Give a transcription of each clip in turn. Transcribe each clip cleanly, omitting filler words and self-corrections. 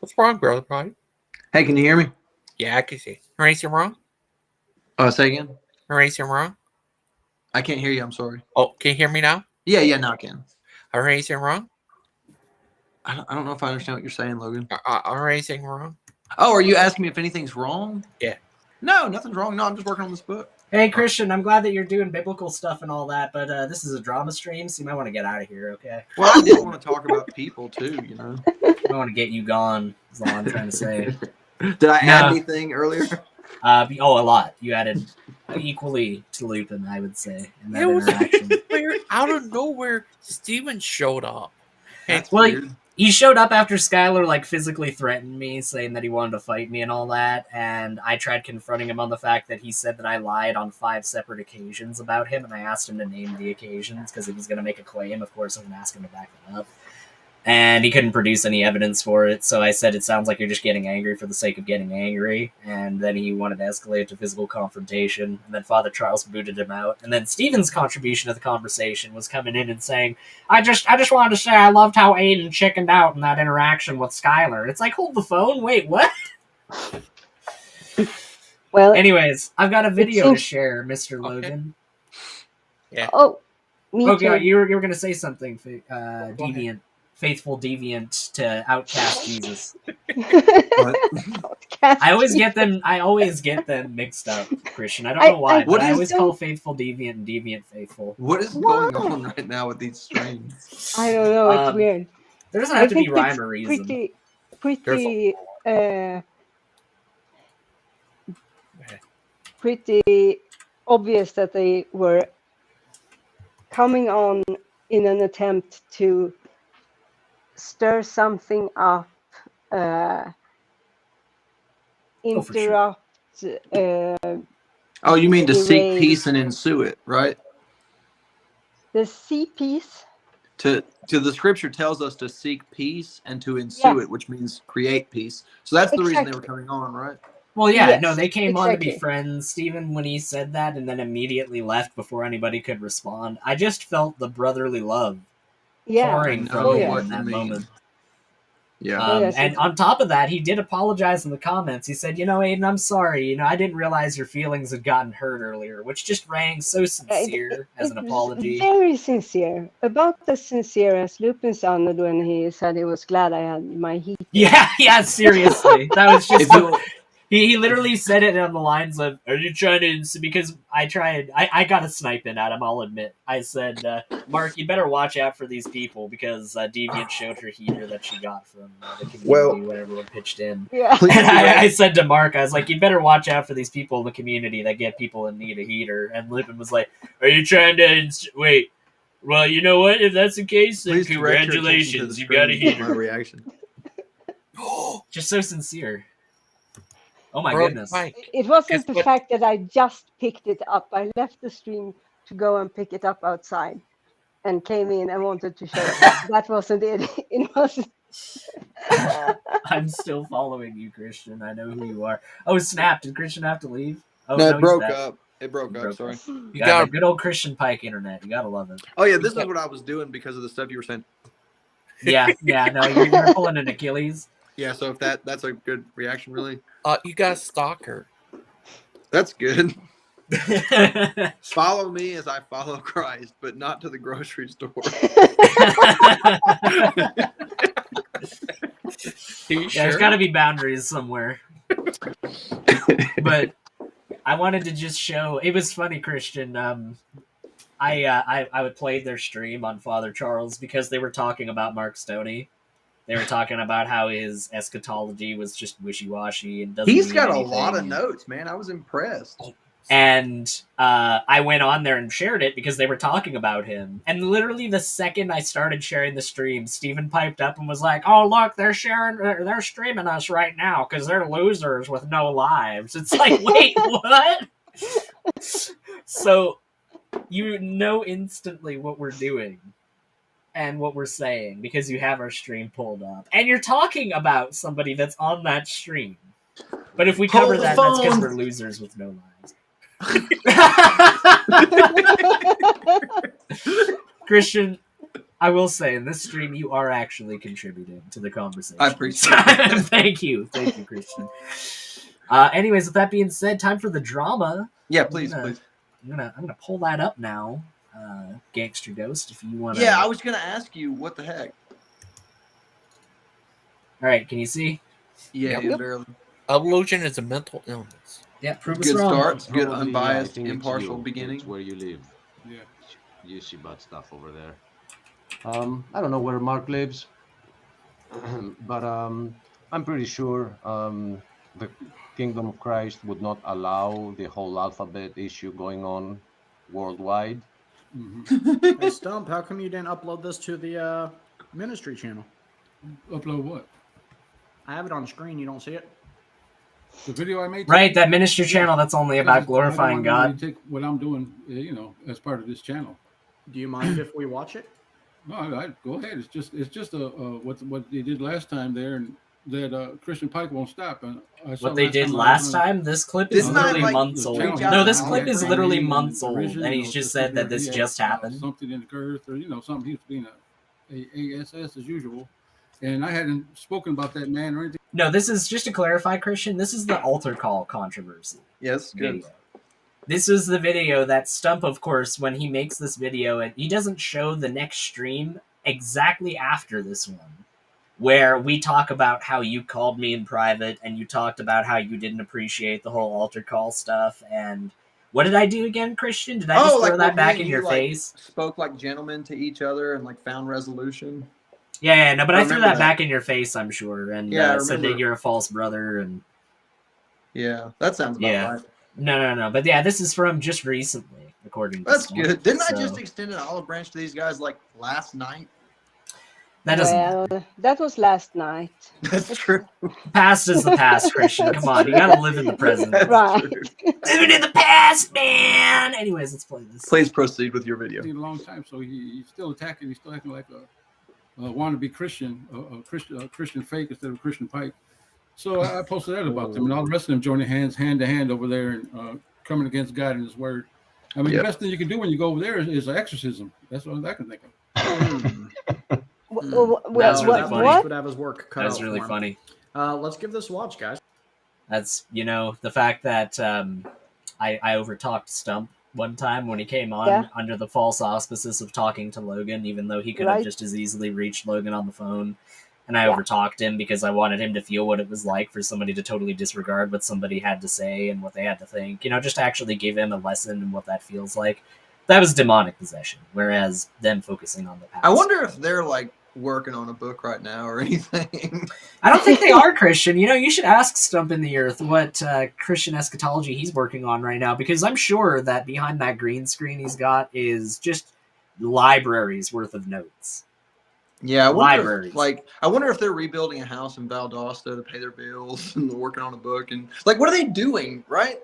What's wrong, brother? Probably. Hey, can you hear me? Yeah, I can see. Erasing wrong? Say again? Erasing wrong? I can't hear you. I'm sorry. Oh, can you hear me now? Yeah, now I can. Erasing wrong? I don't know if I understand what you're saying, Logan. Erasing wrong? Oh, are you asking me if anything's wrong? Yeah. No, nothing's wrong. No, I'm just working on this book. Hey, Christian, I'm glad that you're doing biblical stuff and all that, but this is a drama stream, so you might want to get out of here, okay? Well, I did want to talk about people, too, you know. I want to get you gone, is all I'm trying to say. Did I add anything earlier? A lot. You added equally to Lupin, I would say, in that interaction. Weird. Out of nowhere, Steven showed up. That's weird. He showed up after Skylar physically threatened me, saying that he wanted to fight me and all that, and I tried confronting him on the fact that he said that I lied on 5 separate occasions about him, and I asked him to name the occasions because if he's going to make a claim, of course I'm going to ask him to back it up. And he couldn't produce any evidence for it, so I said it sounds like you're just getting angry for the sake of getting angry, and then he wanted to escalate to physical confrontation, and then Father Charles booted him out, and then Steven's contribution to the conversation was coming in and saying, I just wanted to say I loved how Aiden chickened out in that interaction with Skylar. It's like, hold the phone, wait, what? Well, anyways, I've got a video to share, Mr. Logan. Yeah. Oh, me too. Okay, you were going to say something, Deviant. Faithful deviant to outcast Jesus. I always get them mixed up, Christian. I don't know why, but I always call faithful deviant and deviant faithful. What is going on right now with these streams? I don't know. It's weird. There doesn't have to be rhyme or reason. Pretty obvious that they were coming on in an attempt to stir something up, interrupt. Oh, you mean to seek peace and ensue it, right? The C piece. To the scripture tells us to seek peace and to ensue it, which means create peace. So that's the reason they were coming on, right? Well, yeah, no, they came on to be friends. Stephen, when he said that and then immediately left before anybody could respond, I just felt the brotherly love. Pouring from him in that moment. Yeah. And on top of that, he did apologize in the comments. He said, Aiden, I'm sorry. I didn't realize your feelings had gotten hurt earlier, which just rang so sincere as an apology. Very sincere. About as sincere as Lupin sounded when he said he was glad I had my heat. Yeah, seriously. That was just... He literally said it on the lines of, are you trying to... Because I got a snipe in at him, I'll admit. I said, Mark, you better watch out for these people because Deviant showed her heater that she got from the community when everyone pitched in. Yeah. And I said to Mark, I was like, you better watch out for these people in the community that get people in need of heater. And Lipin was like, are you trying to... Wait. Well, you know what? If that's the case, then congratulations. You got a heater. My reaction. Just so sincere. Oh my goodness. It wasn't the fact that I just picked it up. I left the stream to go and pick it up outside and came in and wanted to show it. That wasn't it. It wasn't. I'm still following you, Christian. I know who you are. Oh, snap. Did Christian have to leave? Oh, no, it broke up. It broke up, sorry. You got a good old Christian Pike internet. You gotta love it. Oh, yeah, this is what I was doing because of the stuff you were saying. Yeah, no, you're pulling an Achilles. Yeah, so if that's a good reaction, really. You got a stalker. That's good. Follow me as I follow Christ, but not to the grocery store. There's got to be boundaries somewhere. But I wanted to just show. It was funny, Christian. I would play their stream on Father Charles because they were talking about Mark Stoney. They were talking about how his eschatology was just wishy-washy and doesn't. He's got anything. A lot of notes, man. I was impressed. And I went on there and shared it because they were talking about him. And literally the second I started sharing the stream, Steven piped up and was like, "Oh look, they're streaming us right now because they're losers with no lives." It's like, wait, what? So you know instantly what we're doing. And what we're saying, because you have our stream pulled up. And you're talking about somebody that's on that stream. But if we cover that, that's because we're losers with no lives. Christian, I will say, in this stream, you are actually contributing to the conversation. I appreciate it. Thank you, Christian. Anyways, with that being said, time for the drama. Yeah, please, please. I'm gonna pull that up now. Gangster Ghost, if you want to. Yeah, I was gonna ask you what the heck. All right, can you see? Yeah, Yep. barely. Evolution is a mental illness. Yeah, prove us Good wrong. starts, good Probably, unbiased, I think it's impartial you. beginning. It's where you live. Yeah. You see bad stuff over there. I don't know where Mark lives, but I'm pretty sure the Kingdom of Christ would not allow the whole alphabet issue going on worldwide. Mm-hmm. Hey, Stump, how come you didn't upload this to the ministry channel? Upload what? I have it on screen. You don't see it? The video I made. Right, that minister channel that's only about glorifying I don't want God. to take what I'm doing, as part of this channel. Do you mind if we watch it? No, go ahead. It's just what they did last time there, and that Christian Pike won't stop. And what they did last time, this clip is Didn't I, literally like, months old. reach out No, to this Alan clip is Green literally and months old, derision, and he's just said that this he had, just happened. something in the earth, or something. He was being a ASS as usual, and I hadn't spoken about that man or anything. No, this is just to clarify, Christian. This is the altar call controversy. Yes, good. Video. This is the video that Stump, of course, when he makes this video, and he doesn't show the next stream exactly after this one, where we talk about how you called me in private and you talked about how you didn't appreciate the whole altar call stuff. And what did I do again, Christian? Did I just throw that back in your face? Spoke like gentlemen to each other and found resolution. Yeah, no, but I threw that that back in your face, I'm sure, and said that you're a false brother. And yeah, that sounds about right. No. But yeah, this is from just recently, according to That's Stump. good. Didn't I just extend an olive branch to these guys like last night? That doesn't. Well, that was last night. That's true. Past is the past, Christian. Come on, you gotta live in the present. That's Right. true. Living in the past, man. Anyways, let's play this. Please proceed with your video. A long time, so he's still attacking. He's still acting like a wannabe Christian, a Christian fake instead of Christian Pike. So I posted that about them, and all the rest of them joining hands, hand to hand over there, and coming against God and His Word. I mean, the best thing you can do when you go over there is an exorcism. That's what I can think of. That's really funny. What? Would have his work cut That's out really for him. funny. Let's give this a watch, guys. That's the fact that I overtalked Stump one time when he came on under the false auspices of talking to Logan, even though he could have just as easily reached Logan on the phone. And I overtalked him because I wanted him to feel what it was like for somebody to totally disregard what somebody had to say and what they had to think. Just to actually give him a lesson in what that feels like. That was demonic possession, whereas them focusing on the past. I wonder if they're like working on a book right now or anything. I don't think they are, Christian. You should ask Stump in the Earth what Christian eschatology he's working on right now, because I'm sure that behind that green screen he's got is just libraries worth of notes. Yeah, libraries. I wonder if they're rebuilding a house in Valdosta to pay their bills and they're working on a book and what are they doing, right?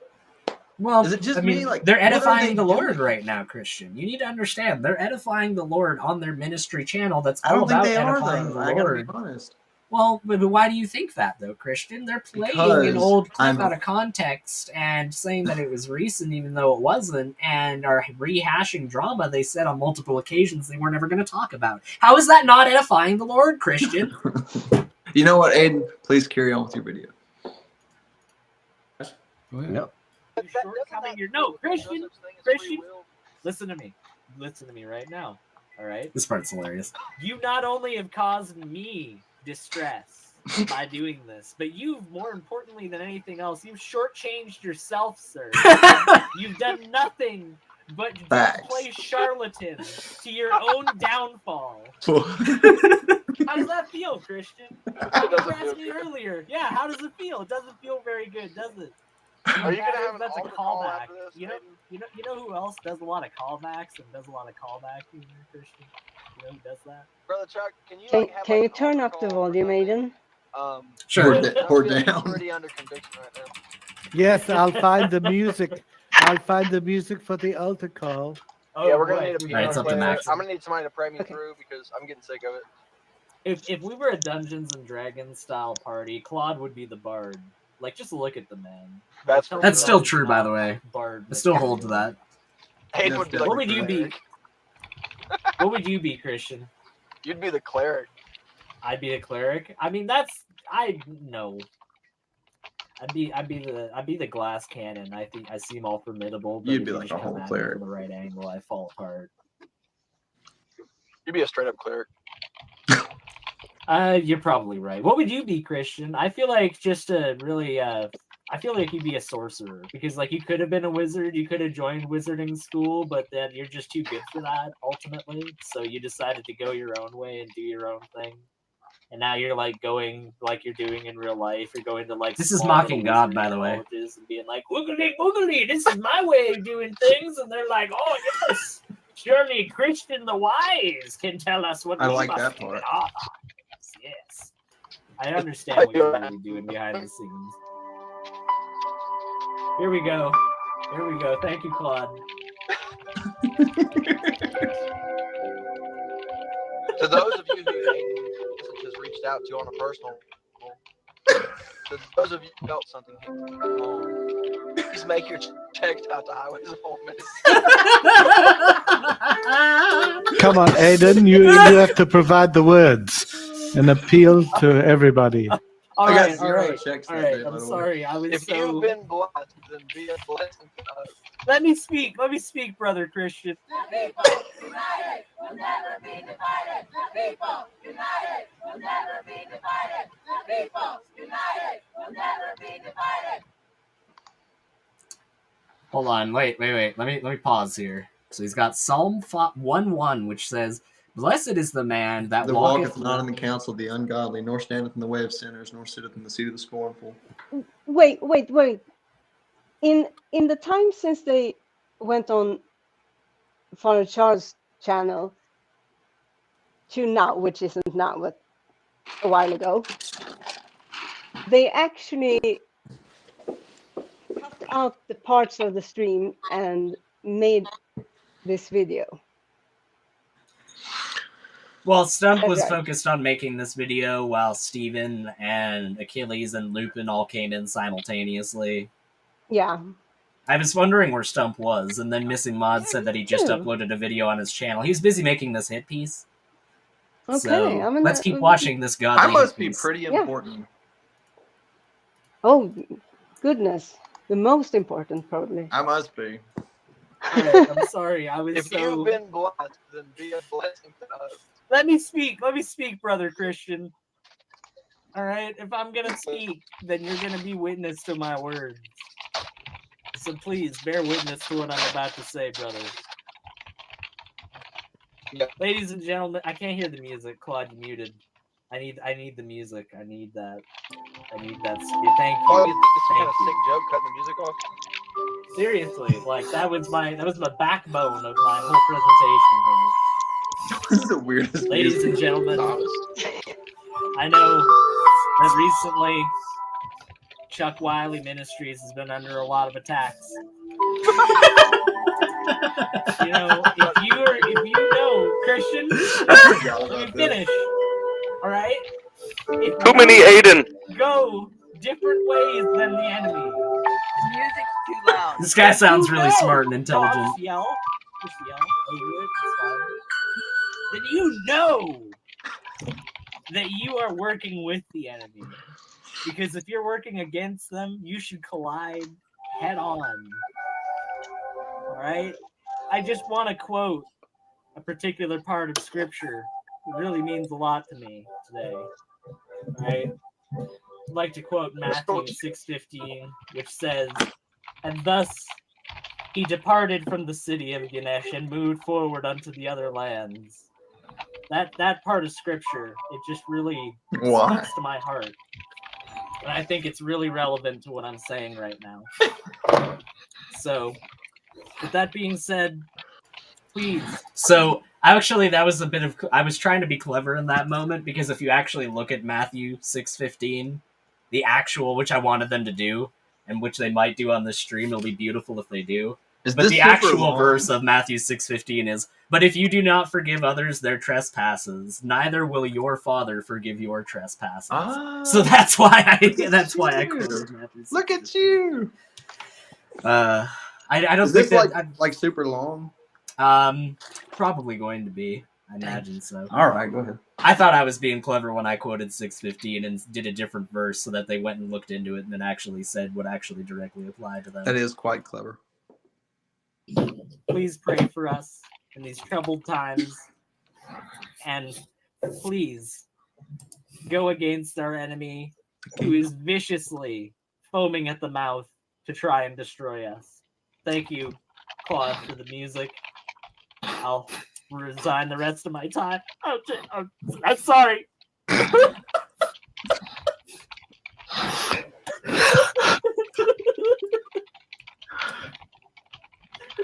Well, is it just me? Like, they're edifying the Lord right now, Christian. You need to understand they're edifying the Lord on their ministry channel. That's all about edifying the Lord. I gotta be honest. Well, but why do you think that, though, Christian? They're playing an old clip out of context and saying that it was recent, even though it wasn't, and are rehashing drama they said on multiple occasions they weren't ever going to talk about. How is that not edifying the Lord, Christian? You know what, Aiden? Please carry on with your video. Go ahead. No. No, Christian, listen to me right now. All right, this part's hilarious. You not only have caused me distress by doing this, but you've, more importantly than anything else, you've shortchanged yourself, sir. You've done nothing but play charlatan to your own downfall. How does that feel, Christian? You asked me earlier. Yeah, how does it feel? It doesn't feel very good, does it? Are you gonna have an that's a altar call callback? after this? You know who else does a lot of callbacks and does a lot of callback humor, Christian? You know who does that? Brother Chuck, can you have Can you an turn altar up the call or volume, something? Aiden? Sure. Or I'm feeling down. pretty under conviction right now. Yes, I'll find the music. I'll find the music for the altar call. Oh, Yeah, we're gonna need a All right, it's up to Max. I'm gonna need somebody to pray me through because I'm getting sick of it. If we were a Dungeons and Dragons style party, Claude would be the bard. Just look at the man. That's still true, by the way. Bard. I still hold to that. Hayden would be like, What would you be? What would you be, Christian? You'd be the cleric. I'd be a cleric. I mean, no. I'd be the glass cannon. I think I seem all formidable, but You'd if be you like just a come whole at me cleric. from the right angle, I fall apart. You'd be a straight up cleric. You're probably right. What would you be, Christian? I feel like just a really I feel like you'd be a sorcerer because like you could have been a wizard, you could have joined wizarding school, but then you're just too good for that ultimately. So you decided to go your own way and do your own thing. And now you're like going like you're doing in real life. You're going to like This is small mocking little God, wizarding by the way. colleges and being like, "Woogly woogly, this is my way of doing things," and they're like, "Oh yes, surely Christian the Wise can tell us what I we like must that do part. in our lives." Yes, I understand what you're really doing behind the scenes. Here we go. Here we go. Thank you, Claude. To those of you who Hayden has reached out to on a personal level, to those of you who felt something hit home, please make your checks out to Highways of Home Ministry. Come on, Aiden, you have to provide the words and appeal to everybody. All I got right, all zero right, checks all that right. day, by I'm the way. sorry. I was If so. you've been blessed, then be a blessing to us. Let me speak. Let me speak, brother Christian. The people united will never be divided. The people united will never be divided. The people united will never be divided. Hold on, wait. Let me pause here. So he's got Psalm 1:1, which says, "Blessed is the man that That walketh walketh not in the counsel of the ungodly, nor standeth in the way of sinners, nor sitteth in the seat of the scornful." Wait. In the time since they went on Father Charles' channel to now, which isn't now, but a while ago, they actually cut out the parts of the stream and made this video. Well, Stump That's was right. focused on making this video while Steven and Achilles and Lupin all came in simultaneously. Yeah. I was wondering where Stump was, and then Missing Mod said that he just uploaded a video on his channel. He's busy making this hit piece. Okay, So let's keep watching this godly I must hit be piece. pretty important. Oh, goodness. The most important, probably. I must be. All right, I'm sorry. I was If so. you've been blessed, then be a blessing to us. Let me speak. Let me speak, brother Christian. All right. If I'm gonna speak, then you're gonna be witness to my words. So please bear witness to what I'm about to say, brother. Yeah. Ladies and gentlemen, I can't hear the music. Claude, you muted. I need the music. I need that. Thank you. Oh, you think it's some kind Thank of you. sick joke cutting the music off? Seriously, like that was the backbone of my whole presentation This is the weirdest. here. Ladies and gentlemen, Honest. I know that recently Chuck Wiley Ministries has been under a lot of attacks. You know, if you know, Christian, let me finish. All right? If Too many Aiden. go different ways than the enemy. Music's too loud. This guy sounds really smart and intelligent. Just yell over it. It's fine. Then you know that you are working with the enemy. Because if you're working against them, you should collide head on. Alright? I just want to quote a particular part of scripture. It really means a lot to me today. Alright? I'd like to quote Matthew 6:15, which says, "And thus he departed from the city of Ganesh and moved forward unto the other lands." That part of scripture, it just really speaks to my heart. And I think it's really relevant to what I'm saying right now. So, with that being said, please. So, actually, that was a bit of... I was trying to be clever in that moment, because if you actually look at Matthew 6:15, the actual, which I wanted them to do, and which they might do on this stream, it'll be beautiful if they do. But the actual verse of Matthew 6:15 is, "But if you do not forgive others their trespasses, neither will your Father forgive your trespasses." So that's why I quoted Matthew 6:15. Look at you. I don't Is think this that like super long? probably going to be. I imagine so. All right, go ahead. I thought I was being clever when I quoted 615 and did a different verse so that they went and looked into it and then actually said what actually directly applied to them. That is quite clever. Please pray for us in these troubled times. And please go against our enemy who is viciously foaming at the mouth to try and destroy us. Thank you, Claude, for the music. I'll resign the rest of my time. I'm sorry.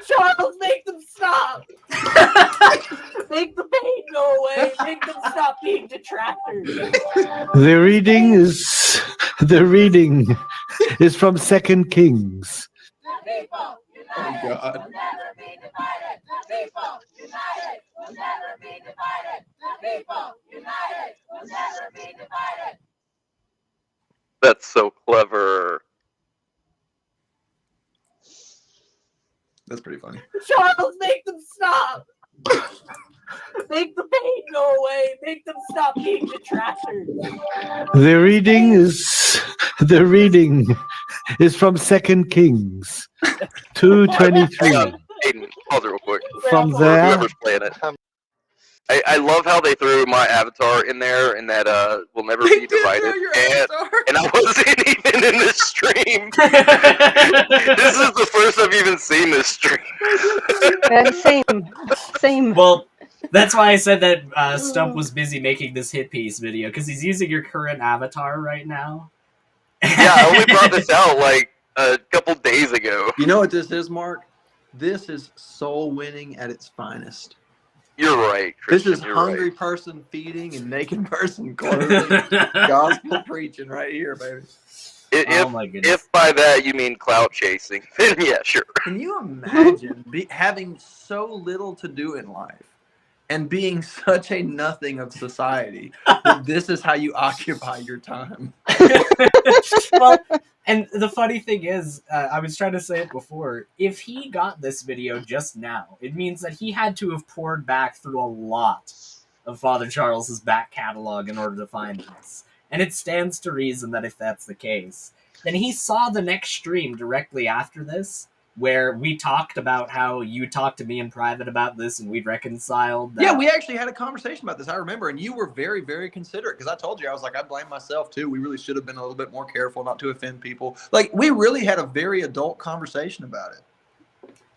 Charles, make them stop. Make the pain go away. Make them stop being detractors. The reading is from 2 Kings. People Oh united God. will never be divided. People united will never be divided. People united will never be divided. That's so clever. That's pretty funny. Charles, make them stop. Make the pain go away. Make them stop being detractors. The reading is from 2 Kings 2:23. Aiden, pause it real quick. From there, Whoever's playing it. I love how they threw my avatar in there and that will never be divided. And I wasn't even in this stream. This is the first I've even seen this stream. Same. Well, that's why I said that Stump was busy making this hit piece video, because he's using your current avatar right now. Yeah, I only brought this out like a couple days ago. You know what this is, Mark? This is soul winning at its finest. You're right, Christian, This is you're hungry right. person feeding and naked person clothing. Gospel preaching right here, baby. If, my goodness. If by that you mean clout chasing, then yeah, sure. Can you imagine having so little to do in life and being such a nothing of society that this is how you occupy your time? Well, and the funny thing is, I was trying to say it before, if he got this video just now, it means that he had to have poured back through a lot of Father Charles's back catalog in order to find this. And it stands to reason that if that's the case, then he saw the next stream directly after this, where we talked about how you talked to me in private about this and we'd reconciled that. Yeah, we actually had a conversation about this, I remember, and you were very, very considerate, because I told you, I was like, I blame myself too. We really should have been a little bit more careful not to offend people. Like, we really had a very adult conversation about it.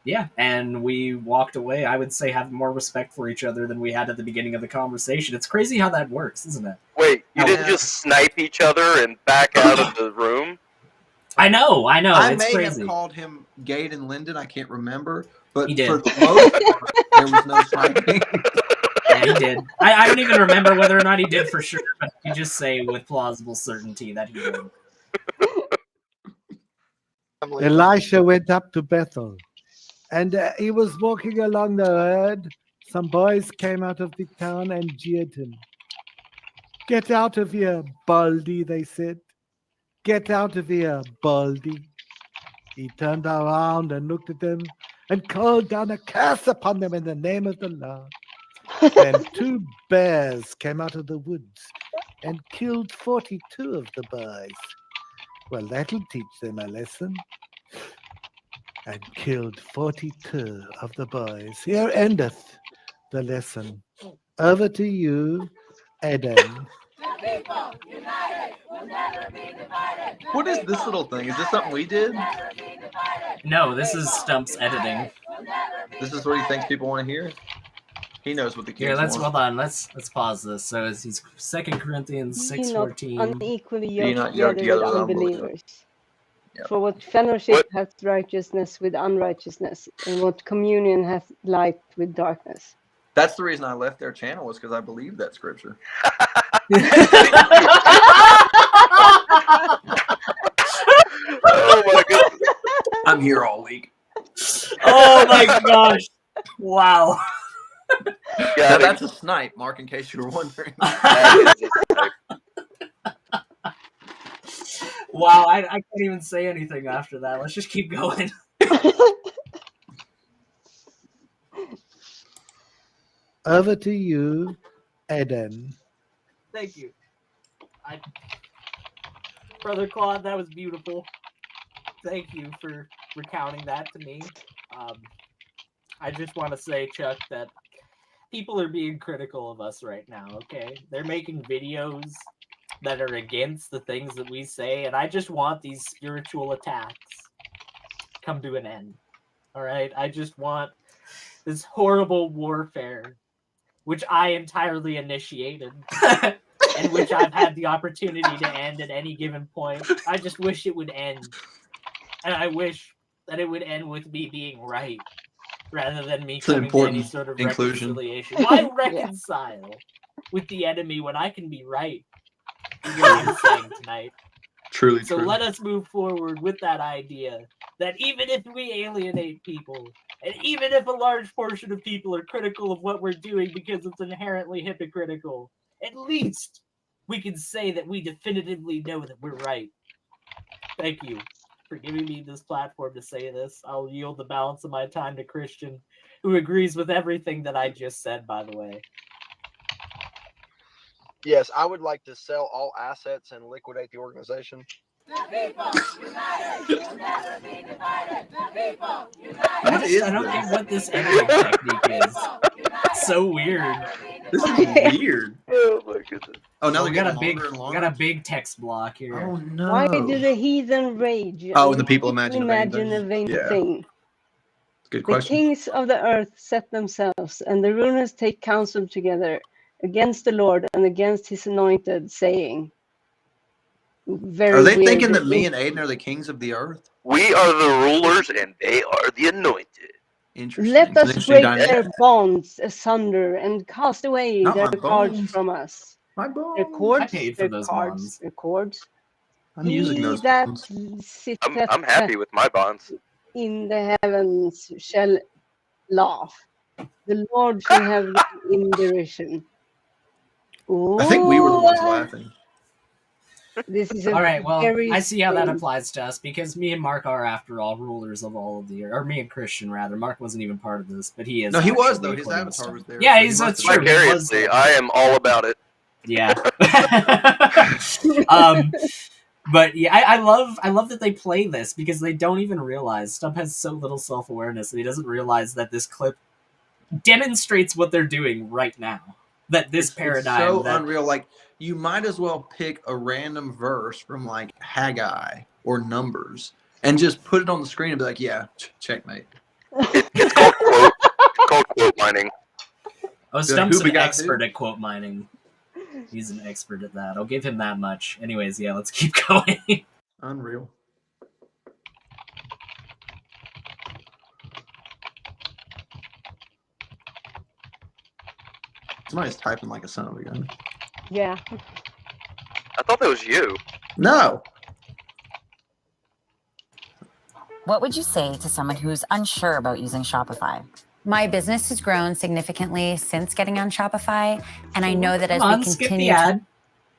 Yeah, and we walked away, I would say, having more respect for each other than we had at the beginning of the conversation. It's crazy how that works, isn't it? Wait, you didn't just snipe each other and back out of the room? I know. I It's may crazy. have called him Gade and Linden, I can't remember, but He did. for the most part, there was no sniping. Yeah, he did. I don't even remember whether or not he did for sure, but you just say with plausible certainty that he did. Elisha went up to Bethel, and he was walking along the road. Some boys came out of the town and jeered him. "Get out of here, Baldy," they said. "Get out of here, Baldy." He turned around and looked at them and called down a curse upon them in the name of the Lord. And 2 bears came out of the woods and killed 42 of the boys. Well, that'll teach them a lesson. And killed 42 of the boys. Here endeth the lesson. Over to you, Adam. People united will never be divided. What is this little thing? Is this something we did? No, this is Stump's editing. This is what he thinks people want to hear? He knows what the kids Here, let's want. hold on. Let's pause this. So it's 2 Corinthians Be not 6:14. unequally Be not yoked yoked together together with with unbelievers. Yep. For what fellowship hath righteousness with unrighteousness, and what communion hath light with darkness? That's the reason I left their channel, was because I believed that scripture. Oh my goodness. I'm here all week. Oh my gosh. Wow. Yeah, that's a snipe, Mark, in case you were wondering. Wow, I can't even say anything after that. Let's just keep going. Over to you, Eden. Thank you. Brother Claude, that was beautiful. Thank you for recounting that to me. I just want to say, Chuck, that people are being critical of us right now, okay? They're making videos that are against the things that we say, and I just want these spiritual attacks to come to an end. All right? I just want this horrible warfare, which I entirely initiated, and which I've had the opportunity to end at any given point. I just wish it would end. And I wish that it would end with me being right, rather than me coming to any sort of reconciliation. Why reconcile with the enemy when I can be right? Is what I'm saying tonight. Truly, so let us move forward with that idea that even if we alienate people, and even if a large portion of people are critical of what we're doing because it's inherently hypocritical, at least we can say that we definitively know that we're right. Thank you for giving me this platform to say this. I'll yield the balance of my time to Christian, who agrees with everything that I just said, by the way. Yes, I would like to sell all assets and liquidate the organization. The people united will never be divided. The people united. I don't get what this editing technique is. So weird. This is weird. Oh my goodness. Oh, now we they got got a big, longer and we longer. got a big text block here. Oh no! Why do the heathen rage? Oh, and the people imagine a vain Yeah. thing. Good The question. kings of the earth set themselves, and the rulers take counsel together against the Lord and against his anointed, saying, Are they weird thinking that me and Aiden are the kings of the earth? We are the rulers and they are the anointed. Interesting. Let It's an us interesting break dynamic. their bonds asunder and cast away Not their my cords bones. from us. My Their bones. cords, I paid for their those cards, bonds. their cords. I'm using He those that bonds. sitteth I'm happy with my bonds. in the heavens shall laugh. The Lord shall have them in derision. I think we were the ones Ooh, laughing. This is a All right, well, very I see how that strange- applies to us because me and Mark are, after all, rulers of all of the earth. Or me and Christian, rather. Mark wasn't even part of this, but he is. No, he was actually, though. His according to avatar stuff. was there. Yeah, so he he's must that's have true. been. He was Vicariously, there. I am all about it. Yeah. But yeah, I love that they play this because they don't even realize Stump has so little self-awareness that he doesn't realize that this clip demonstrates what they're doing right now. That this paradigm, it's so that unreal. Like you might as well pick a random verse from like Haggai or Numbers and just put it on the screen and be like, "Yeah, checkmate." It's called quote mining. oh, Like, Stump's who an begot expert who? at quote mining. He's an expert at that. I'll give him that much. Anyways, yeah, let's keep going. Unreal. Somebody's typing like a son of a gun. Yeah. I thought that was you. No. What would you say to someone who's unsure about using Shopify? My business has grown significantly since getting on Shopify, and I know that as Come on, we skip continue the ad.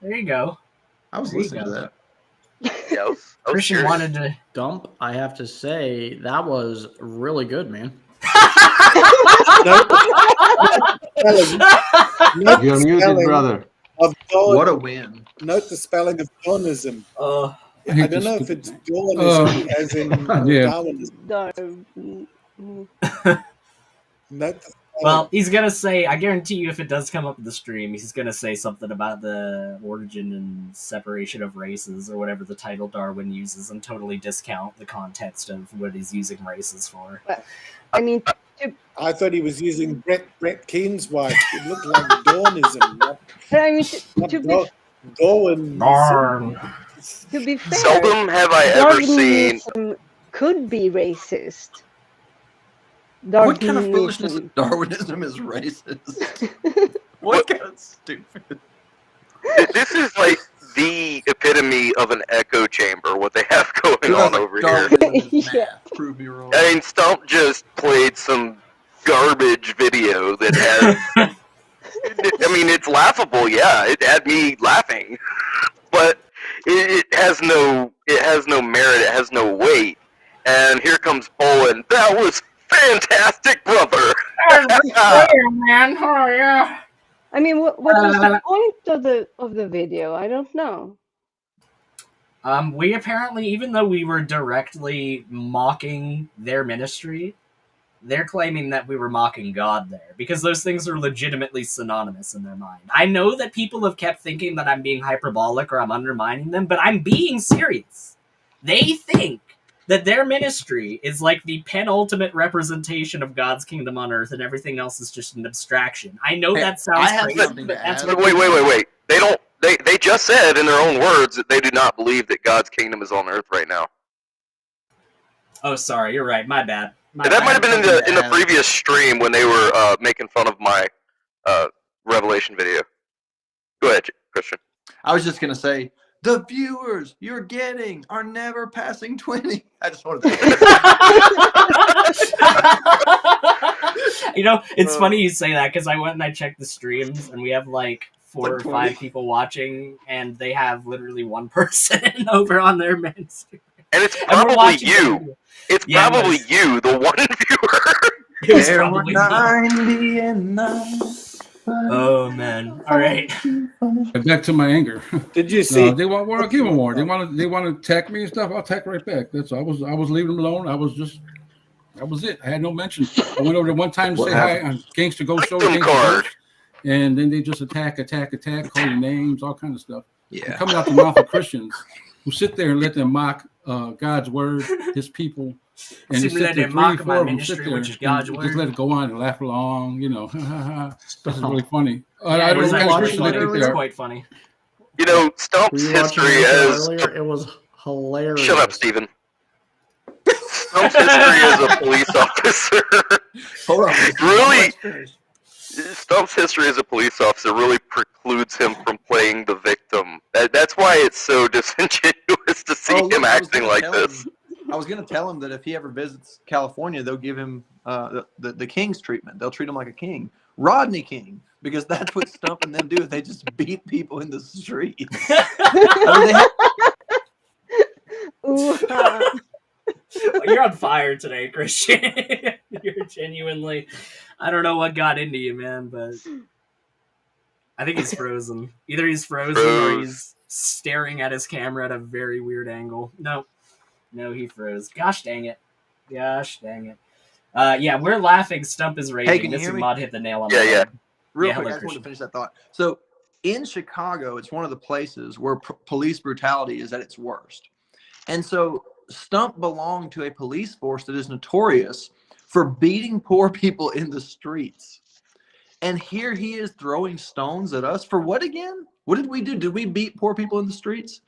There you go. I was There you listening to go. that. Yeah, I was Christian curious. wanted to. Dump, I have to say, that was really good, man. Note You're the muted, spelling brother. of dawn. What a win. Note the spelling of Dawnism. Oh, I don't know if it's Dawnism as in Yeah. Darwinism. Note the well, he's gonna say. I guarantee you, if it does come up in the stream, he's gonna say something about the origin and separation of races, or whatever the title Darwin uses, and totally discount the context of what he's using races for. I mean, I thought he was using Brett Keene's wife. It looked like Dawnism. Not I mean, to be Darwin. to be fair, Seldom have I ever seen. Darwinism could be racist. What kind of Darwinism. foolishness? Darwinism is racist. What kind of stupid? This is like the epitome of an echo chamber. What they have going on over here. Darwinism is math. Prove me wrong. I mean, Stump just played some garbage video that has. I mean, it's laughable. Yeah, it had me laughing, but it has no merit. It has no weight. And here comes Poland. That was Fantastic, brother. Man, oh yeah. I mean, what was the point of the video? I don't know. We apparently, even though we were directly mocking their ministry, they're claiming that we were mocking God there, because those things are legitimately synonymous in their mind. I know that people have kept thinking that I'm being hyperbolic or I'm undermining them, but I'm being serious. They think that their ministry is like the penultimate representation of God's kingdom on earth, and everything else is just an abstraction. I know that sounds crazy, but that's what Wait. They don't. They just said in their own words that they do not believe that God's kingdom is on earth right now. Oh, sorry, you're right. My bad. That might have been in the previous stream when they were making fun of my Revelation video. Go ahead, Christian. I was just gonna say, the viewers you're getting are never passing 20. I just wanted to. You know, it's funny you say that, because I went and I checked the streams, and we have like 4 or 5 people watching, and they have literally 1 person over on their main stream. And it's probably you. It's probably you, the one viewer. It was probably 99. Oh man! All right. Back to my anger. Did you see? No, they want more. Give them more. They want to attack me and stuff. I'll attack right back. That's all. I was leaving them alone. That was it. I had no mention. I went over there one time to say hi on Gangster Ghost show, Gangster Ghost, and then they just attack, call you names, all kinds of stuff. Yeah. Coming out the mouth of Christians who sit there and let them mock God's word, His people. And they sit there, 3 or 4 of them sit there and just let it go on and laugh along, you know. This is really funny. I don't know. It's quite funny. You know, Stump's history as it was hilarious. Shut up, Steven. Stump's history as a police officer. Hold on. Really, Stump's history as a police officer really precludes him from playing the victim. That's why it's so disingenuous to see him acting like this. I was going to tell him that if he ever visits California, they'll give him the king's treatment. They'll treat him like a king. Rodney King, because that's what Stump and them do. They just beat people in the street. You're on fire today, Christian. You're genuinely... I don't know what got into you, man, but... I think he's frozen. Either he's frozen or he's staring at his camera at a very weird angle. No, he froze. Gosh dang it. Yeah, we're laughing. Stump is raging. Hey, can you hear me? Mod hit the nail on the head. Real quick, I just want to finish that thought. So, in Chicago, it's one of the places where police brutality is at its worst. And so, Stump belonged to a police force that is notorious for beating poor people in the streets. And here he is throwing stones at us for what again? What did we do? Did we beat poor people in the streets?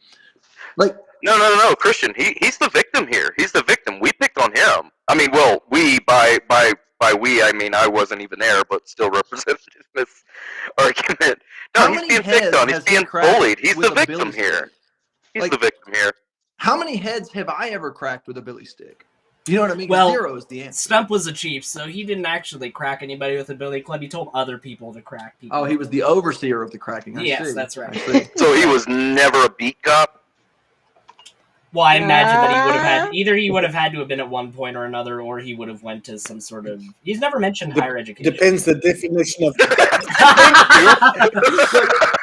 Like, No, Christian. He's the victim here. He's the victim. We picked on him. I mean, well, we by we I mean I wasn't even there, but still represented in this argument. No, he's being picked on. He's being bullied. He's the victim here. He's the victim here. How many heads have I ever cracked with a billy stick? You know what I mean? Well, 0 is the answer. Stump was a chief, so he didn't actually crack anybody with a billy club. He told other people to crack people. Oh, he was the overseer of the cracking. Yes, that's right. So he was never a beat cop? Well, I imagine that he would have had either he would have had to have been at one point or another, or he would have went to some sort of. He's never mentioned higher education. Depends the definition of.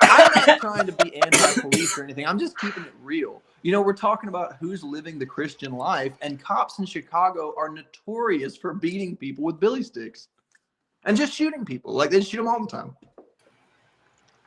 I'm not trying to be anti-police or anything. I'm just keeping it real. You know, we're talking about who's living the Christian life, and cops in Chicago are notorious for beating people with billy sticks and just shooting people. Like, they shoot them all the time.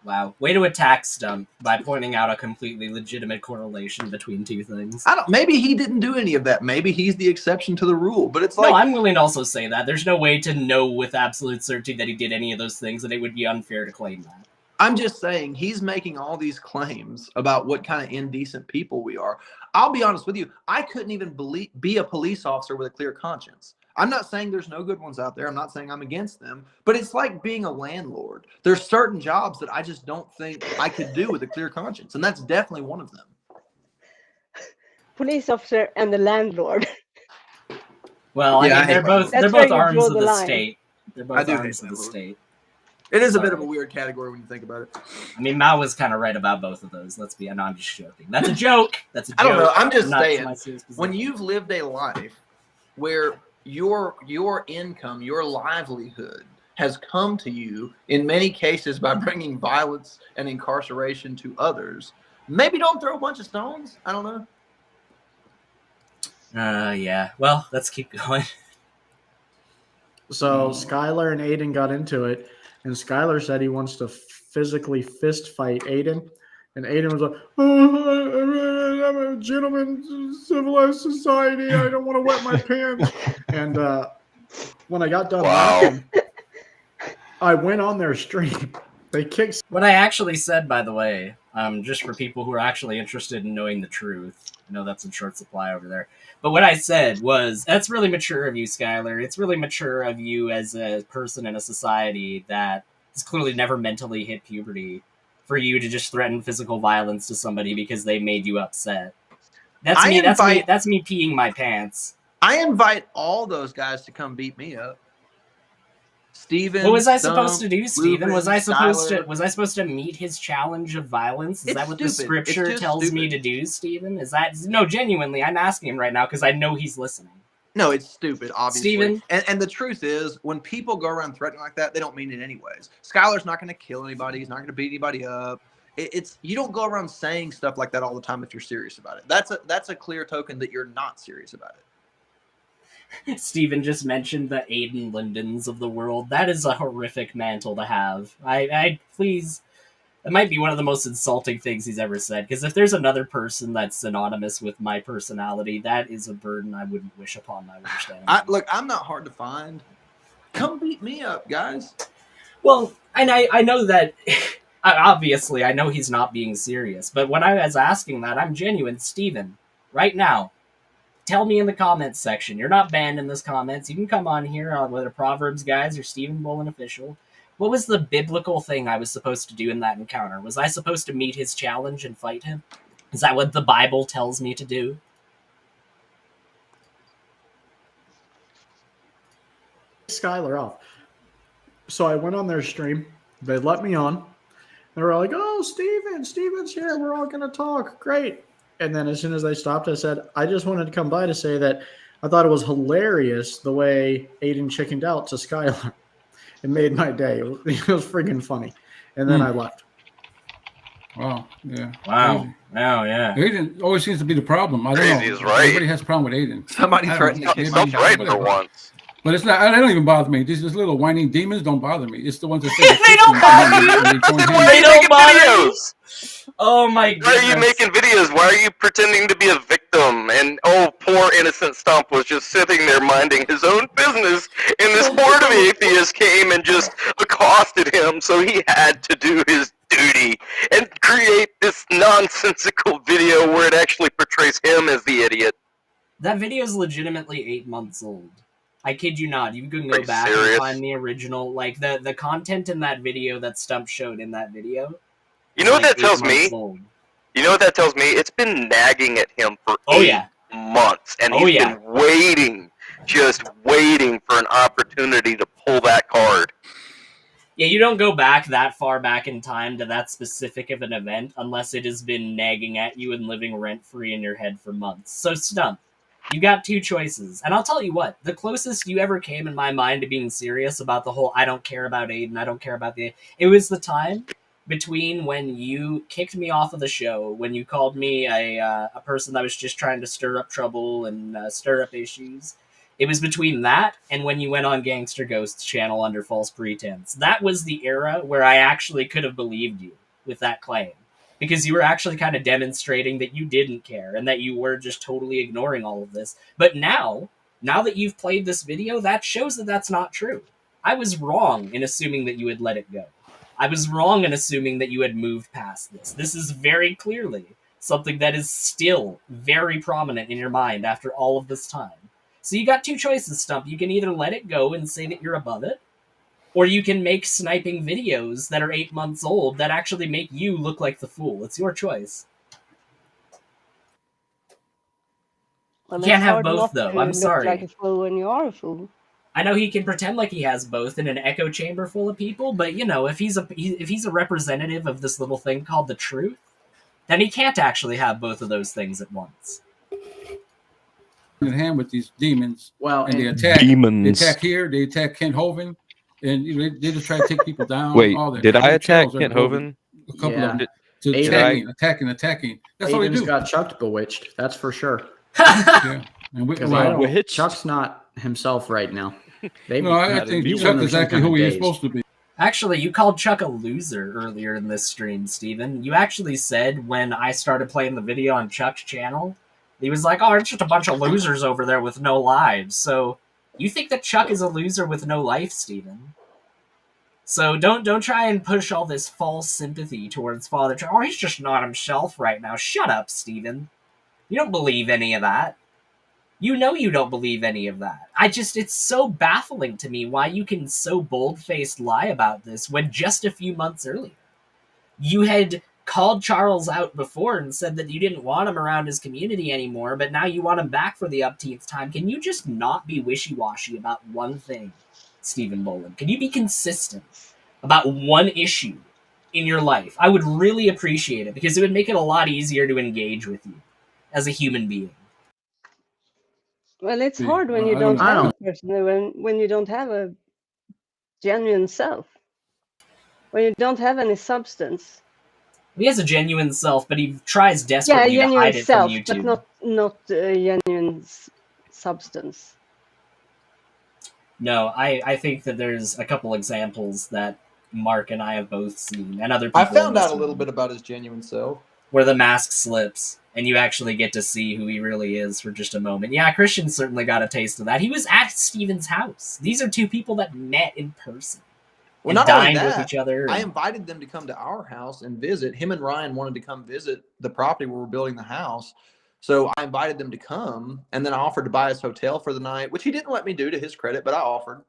Wow. Way to attack Stump by pointing out a completely legitimate correlation between two things. Maybe he didn't do any of that. Maybe he's the exception to the rule. But it's like... No, I'm willing to also say that. There's no way to know with absolute certainty that he did any of those things, and it would be unfair to claim that. I'm just saying, he's making all these claims about what kind of indecent people we are. I'll be honest with you. I couldn't even be a police officer with a clear conscience. I'm not saying there's no good ones out there. I'm not saying I'm against them. But it's like being a landlord. There's certain jobs that I just don't think I could do with a clear conscience. And that's definitely one of them. Police officer and the landlord. Well, I mean, they're both arms of the state. They're both arms of the state. It is a bit of a weird category when you think about it. I mean, Mao was kind of right about both of those. Let's be honest. I'm just joking. That's a joke. That's a joke. I don't know. I'm just saying, when you've lived a life where your income, your livelihood has come to you in many cases by bringing violence and incarceration to others. Maybe don't throw a bunch of stones. I don't know. Yeah. Well, let's keep going. So Skylar and Aiden got into it, and Skylar said he wants to physically fist fight Aiden. And Aiden was like, oh, I'm a gentleman, civilized society. I don't want to wet my pants. And when I got done laughing, I went on their stream. They kicked. What I actually said, by the way, just for people who are actually interested in knowing the truth, I know that's in short supply over there. But what I said was, that's really mature of you, Skylar. It's really mature of you as a person in a society that has clearly never mentally hit puberty for you to just threaten physical violence to somebody because they made you upset. That's me. That's me peeing my pants. I invite all those guys to come beat me up. Steven, what was I supposed to do, Steven? Ruben, was I supposed to meet his challenge of violence? Is that what the scripture tells me to do, Steven? Is that no? Genuinely, I'm asking him right now because I know he's listening. No, it's stupid, obviously. Steven? And the truth is, when people go around threatening like that, they don't mean it anyways. Skylar's not going to kill anybody. He's not going to beat anybody up. It's you don't go around saying stuff like that all the time if you're serious about it. That's a clear token that you're not serious about it. Steven just mentioned the Aiden Lindens of the world. That is a horrific mantle to have. I please, it might be one of the most insulting things he's ever said, because if there's another person that's synonymous with my personality, that is a burden I wouldn't wish upon my worst enemy. Look, I'm not hard to find. Come beat me up, guys. Well, and I know that, obviously, I know he's not being serious, but when I was asking that, I'm genuine. Steven, right now, tell me in the comments section. You're not banned in this comments. You can come on here on whether Proverbs Guys or Stephen Bolin Official. What was the biblical thing I was supposed to do in that encounter? Was I supposed to meet his challenge and fight him? Is that what the Bible tells me to do? Skylar off. So I went on their stream. They let me on. They were like, oh, Steven's here. We're all going to talk. Great. And then as soon as they stopped, I said, I just wanted to come by to say that I thought it was hilarious the way Aiden chickened out to Skylar. It made my day. It was friggin' funny. And then I left. Wow. Yeah. Wow. Wow, yeah. Aiden always seems to be the problem. I don't know. Crazy is right. Everybody has a problem with Aiden. Somebody threatened to kill me. right for once. But it's not. They don't even bother me. These little whining demons don't bother me. It's the ones that say they don't bother you. They don't bother you. Oh my goodness. Why are you making videos? Why are you pretending to be a victim? And oh, poor innocent Stump was just sitting there minding his own business, and this horde of atheists came and just accosted him, so he had to do his duty and create this nonsensical video where it actually portrays him as the idiot. That video is legitimately 8 months old. I kid you not. You can go back and find the original, like the content in that video that Stump showed in that video. You know what that tells me? You know what that tells me? It's been nagging at him for 8 months, and he's been waiting, just waiting for an opportunity to pull that card. Yeah, you don't go back that far back in time to that specific of an event unless it has been nagging at you and living rent-free in your head for months. So, Stump, you got 2 choices. And I'll tell you what, the closest you ever came in my mind to being serious about the whole I don't care about Aiden, I don't care about it was the time between when you kicked me off of the show, when you called me a person that was just trying to stir up trouble and stir up issues. It was between that and when you went on Gangster Ghost's channel under false pretense. That was the era where I actually could have believed you with that claim. Because you were actually kind of demonstrating that you didn't care and that you were just totally ignoring all of this. But now that you've played this video, that shows that that's not true. I was wrong in assuming that you had let it go. I was wrong in assuming that you had moved past this. This is very clearly something that is still very prominent in your mind after all of this time. So you got 2 choices, Stump. You can either let it go and say that you're above it, or you can make sniping videos that are 8 months old that actually make you look like the fool. It's your choice. You can't have both, though. I'm sorry. Like a fool when you are a fool. I know he can pretend like he has both in an echo chamber full of people, but you know, if he's a representative of this little thing called the truth, then he can't actually have both of those things at once. in hand with these demons. Well, and they and- attack. Demons. They attack here. They attack Kent Hovind, and they just try to take people down. Wait, all that. did I know attack Charles are Kent devoted. Hovind? A couple Yeah. of them. To Aiden- attacking. That's all they Aiden's do. got Chuck bewitched. That's for sure. Yeah. And Chuck's not himself right now. They've No, I given think him Chuck some is exactly kind who of he is days. supposed to be. Actually, you called Chuck a loser earlier in this stream, Steven. You actually said when I started playing the video on Chuck's channel, he was like, oh, it's just a bunch of losers over there with no lives. So you think that Chuck is a loser with no life, Steven? So don't try and push all this false sympathy towards Father Chuck. Oh, he's just not himself right now. Shut up, Steven. You don't believe any of that. You know you don't believe any of that. It's so baffling to me why you can so bold-faced lie about this when just a few months earlier you had called Charles out before and said that you didn't want him around his community anymore, but now you want him back for the upteenth time. Can you just not be wishy-washy about one thing, Stephen Boland? Can you be consistent about one issue in your life? I would really appreciate it because it would make it a lot easier to engage with you as a human being. Well, it's hard when you don't have a person, when you don't have a genuine self, when you don't have any substance. He has a genuine self, but he tries desperately Yeah, to genuine hide it self, from YouTube. but not genuine substance. No, I think that there's a couple examples that Mark and I have both seen, and other people. I found in this out a little room, bit about his genuine self. where the mask slips, and you actually get to see who he really is for just a moment. Yeah, Christian certainly got a taste of that. He was at Steven's house. These are two people that met in person. Well, and not only dined that, with each other. I invited them to come to our house and visit. Him and Ryan wanted to come visit the property where we're building the house. So I invited them to come, and then I offered to buy his hotel for the night, which he didn't let me do, to his credit, but I offered.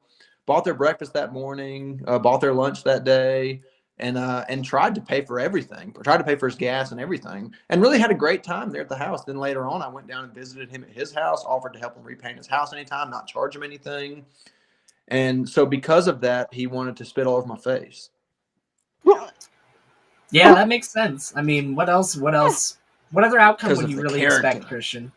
Bought their breakfast that morning, bought their lunch that day, and tried to pay for everything. Tried to pay for his gas and everything, and really had a great time there at the house. Then later on, I went down and visited him at his house, offered to help him repaint his house anytime, not charge him anything. And so because of that, he wanted to spit all over my face. Yeah, that makes sense. I mean, what else? What other outcome Because would of you the really character. expect, Christian?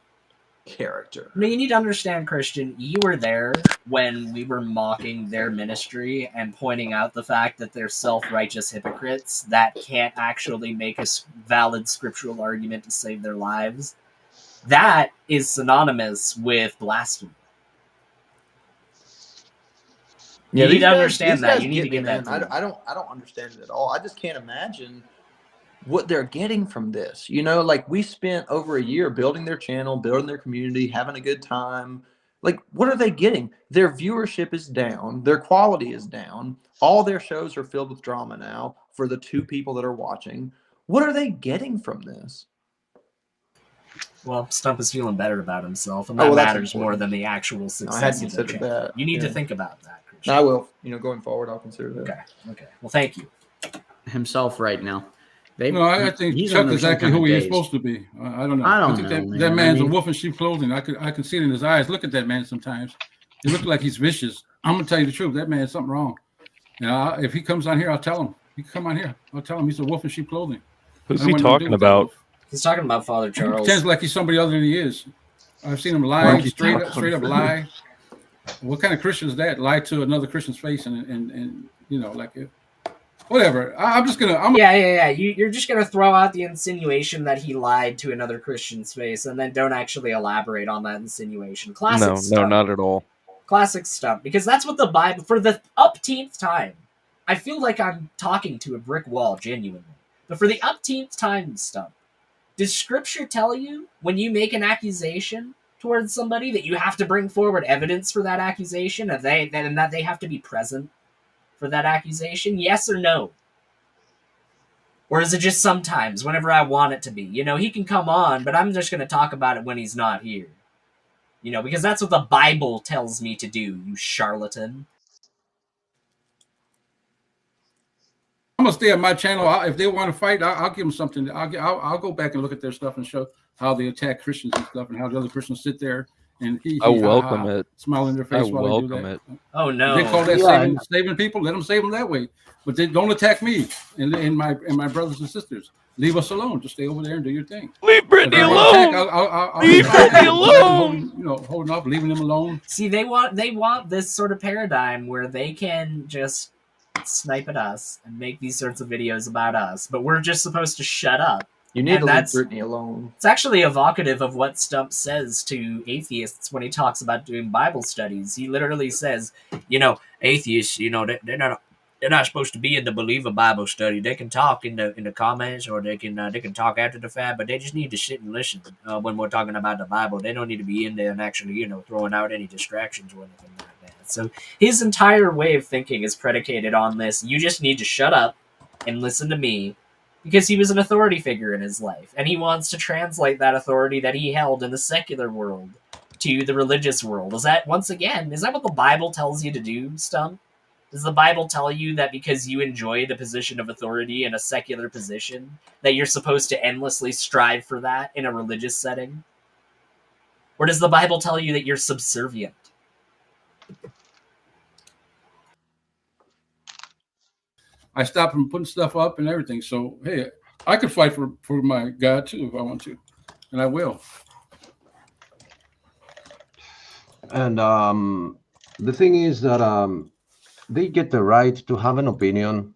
Character. I mean, you need to understand, Christian, you were there when we were mocking their ministry and pointing out the fact that they're self-righteous hypocrites that can't actually make a valid scriptural argument to save their lives. That is synonymous with blasphemy. You need to understand that. You need to get that. I don't understand it at all. I just can't imagine what they're getting from this. You know, like, we spent over a year building their channel, building their community, having a good time. Like, what are they getting? Their viewership is down. Their quality is down. All their shows are filled with drama now for the 2 people that are watching. What are they getting from this? Well, Stump is feeling better about himself, and that matters more than the actual success of the channel. That. You need to think about that, Christian. I will. You know, going forward, I'll consider that. Okay. Well, thank you. Himself right now. I think he's Chuck under is some exactly kind of who he is daze. supposed to be. I don't know. I don't think know, that man. man's I mean- a wolf in sheep clothing. I can see it in his eyes. Look at that man sometimes. He looks like he's vicious. I'm gonna tell you the truth. That man's something wrong. And if he comes on here, I'll tell him. He can come on here. I'll tell him he's a wolf in sheep clothing. Who's I don't he want nothing to do talking with that about? wolf. He's talking about Father He Charles. pretends like he's somebody other than he is. I've seen him lie, Why don't you straight talk up about lie. What kind of Christian is that? Lie to another Christian's face and you know, like it. Whatever. I'm just gonna. Yeah. You're just gonna throw out the insinuation that he lied to another Christian's face, and then don't actually elaborate on that insinuation. Classic No, stuff. not at all. Classic stuff. Because that's what the Bible, for the upteenth time, I feel like I'm talking to a brick wall, genuinely. But for the upteenth time, Stump, does Scripture tell you when you make an accusation towards somebody that you have to bring forward evidence for that accusation, and that they have to be present for that accusation? Yes or no? Or is it just sometimes, whenever I want it to be? You know, he can come on, but I'm just going to talk about it when he's not here. You know, because that's what the Bible tells me to do, you charlatan. I'm gonna stay at my channel. If they want to fight, I'll give them something. I'll go back and look at their stuff and show how they attack Christians and stuff, and how the other Christians sit there and I welcome it. smile in their face I while they do welcome that. it. Oh no! They call that Yeah. saving people. Let them save them that way, but they don't attack me and my brothers and sisters. Leave us alone. Just stay over there and do your thing. Leave Brittany If they wanna alone. attack, I'll Leave I'll- Brittany I'll- alone. You know, holding off, leaving them alone. See, they want this sort of paradigm where they can just snipe at us and make these sorts of videos about us, but we're just supposed to shut up. You need And to leave that's- Brittany alone. It's actually evocative of what Stump says to atheists when he talks about doing Bible studies. He literally says, atheists, they're not supposed to be in the believer Bible study. They can talk in the comments, or they can talk after the fact, but they just need to sit and listen when we're talking about the Bible. They don't need to be in there and actually, throwing out any distractions or anything like that. So his entire way of thinking is predicated on this. You just need to shut up and listen to me, because he was an authority figure in his life, and he wants to translate that authority that he held in the secular world to the religious world. Is that what the Bible tells you to do, Stump? Does the Bible tell you that because you enjoy the position of authority in a secular position, that you're supposed to endlessly strive for that in a religious setting? Or does the Bible tell you that you're subservient? I stopped from putting stuff up and everything. So hey, I could fight for my God too if I want to, and I will. And the thing is that they get the right to have an opinion.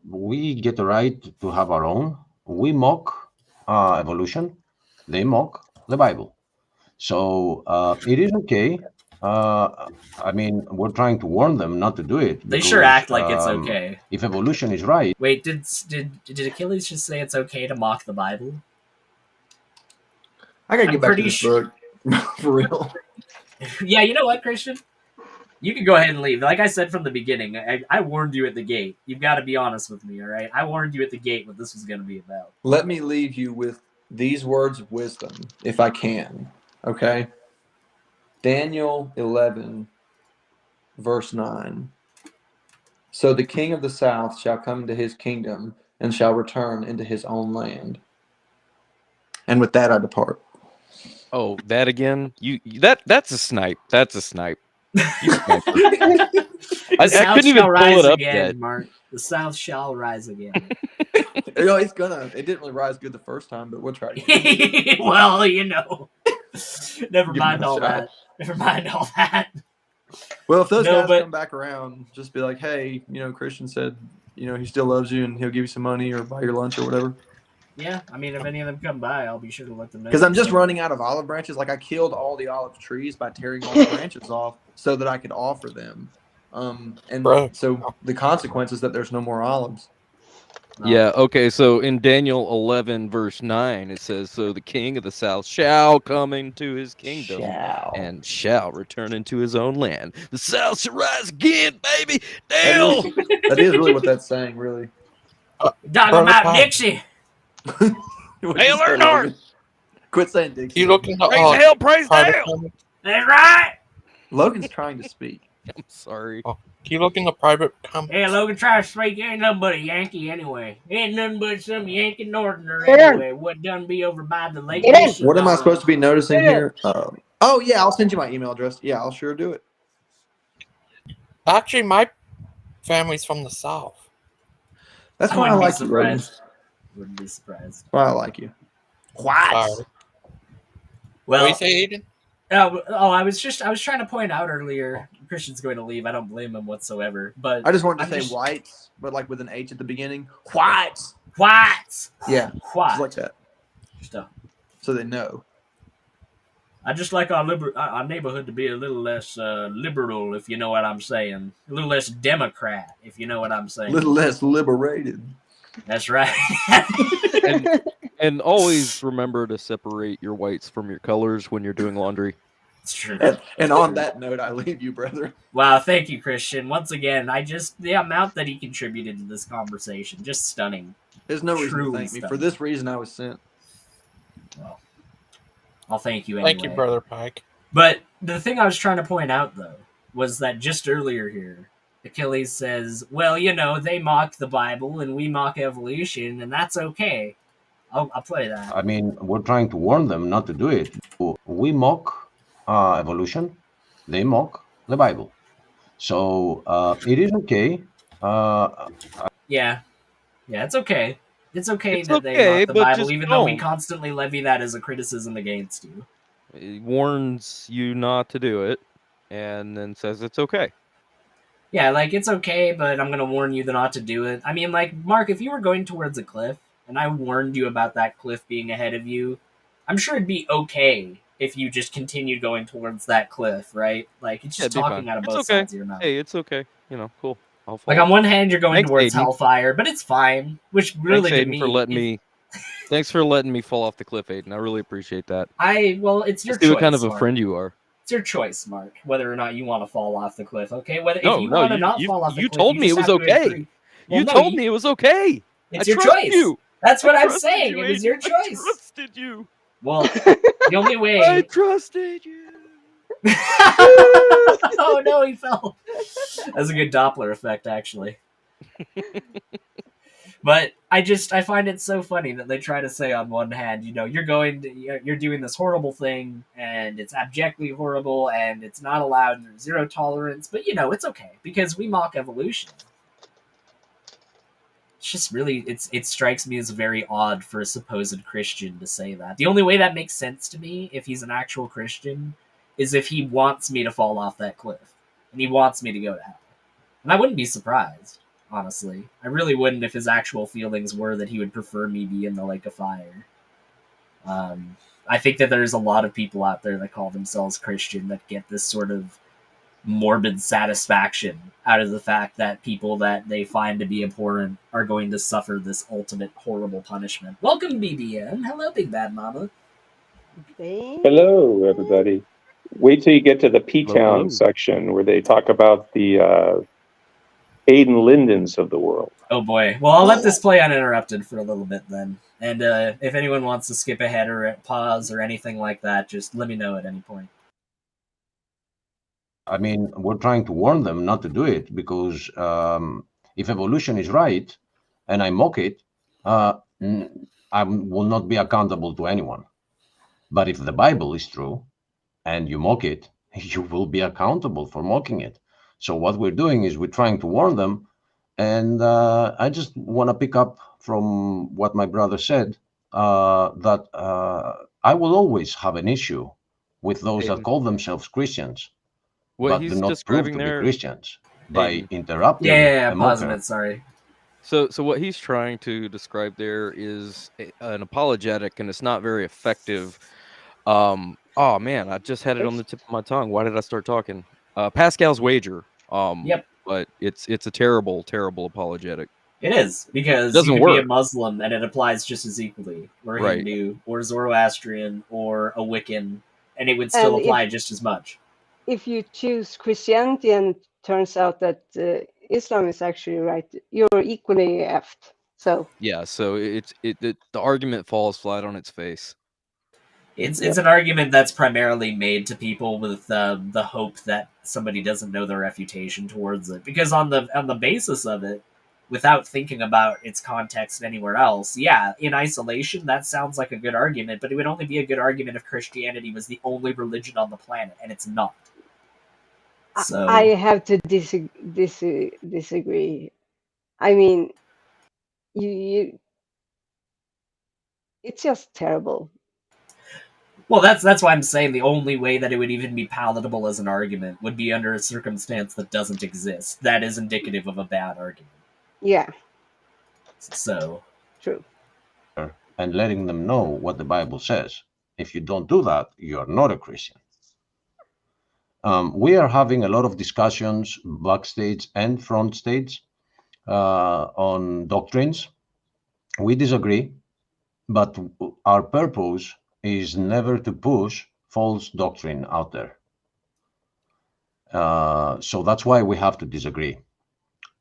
We get the right to have our own. We mock evolution. They mock the Bible. So it is okay. We're trying to warn them not to do it. They sure act like it's okay. If evolution is right. Wait, did Achilles just say it's okay to mock the Bible? I gotta get back to this book. For real. Yeah, you know what, Christian? You can go ahead and leave. Like I said from the beginning, I warned you at the gate. You've got to be honest with me, all right? I warned you at the gate what this was going to be about. Let me leave you with these words of wisdom, if I can. Okay? Daniel 11, verse 9. So the king of the south shall come into his kingdom and shall return into his own land. And with that I depart. Oh, that again? That's a snipe. That's a snipe. I couldn't even pull it up again, yet. Mark. The South shall rise again. It's gonna. It didn't really rise good the first time, but we'll try it again. Well, never Give mind it a all shot. that. Never mind all that. Well, if those guys come back around, just be like, hey, Christian said, he still loves you and he'll give you some money or buy your lunch or whatever. Yeah, I mean, if any of them come by, I'll be sure to let them know. Because I'm just running out of olive branches. Like I killed all the olive trees by tearing all the branches off so that I could offer them. So the consequence is that there's no more olives. Yeah, okay, so in Daniel 11, verse 9, it says, so the king of the south shall come into his kingdom and shall return into his own land. The south shall rise again, baby! Damn! That is really what that's saying, really. Talking about Dixie! Hail Earnhardt! Quit saying Dixie. You looking to praise hell, praise down! That's right! Logan's trying to speak. I'm sorry. Can you look in the private comments? Yeah, Logan tries to speak. He ain't nothing but a Yankee anyway. He ain't nothing but some Yankee Northerner anyway. What done be over by the lake? What am I supposed to be noticing here? Oh, yeah, I'll send you my email address. Yeah, I'll sure do it. Actually, my family's from the South. That's why I like you, Logan. Wouldn't be surprised. Why I like you. What? Well, what do you say, Aiden? I was trying to point out earlier. Christian's going to leave. I don't blame him whatsoever. But I just wanted to say whites, but like with an H at the beginning. Whites. Whites. Yeah. Whites. Just like that. Stuff. So they know. I just like our neighborhood to be a little less liberal, if you know what I'm saying. A little less Democrat, if you know what I'm saying. A little less liberated. That's right. And always remember to separate your whites from your colors when you're doing laundry. It's true. And on that note, I leave you, brother. Wow, thank you, Christian. Once again, the amount that he contributed to this conversation, just stunning. There's no reason to Truly thank me. stunning. For this reason, I was sent. Well, I'll thank you anyway. Thank you, Brother Pike. But the thing I was trying to point out, though, was that just earlier here, Achilles says, well, they mock the Bible and we mock evolution, and that's okay. I'll play that. We're trying to warn them not to do it. We mock evolution. They mock the Bible. So it is okay. Yeah, it's okay. It's okay It's that they okay, mock the but Bible, just even though we don't. constantly levy that as a criticism against you. He warns you not to do it, and then says it's okay. Yeah, like, it's okay, but I'm gonna warn you not to do it. I mean, like, Mark, if you were going towards a cliff, and I warned you about that cliff being ahead of you, I'm sure it'd be okay if you just continued going towards that cliff, right? Like, it's Yeah, just it'd be talking fine. out of It's both okay. sides of your mouth. Hey, it's okay. You know, cool. I'll Like, follow. on one hand, you're going Thanks, towards Aiden. hellfire, but it's fine. Which really, Thanks, to Aiden, me, for letting me fall off the cliff, Aiden. I really appreciate that. well, it's your See what choice, kind of a Mark. friend you are. It's your choice, Mark, whether or not you want to fall off the cliff. Okay, whether if No, you no, want to not fall off the you cliff, told you me just it was have to okay. agree. Well, You no, told me it was okay. It's I your trust choice. you. That's what I I'm trusted saying. you, It was Aiden. your I choice. trusted you. Well, the only way. I trusted you. Oh no, he fell. That's a good Doppler effect, actually. But I find it so funny that they try to say on one hand, you're doing this horrible thing, and it's abjectly horrible, and it's not allowed, and there's zero tolerance. But it's okay because we mock evolution. It's just really, it strikes me as very odd for a supposed Christian to say that. The only way that makes sense to me, if he's an actual Christian, is if he wants me to fall off that cliff, and he wants me to go to hell. And I wouldn't be surprised. Honestly, I really wouldn't if his actual feelings were that he would prefer me be in the lake of fire. I think that there's a lot of people out there that call themselves Christian that get this sort of morbid satisfaction out of the fact that people that they find to be abhorrent are going to suffer this ultimate horrible punishment. Welcome, BBM. Hello, Big Bad Mama. Hello, everybody. Wait till you get to the P-Town section where they talk about the Aiden Lindens of the world. Oh boy. Well, I'll let this play uninterrupted for a little bit then. And if anyone wants to skip ahead or pause or anything like that, just let me know at any point. I mean, we're trying to warn them not to do it because if evolution is right and I mock it, I will not be accountable to anyone. But if the Bible is true and you mock it, you will be accountable for mocking it. So what we're doing is we're trying to warn them. And I just want to pick up from what my brother said, that I will always have an issue with those that call themselves Christians, but do not prove to be Christians by interrupting a mocker. Sorry. So what he's trying to describe there is an apologetic, and it's not very effective. Oh man, I just had it on the tip of my tongue. Why did I start talking? Pascal's wager. Yep. But it's a terrible, terrible apologetic. It is, because you can be a Muslim and it applies just as equally, or Hindu, or Zoroastrian, or a Wiccan, and it would still apply just as much. If you choose Christianity and it turns out that Islam is actually right, you're equally effed. So yeah, so the argument falls flat on its face. It's an argument that's primarily made to people with the hope that somebody doesn't know their refutation towards it. Because on the basis of it, without thinking about its context anywhere else, yeah, in isolation, that sounds like a good argument, but it would only be a good argument if Christianity was the only religion on the planet, and it's not. So I have to disagree. I mean, you it's just terrible. Well, that's why I'm saying the only way that it would even be palatable as an argument would be under a circumstance that doesn't exist. That is indicative of a bad argument. Yeah. So true. And letting them know what the Bible says. If you don't do that, you are not a Christian. We are having a lot of discussions backstage and front stage on doctrines. We disagree, but our purpose is never to push false doctrine out there. So that's why we have to disagree.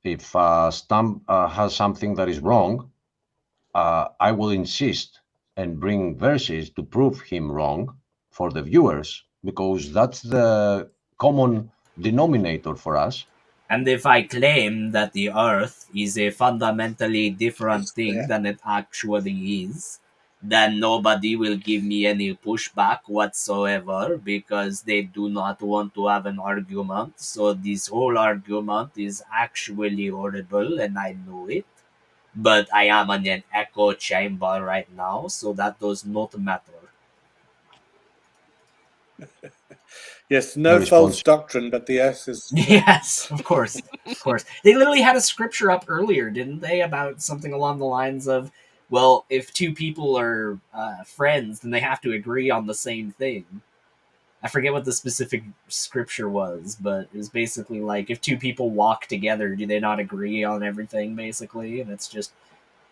If Stump has something that is wrong, I will insist and bring verses to prove him wrong for the viewers, because that's the common denominator for us. And if I claim that the Earth is a fundamentally different thing than it actually is, then nobody will give me any pushback whatsoever, because they do not want to have an argument. So this whole argument is actually horrible, and I know it. But I am in an echo chamber right now, so that does not matter. Yes, no The false response- doctrine, but the S is. Yes, of course. Of course. They literally had a scripture up earlier, didn't they? About something along the lines of, well, if two people are friends, then they have to agree on the same thing. I forget what the specific scripture was, but it was basically like, if two people walk together, do they not agree on everything, basically? And it's just,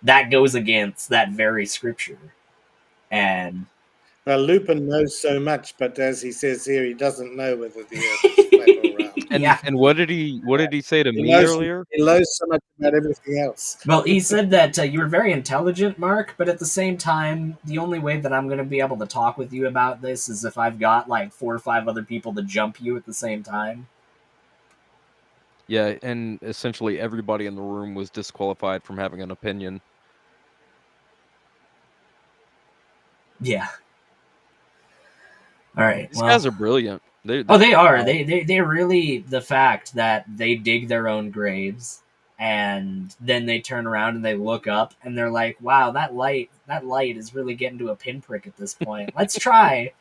that goes against that very scripture. And Well, Lupin knows so much, but as he says here, he doesn't know whether the Earth is flat or round. And what did he say to He me knows, earlier? he knows so much about everything else. well, he said that you were very intelligent, Mark, but at the same time, the only way that I'm going to be able to talk with you about this is if I've got like 4 or 5 other people to jump you at the same time. Yeah, and essentially everybody in the room was disqualified from having an opinion. Yeah. All right. These guys are brilliant. They are. They really, the fact that they dig their own graves and then they turn around and they look up and they're like, wow, that light is really getting to a pinprick at this point. Let's try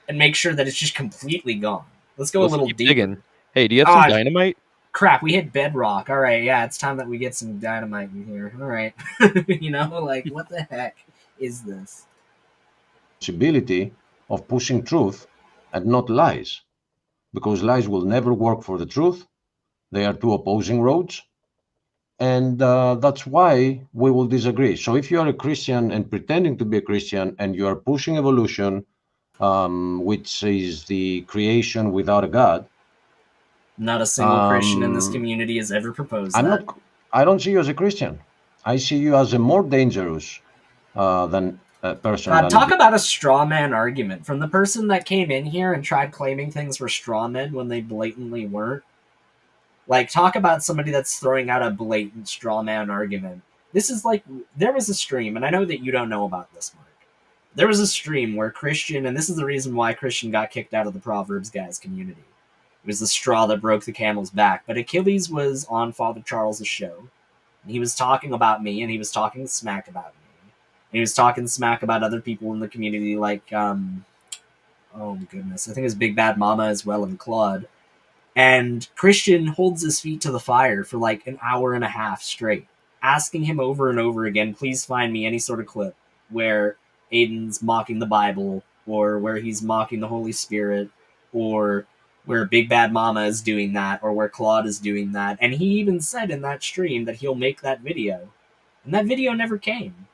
and make sure that it's just completely gone. Let's go a little keep deeper. digging. Hey, do you have some dynamite? Crap, we hit bedrock. All right, yeah, it's time that we get some dynamite in here. All right. You know, like, what the heck is this? Possibility of pushing truth and not lies, because lies will never work for the truth. They are two opposing roads, and that's why we will disagree. So if you are a Christian and pretending to be a Christian and you are pushing evolution, which is the creation without a God, not a single Christian in this community has ever proposed that. I don't see you as a Christian. I see you as a more dangerous than a person. Talk about a straw man argument from the person that came in here and tried claiming things were straw men when they blatantly weren't. Like, talk about somebody that's throwing out a blatant straw man argument. This is like, there was a stream, and I know that you don't know about this, Mark. There was a stream where Christian, and this is the reason why Christian got kicked out of the Proverbs guys community. It was the straw that broke the camel's back. But Achilles was on Father Charles's show, and he was talking about me, and he was talking smack about me. And he was talking smack about other people in the community, like, oh goodness, I think it was Big Bad Mama as well, and Claude. And Christian holds his feet to the fire for like an hour and a half straight, asking him over and over again, please find me any sort of clip where Aiden's mocking the Bible, or where he's mocking the Holy Spirit, or where Big Bad Mama is doing that, or where Claude is doing that. And he even said in that stream that he'll make that video. And that video never came.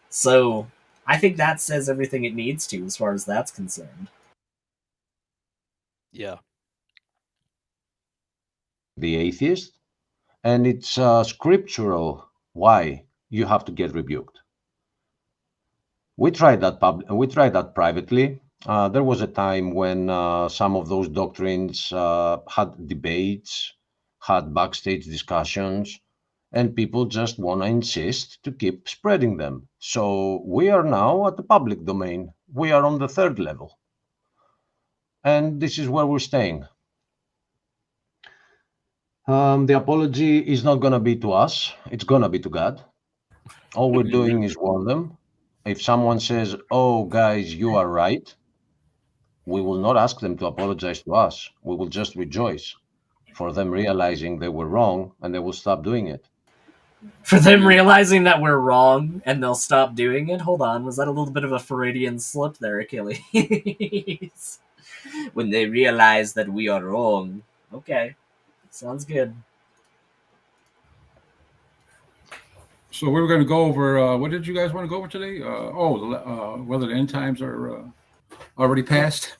So I think that says everything it needs to as far as that's concerned. Yeah. The atheist, and it's scriptural why you have to get rebuked. We tried that privately. There was a time when some of those doctrines had debates, had backstage discussions, and people just want to insist to keep spreading them. So we are now at the public domain. We are on the 3rd level. And this is where we're staying. The apology is not going to be to us. It's going to be to God. All we're doing is warn them. If someone says, oh, guys, you are right, we will not ask them to apologize to us. We will just rejoice for them realizing they were wrong, and they will stop doing it. For them realizing that we're wrong and they'll stop doing it? Hold on, was that a little bit of a Freudian slip there, Achilles? When they realize that we are wrong. Okay, sounds good. So we were going to go over, what did you guys want to go over today? Whether the end times are already past.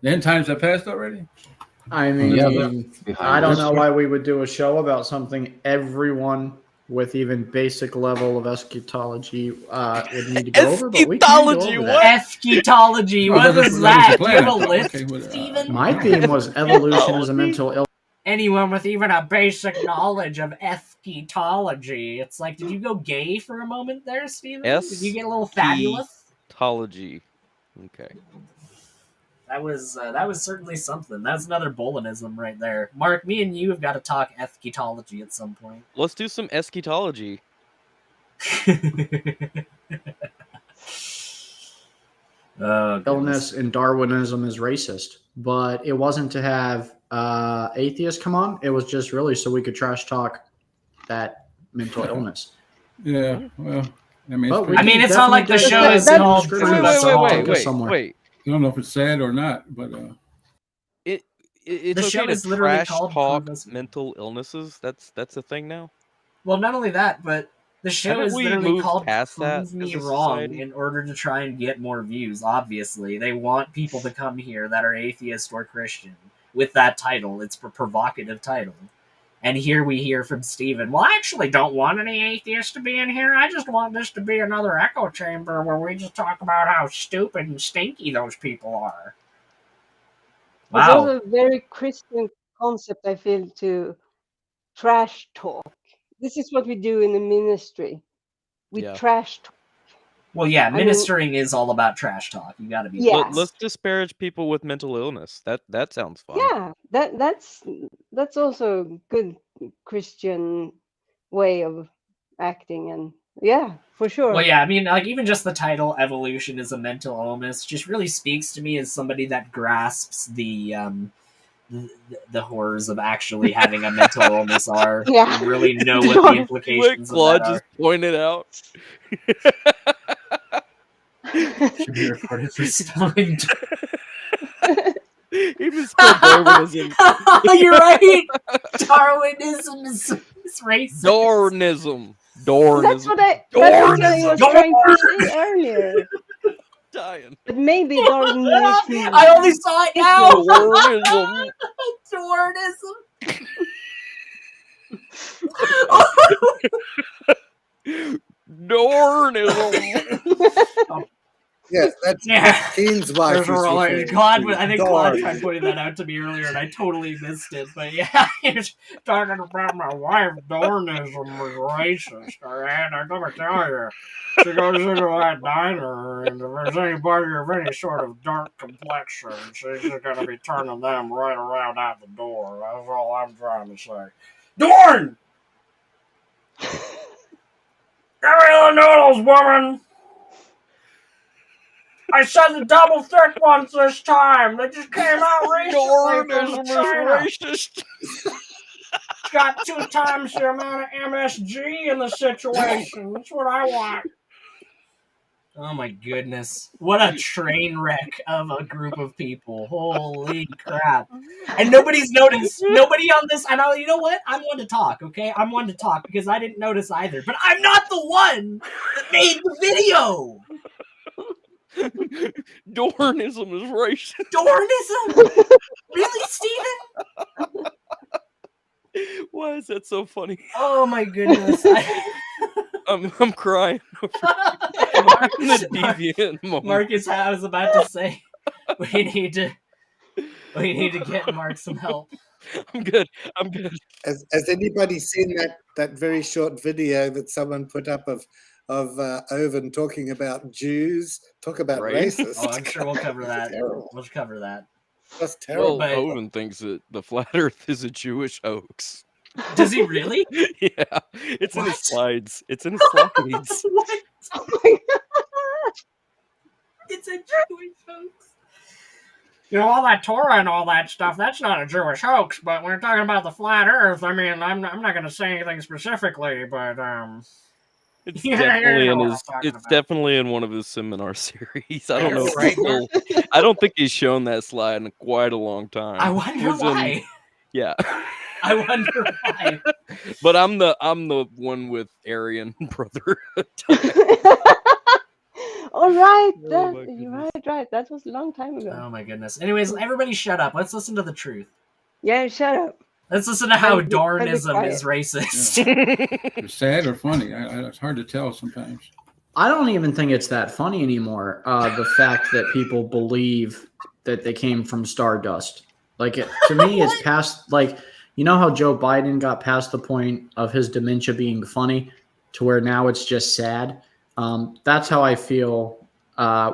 The end times have passed already? I mean, I don't know why we would do a show about something everyone with even basic level of eschatology would need to go over. But we can go over that. Eschatology, what is that? Do you have a list, Steven? My theme was evolution as a mental illness. Anyone with even a basic knowledge of eschatology. It's like, did you go gay for a moment there, Steven? Did you get a little fabulous? Eschatology. Okay. That was certainly something. That's another Bolanism right there. Mark, me and you have got to talk eschatology at some point. Let's do some eschatology. illness and Darwinism is racist. But it wasn't to have atheists come on. It was just really so we could trash talk that mental illness. Yeah, well, I mean, it's not like the show is called Wait. I don't know if it's sad or not, but it's The okay show to is literally trash called talk Prove Us- mental illnesses. That's a thing now. Well, not only that, but the show Haven't is we literally moved called past that Prove Me as a Wrong society? in order to try and get more views, obviously. They want people to come here that are atheist or Christian with that title. It's a provocative title. And here we hear from Steven, well, I actually don't want any atheists to be in here. I just want this to be another echo chamber where we just talk about how stupid and stinky those people are. It's Wow. also a very Christian concept, I feel, to trash talk. This is what we do in the ministry. We trash talk. Well, yeah, I mean- ministering is all about trash talk. You got to be. Yes. Let's disparage people with mental illness. That sounds fun. Yeah, that's also a good Christian way of acting, and yeah, for sure. Well, yeah, I mean, like, even just the title, Evolution is a Mental Illness, just really speaks to me as somebody that grasps the horrors of actually having a mental illness are. Yeah. You really know what the implications of Claude that are. just pointed out. Should be recorded for spelling. Even still Darwinism. You're right. Darwinism is racist. Darwinism. That's what I was trying to say earlier. Dying. But maybe Darwinism. I only saw it now. Darwinism. Darwinism. Yes, that's Keen's wife. Claude, I think Claude tried pointing that out to me earlier, and I totally missed it. But yeah, he's talking about my wife. Darwinism was racist. I'm gonna tell you. She goes into that diner, and if there's anybody of any sort of dark complexion, she's just gonna be turning them right around out the door. That's all I'm trying to say. Dorn! Give me the noodles, woman! I said the double thick ones this time. They just came out recently from China. Racist. Got 2 times the amount of MSG in the situation. That's what I want. Oh my goodness. What a train wreck of a group of people. Holy crap. And nobody's noticed. Nobody on this. I know, you know what? I'm one to talk, okay? I'm one to talk because I didn't notice either. But I'm not the one that made the video. Dornism is racist. Dornism? Really, Steven? Why is that so funny? Oh my goodness. I'm crying. I'm in a deviant moment. Marcus, I was about to say we need to get Mark some help. I'm good. Has anybody seen that very short video that someone put up of Owen talking about Jews? Talk about racist. Oh, I'm sure we'll cover that. We'll cover that. That's terrible. Well, Owen thinks that the flat Earth is a Jewish hoax. Does he really? Yeah, it's in his slides. It's in his slides. What? Oh my god! It's a Jewish hoax. You know, all that Torah and all that stuff, that's not a Jewish hoax, but when we're talking about the flat Earth, I mean, I'm not going to say anything specifically, but, It's yeah, definitely you know in what his. I'm talking It's about. definitely in one of his seminar series. I don't know. If Right. he's still, I don't think he's shown that slide in quite a long time. I wonder It was why. Yeah. I wonder why. But I'm the one with Aryan brother. All right, Oh my you're right. That was a long time ago. Oh my goodness. Anyways, everybody shut up. Let's listen to the truth. Yeah, shut up. Let's listen to how I'll be Dornism quiet. is racist. It's sad or funny. It's hard to tell sometimes. I don't even think it's that funny anymore. The fact that people believe that they came from stardust. Like, to me, it's past, like, you know how Joe Biden got past the point of his dementia being funny to where now it's just sad? That's how I feel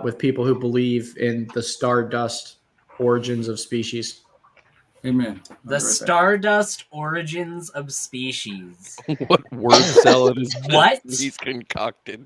with people who believe in the stardust origins of species. Amen. The Stardust Origins of Species. What word salad is this What? he's concocted?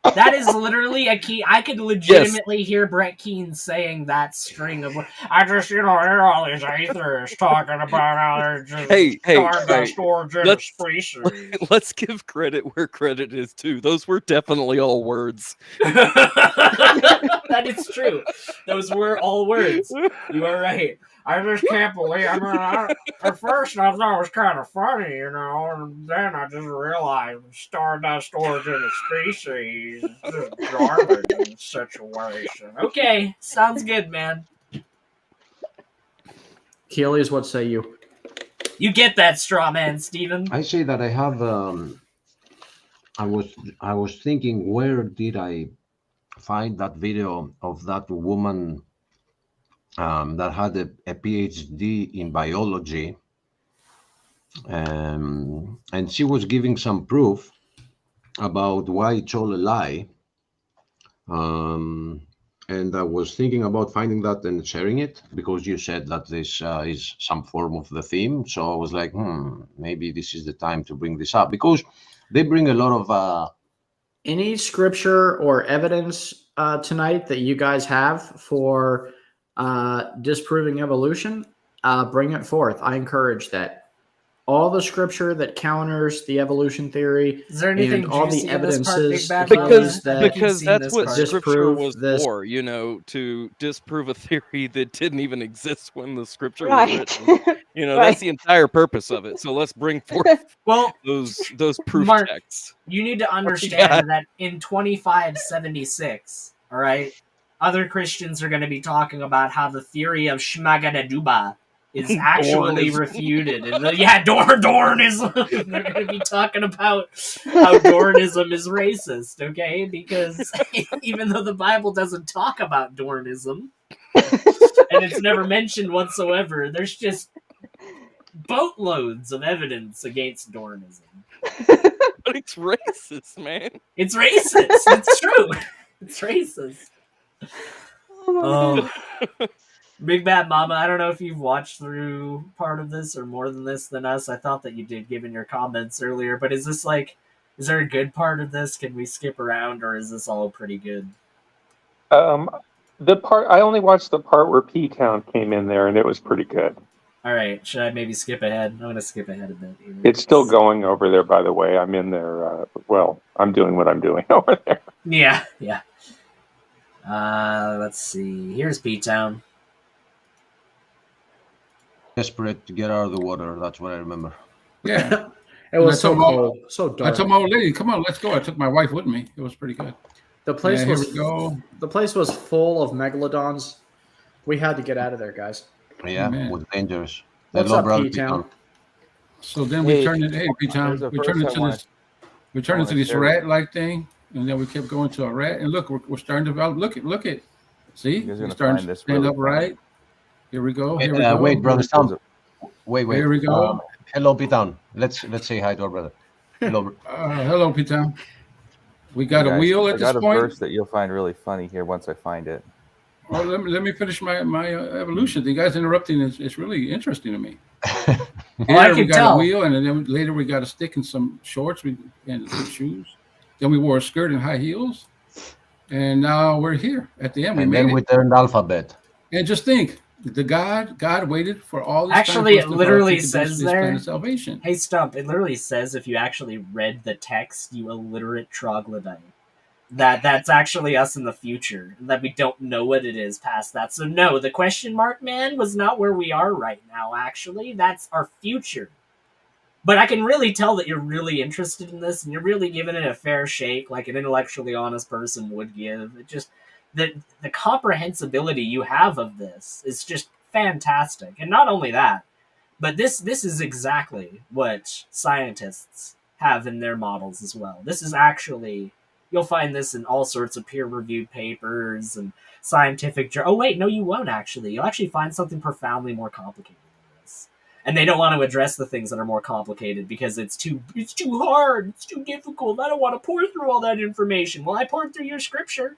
That is literally a key. I could legitimately hear Brett Keane saying that string of, I just, hear all these atheists talking about how they're just stardust origin of species. Let's give credit where credit is due. Those were definitely all words. That is true. Those were all words. You are right. I just can't believe. I mean, at first I thought it was kind of funny, and then I just realized stardust origin of species is just garbage situation. Okay, sounds good, man. Keely's, what say you? You get that, straw man, Steven. I say that I have. I was thinking, where did I find that video of that woman that had a PhD in biology, and she was giving some proof about why it's all a lie. And I was thinking about finding that and sharing it, because you said that this is some form of the theme. So I was like, maybe this is the time to bring this up, because they bring a lot of any scripture or evidence tonight that you guys have for disproving evolution. Bring it forth. I encourage that. All the scripture that counters the evolution theory, is there anything and all the juicy in this part, evidences Big Bad because that's what scripture was this. for, to disprove a theory that didn't even exist when the scripture Right. was written. That's the entire purpose of it. So let's bring forth those proof Mark, texts. You need to understand that in 2576, all right, other Christians are going to be talking about how the theory of Shmagadaduba is actually refuted. And Dornism. They're going to be talking about how Dornism is racist, okay? Because even though the Bible doesn't talk about Dornism, and it's never mentioned whatsoever, there's just boatloads of evidence against Dornism. But it's racist, man. It's racist. It's true. It's racist. Big Bad Mama, I don't know if you've watched through part of this or more than this than us. I thought that you did, given your comments earlier. But is there a good part of this? Can we skip around, or is this all pretty good? The part I only watched the part where P-Town came in there, and it was pretty good. All right, should I maybe skip ahead? I'm going to skip ahead a bit here. It's still going over there, by the way. I'm in there. I'm doing what I'm doing over there. Yeah. Let's see. Here's P-Town. desperate to get out of the water. That's what I remember. Yeah. It was so cold, so dark. I told my old lady, "Come on, let's go." I took my wife with me. It was pretty good. The place here was we go. The place was full of megalodons. We had to get out of there, guys. Yeah, it was dangerous. What's up, P-Town? So then we turned it. Hey, P-Town. We turned into this. We turned into this rat-like thing, and then we kept going to a rat. And look, we're starting to develop. Look it. See, we're starting to stand upright. Here we go. Here we go. Wait, brother, Tom. Wait. Here we go. Hello, P-Town. Let's say hi to our brother. Hello. Hello, P-Town. We got a wheel at this point. I got a verse that you'll find really funny here once I find it. Oh, let me finish my evolution. You guys interrupting it's really interesting to me. I we can got tell. a wheel, and then later we got a stick and some shorts and some shoes. Then we wore a skirt and high heels, and now we're here at the end. And then we turned alphabet. And just think, God waited for all this Actually, time it literally to says this plan there. of salvation. Hey, Stump! It literally says if you actually read the text, you illiterate troglodyte. That's actually us in the future. That we don't know what it is past that. So no, the question mark man was not where we are right now. Actually, that's our future. But I can really tell that you're really interested in this, and you're really giving it a fair shake, like an intellectually honest person would give. It just the comprehensibility you have of this is just fantastic. And not only that, but this is exactly what scientists have in their models as well. This is actually, you'll find this in all sorts of peer-reviewed papers and scientific. Oh wait, no, you won't actually. You'll actually find something profoundly more complicated than this. And they don't want to address the things that are more complicated because it's too hard, it's too difficult. I don't want to pour through all that information. Well, I poured through your scripture.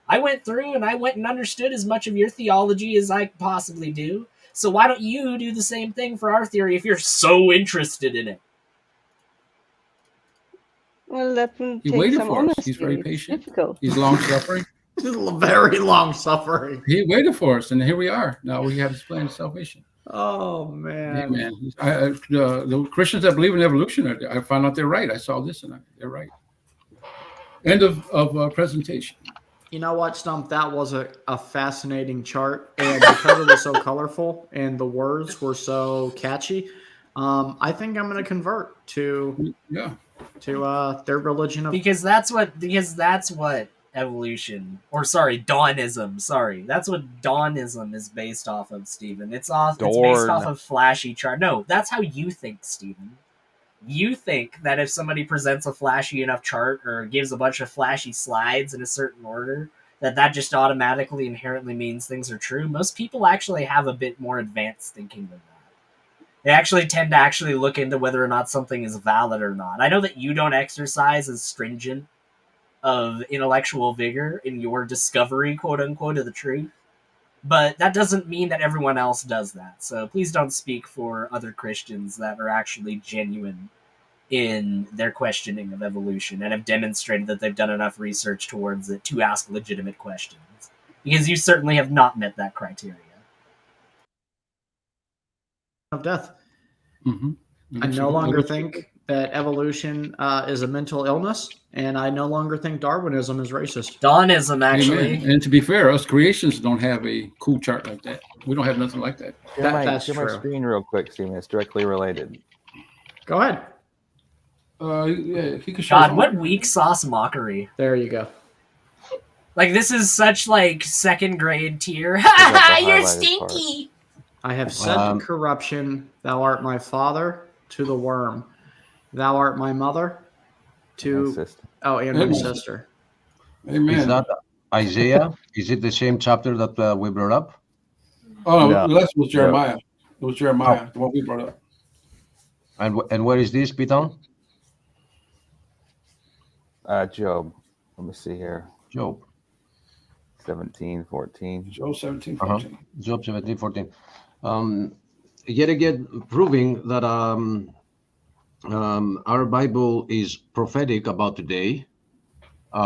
I went through and I went and understood as much of your theology as I possibly do. So why don't you do the same thing for our theory if you're so interested in it? Well, that will He take waited some for us. honesty. He's very It's patient. difficult. He's long suffering. Very long suffering. He waited for us, and here we are. Now we have His plan of salvation. Oh man. Amen. The Christians that believe in evolution, I found out they're right. I saw this, and they're right. End of presentation. You know what, Stump? That was a fascinating chart, and because it was so colorful and the words were so catchy, I think I'm going to convert to their religion of because that's what evolution, or sorry, Dawnism. Sorry, that's what Dawnism is based off of, Stephen. It's based off of flashy chart. No, that's how you think, Stephen. You think that if somebody presents a flashy enough chart or gives a bunch of flashy slides in a certain order, that just automatically inherently means things are true. Most people actually have a bit more advanced thinking than that. They actually tend to actually look into whether or not something is valid or not. I know that you don't exercise as stringent of intellectual vigor in your discovery, quote unquote, of the truth, but that doesn't mean that everyone else does that. So please don't speak for other Christians that are actually genuine in their questioning of evolution and have demonstrated that they've done enough research towards it to ask legitimate questions. Because you certainly have not met that criteria. of death. Mm-hmm. I no longer think that evolution is a mental illness, and I no longer think Darwinism is racist. Dawnism, actually. Amen. And to be fair, us creations don't have a cool chart like that. We don't have nothing like that. That's share true. my screen real quick, Steven. It's directly related. Go ahead. Yeah, he could show God, what weak sauce mockery. There you go. Like, this is such, like, second grade tier. Ha ha, you're stinky! I have said to corruption, thou art my father, to the worm. Thou art my mother, to... My sister. Oh, and my sister. Amen. Is that Isaiah? Is it the same chapter that we brought up? Oh, no. The last was Jeremiah. It was Jeremiah, the one we brought up. And where is this, Piton? Job. Let me see here. Job. 17:14. Job 17:14. Job 17:14. Yet again, proving that our Bible is prophetic about today,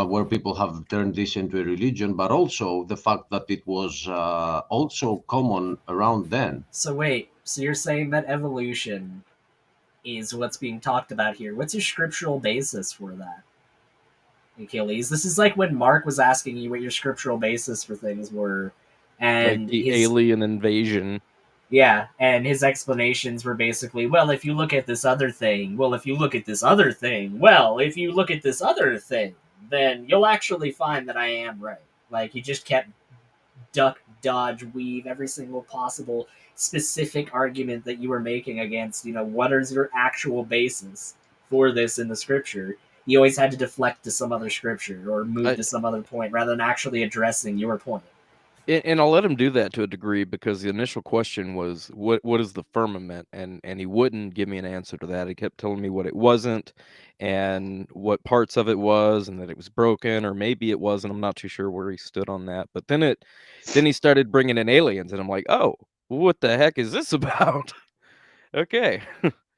where people have turned this into a religion, but also the fact that it was also common around then. So wait, so you're saying that evolution is what's being talked about here. What's your scriptural basis for that, Achilles? This is like when Mark was asking you what your scriptural basis for things were, and like the alien invasion. Yeah, and his explanations were basically, well, if you look at this other thing, well, if you look at this other thing, well, if you look at this other thing, then you'll actually find that I am right. Like, he just kept duck, dodge, weave every single possible specific argument that you were making against, what is your actual basis for this in the scripture. He always had to deflect to some other scripture or move to some other point rather than actually addressing your point. And I'll let him do that to a degree because the initial question was, what is the firmament? And he wouldn't give me an answer to that. He kept telling me what it wasn't and what parts of it was and that it was broken, or maybe it wasn't. I'm not too sure where he stood on that. But then he started bringing in aliens, and I'm like, oh, what the heck is this about? Okay.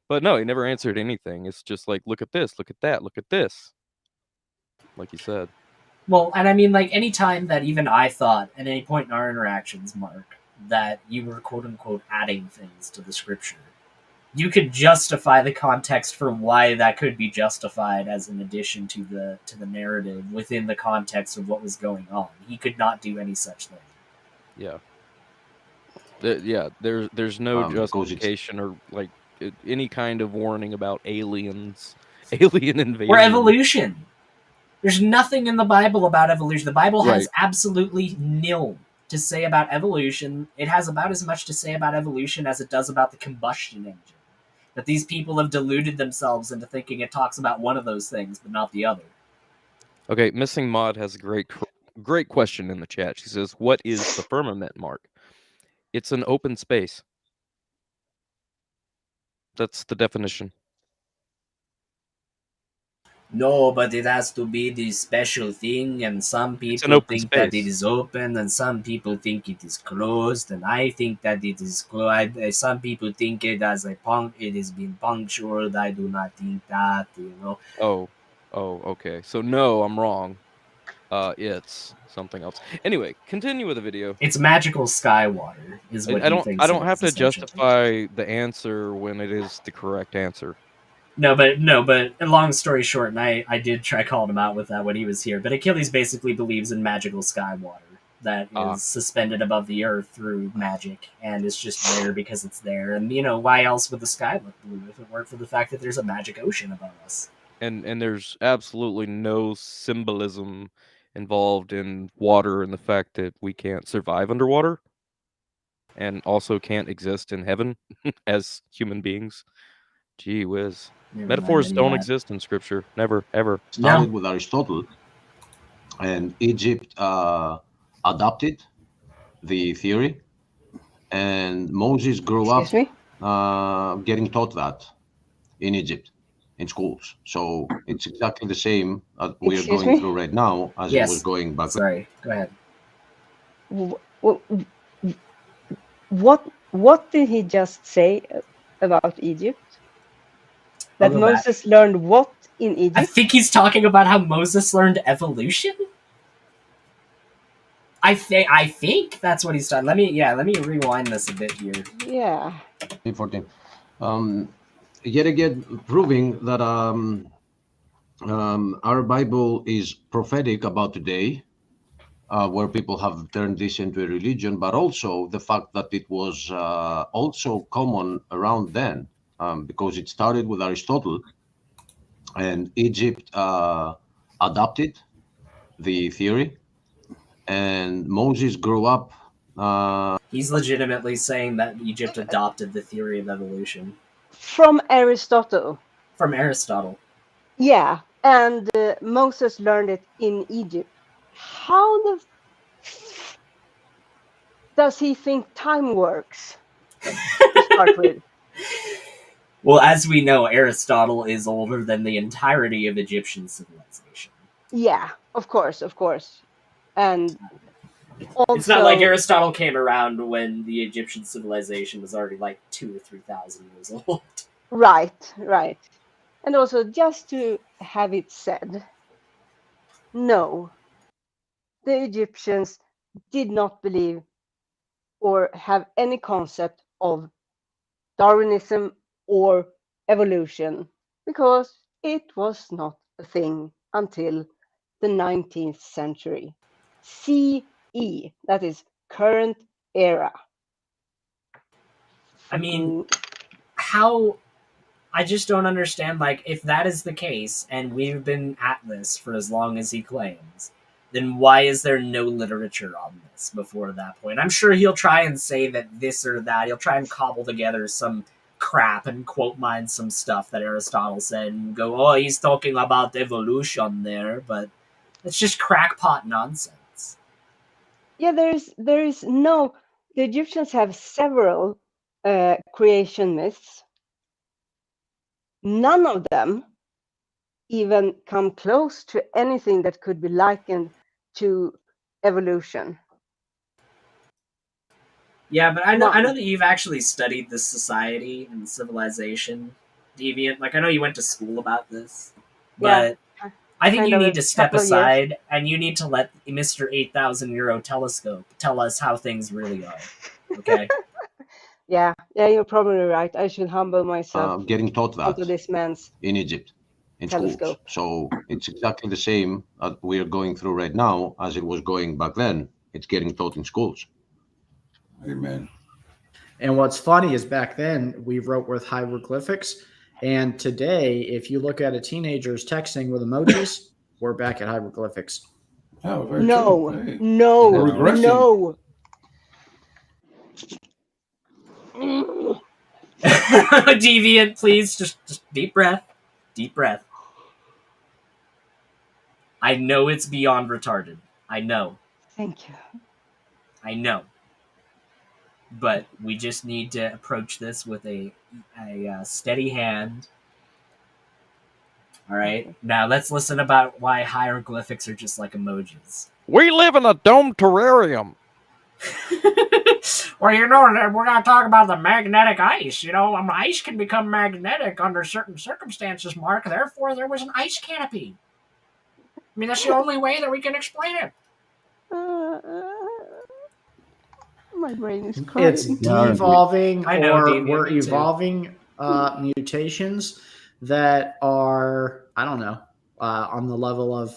But no, he never answered anything. It's just like, look at this, look at that, look at this. Like you said. Well, and I mean, like, any time that even I thought, at any point in our interactions, Mark, that you were quote-unquote adding things to the scripture, you could justify the context for why that could be justified as an addition to the narrative within the context of what was going on. He could not do any such thing. Yeah. There's no justification or, like, any kind of warning about aliens, alien invasion. Or evolution. There's nothing in the Bible about evolution. The Bible has absolutely nil to say about evolution. It has about as much to say about evolution as it does about the combustion engine. That these people have deluded themselves into thinking it talks about one of those things, but not the other. Okay, Missing Mod has a great question in the chat. She says, what is the firmament, Mark? It's an open space. That's the definition. No, but it has to be this special thing, and some people think that it is open, and some people think it is closed, and I think that it is closed. Some people think it as it has been punctured. I do not think that, Oh, Oh, okay. So no, I'm wrong. It's something else. Anyway, continue with the video. It's magical sky water, is what I he don't. thinks I it don't have is, to essentially. justify the answer when it is the correct answer. No, but long story short, and I did try calling him out with that when he was here. But Achilles basically believes in magical sky water that is suspended above the earth through magic, and it's just there because it's there. And why else would the sky look blue if it weren't for the fact that there's a magic ocean above us? And there's absolutely no symbolism involved in water and the fact that we can't survive underwater and also can't exist in heaven as human beings. Gee whiz. Metaphors don't exist in scripture. Never, ever. Started with Aristotle, and Egypt adopted the theory, and Moses grew up getting taught that in Egypt in schools. So it's exactly the same we are going through right now as it was going back then. Sorry, go ahead. What did he just say about Egypt? That go Moses learned what in Egypt? I think he's talking about how Moses learned evolution. I think that's what he's done. Let me rewind this a bit here. Yeah. 14. Yet again, proving that our Bible is prophetic about today, where people have turned this into a religion, but also the fact that it was also common around then, because it started with Aristotle, and Egypt adopted the theory, and Moses grew up. He's legitimately saying that Egypt adopted the theory of evolution from Aristotle. From Aristotle. Yeah, and Moses learned it in Egypt. How the does he think time works? To start with. Well, as we know, Aristotle is older than the entirety of Egyptian civilization. Yeah, of course. And also, it's not like Aristotle came around when the Egyptian civilization was already like 2,000 or 3,000 years old. Right. And also, just to have it said, no, the Egyptians did not believe or have any concept of Darwinism or evolution because it was not a thing until the 19th century. CE, that is current era. I mean, I just don't understand, like, if that is the case, and we've been at this for as long as he claims, then why is there no literature on this before that point? I'm sure he'll try and say that this or that. He'll try and cobble together some crap and quote mine some stuff that Aristotle said and go, oh, he's talking about evolution there, but it's just crackpot nonsense. Yeah, there is no. The Egyptians have several creation myths. None of them even come close to anything that could be likened to evolution. Yeah, but I know that you've actually studied this society and civilization, Deviant. Like, I know you went to school about this, but yeah, I think you need to step aside and you need to let Mr. 8,000 Euro telescope tell us how things really are. Okay? Yeah, you're probably right. I should humble myself. Getting taught that onto this man's in Egypt, in telescope. schools. So it's exactly the same that we are going through right now as it was going back then. It's getting taught in schools. Amen. And what's funny is back then we wrote with hieroglyphics, and today, if you look at a teenager's texting with emojis, we're back at hieroglyphics. Oh, very no, true. Hey. No. Deviant, please, just deep breath. Deep breath. I know it's beyond retarded. I know. Thank you. I know. But we just need to approach this with a steady hand. All right. Okay. Now let's listen about why hieroglyphics are just like emojis. We live in a domed terrarium. Well, you know, we're going to talk about the magnetic ice. You know, ice can become magnetic under certain circumstances, Mark. Therefore, there was an ice canopy. I mean, that's the only way that we can explain it. My brain is crying. It's devolving, I know, or Deviant, we're me too. evolving mutations that are, I don't know, on the level of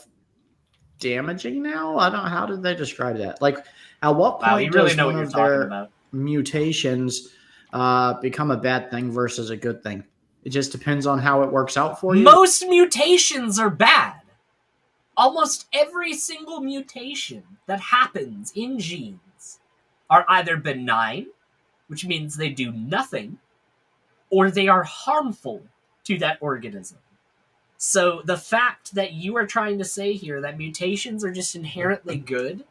damaging now. I don't. How did they describe that? Like, at what Wow, point you really does know one what you're of talking their about. mutations become a bad thing versus a good thing? It just depends on how it works out for you. Most mutations are bad. Almost every single mutation that happens in genes are either benign, which means they do nothing, or they are harmful to that organism. So the fact that you are trying to say here that mutations are just inherently good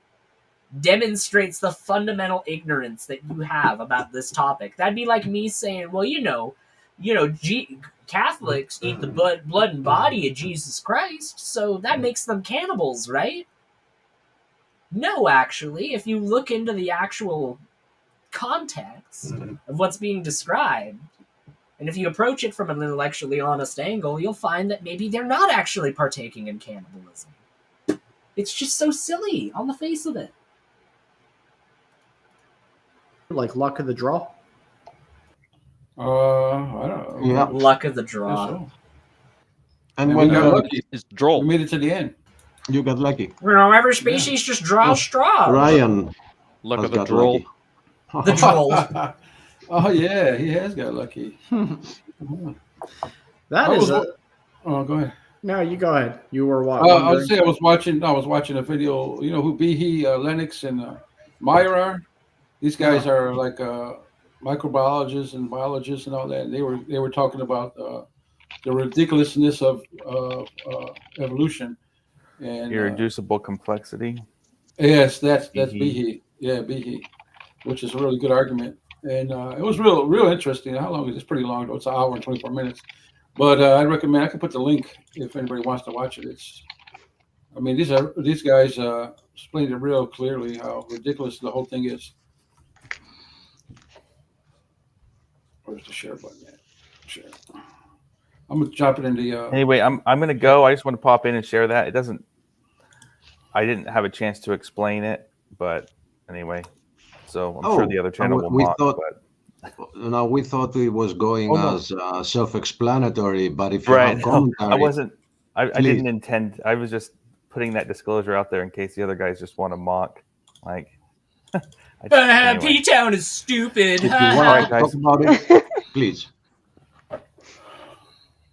demonstrates the fundamental ignorance that you have about this topic. That'd be like me saying, well, Catholics eat the blood and body of Jesus Christ, so that makes them cannibals, right? No, actually, if you look into the actual context of what's being described, and if you approach it from an intellectually honest angle, you'll find that maybe they're not actually partaking in cannibalism. It's just so silly on the face of it. Like luck of the draw. I don't know. Yeah. Luck of the I guess draw. so. And And when we got lucky. It's droll. We made it to the end. you got lucky. You know, every species just draws straws. Ryan Luck has of the got droll. lucky. The troll. Oh yeah, he has got lucky. That I is was a. wa- Oh, go ahead. No, you go ahead. You were what? I was saying I was watching a video. You know who Behe, Lennox, and Meyer are? These guys are like microbiologists and biologists and all that. And they were talking about the ridiculousness of evolution and Irreducible complexity. yes, that's Behe. Behe. Yeah, Behe, which is a really good argument. And it was real interesting. How long is this? Pretty long. It's an hour and 24 minutes. But I recommend. I can put the link if anybody wants to watch it. I mean, these guys explained it real clearly how ridiculous the whole thing is. Where's the share button at? Share. I'm gonna drop it in the. Anyway, I'm gonna go. I just want to pop in and share that. It doesn't. I didn't have a chance to explain it, but anyway. So I'm sure the other channel will mock. No, we thought it was going as self-explanatory, but if you Right, have commentary, I wasn't. I didn't intend. I was just putting that disclosure out there in case the other guys just want to mock. Like, anyway. P-Town is stupid. if you want to talk about it, please.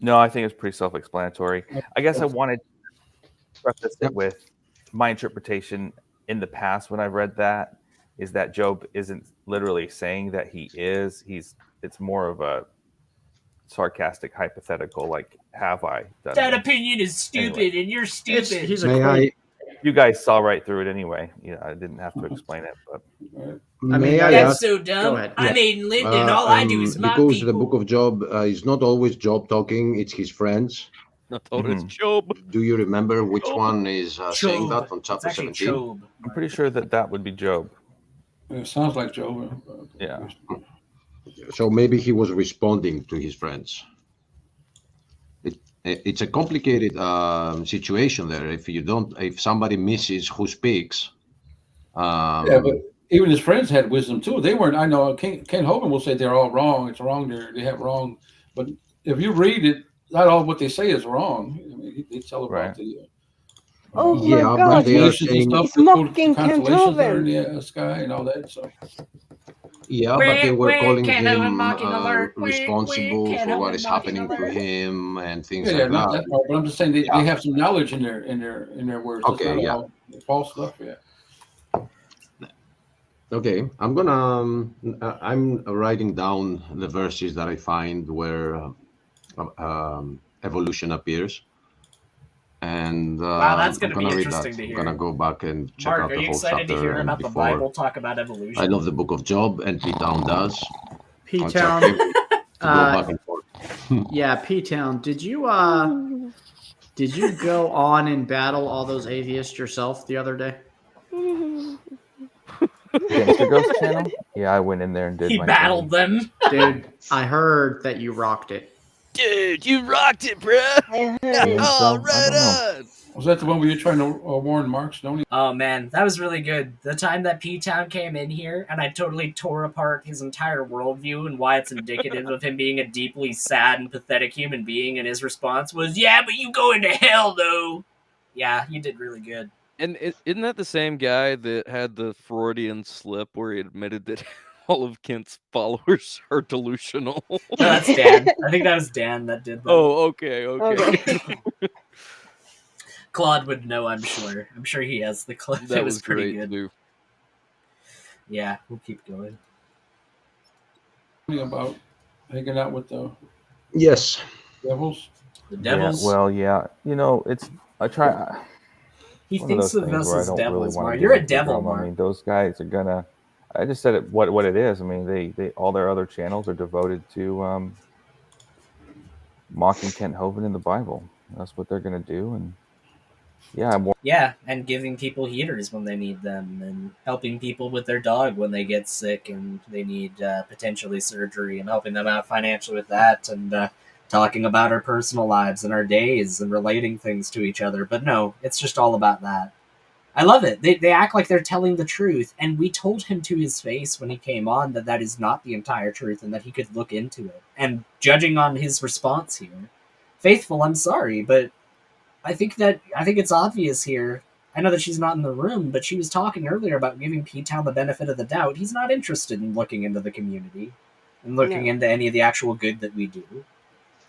No, I think it's pretty self-explanatory. I guess I wanted to preface it with my interpretation in the past when I've read that is that Job isn't literally saying that he is. It's more of a sarcastic hypothetical, like, have I done That this? opinion is stupid, Anyway. and you're stupid. He's May I? You guys saw right through it anyway. I didn't have to explain it, but May I That's ask? so dumb. Go ahead. I'm Aiden Linden. All I do is mock because people. the book of Job is not always Job talking; it's his friends. Not always Job. Do you remember which one is saying Job. that on It's chapter actually 17? Job. I'm pretty sure that would be Job. It sounds like Joe. Yeah. So maybe he was responding to his friends. It's a complicated situation there. If somebody misses who speaks, Yeah, but even his friends had wisdom too. They weren't. I know Ken Hogan will say they're all wrong. It's wrong. They have wrong. But if you read it, not all what they say is wrong. I mean, they tell about the. Oh Yeah, my but God! they are He's, saying- he's mocking Kent constellations that are in Hovind. the sky and all that. So yeah, but they were calling Ken Hovind him mocking alert. responsible Ken for what Hovind is mocking happening to alert. him and things yeah, like not that. that part. But I'm just saying they have some knowledge in their words. It's Okay, not yeah. all false stuff. Yeah. Okay, I'm writing down the verses that I find where evolution appears, and Wow, that's I'm gonna be read interesting that. to I'm hear. gonna go back and check Mark, out are the you whole excited to chapter. hear And about the before, Bible talk about evolution? I love the book of Job, and P-Town does. P-Town. To go back and forth. Yeah, P-Town. Did you go on and battle all those atheists yourself the other day? Gangster Ghost channel. Yeah, I went in there and did. He my battled them. Dude, I heard that you rocked it. Dude, you rocked it, bruh. So, I don't know. Was that the one where you're trying to warn Mark Stoney? Oh man, that was really good. The time that P-Town came in here and I totally tore apart his entire worldview and why it's indicative of him being a deeply sad and pathetic human being, and his response was, "Yeah, but you go into hell, though." Yeah, you did really good. And isn't that the same guy that had the Freudian slip where he admitted that all of Kent's followers are delusional? No, that's Dan. I think that was Dan that did that. Oh, okay. Claude would know, I'm sure. I'm sure he has the clip. That It was pretty great, good. too. Yeah, we'll keep going. About hanging out with the Yes. devils. The devils. Yeah, well, yeah. You know, it's I try. He one thinks those of things us where I as don't devils, wanna Mark. get You're a into devil, drama. Mark. I mean, those guys are gonna. I just said it. What it is. I mean, they all their other channels are devoted to mocking Kent Hovind in the Bible. That's what they're gonna do, and Yeah, and giving people heaters when they need them, and helping people with their dog when they get sick and they need potentially surgery, and helping them out financially with that, and talking about our personal lives and our days and relating things to each other. But no, it's just all about that. I love it. They act like they're telling the truth, and we told him to his face when he came on that that is not the entire truth and that he could look into it. And judging on his response here, Faithful, I'm sorry, but I think it's obvious here. I know that she's not in the room, but she was talking earlier about giving P-Town the benefit of the doubt. He's not interested in looking into the community and looking into any of the actual good that we do.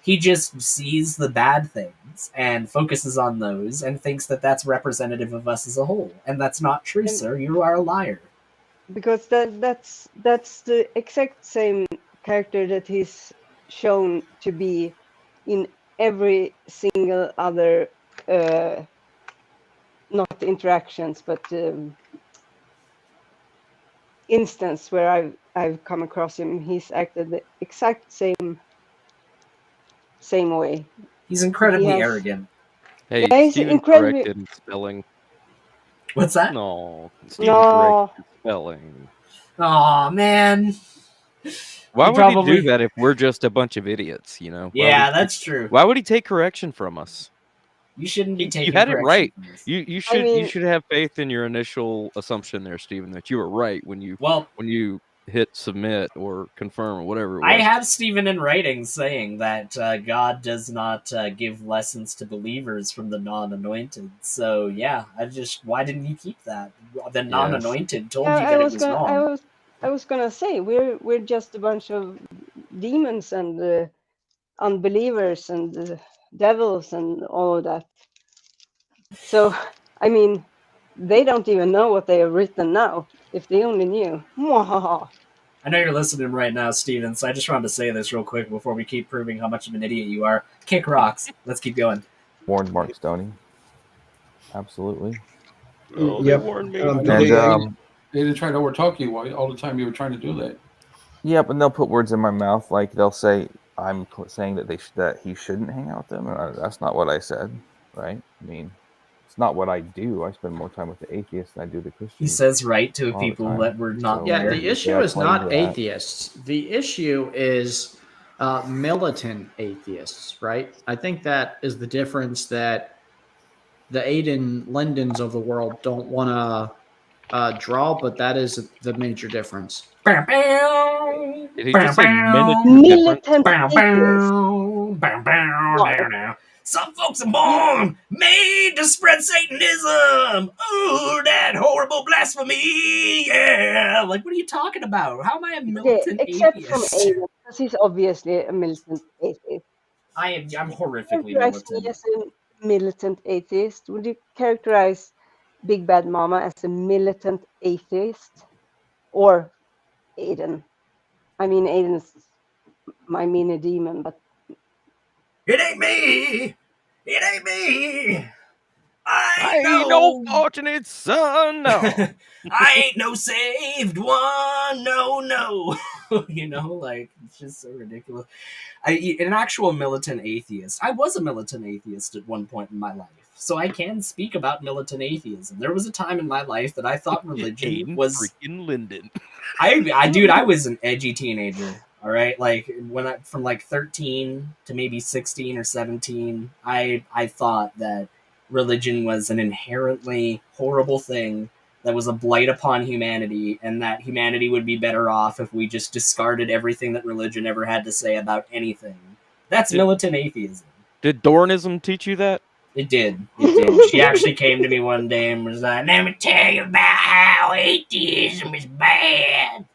He just sees the bad things and focuses on those and thinks that that's representative of us as a whole. And that's not true, sir. You are a liar. Because that's the exact same character that he's shown to be in every single other not interactions but instance where I've come across him. He's acted the exact same way. He's incredibly He has- arrogant. Hey, Yeah, he's Steven incredibly- corrected spelling. What's that? No, Steven No. corrected spelling. Aw, man. Why He would probably- he do that if we're just a bunch of idiots, you know? Why Yeah, would he that's take- true. Why would he take correction from us? You shouldn't be taking You had it correction right. from us. You I mean- should have faith in your initial assumption there, Steven, that you were right when you hit submit or confirm or whatever it was. I have Stephen in writing saying that God does not give lessons to believers from the non-anointed. So yeah, why didn't he keep that? The non-anointed told you that it was wrong. I was gonna say we're just a bunch of demons and unbelievers and devils and all of that. So I mean, they don't even know what they have written now. If they only knew. Mwahaha. I know you're listening right now, Steven, so I just wanted to say this real quick before we keep proving how much of an idiot you are. Kick rocks. Let's keep going. warned Mark Stoney. Absolutely. Oh, Yep. they warned me. And, they didn't try to overtalk you all the time you were trying to do that. Yeah, but they'll put words in my mouth. Like they'll say, "I'm saying that that he shouldn't hang out with them." And that's not what I said, right? I mean, it's not what I do. I spend more time with the atheists than I do the Christians. He says right to all the people time. that were not So, Yeah, there. the issue yeah, is claim not that. atheists. The issue is militant atheists, right? I think that is the difference that the Aiden Lindens of the world don't want to draw, but that is the major difference. Did he just say militant Some folks are born made to spread Satanism. Ooh, that horrible blasphemy. Yeah. Like, what are you talking about? How am I a militant except from atheist? Aiden, because he's obviously a militant atheist. I'm horrifically Characterize militant. me as a militant atheist. Would you characterize Big Bad Mama as a militant atheist? Or Aiden? I mean, Aiden's my mini demon, but It ain't me. It ain't me. I ain't no fortunate son. No. I ain't no saved one. no. You know, like, it's just so ridiculous. An actual militant atheist. I was a militant atheist at one point in my life, so I can speak about militant atheism. There was a time in my life that I thought religion Aiden was freaking Linden. Dude, I was an edgy teenager. All right, like from like 13 to maybe 16 or 17, I thought that religion was an inherently horrible thing that was a blight upon humanity, and that humanity would be better off if we just discarded everything that religion ever had to say about anything. That's militant atheism. Did Dornism teach you that? It did. It did. She actually came to me one day and was like, "Let me tell you about how atheism is bad."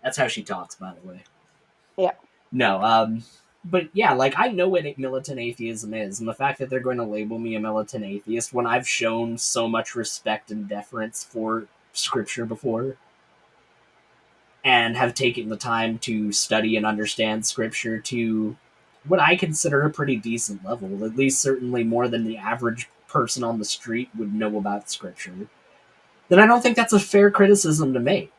That's how she talks, by the way. Yeah. No, but yeah, like, I know what militant atheism is, and the fact that they're going to label me a militant atheist when I've shown so much respect and deference for scripture before, and have taken the time to study and understand scripture to what I consider a pretty decent level, at least certainly more than the average person on the street would know about scripture, then I don't think that's a fair criticism to make.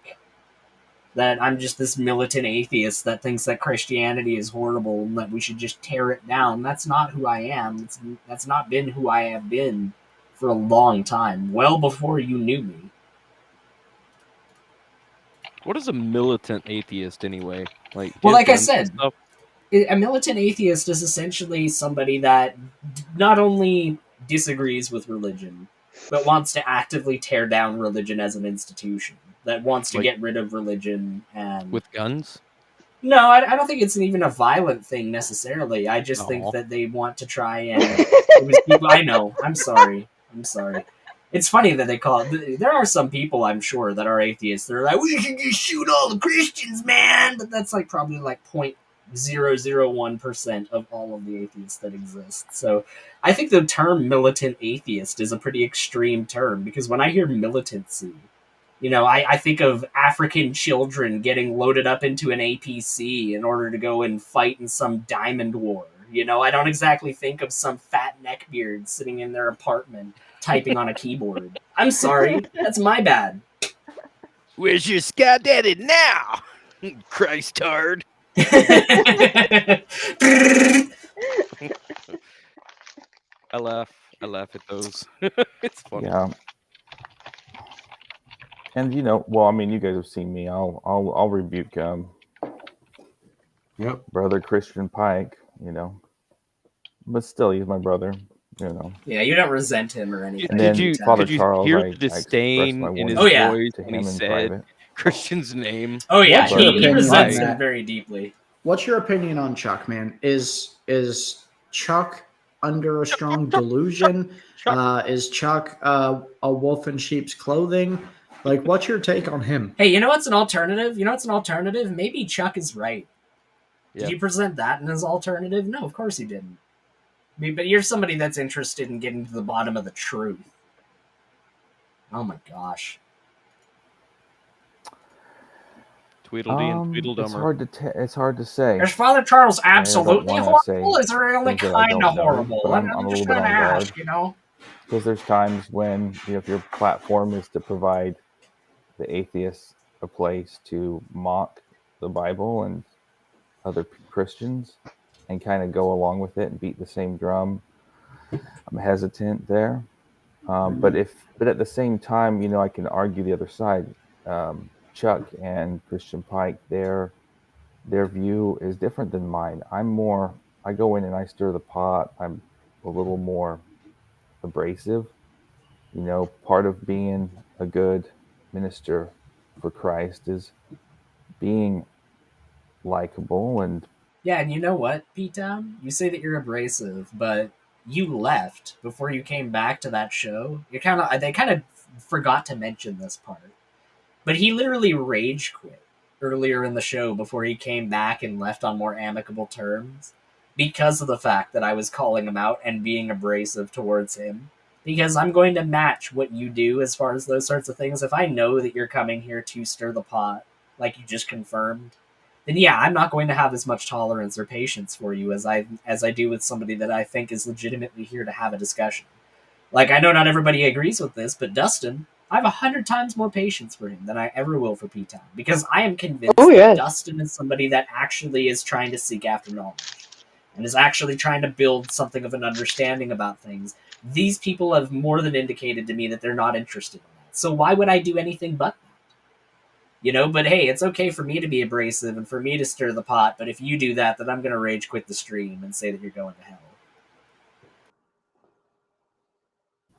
That I'm just this militant atheist that thinks that Christianity is horrible and that we should just tear it down. That's not who I am. That's not been who I have been for a long time, well before you knew me. What is a militant atheist anyway? Like, Well, like I guns and said, stuff? a militant atheist is essentially somebody that not only disagrees with religion, but wants to actively tear down religion as an institution. That wants to Like- get rid of religion and With guns? No, I don't think it's even a violent thing necessarily. I just Aw. think that they want to try and. I know. I'm sorry. It's funny that they call it. There are some people, I'm sure, that are atheists. They're like, we should just shoot all the Christians, man. But that's like probably like 0.001% of all of the atheists that exist. So I think the term militant atheist is a pretty extreme term, because when I hear militancy, you know, I think of African children getting loaded up into an APC in order to go and fight in some diamond war. You know, I don't exactly think of some fat neckbeard sitting in their apartment typing on a keyboard. I'm sorry. That's my bad. Where's your Sky Daddy now? Christard. I laugh at those. It's funny. Yeah. And you know, well, I mean, you guys have seen me. I'll rebuke brother Christian Pike, you know. But still, he's my brother, you know. Yeah, you don't resent him or anything. And then Father Could you Charles, hear I the expressed disdain my in his wonderment voice to when him he in said private. Christian's name? Oh yeah, What's your he opinion resents on him that? very deeply. What's your opinion on Chuck, man? Is Chuck under a strong delusion? Is Chuck a wolf in sheep's clothing? Like, what's your take on him? Hey, you know what's an alternative? Maybe Chuck is right. Yep. Did you present that in his alternative? No, of course he didn't. I mean, but you're somebody that's interested in getting to the bottom of the truth. Oh my gosh. Tweedledee and Tweedledummer. It's hard to say. Is Father Charles I don't absolutely wanna say horrible? Is he only things that I kind don't of know, horrible? but I'm a just little bit trying to on guard. ask, you know? Because there's times when, you know, if your platform is to provide the atheists a place to mock the Bible and other Christians and kind of go along with it and beat the same drum, I'm hesitant there. But at the same time, you know, I can argue the other side. Chuck and Christian Pike, their view is different than mine. I go in and I stir the pot. I'm a little more abrasive. You know, part of being a good minister for Christ is being likable and Yeah, and you know what, P-Town? You say that you're abrasive, but you left before you came back to that show. They kind of forgot to mention this part. But he literally rage quit earlier in the show before he came back and left on more amicable terms because of the fact that I was calling him out and being abrasive towards him. Because I'm going to match what you do as far as those sorts of things. If I know that you're coming here to stir the pot, like you just confirmed, then yeah, I'm not going to have as much tolerance or patience for you as I do with somebody that I think is legitimately here to have a discussion. Like, I know not everybody agrees with this, but Dustin, I have 100 times more patience for him than I ever will for P-Town, because I am convinced Oh, that yes. Dustin is somebody that actually is trying to seek after knowledge and is actually trying to build something of an understanding about things. These people have more than indicated to me that they're not interested in that. So why would I do anything but that? You know, but hey, it's okay for me to be abrasive and for me to stir the pot, but if you do that, then I'm going to rage quit the stream and say that you're going to hell.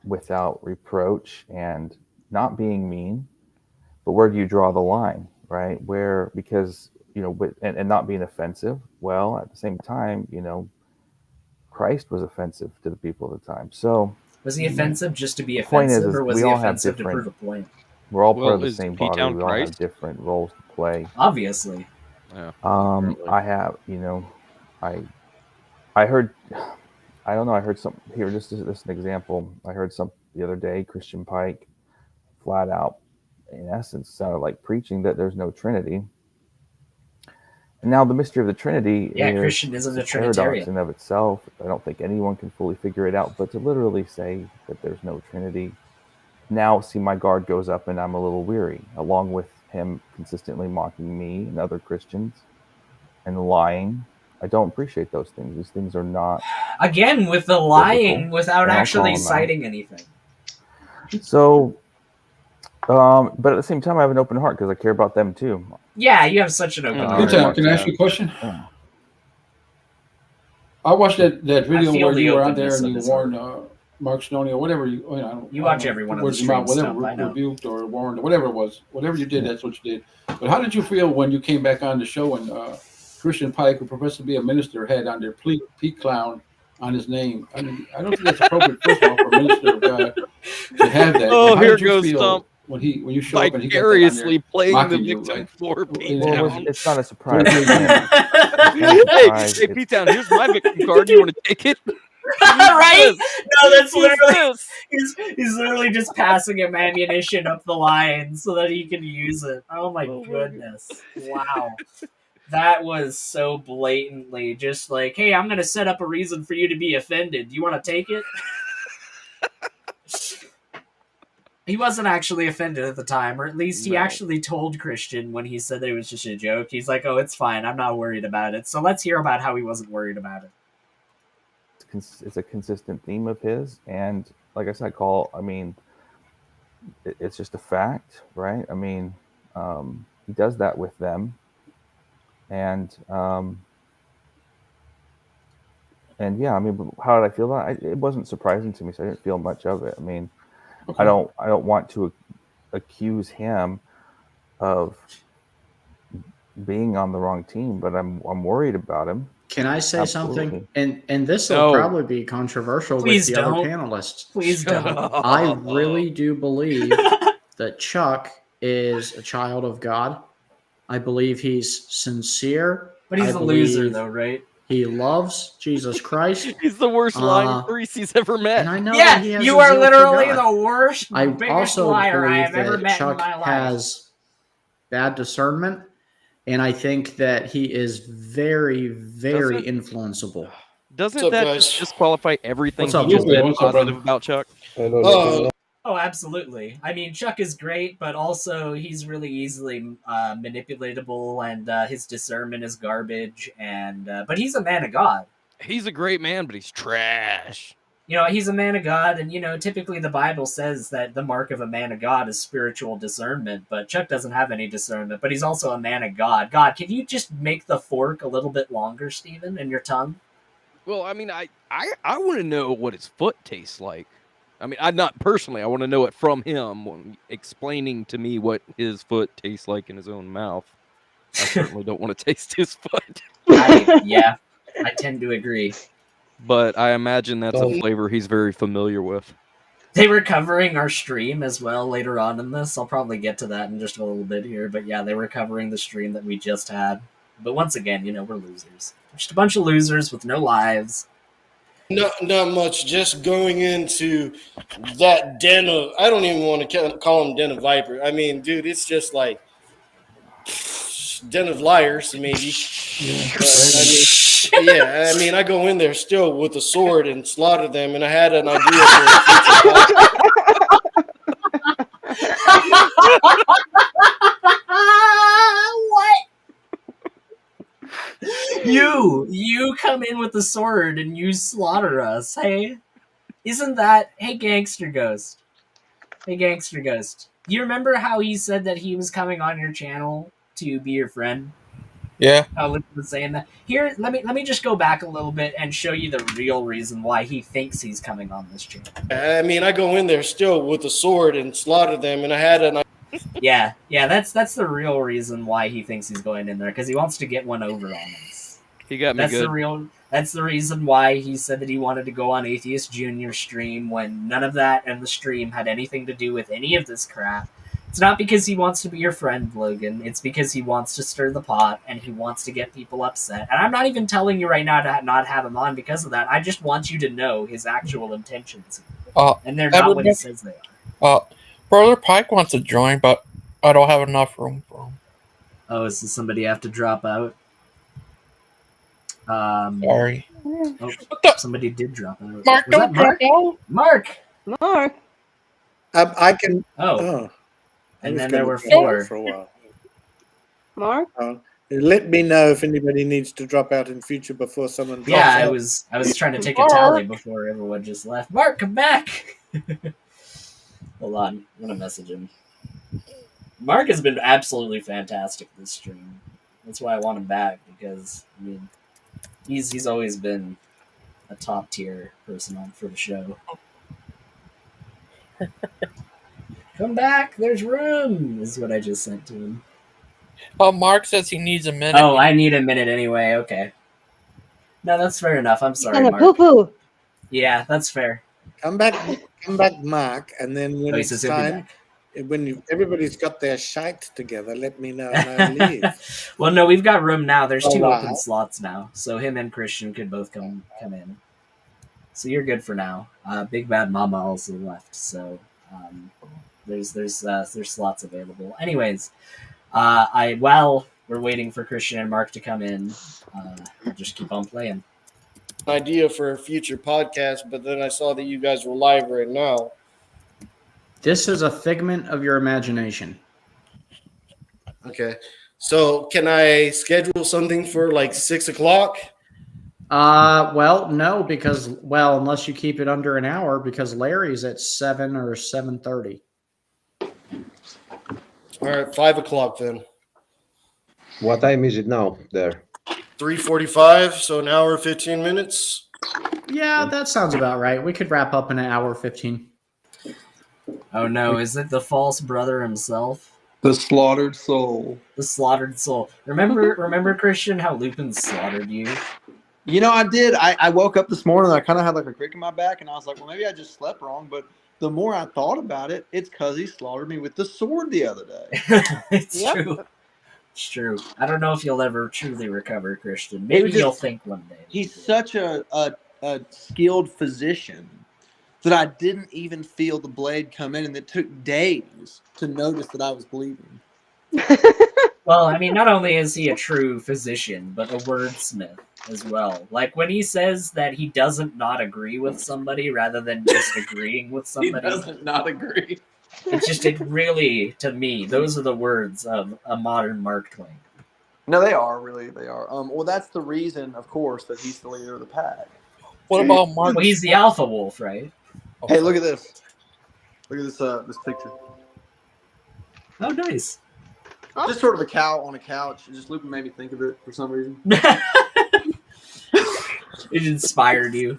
Without reproach and not being mean, but where do you draw the line, right? Where, because, you know, and not being offensive. Well, at the same time, you know, Christ was offensive to the people at the time. So was he offensive just to be the point offensive, or was we he all have offensive to different, prove a point? we're all part Well, of the is same body. P-Town We all have Christ? different roles to play. Obviously. Yeah. I have, you know, I heard, I don't know, I heard some here, just as an example, I heard some the other day, Christian Pike flat out, in essence, sounded like preaching that there's no Trinity. And now the mystery of the Trinity is Christian isn't a a paradox Trinitarian. in of itself. I don't think anyone can fully figure it out, but to literally say that there's no Trinity, now see, my guard goes up and I'm a little weary, along with him consistently mocking me and other Christians and lying. I don't appreciate those things. These things are not, Again, with the lying biblical. without And I'll actually call them out. citing anything. So, but at the same time, I have an open heart because I care about them too. Yeah, you have such an open heart. P-Town, can I ask you a question? Yeah. I watched that video feel where the you were out there openness and of you his warned Mark Stoney or whatever you. I don't, You I watch don't every know, one of words the in your mouth, streams, whatever, Stump, I know. rebuked or warned or whatever it was. Whatever you did, that's what you did. But how did you feel when you came back on the show and Christian Pike, who professed to be a minister, had on their Pete Clown on his name? I mean, I don't think that's appropriate, first of all, for a minister of God to have that. Oh, How here did you goes feel Stump. when you show up and he got that on Vicariously there playing the mocking you? victim Like, for Well, P-Town. it's not a surprise. Hey, P-Town, here's my victim card. You want to take it? Right? No, that's Use literally this. he's literally just passing him ammunition up the line so that he can use it. Oh my goodness. Wow. That was so blatantly just like, hey, I'm gonna set up a reason for you to be offended. Do you wanna take it? He wasn't actually offended at the time, or at least he actually told Christian when he said that it was just a joke. He's like, oh, it's fine. I'm not worried about it. So let's hear about how he wasn't worried about it. It's a consistent theme of his, and like I said, it's just a fact, right? I mean, he does that with them, and yeah, I mean, how did I feel about it? It wasn't surprising to me, so I didn't feel much of it. I mean, okay. I don't want to accuse him of being on the wrong team, but I'm worried about him. Can I say Absolutely. something? And this will probably be controversial Please with the don't. other panelists. Please don't. I really do believe that Chuck is a child of God. I believe he's sincere. But he's I a loser, believe though, right? He loves Jesus Christ. He's the worst lying priest he's ever met. And I know Yeah, that he has you a are zeal for literally God. the worst, I biggest also liar I believe have ever that met Chuck in my life. has bad discernment, and I think that he is very, very influenceable. Doesn't that just disqualify everything What's up, he just Lupe? said What's up, positive brother? about Chuck? Oh, absolutely. I mean, Chuck is great, but also he's really easily manipulatable, and his discernment is garbage. And but he's a man of God. He's a great man, but he's trash. You know, he's a man of God, and, you know, typically the Bible says that the mark of a man of God is spiritual discernment, but Chuck doesn't have any discernment, but he's also a man of God. God, can you just make the fork a little bit longer, Stephen, in your tongue? Well, I mean, I want to know what his foot tastes like. I mean, I not personally. I want to know it from him, explaining to me what his foot tastes like in his own mouth. I certainly don't want to taste his foot. Yeah, I tend to agree. But I imagine that's a flavor he's very familiar with. They were covering our stream as well later on in this. I'll probably get to that in just a little bit here. But yeah, they were covering the stream that we just had. But once again, you know, we're losers. Just a bunch of losers with no lives. Not much. Just going into that den of, I don't even want to call them den of viper. I mean, dude, it's just like den of liars, maybe. I mean, I go in there still with a sword and slaughter them, and I had an idea for a future What? You come in with the sword and you slaughter us, hey? Isn't that... Hey, Gangster Ghost. Hey, Gangster Ghost. You remember how he said that he was coming on your channel to be your friend? Yeah. How Luke was saying that. Here, let me just go back a little bit and show you the real reason why he thinks he's coming on this channel. I mean, I go in there still with a sword and slaughter them, and I had an... Yeah, that's the real reason why he thinks he's going in there, because he wants to get one over on us. He got me good. That's the reason why he said that he wanted to go on Atheist Junior stream when none of that and the stream had anything to do with any of this crap. It's not because he wants to be your friend, Logan. It's because he wants to stir the pot and he wants to get people upset. And I'm not even telling you right now to not have him on because of that. I just want you to know his actual intentions. And they're not what he says they are. Brother Pike wants to join, but I don't have enough room for him. Oh, is this somebody have to drop out? Sorry. Oh, somebody did drop out. Mark, Was that Mark? Mark. I can. Oh. I And was then there gonna were drop out 4. for a while. Mark. Let me know if anybody needs to drop out in future before someone. Drops Yeah, out. I was trying to take a tally before everyone just left. Mark, come back! Hold on, I'm gonna message him. Mark has been absolutely fantastic this stream. That's why I want him back, because I mean, he's always been a top tier person on for the show. Come back, there's room, is what I just sent to him. Mark says he needs a minute. Oh, I need a minute anyway, okay. No, that's fair enough. I'm sorry, Gonna Mark. poo-poo. Yeah, that's fair. Come back, Mark, and then when Oh, he it's says he'll be time, when everybody's got their shite together, let me know and I'll leave. Well, no, we've got room now. There's 2 wow. open slots now, so him and Christian could both come in. So you're good for now. Big Bad Mama also left, so there's slots available. Anyways, while we're waiting for Christian and Mark to come in, we'll just keep on playing. idea for a future podcast, but then I saw that you guys were live right now. This is a figment of your imagination. Okay. So can I schedule something for like 6 o'clock? Well, no, because unless you keep it under an hour, because Larry's at 7 or 7:30. All right, 5 o'clock then. What time is it now there? 3:45, so an hour 15 minutes. Yeah, that sounds about right. We could wrap up in an hour 15. Oh no, is it the false brother himself? The slaughtered soul. The slaughtered soul. Remember, Christian, how Lupin slaughtered you? You know, I did. I woke up this morning and I kind of had like a crick in my back, and I was like, well, maybe I just slept wrong. But the more I thought about it, it's because he slaughtered me with the sword the other day. It's true. It's true. I don't know if you'll ever truly recover, Christian. Maybe you'll think one day. He's such a skilled physician that I didn't even feel the blade come in, and it took days to notice that I was bleeding. Well, I mean, not only is he a true physician, but a wordsmith as well. Like, when he says that he doesn't not agree with somebody rather than just agreeing with somebody. He doesn't not agree. It's just, it really, to me, those are the words of a modern Mark Twain. No, they are, really. They are. Well, that's the reason, of course, that he's the leader of the pack. What about Mark? Well, he's the alpha wolf, right? Hey, look at this. Look at this this picture. Oh, nice. Just sort of a cow on a couch. Just Lupin made me think of it for some reason. It inspired you.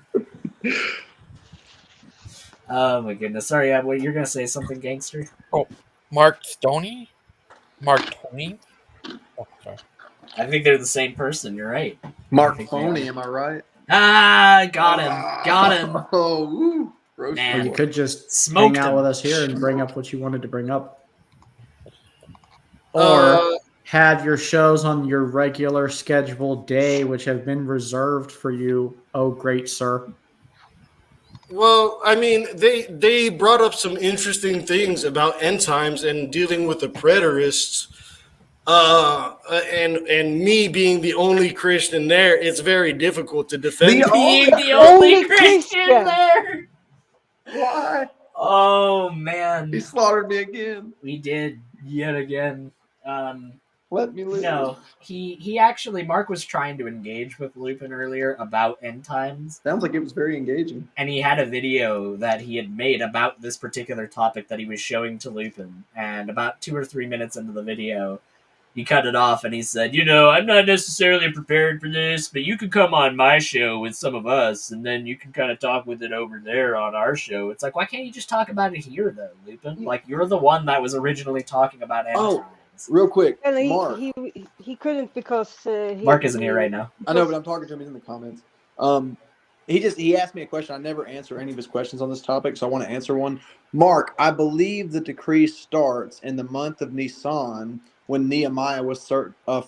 Oh my goodness. Sorry, wait, you're gonna say something, Gangster? Oh, Mark Stoney? Mark Twain? Oh, sorry. I think they're the same person. You're right. Mark Twain, am I right? Ah, got him. Got him. Oh, woo. Or you could just Smoked hang out him. with us here and bring up what you wanted to bring up. Or have your shows on your regular scheduled day, which have been reserved for you, oh great sir. Well, I mean, they brought up some interesting things about end times and dealing with the preterists. And me being the only Christian there, it's very difficult to defend. The only Christian there. Why? Oh man, He slaughtered me again. We did yet again. Let me live. No, he actually, Mark was trying to engage with Lupin earlier about end times. Sounds like it was very engaging. And he had a video that he had made about this particular topic that he was showing to Lupin. And about 2 or 3 minutes into the video, he cut it off and he said, you know, I'm not necessarily prepared for this, but you could come on my show with some of us, and then you can kind of talk with it over there on our show. It's like, why can't you just talk about it here, though, Lupin? Like, you're the one that was originally talking about end times. Real quick, Well, Mark. he couldn't because Mark isn't here right now. I know, but I'm talking to him. He's in the comments. He asked me a question. I never answer any of his questions on this topic, so I want to answer one. Mark, I believe the decree starts in the month of Nisan when Nehemiah was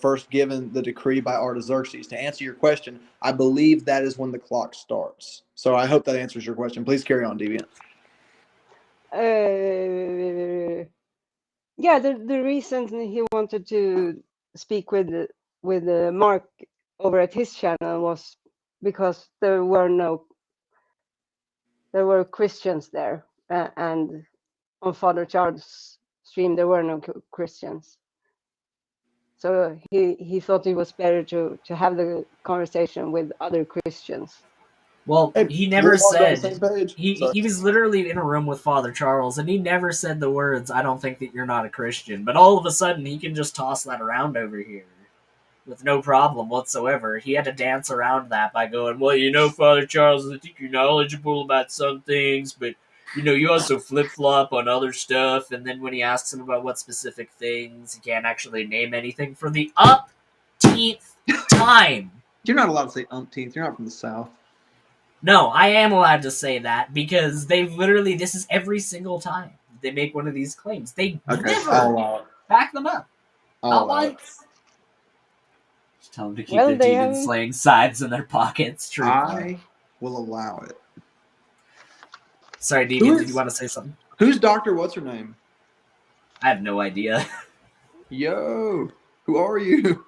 first given the decree by Artaxerxes. To answer your question, I believe that is when the clock starts. So I hope that answers your question. Please carry on, Deviant. Yeah, the reason he wanted to speak with Mark over at his channel was because there were Christians there, and on Father Charles' stream there were no Christians. So he thought it was better to have the conversation with other Christians. Well, he never we're all on the said same page. he was literally in a room with Father Charles, and he never said the words, I don't think that you're not a Christian. But all of a sudden, he can just toss that around over here with no problem whatsoever. He had to dance around that by going, well, you know, Father Charles, I think you're knowledgeable about some things, but, you know, you also flip-flop on other stuff. And then when he asks him about what specific things, he can't actually name anything for the umpteenth time. You're not allowed to say umpteenth. You're not from the South. No, I am allowed to say that because they've literally, this is every single time they make one of these claims. They never back them up. Not once. Just tell them to keep their demon slaying sides in their pockets. True. I will allow it. Sorry, Deviant, did you want to say something? Who's Dr. What's her name? I have no idea. Yo, who are you?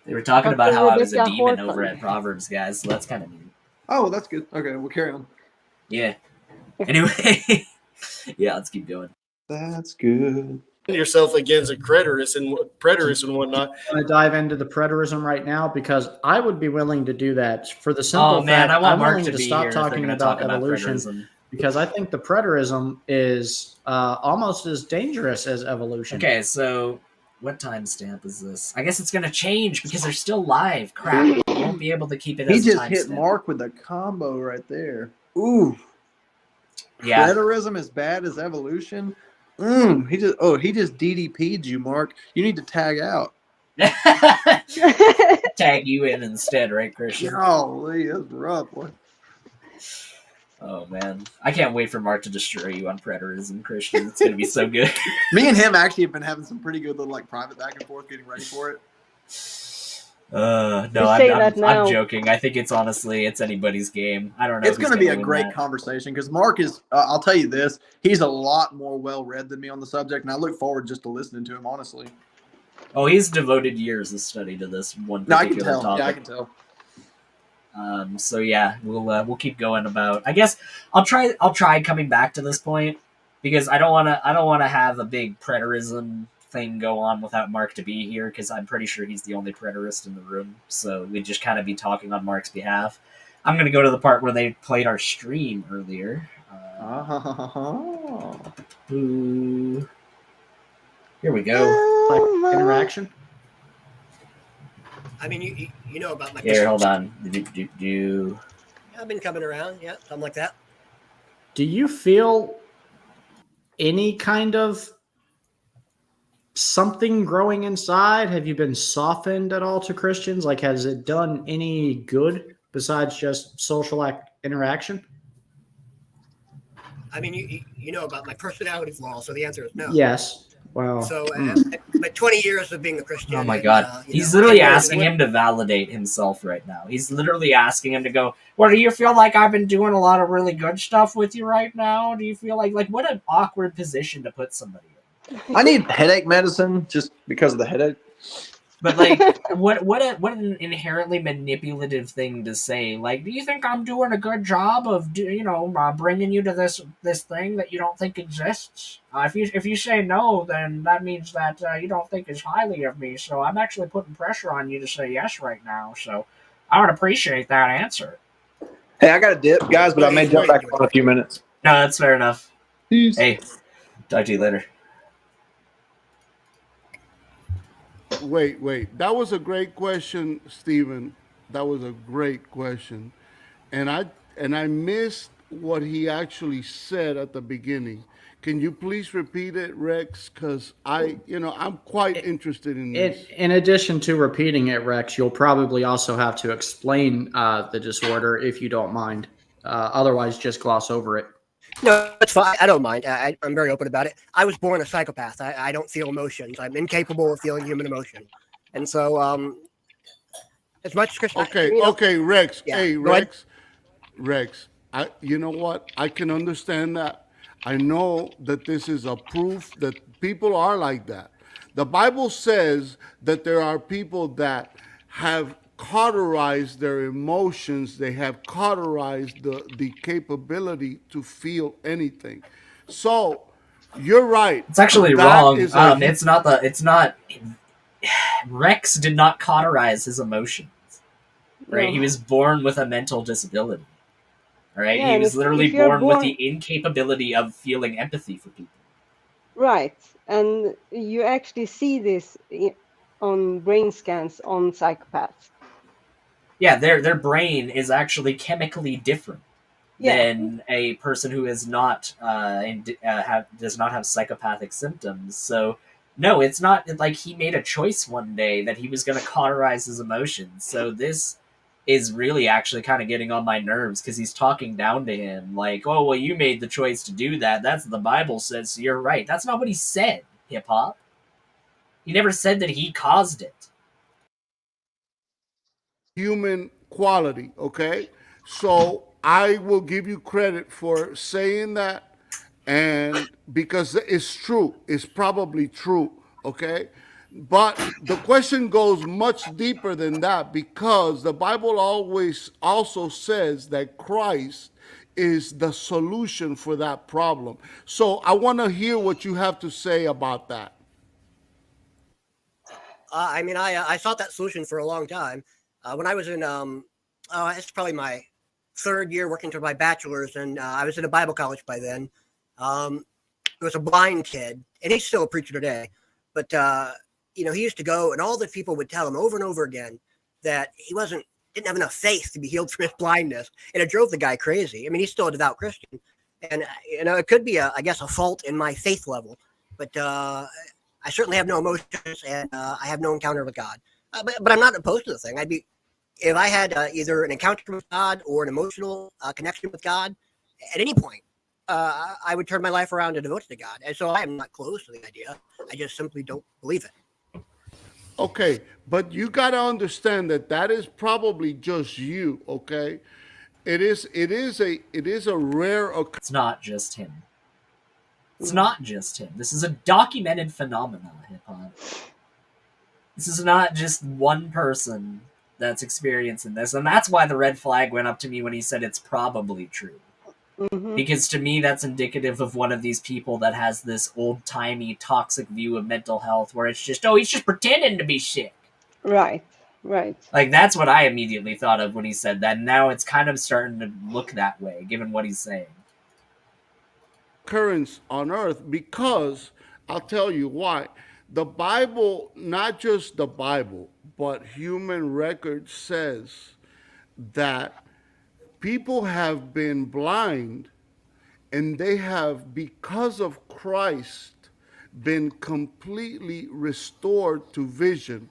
They were talking about how I was a demon over at Proverbs, guys, so that's kind of neat. Oh, well, that's good. Okay, we'll carry on. Yeah. Anyway, yeah, let's keep going. That's good. Yourself against a preterist and whatnot. I'm going to dive into the preterism right now because I would be willing to do that for the simple fact I want I'm Mark willing to stop talking about evolution because I think the preterism is almost as dangerous as evolution. Okay, so what timestamp is this? I guess it's going to change because they're still live. Crap, we won't be able to keep it as He a just hit timestamp. Mark with a combo right there. Ooh. Yeah. Preterism as bad as evolution? He just DDP'd you, Mark. You need to tag out. Tag you in instead, right, Christian? Golly, that's rough, boy. Oh, man. I can't wait for Mark to destroy you on preterism, Christian. It's going to be so good. Me and him actually have been having some pretty good little private back and forth getting ready for it. No, I'm joking. I think it's anybody's game. I don't know. It's going to be a great conversation because Mark is, I'll tell you this, he's a lot more well-read than me on the subject, and I look forward just to listening to him, honestly. Oh, he's devoted years of study to this one particular topic. Yeah, I can tell. So yeah, we'll keep going about. I guess I'll try coming back to this point because I don't want to have a big preterism thing go on without Mark to be here because I'm pretty sure he's the only preterist in the room. So we'd just kind of be talking on Mark's behalf. I'm gonna go to the part where they played our stream earlier. Here we go. Interaction. I mean, you know about my. Here, hold on. I've been coming around, yeah, something like that. Do you feel any kind of something growing inside? Have you been softened at all to Christians? Like, has it done any good besides just social interaction? I mean, you know about my personality flaw, so the answer is no. Yes. Wow. So, my 20 years of being a Christian. Oh my God. He's literally asking him to validate himself right now. He's literally asking him to go, well, do you feel like I've been doing a lot of really good stuff with you right now? Do you feel like what an awkward position to put somebody in? I need headache medicine just because of the headache. But like, what an inherently manipulative thing to say. Like, do you think I'm doing a good job of bringing you to this thing that you don't think exists? If you say no, then that means that you don't think as highly of me. So I'm actually putting pressure on you to say yes right now. So I would appreciate that answer. Hey, I got to dip, guys, but I may jump back on in a few minutes. No, that's fair enough. Peace. Hey, talk to you later. Wait. That was a great question, Stephen. That was a great question. And I missed what he actually said at the beginning. Can you please repeat it, Rex? Because I'm quite interested in this. In addition to repeating it, Rex, you'll probably also have to explain the disorder if you don't mind. Otherwise, just gloss over it. No, it's fine. I don't mind. I'm very open about it. I was born a psychopath. I don't feel emotions. I'm incapable of feeling human emotion. And so, as much as Christian. Okay, Rex. Yeah, Hey, go ahead. Rex. You know what? I can understand that. I know that this is a proof that people are like that. The Bible says that there are people that have cauterized their emotions. They have cauterized the capability to feel anything. So you're right. It's actually That wrong. is a It's not. Rex did not cauterize his emotions. Right? No. He was born with a mental disability. Right? Yeah, He and was literally if you're born with born the incapability of feeling empathy for people. right, and you actually see this on brain scans on psychopaths. Yeah, their brain is actually chemically different than a person who is not does not have psychopathic symptoms. So no, it's not like he made a choice one day that he was going to cauterize his emotions. So this is really actually kind of getting on my nerves because he's talking down to him like, oh, well, you made the choice to do that. That's what the Bible says, so you're right. That's not what he said, hip hop. He never said that he caused it. human quality, okay? So I will give you credit for saying that, and because it's true, it's probably true, okay? But the question goes much deeper than that because the Bible always also says that Christ is the solution for that problem. So I want to hear what you have to say about that. I sought that solution for a long time. When I was in, it's probably my third year working toward my bachelor's, and I was in a Bible college by then. There was a blind kid, and he's still a preacher today. But he used to go, and all the people would tell him over and over again that he didn't have enough faith to be healed from his blindness, and it drove the guy crazy. I mean, he's still a devout Christian, and it could be I guess, a fault in my faith level, but I certainly have no emotions, and I have no encounter with God. But I'm not opposed to the thing. If I had either an encounter with God or an emotional connection with God at any point, I would turn my life around and devote it to God. And so I am not close to the idea. I just simply don't believe it. Okay, but you got to understand that is probably just you, okay? It is a rare occurrence. It's not just him. It's not just him. This is a documented phenomenon, hip hop. This is not just one person that's experiencing this, and that's why the red flag went up to me when he said it's probably true. Mm-hmm. Because to me, that's indicative of one of these people that has this old-timey, toxic view of mental health, where it's just, oh, he's just pretending to be sick. Right. Like, that's what I immediately thought of when he said that, and now it's kind of starting to look that way, given what he's saying. Occurrence on earth, because I'll tell you why. The Bible, not just the Bible, but human record says that people have been blind and they have, because of Christ, been completely restored to vision.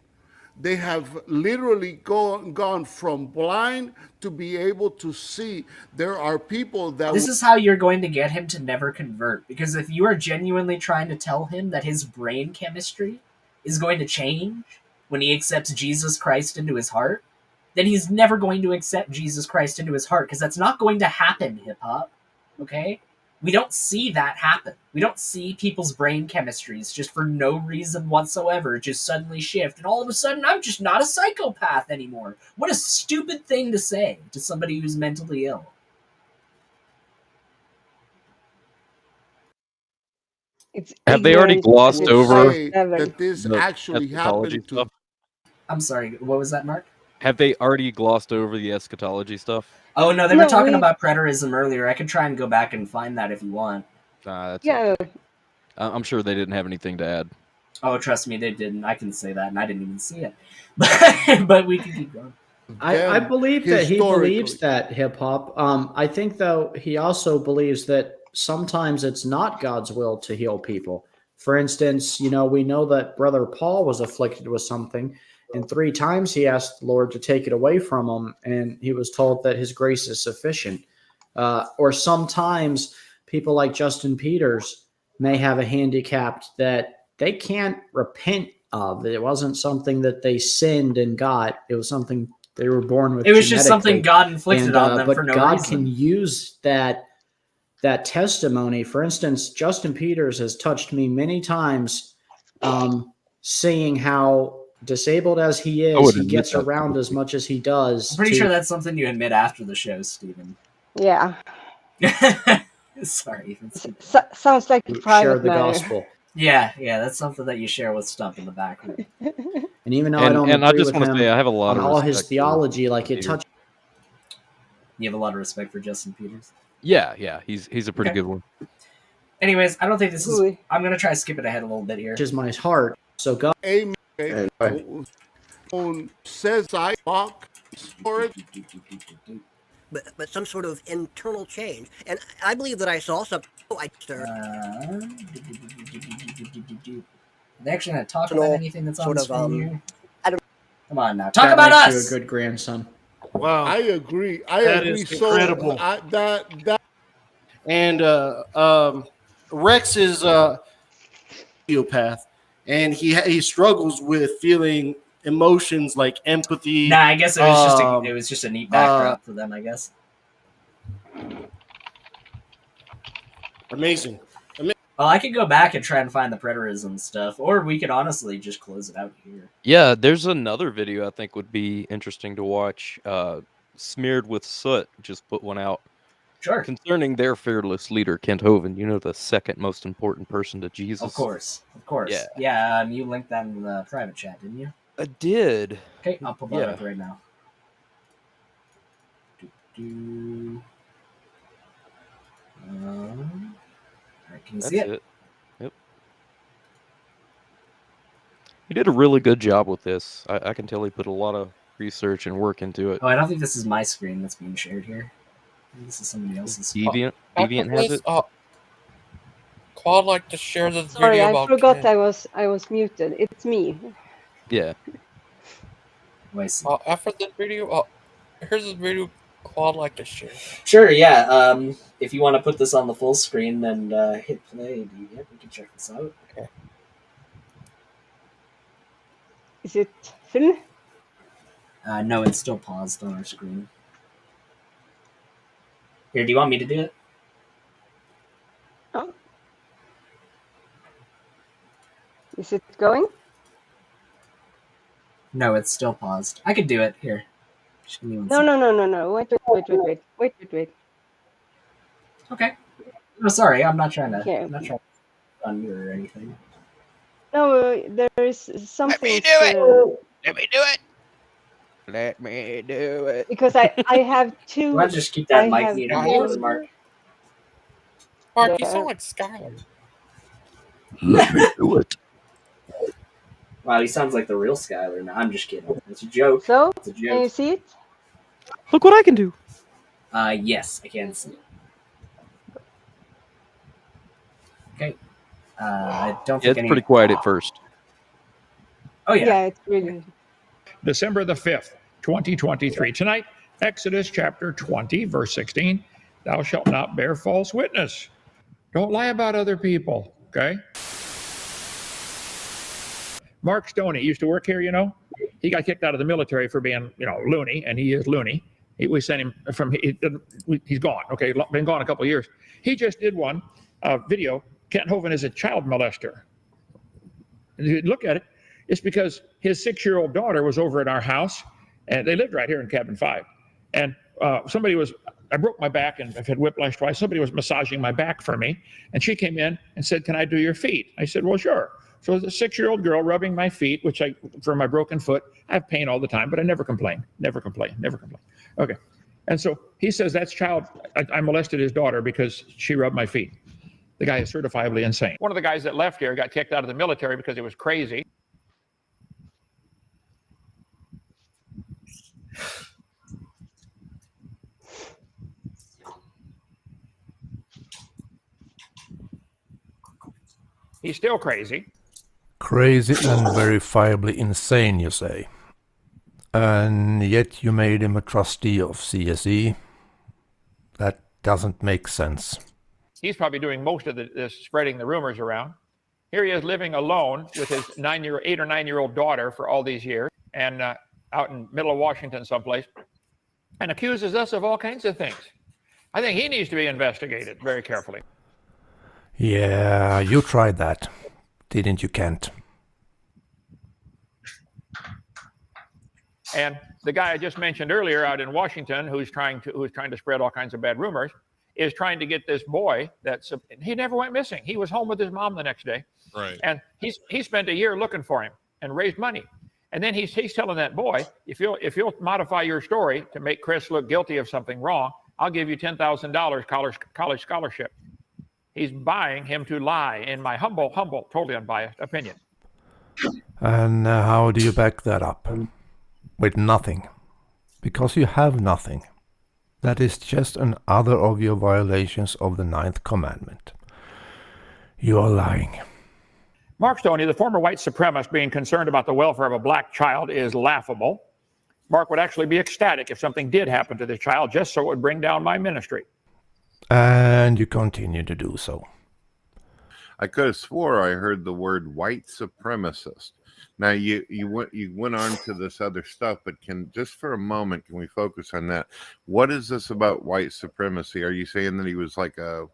They have literally gone from blind to be able to see. There are people that... This is how you're going to get him to never convert. Because if you are genuinely trying to tell him that his brain chemistry is going to change when he accepts Jesus Christ into his heart, then he's never going to accept Jesus Christ into his heart. Because that's not going to happen, hip-hop. Okay? We don't see that happen. We don't see people's brain chemistries just for no reason whatsoever just suddenly shift, and all of a sudden I'm just not a psychopath anymore. What a stupid thing to say to somebody who's mentally ill. It's Have they already ignorant glossed at its over highest Say level. that this the actually eschatology happened to. stuff? I'm sorry, what was that, Mark? Have they already glossed over the eschatology stuff? Oh no, they were No, talking we about preterism earlier. I could try and go back and find that if you want. That's yeah. okay. I'm sure they didn't have anything to add. Oh, trust me, they didn't. I can say that, and I didn't even see it. But we can keep going. I Then believe that he believes historically, that hip hop. I think though he also believes that sometimes it's not God's will to heal people. For instance, you know, we know that Brother Paul was afflicted with something, and 3 times he asked the Lord to take it away from him, and he was told that his grace is sufficient. Or sometimes people like Justin Peters may have a handicap that they can't repent of. It wasn't something that they sinned and got. It was something they were born with. It was just something genetically. God inflicted And, on them but for no God reason. can use that testimony. For instance, Justin Peters has touched me many times, seeing how disabled as he I is, would he admit gets that around as publicly. much as he does. I'm pretty sure that's something you admit after the show, Stephen. Yeah. Sorry. Sounds like a share private the matter. gospel. Yeah, that's something that you share with Stump in the back room. And even though I don't And I agree just with want to him say I have a lot on of all his respect for theology, like it Peter. touches. You have a lot of respect for Justin Peters. Yeah, he's a pretty Okay. good one. Anyways, I don't think this is. Who- I'm gonna try to skip it ahead a little bit here. Touches my heart. So God. amen. Says I walk for it. But some sort of internal change. And I believe that I saw something. They actually gonna talk about anything that's on the screen here? I don't. Come on now, talk That about makes us. you a good grandson. Wow, I agree. that is incredible. That And Rex is a sociopath, and he struggles with feeling emotions like empathy. Nah, I guess it was just a neat backdrop for them. I guess. Amazing. Well, I could go back and try and find the preterism stuff, or we could honestly just close it out here. Yeah, there's another video I think would be interesting to watch. Smeared with Soot just put one out. Sure. Concerning their fearless leader, Kent Hovind, you know, the second most important person to Jesus. Of course. Yeah. Yeah. You linked that in the private chat, didn't you? I did. Okay, I'll pull that Yeah. up right now. Can you see That's it? it. Yep. He did a really good job with this. I can tell he put a lot of research and work into it. Oh, I don't think this is my screen that's being shared here. I think this is somebody else's. Deviant After has this, it. Claude like to share this Sorry, video I about forgot Ken. I was muted. It's me. Yeah. After this video, here's this video Claude like to share. Sure, yeah. If you want to put this on the full screen and hit play, we can check this out. Okay. Is it film? No, it's still paused on our screen. Here, do you want me to do it? Oh. Is it going? No, it's still paused. I could do it. Here. Just give me one No. Wait. Okay. No, sorry, I'm not trying to. Okay. I'm not trying to on you or anything. No, there is something. Let me do it. Let me do it. Let me do it. Because I have two. Why don't you just keep that mic meter on, Mark? Mark, you sound like Skylar. Let me do it. Wow, he sounds like the real Skylar. No, I'm just kidding. It's a joke. So, it's a joke. can you see it? Look what I can do. Yes, I can see it. Okay. I don't think It's pretty quiet at first. Oh, yeah. Yeah, it's really. December the 5th, 2023. Tonight, Exodus chapter 20, verse 16. Thou shalt not bear false witness. Don't lie about other people, okay? Mark Stoney used to work here, you know. He got kicked out of the military for being, loony, and he is loony. We sent him from, he's gone. Okay, been gone a couple of years. He just did one video. Kent Hovind is a child molester. And if you look at it, it's because his 6-year-old daughter was over at our house, and they lived right here in cabin 5. And I broke my back and I've had whiplash twice. Somebody was massaging my back for me, and she came in and said, "Can I do your feet?" I said, "Well, sure." So the 6-year-old girl rubbing my feet, for my broken foot, I have pain all the time, but I never complain. Okay. And so he says that's I molested his daughter because she rubbed my feet. The guy is certifiably insane. One of the guys that left here got kicked out of the military because he was crazy. He's still crazy. Crazy and verifiably insane, you say. And yet you made him a trustee of CSE. That doesn't make sense. He's probably doing most of this spreading the rumors around. Here he is living alone with his 8 or 9-year-old daughter for all these years, and out in middle of Washington someplace, and accuses us of all kinds of things. I think he needs to be investigated very carefully. Yeah, you tried that, didn't you, Kent? And the guy I just mentioned earlier out in Washington, who's trying to spread all kinds of bad rumors, is trying to get this boy he never went missing. He was home with his mom the next day. Right. And he spent a year looking for him and raised money. And then he's telling that boy, if you'll modify your story to make Chris look guilty of something wrong, I'll give you $10,000 college scholarship. He's buying him to lie, in my humble, totally unbiased opinion. And how do you back that up? With nothing. Because you have nothing. That is just another of your violations of the 9th commandment. You are lying. Mark Stoney, the former white supremacist, being concerned about the welfare of a black child is laughable. Mark would actually be ecstatic if something did happen to the child, just so it would bring down my ministry. And you continue to do so. I could have swore I heard the word white supremacist. Now you went on to this other stuff, but just for a moment, can we focus on that? What is this about white supremacy? Are you saying that he was like a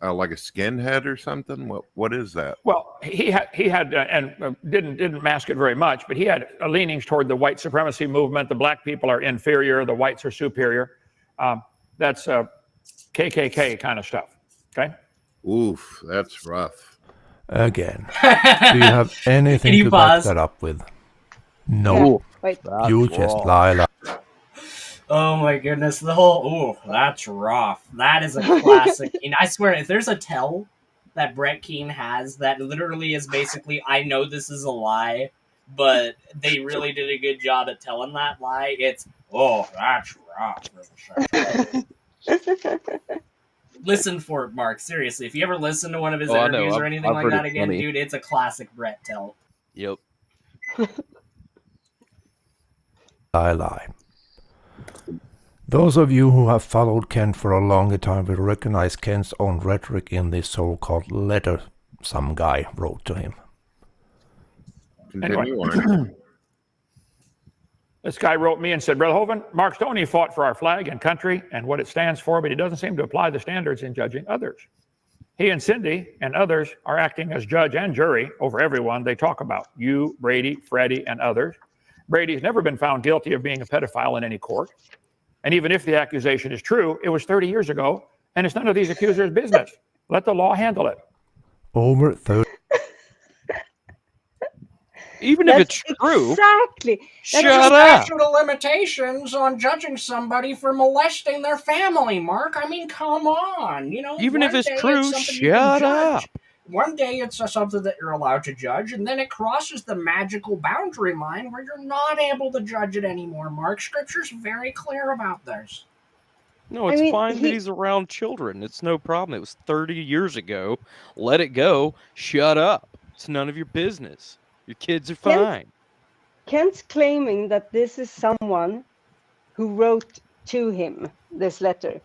skinhead or something? What is that? Well, he had and didn't mask it very much, but he had leanings toward the white supremacy movement. The black people are inferior, the whites are superior. That's KKK kind of stuff. Okay. Oof, that's rough. Again, do you have anything to back that up with? No. Yeah, you just lie. Oh my goodness, that's rough. That is a classic. And I swear, if there's a tell that Brett Keane has that literally is basically, I know this is a lie, but they really did a good job at telling that lie, it's, that's rough. Listen for it, Mark. Seriously, if you ever listen to one of his interviews or anything like that again, dude, it's a classic Brett tell. Yep. Lie. Those of you who have followed Kent for a longer time will recognize Kent's own rhetoric in this so-called letter some guy wrote to him. Continue on. This guy wrote me and said, Brother Hovind, Mark Stoney fought for our flag and country and what it stands for, but he doesn't seem to apply the standards in judging others. He and Cindy and others are acting as judge and jury over everyone they talk about. You, Brady, Freddie, and others. Brady's never been found guilty of being a pedophile in any court. And even if the accusation is true, it was 30 years ago, and it's none of these accusers' business. Let the law handle it. Over 30. Even if it's true. Exactly. Shut There's up. statute of limitations on judging somebody for molesting their family, Mark. I mean, come on. You know, Even if it's true, shut up. One day it's something that you're allowed to judge, and then it crosses the magical boundary line where you're not able to judge it anymore, Mark. Scripture's very clear about this. No, it's fine that he's around children. It's no problem. It was 30 years ago. Let it go. Shut up. It's none of your business. Your kids are fine. Kent's claiming that this is someone who wrote to him this letter.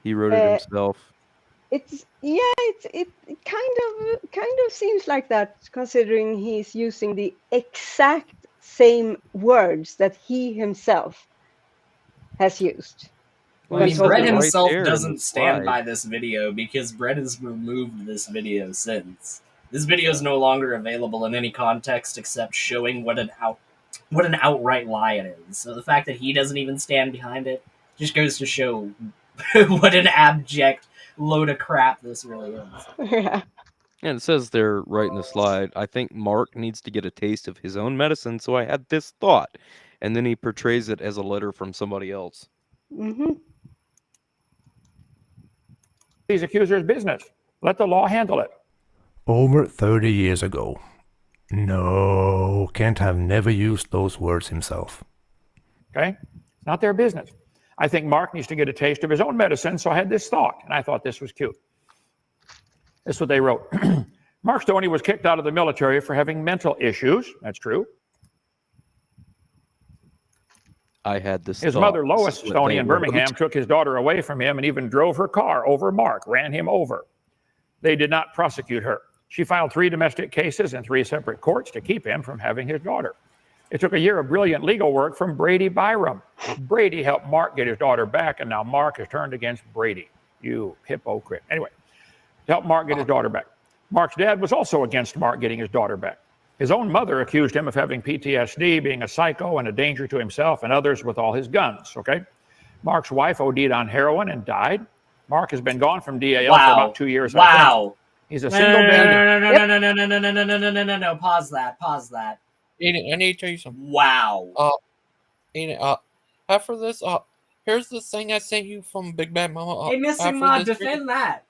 He wrote it himself. It kind of seems like that, considering he's using the exact same words that he himself has used. Well, I when mean, talking Brett about- himself there in doesn't the stand slide. by this video because Brett has removed this video since. This video is no longer available in any context except showing what an outright lie it is. So the fact that he doesn't even stand behind it just goes to show what an abject load of crap this really is. Yeah. And it says there right in the slide, I think Mark needs to get a taste of his own medicine, so I had this thought. And then he portrays it as a letter from somebody else. Mm-hmm. These accusers' business. Let the law handle it. Over 30 years ago. No, Kent have never used those words himself. Okay? It's not their business. I think Mark needs to get a taste of his own medicine, so I had this thought, and I thought this was cute. This is what they wrote. Mark Stoney was kicked out of the military for having mental issues. That's true. I had this His thought. mother, Lois This is what Stoney they in wrote. Birmingham, took his daughter away from him and even drove her car over Mark, ran him over. They did not prosecute her. She filed 3 domestic cases in 3 separate courts to keep him from having his daughter. It took a year of brilliant legal work from Brady Byram. Brady helped Mark get his daughter back, and now Mark has turned against Brady. You hypocrite. Anyway, to help Mark get his daughter back. Mark's dad was also against Mark getting his daughter back. His own mother accused him of having PTSD, being a psycho and a danger to himself and others with all his guns, okay? Mark's wife OD'd on heroin and died. Mark has been gone from DAL for about 2 years, I think. Wow. He's a single man. No. Pause that. Aiden, I need to tell you something. Wow. Aiden, after this, here's the thing I sent you from Big Bad Mama. Hey, Missing after Mod, this defend that.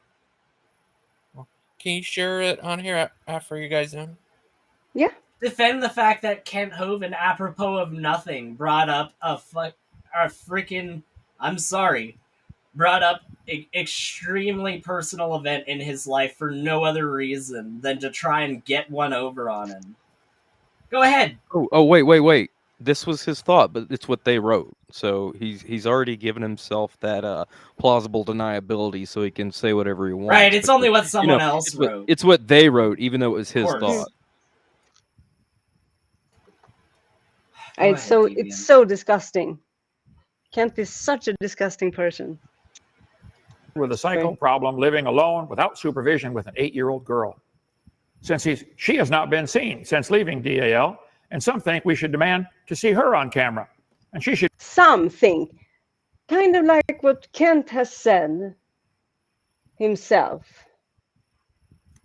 Can you share it on here after you guys done? Yeah. Defend the fact that Kent Hovind, apropos of nothing, brought up brought up an extremely personal event in his life for no other reason than to try and get one over on him. Go ahead. Oh, wait. This was his thought, but it's what they wrote. So he's already given himself that plausible deniability, so he can say whatever he wants. Right, it's because, only what someone else wrote. It's what they wrote, even though it was his course. thought. It's so disgusting. Kent is such a disgusting person. With a psycho problem, living alone without supervision with an 8-year-old girl. Since she has not been seen since leaving DAL, and some think we should demand to see her on camera. And she should. Some think, kind of like what Kent has said himself.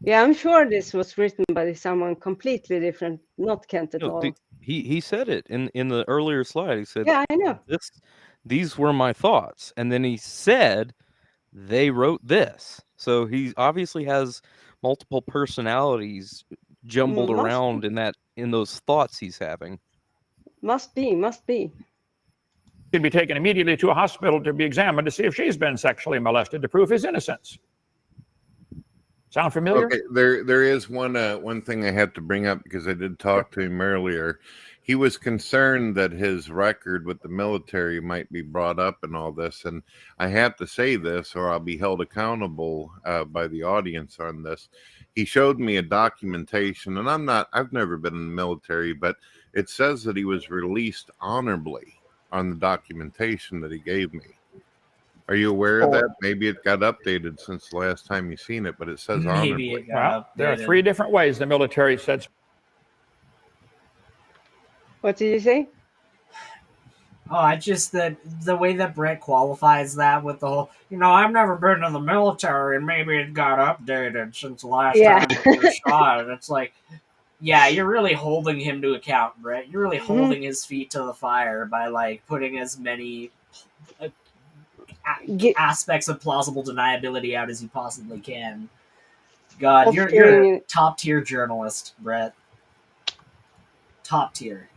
Yeah, I'm sure this was written by someone completely different, not Kent at all. He said it in the earlier slide. He said, Yeah, I know. These were my thoughts. And then he said, they wrote this. So he obviously has multiple personalities jumbled around in those thoughts he's having. Must be. Should be taken immediately to a hospital to be examined to see if she's been sexually molested to prove his innocence. Sound familiar? Okay, there is one thing I had to bring up because I did talk to him earlier. He was concerned that his record with the military might be brought up and all this, and I have to say this or I'll be held accountable by the audience on this. He showed me a documentation, and I've never been in the military, but it says that he was released honorably on the documentation that he gave me. Are you aware of that? Maybe it got updated since the last time you've seen it, but it says honorably. Well, there are 3 different ways the military said. What did you say? Oh, I just the way that Brett qualifies that with the whole, I've never been in the military and maybe it got updated since the last time we were shot. It's like, yeah, you're really holding him to account, Brett. You're really holding his feet to the fire by putting as many aspects of plausible deniability out as you possibly can. God, you're a top tier journalist, Brett. Top tier.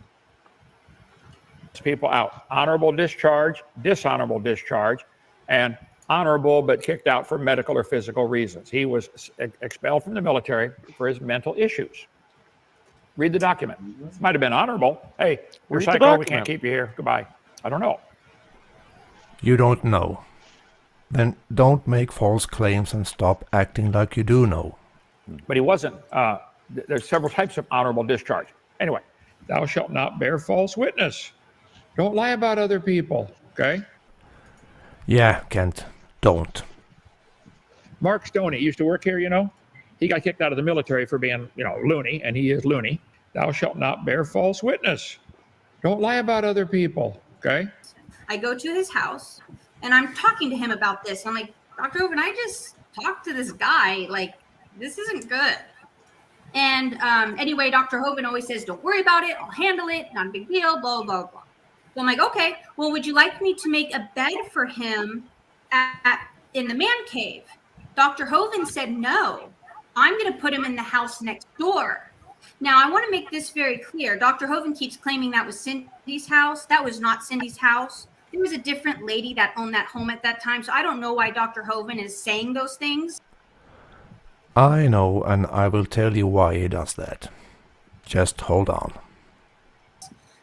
People out. Honorable discharge, dishonorable discharge, and honorable but kicked out for medical or physical reasons. He was expelled from the military for his mental issues. Read the document. Might have been honorable. Hey, you're psycho, we can't keep you here. Goodbye. I don't know. You don't know. Then don't make false claims and stop acting like you do know. But he wasn't. There's several types of honorable discharge. Anyway, thou shalt not bear false witness. Don't lie about other people, okay? Yeah, Kent, don't. Mark Stoney used to work here, you know. He got kicked out of the military for being, loony, and he is loony. Thou shalt not bear false witness. Don't lie about other people, okay? I go to his house and I'm talking to him about this. I'm like, Dr. Oven, I just talked to this guy. Like, this isn't good. And anyway, Dr. Hogan always says, don't worry about it. I'll handle it. Not a big deal, blah, blah, blah. So I'm like, okay, well, would you like me to make a bed for him in the man cave? Dr. Hoven said, no, I'm going to put him in the house next door. Now, I want to make this very clear. Dr. Hoven keeps claiming that was Cindy's house. That was not Cindy's house. There was a different lady that owned that home at that time. So I don't know why Dr. Hoven is saying those things. I know, and I will tell you why he does that. Just hold on.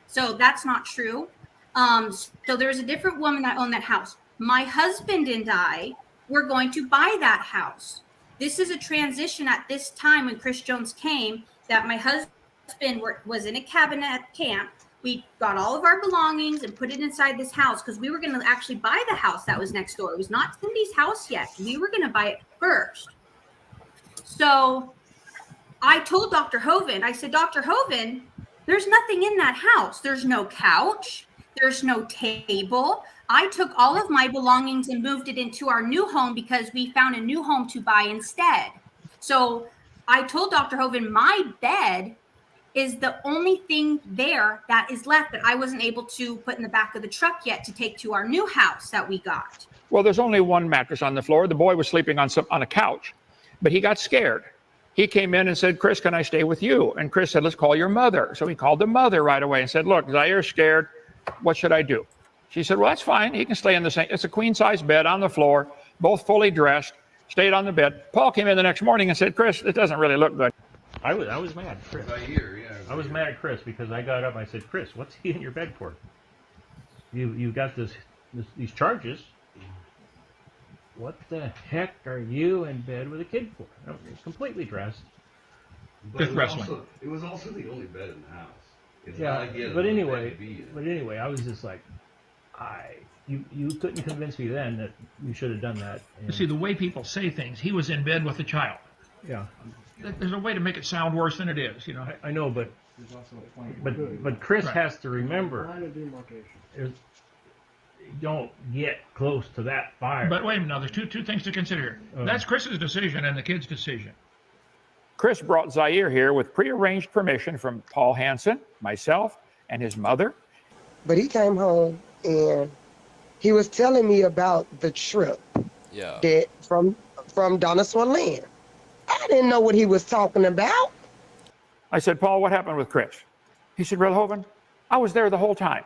So that's not true. So there was a different woman that owned that house. My husband and I were going to buy that house. This is a transition at this time when Chris Jones came, that my husband was in a cabin at camp. We got all of our belongings and put it inside this house because we were going to actually buy the house that was next door. It was not Cindy's house yet. We were going to buy it first. So I told Dr. Hoven, I said, Dr. Hoven, there's nothing in that house. There's no couch. There's no table. I took all of my belongings and moved it into our new home because we found a new home to buy instead. So I told Dr. Hoven, my bed is the only thing there that is left that I wasn't able to put in the back of the truck yet to take to our new house that we got. Well, there's only one mattress on the floor. The boy was sleeping on a couch, but he got scared. He came in and said, Chris, can I stay with you? And Chris said, let's call your mother. So he called the mother right away and said, look, Zaire's scared. What should I do? She said, well, that's fine. He can stay in the same. It's a queen-size bed on the floor, both fully dressed, stayed on the bed. Paul came in the next morning and said, Chris, it doesn't really look good. I was mad, Chris. I was mad at Chris because I got up and I said, Chris, what's he in your bed for? You got these charges. What the heck are you in bed with a kid for? Completely dressed. But it was also the only bed in the house. It's Yeah, not like he had but another bed to be in. anyway, I was just like, you couldn't convince me then that you should have done that. You see, the way people say things, he was in bed with a child. Yeah. There's a way to make it sound worse than it is, you know. I know, but Chris Right. has to remember, don't get close to that fire. But wait a minute, now, there's two things to consider here. Oh. That's Chris's decision and the kid's decision. Chris brought Zaire here with prearranged permission from Paul Hansen, myself, and his mother. But he came home and he was telling me about the trip that from Donna Swan Land. I didn't know what he was talking about. I said, Paul, what happened with Chris? He said, Brother Hoven, I was there the whole time.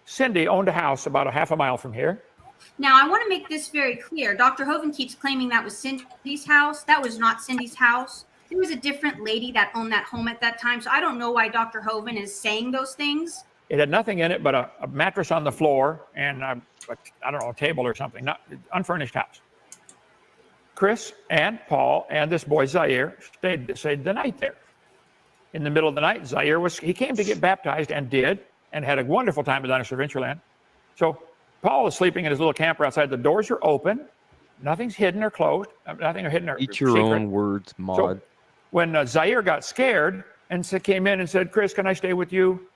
Cindy owned a house about a half a mile from here. Now, I want to make this very clear. Dr. Hoven keeps claiming that was Cindy's house. That was not Cindy's house. There was a different lady that owned that home at that time. So I don't know why Dr. Hoven is saying those things. It had nothing in it but a mattress on the floor and I don't know, a table or something, not unfurnished house. Chris and Paul and this boy Zaire stayed the night there. In the middle of the night, Zaire he came to get baptized and had a wonderful time at Dinosaur Adventureland. So Paul is sleeping in his little camper outside. The doors are open. Nothing's hidden or closed. Nothing are hidden or Eat your secret. own words, Maud. So when Zaire got scared and came in and said, Chris, can I stay with you?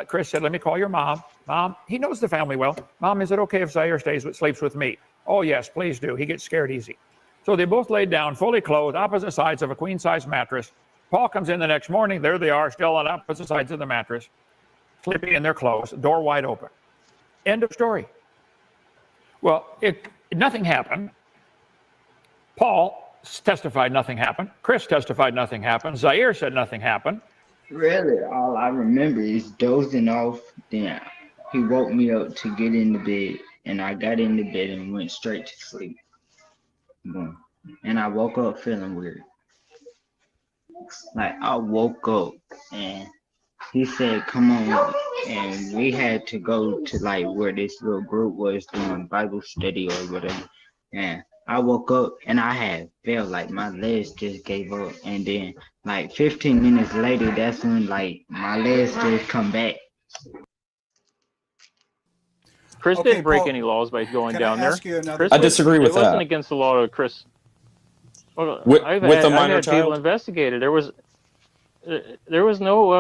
Chris said, let me call your mom. Mom, he knows the family well. Mom, is it okay if Zaire sleeps with me? Oh, yes, please do. He gets scared easy. So they both laid down, fully clothed, opposite sides of a queen-size mattress. Paul comes in the next morning. There they are, still on opposite sides of the mattress, sleeping in their clothes, door wide open. End of story. Well, nothing happened. Paul testified nothing happened. Chris testified nothing happened. Zaire said nothing happened. Really, all I remember is dozing off. Then he woke me up to get in the bed, and I got in the bed and went straight to sleep. Boom. And I woke up feeling weird. Like I woke up and he said, come on. And we had to go to like where this little group was doing Bible study or whatever. And I woke up and I had felt like my legs just gave up. And then like 15 minutes later, that's when like my legs just come back. Chris Okay, didn't break Paul, any laws by going can I down there. ask you another Chris question? I disagree with it wasn't that. against the law of Chris. Well, With I've a had minor people child? investigated. There was no.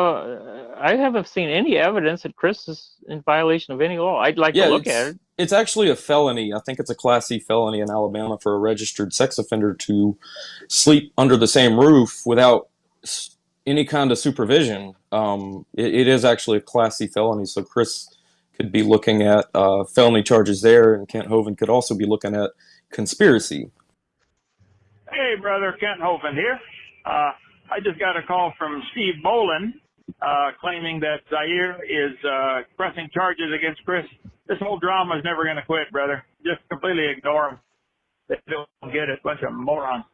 I haven't seen any evidence that Chris is in violation of any law. I'd like to look at it. It's actually a felony. I think it's a Class C felony in Alabama for a registered sex offender to sleep under the same roof without any kind of supervision. It is actually a Class C felony, so Chris could be looking at felony charges there, and Kent Hovind could also be looking at conspiracy. Hey, brother, Kent Hovind here. I just got a call from Steve Bolin claiming that Zaire is pressing charges against Chris. This whole drama is never going to quit, brother. Just completely ignore them. They don't get it. Bunch of morons.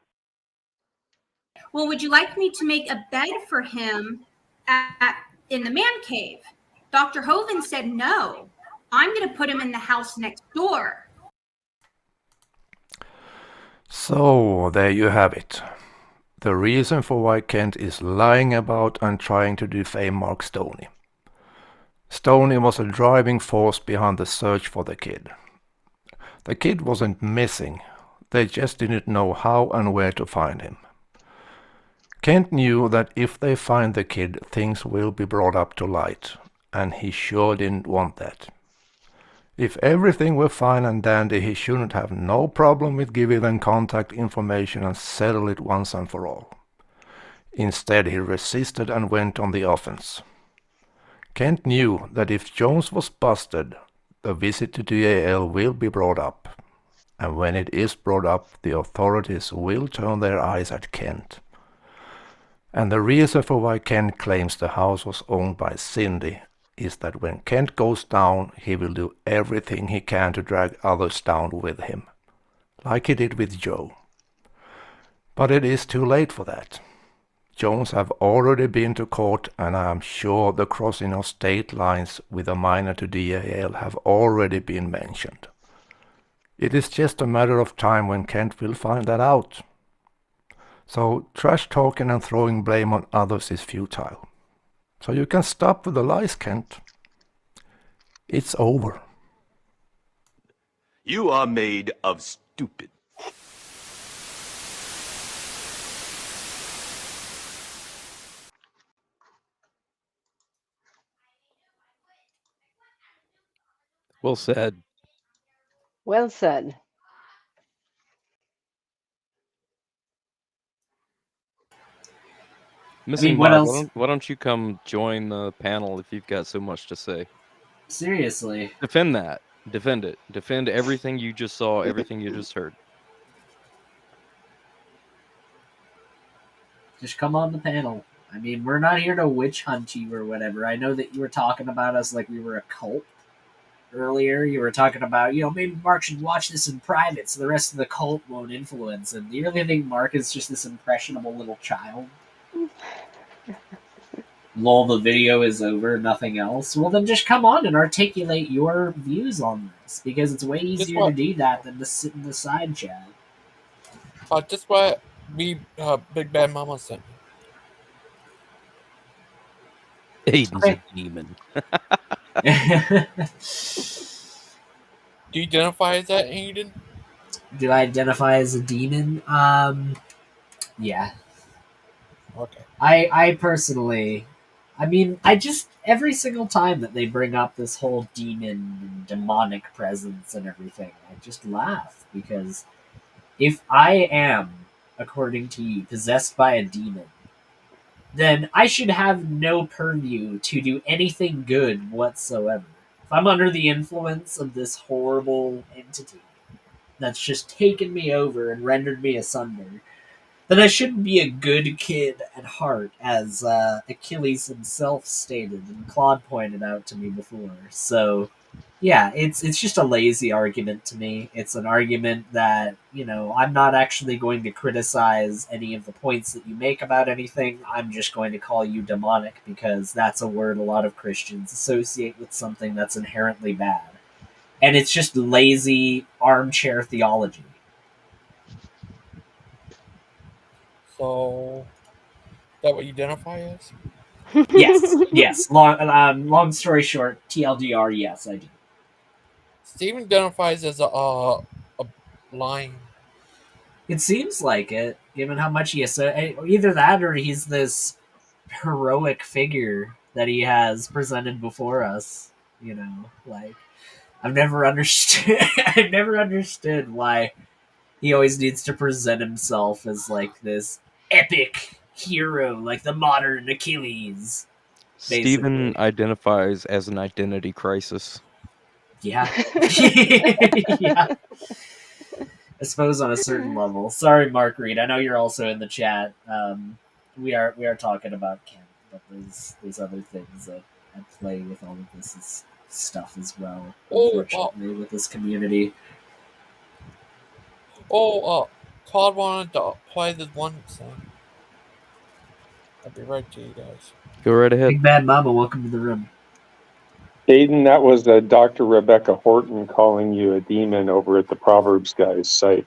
Well, would you like me to make a bed for him in the man cave? Dr. Hovind said no. I'm going to put him in the house next door. So, there you have it. The reason for why Kent is lying about and trying to defame Mark Stoney. Stoney was a driving force behind the search for the kid. The kid wasn't missing, they just didn't know how and where to find him. Kent knew that if they find the kid, things will be brought up to light, and he sure didn't want that. If everything were fine and dandy, he shouldn't have no problem with giving them contact information and settle it once and for all. Instead, he resisted and went on the offense. Kent knew that if Jones was busted, the visit to DAL will be brought up. And when it is brought up, the authorities will turn their eyes at Kent. And the reason for why Kent claims the house was owned by Cindy is that when Kent goes down, he will do everything he can to drag others down with him, like he did with Joe. But it is too late for that. Jones have already been to court, and I am sure the crossing of state lines with a minor to DAL have already been mentioned. It is just a matter of time when Kent will find that out. So trash talking and throwing blame on others is futile. So you can stop with the lies, Kent. It's over. You are made of stupid. Well said. Well said. Missing what Mark, else? why don't you come join the panel if you've got so much to say? Seriously. Defend that. Defend it. Defend everything you just saw, everything you just heard. Just come on the panel. I mean, we're not here to witch hunt you or whatever. I know that you were talking about us like we were a cult earlier. You were talking about, maybe Mark should watch this in private so the rest of the cult won't influence him. Do you really think Mark is just this impressionable little child? Lol, the video is over, nothing else. Well, then just come on and articulate your views on this, because it's way easier to do that than to sit in the side chat. Just what me, Big Bad Mama sent me. Aiden's a demon. Do you identify as that, Aiden? Do I identify as a demon? Yeah. Okay. I personally, every single time that they bring up this whole demon and demonic presence and everything, I just laugh, because if I am, according to you, possessed by a demon, then I should have no purview to do anything good whatsoever. If I'm under the influence of this horrible entity that's just taken me over and rendered me asunder, then I shouldn't be a good kid at heart, as Achilles himself stated and Claude pointed out to me before. So, yeah, it's just a lazy argument to me. It's an argument that, I'm not actually going to criticize any of the points that you make about anything. I'm just going to call you demonic, because that's a word a lot of Christians associate with something that's inherently bad. And it's just lazy armchair theology. So, is that what you identify as? Yes. Long story short, TLDR, yes, I do. Steven identifies as a lion. It seems like it, given how much he is. Either that, or he's this heroic figure that he has presented before us. You know, like I've never understood. I've never understood why he always needs to present himself as like this epic hero, like the modern Achilles. Steven Basically. identifies as an identity crisis. Yeah. Yeah. I suppose on a certain level. Sorry, Mark Reed. I know you're also in the chat. We are talking about Kent, but there's other things that at play with all of this stuff as well. Unfortunately, with this community. Todd wanted to play this one thing. I'll be right to you guys. Go right ahead. Big Bad Mama, welcome to the room. Aiden, that was Dr. Rebecca Horton calling you a demon over at the Proverbs Guys site.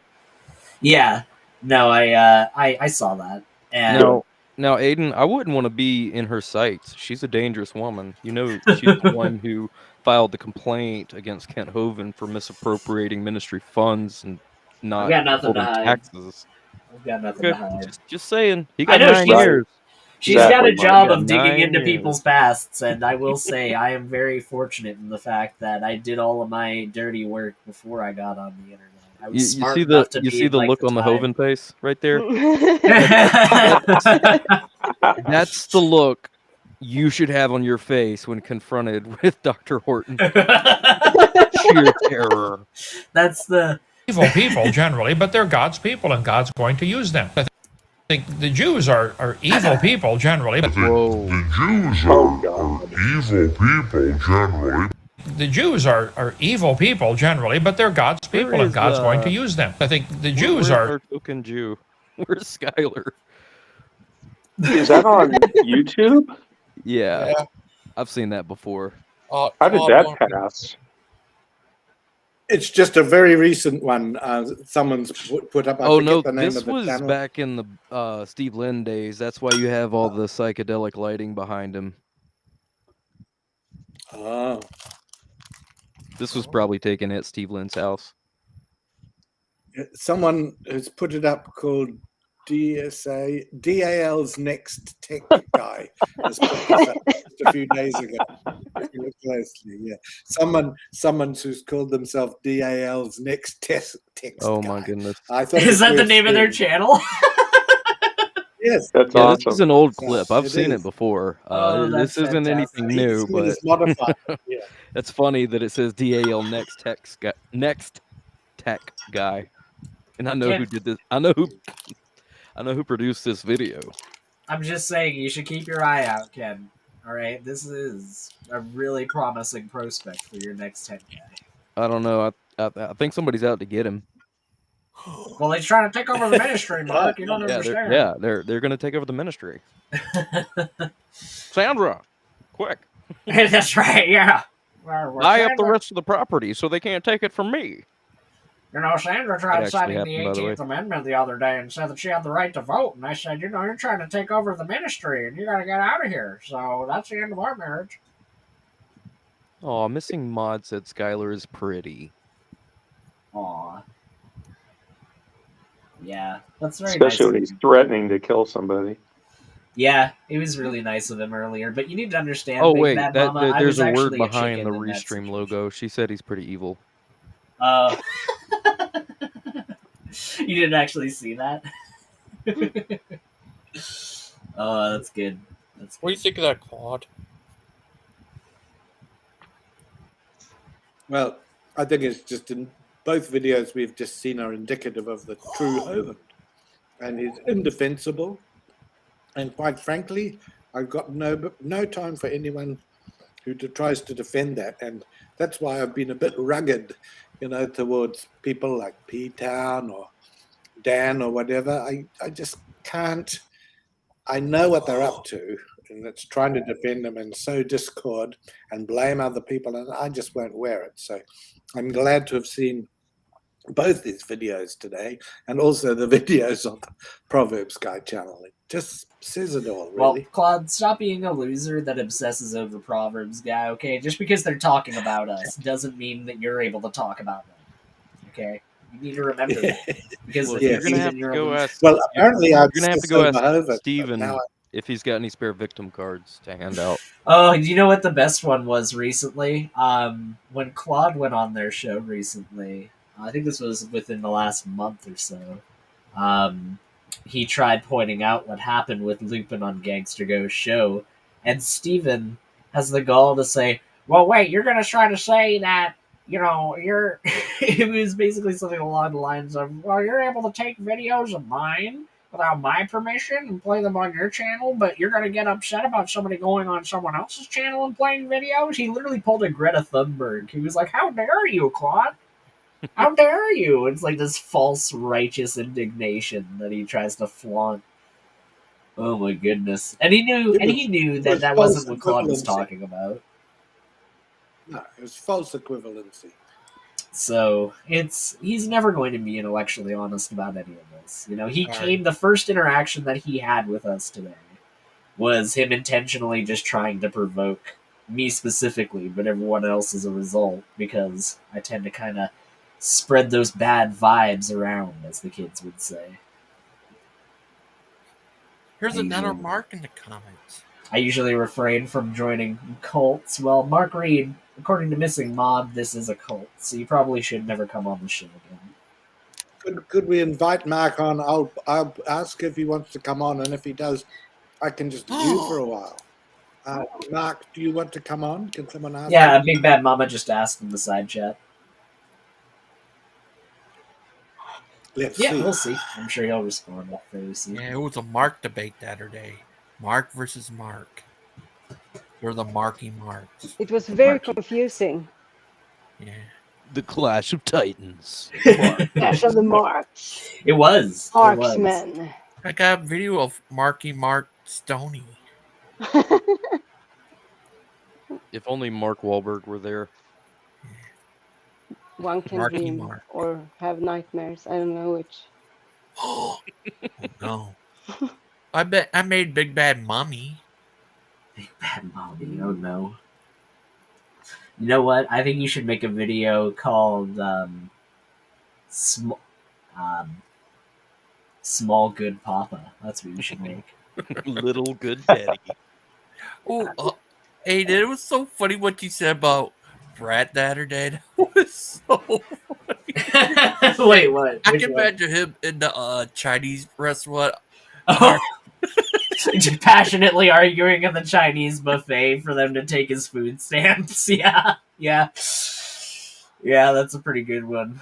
Yeah, no, I saw that. And Now, Aiden, I wouldn't want to be in her sights. She's a dangerous woman. You know, she's the one who filed the complaint against Kent Hovind for misappropriating ministry funds and not I've got nothing to withholding hide. taxes. I've got nothing Okay, to hide. just saying. He I got know 9 years. She's got a job Got of digging 9 into years. people's pasts, and I will say I am very fortunate in the fact that I did all of my dirty work before I got on the internet. I was You smart see enough the to be in, like, look on the time. Hovind face right there? That's the look you should have on your face when confronted with Dr. Horton. Sheer terror. That's the evil people generally, but they're God's people, and God's going to use them. I think the Jews are evil people generally. But the Jews are evil people generally. The Jews are evil people generally, but they're God's people, and God's going to use them. I think the Jews Where's are. our token Jew? Where's Skylar? Is that on YouTube? Yeah, I've seen that before. How did that pass? It's just a very recent one. Someone's put up. I Oh forget no, the name this of the was channel. back in the Steve Lynn days. That's why you have all the psychedelic lighting behind him. Oh. This was probably taken at Steve Lynn's house. Someone has put it up called DAL's Next Tech Guy. Has put this up just a few days ago. If you look closely, yeah. Someone who's called themselves DAL's Next Text Oh Guy. my goodness! I thought Is that the name of their channel? Yes, that's yeah, awesome. This is an old clip. I've seen is. it before. Oh, This that's isn't anything new, It's when but it's modified. Yeah. it's funny that it says DAL Next Tech Guy, and I know who did this. I know who produced this video. I'm just saying, you should keep your eye out, Ken. All right, this is a really promising prospect for your next tech guy. I don't know. I think somebody's out to get him. Well, he's trying to take over the ministry, Mark. You don't understand. They're going to take over the ministry. Sandra, quick! That's right. Yeah. Buy up the rest of the property so they can't take it from me. You know, Sandra tried That citing actually the happened, by the 18th Amendment the other day and said that she had the right to vote. And I said, you know, you're trying to take over the ministry and you got to get out of here. So that's the end of our marriage. Oh, Missing Mod said Skylar is pretty. Aw. Yeah, that's very Especially nice. when he's threatening to kill somebody. Yeah, it was really nice of him earlier, but you need to understand. Oh Big wait, Bad Mama, I there's was a word actually behind the chicken in that Restream logo. She said he's pretty evil. You didn't actually see that? Oh, that's good. That's good. What do you think of that, Claude? Well, I think it's just in both videos we've just seen are indicative of the true Hovind. And he's indefensible. And quite frankly, I've got no time for anyone who tries to defend that. And that's why I've been a bit rugged, you know, towards people like P-Town or Dan or whatever. I just can't. I know what they're up to, and it's trying to defend them and sow discord and blame other people, and I just won't wear it. So I'm glad to have seen both these videos today, and also the videos on the Proverbs Guy channel. just says it all, Well, really. Claude, stop being a loser that obsesses over Proverbs, guy, okay? Just because they're talking about us doesn't mean that you're able to talk about them, okay? You need to remember that. Because Look, if you're you gonna do, have then to you're a go loser. ask. Well, you're- apparently you're I'd gonna have to skipped go over ask Hovet, but Steven now if he's got any spare victim cards to hand out. Oh, you know what the best one was recently? When Claude went on their show recently, I think this was within the last month or so, he tried pointing out what happened with Lupin on Gangster Ghost show, and Steven has the gall to say, well, wait, you're going to try to say that, you're... It was basically something along the lines of, well, you're able to take videos of mine without my permission and play them on your channel, but you're going to get upset about somebody going on someone else's channel and playing videos? He literally pulled a Greta Thunberg. He was like, how dare you, Claude? How dare you? It's like this false righteous indignation that he tries to flaunt. Oh my goodness. And he knew that that wasn't what Claude was talking about. No, it was false equivalency. So he's never going to be intellectually honest about any of this. The first interaction that he had with us today was him intentionally just trying to provoke me specifically, but everyone else as a result, because I tend to kind of spread those bad vibes around, as the kids would say. Here's I another usually- Mark in the comments. I usually refrain from joining cults. Well, Mark Reed, according to Missing Mod, this is a cult, so you probably should never come on the show again. Could we invite Mark on? I'll ask if he wants to come on, and if he does, I can just view for a while. Mark, do you want to come on? Can someone ask? Yeah, him? Big Bad Mama just asked in the side chat. Let's see. We'll see. I'm sure he'll respond very soon. Yeah, it was a Mark debate the other day. Mark versus Mark. They're the Marky Marks. It was very confusing. Yeah. The Clash of Titans. Clash of the Marks. It was. Marksmen. I got a video of Marky Mark Stoney. If only Mark Wahlberg were there. One can Marky dream Mark. or have nightmares. I don't know which. Oh no. I bet I made Big Bad Mommy. Big Bad Mommy, oh no. You know what? I think you should make a video called Small Good Papa. That's what you should make. Little Good Daddy. Oh, hey, it was so funny what you said about Brad the other day. That was so funny. Wait, what? I Which can one? imagine him in the Chinese restaurant. Just passionately arguing at the Chinese buffet for them to take his food stamps. Yeah, that's a pretty good one.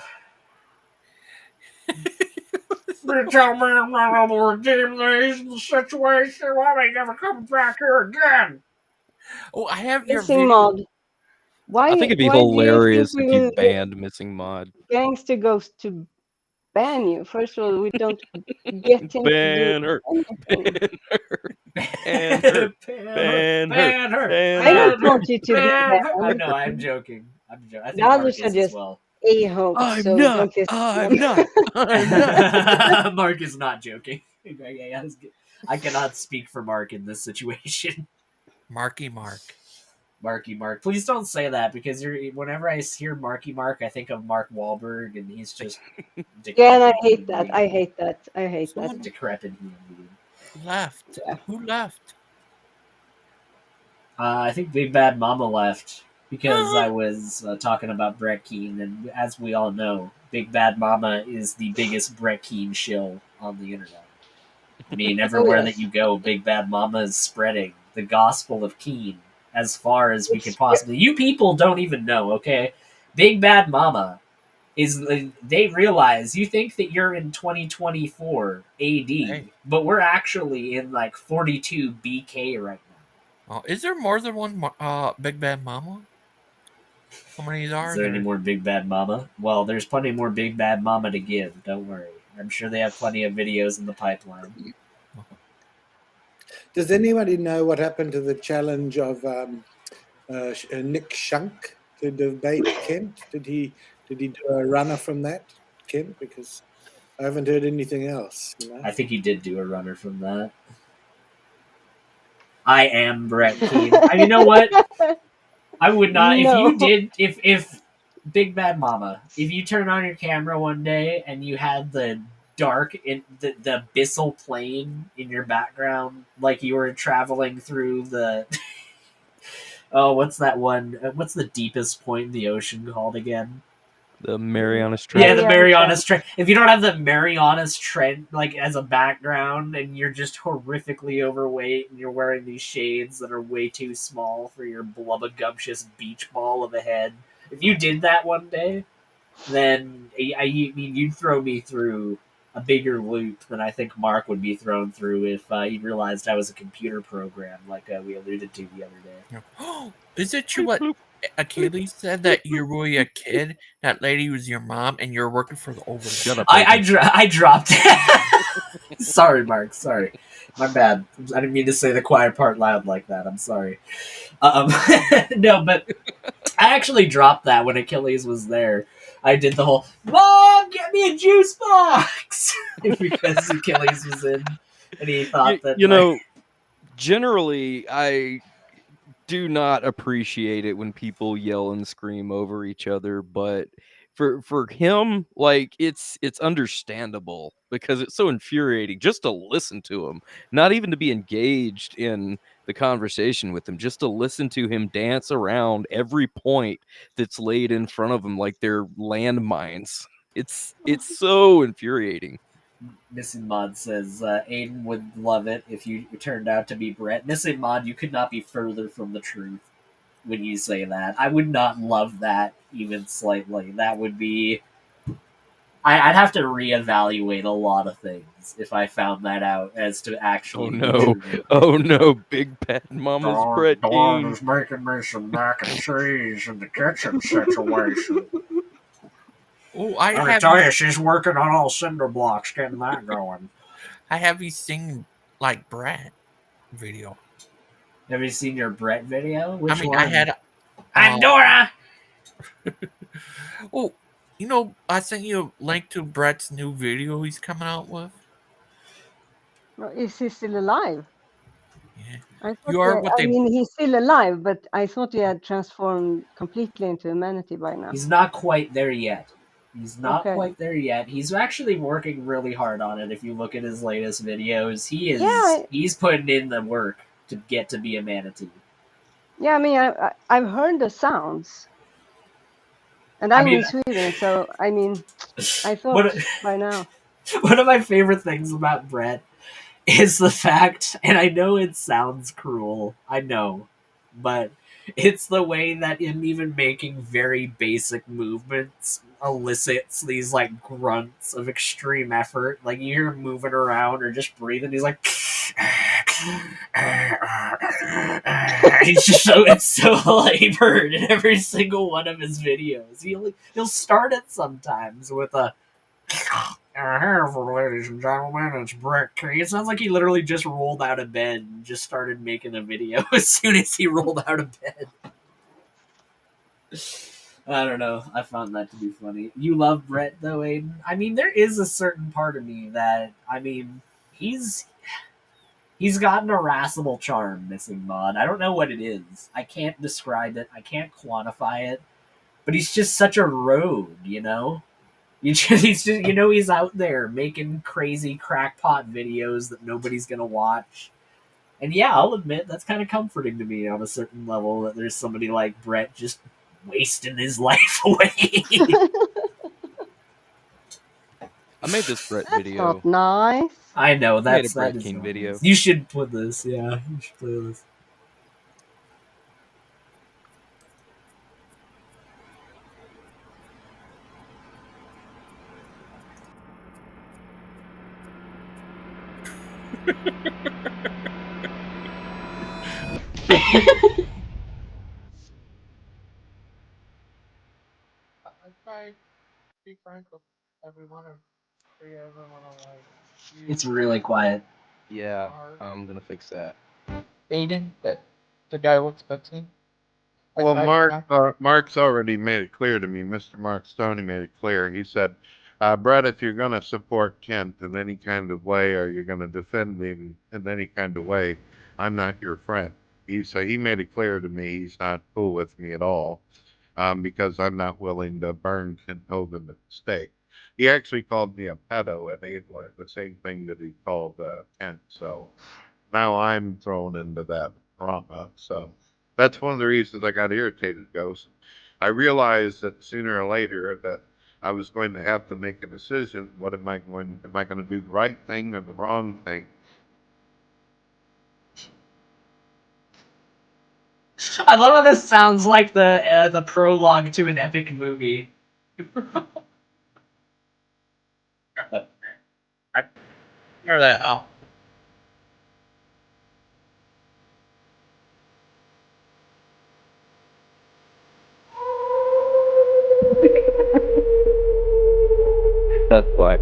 You tell me I'm not able to redeem the situation. Why am I never coming back here again? Oh, I have your Missing video. Mod. Why? I think it'd be why do you hilarious think if we you will banned Missing Mod. Gangster Ghost to ban you? First of all, we don't get him Ban her. to do anything. Ban her. Ban her. I don't want you to be banned. No, I'm joking. I think The Mark others is are as just well. a-holes, I'm so not. don't get I'm not. Mark is not joking. I cannot speak for Mark in this situation. Marky Mark. Marky Mark. Please don't say that, because whenever I hear Marky Mark, I think of Mark Wahlberg, and he's just Yeah, and I hate that. I hate that. I hate that. decrepit human being. Left. Yeah. Who left? I think Big Bad Mama left because I was talking about Brett Keane, and as we all know, Big Bad Mama is the biggest Brett Keane shill on the internet. I mean, everywhere that you go, Big Bad Mama is spreading the gospel of Keane as far as we could possibly. You people don't even know, okay? Big Bad Mama is. They realize you think that you're in 2024 AD, but we're actually in like 42 BK right now. Oh, is there more than one Big Bad Mama? How many are Is there any more Big Bad Mama? Well, there's plenty more Big Bad Mama to give. Don't worry. I'm sure they have plenty of videos in the pipeline. Does anybody know what happened to the challenge of Nick Shunk to debate Kent? Did he do a runner from that, Kent? Because I haven't heard anything else. You know? I think he did do a runner from that. I am Brett Keane. I mean, you know what? I would not. If you did, if Big Bad Mama, if you turn on your camera one day and you had the dark, the abyssal plane in your background, like you were traveling through the. Oh, what's that one? What's the deepest point in the ocean called again? The Marianas Trench. Yeah, the Marianas Trench. If you don't have the Marianas Trench like as a background, and you're just horrifically overweight, and you're wearing these shades that are way too small for your blubbergumptious beach ball of a head, if you did that one day, then I mean you'd throw me through a bigger loop than I think Mark would be thrown through if he realized I was a computer program, like we alluded to the other day. Is it true what Achilles said, that you're really a kid? That lady was your mom, and you're working for the over. Shut up. I dropped. Sorry, Mark. Sorry, my bad. I didn't mean to say the quiet part loud like that. I'm sorry. No, but I actually dropped that when Achilles was there. I did the whole "Mom, get me a juice box" because Achilles was in, and he thought that you know. Generally, I do not appreciate it when people yell and scream over each other, but for him, like it's understandable because it's so infuriating just to listen to him, not even to be engaged in the conversation with him, just to listen to him dance around every point that's laid in front of him like they're landmines. It's so infuriating. Missing Mod says Aiden would love it if you turned out to be Brett. Missing Mod, you could not be further from the truth when you say that. I would not love that even slightly. That would be. I'd have to reevaluate a lot of things if I found that out as to actually. Oh no, Big Bad Mama's Brett Dawn Keane. is making me some mac and cheese in the kitchen situation. Oh, Let me tell you, she's working on all cinder blocks, getting that going. I have you sing like Brett video. Have you seen your Brett video? Which one? I had. Andorra! Oh, you know, I sent you a link to Brett's new video he's coming out with. Is he still alive? Yeah. I You are thought what I they- mean, he's still alive, but I thought he had transformed completely into humanity by now. He's not quite there yet. He's not Okay. quite there yet. He's actually working really hard on it. If you look at his latest videos, he is he's putting in the work to get to be a manatee. Yeah, I mean, I've heard the sounds, and I'm in Sweden, so I mean, I thought by now. One of my favorite things about Brett is the fact, and I know it sounds cruel, I know, but it's the way that him even making very basic movements elicits these like grunts of extreme effort. Like you hear him moving around or just breathing, he's like he's just it's so labored in every single one of his videos. He'll start it sometimes with a ladies and gentlemen, it's Brett Keane. It sounds like he literally just rolled out of bed and just started making a video as soon as he rolled out of bed. I don't know. I found that to be funny. You love Brett, though, Aiden? I mean, there is a certain part of me that, I mean, he's got an irascible charm, Missing Mod. I don't know what it is. I can't describe it. I can't quantify it. But he's just such a road, you know? He's out there making crazy crackpot videos that nobody's gonna watch. And yeah, I'll admit that's kind of comforting to me on a certain level that there's somebody like Brett just wasting his life away. I made this Brett video. Not nice. I know I made that's a Brett that is King nice. video. You should put this. Yeah, you should play this. Be frank with everyone and free everyone alive. It's really quiet. Yeah, I'm gonna fix that. Aiden, that the guy looks betsy. Well, Mark's already made it clear to me. Mr. Mark Stoney made it clear. He said Brett, if you're going to support Kent in any kind of way, or you're going to defend him in any kind of way, I'm not your friend. So he made it clear to me he's not cool with me at all, because I'm not willing to burn Kent Hovind at the stake. He actually called me a pedo at Adler, the same thing that he called Kent. So now I'm thrown into that drama. So that's one of the reasons I got irritated, Ghost. I realized that sooner or later that I was going to have to make a decision. What am I going to do the right thing or the wrong thing? I love how this sounds like the prologue to an epic movie. Hear that? Oh. That's why.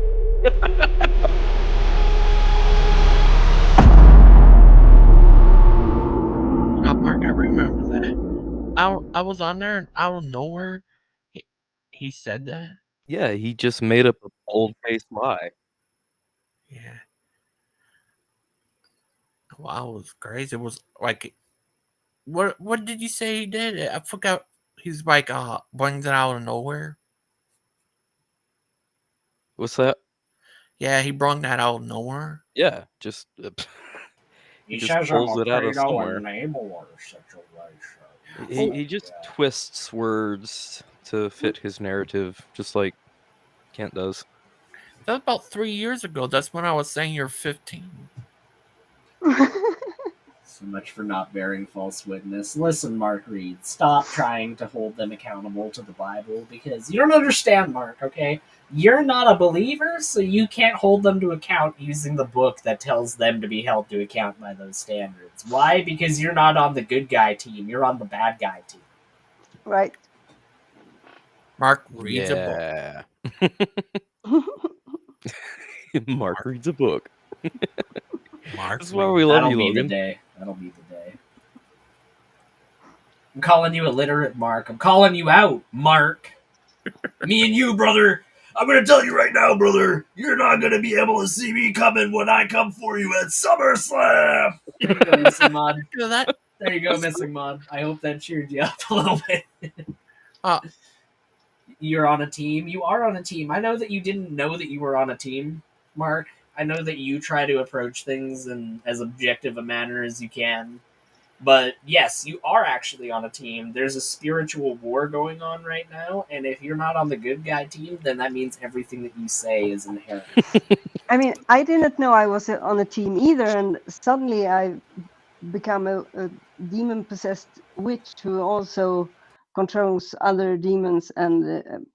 Oh, Mark, I remember that. I was on there and out of nowhere, he said that. Yeah, he just made up a bold-faced lie. Yeah. Wow, it was crazy. It was like, what did you say he did? I forgot. He's like brings it out of nowhere. What's that? Yeah, he brung that out of nowhere. Yeah, just He just says pulls I'm a it out of cradle somewhere. enabler situation. He just twists words to fit his narrative, just like Kent does. That was about 3 years ago. That's when I was saying you're 15. So much for not bearing false witness. Listen, Mark Reed, stop trying to hold them accountable to the Bible because you don't understand, Mark, okay? You're not a believer, so you can't hold them to account using the book that tells them to be held to account by those standards. Why? Because you're not on the good guy team, you're on the bad guy team. Right. Mark reads a book. Mark reads a book. Mark, That's why we love That'll you, be Logan. the day. That'll be the day. I'm calling you illiterate, Mark. I'm calling you out, Mark. Me and you, brother. I'm gonna tell you right now, brother. You're not gonna be able to see me coming when I come for you at SummerSlam. There you go, Missing Mod. There you go, Missing Mod. I hope that cheered you up a little bit. You're on a team. You are on a team. I know that you didn't know that you were on a team, Mark. I know that you try to approach things in as objective a manner as you can. But yes, you are actually on a team. There's a spiritual war going on right now, and if you're not on the good guy team, then that means everything that you say is inherent. I mean, I didn't know I was on a team either, and suddenly I've become a demon-possessed witch who also controls other demons and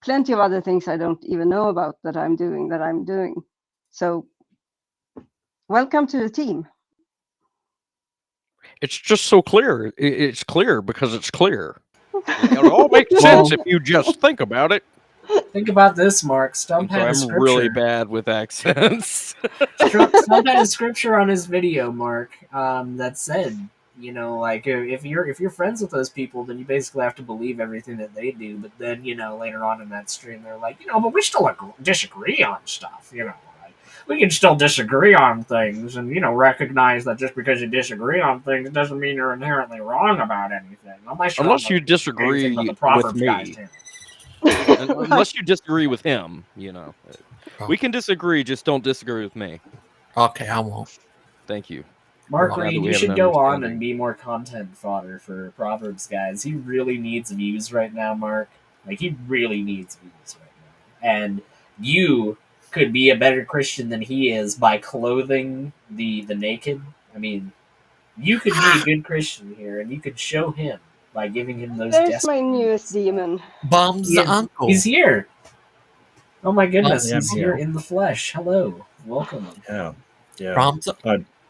plenty of other things I don't even know about that I'm doing. So, welcome to the team. It's just so clear. It's clear because it's clear. It all makes sense if you just think about it. Think about this, Mark. Stump had a I'm scripture. really bad with accents. Stump had a scripture on his video, Mark, that said, you know, like if you're friends with those people, then you basically have to believe everything that they do. But then, you know, later on in that stream, they're like, you know, but we still disagree on stuff. You know, like we can still disagree on things, and you know, recognize that just because you disagree on things doesn't mean you're inherently wrong about anything. Unless you disagree with me. Unless you disagree with him, you know. We can disagree, just don't disagree with me. Okay, I won't. Thank you. Mark Now that Reed, we you have an should go on understanding. and be more content fodder for Proverbs guys. He really needs views right now, Mark. Like, he really needs views right now. And you could be a better Christian than he is by clothing the naked. I mean, you could be a good Christian here, and you could show him by giving him those There's my newest demon. Bum's uncle. He's here. Oh my goodness, I am he's here in the flesh. Hello. Welcome. Yeah. Bum's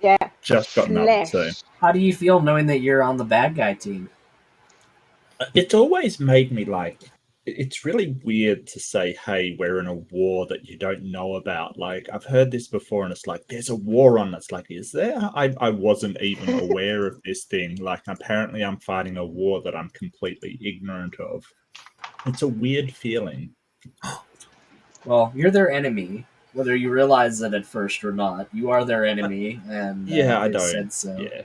I just gotten up too. How do you feel knowing that you're on the bad guy team? It's always made me like, it's really weird to say, hey, we're in a war that you don't know about. Like, I've heard this before, and it's like, there's a war on. It's like, is there? I wasn't even aware of this thing. Like, apparently I'm fighting a war that I'm completely ignorant of. It's a weird feeling. Well, you're their enemy, whether you realize it at first or not. You are their enemy, and Yeah, I they don't. said so. Yeah.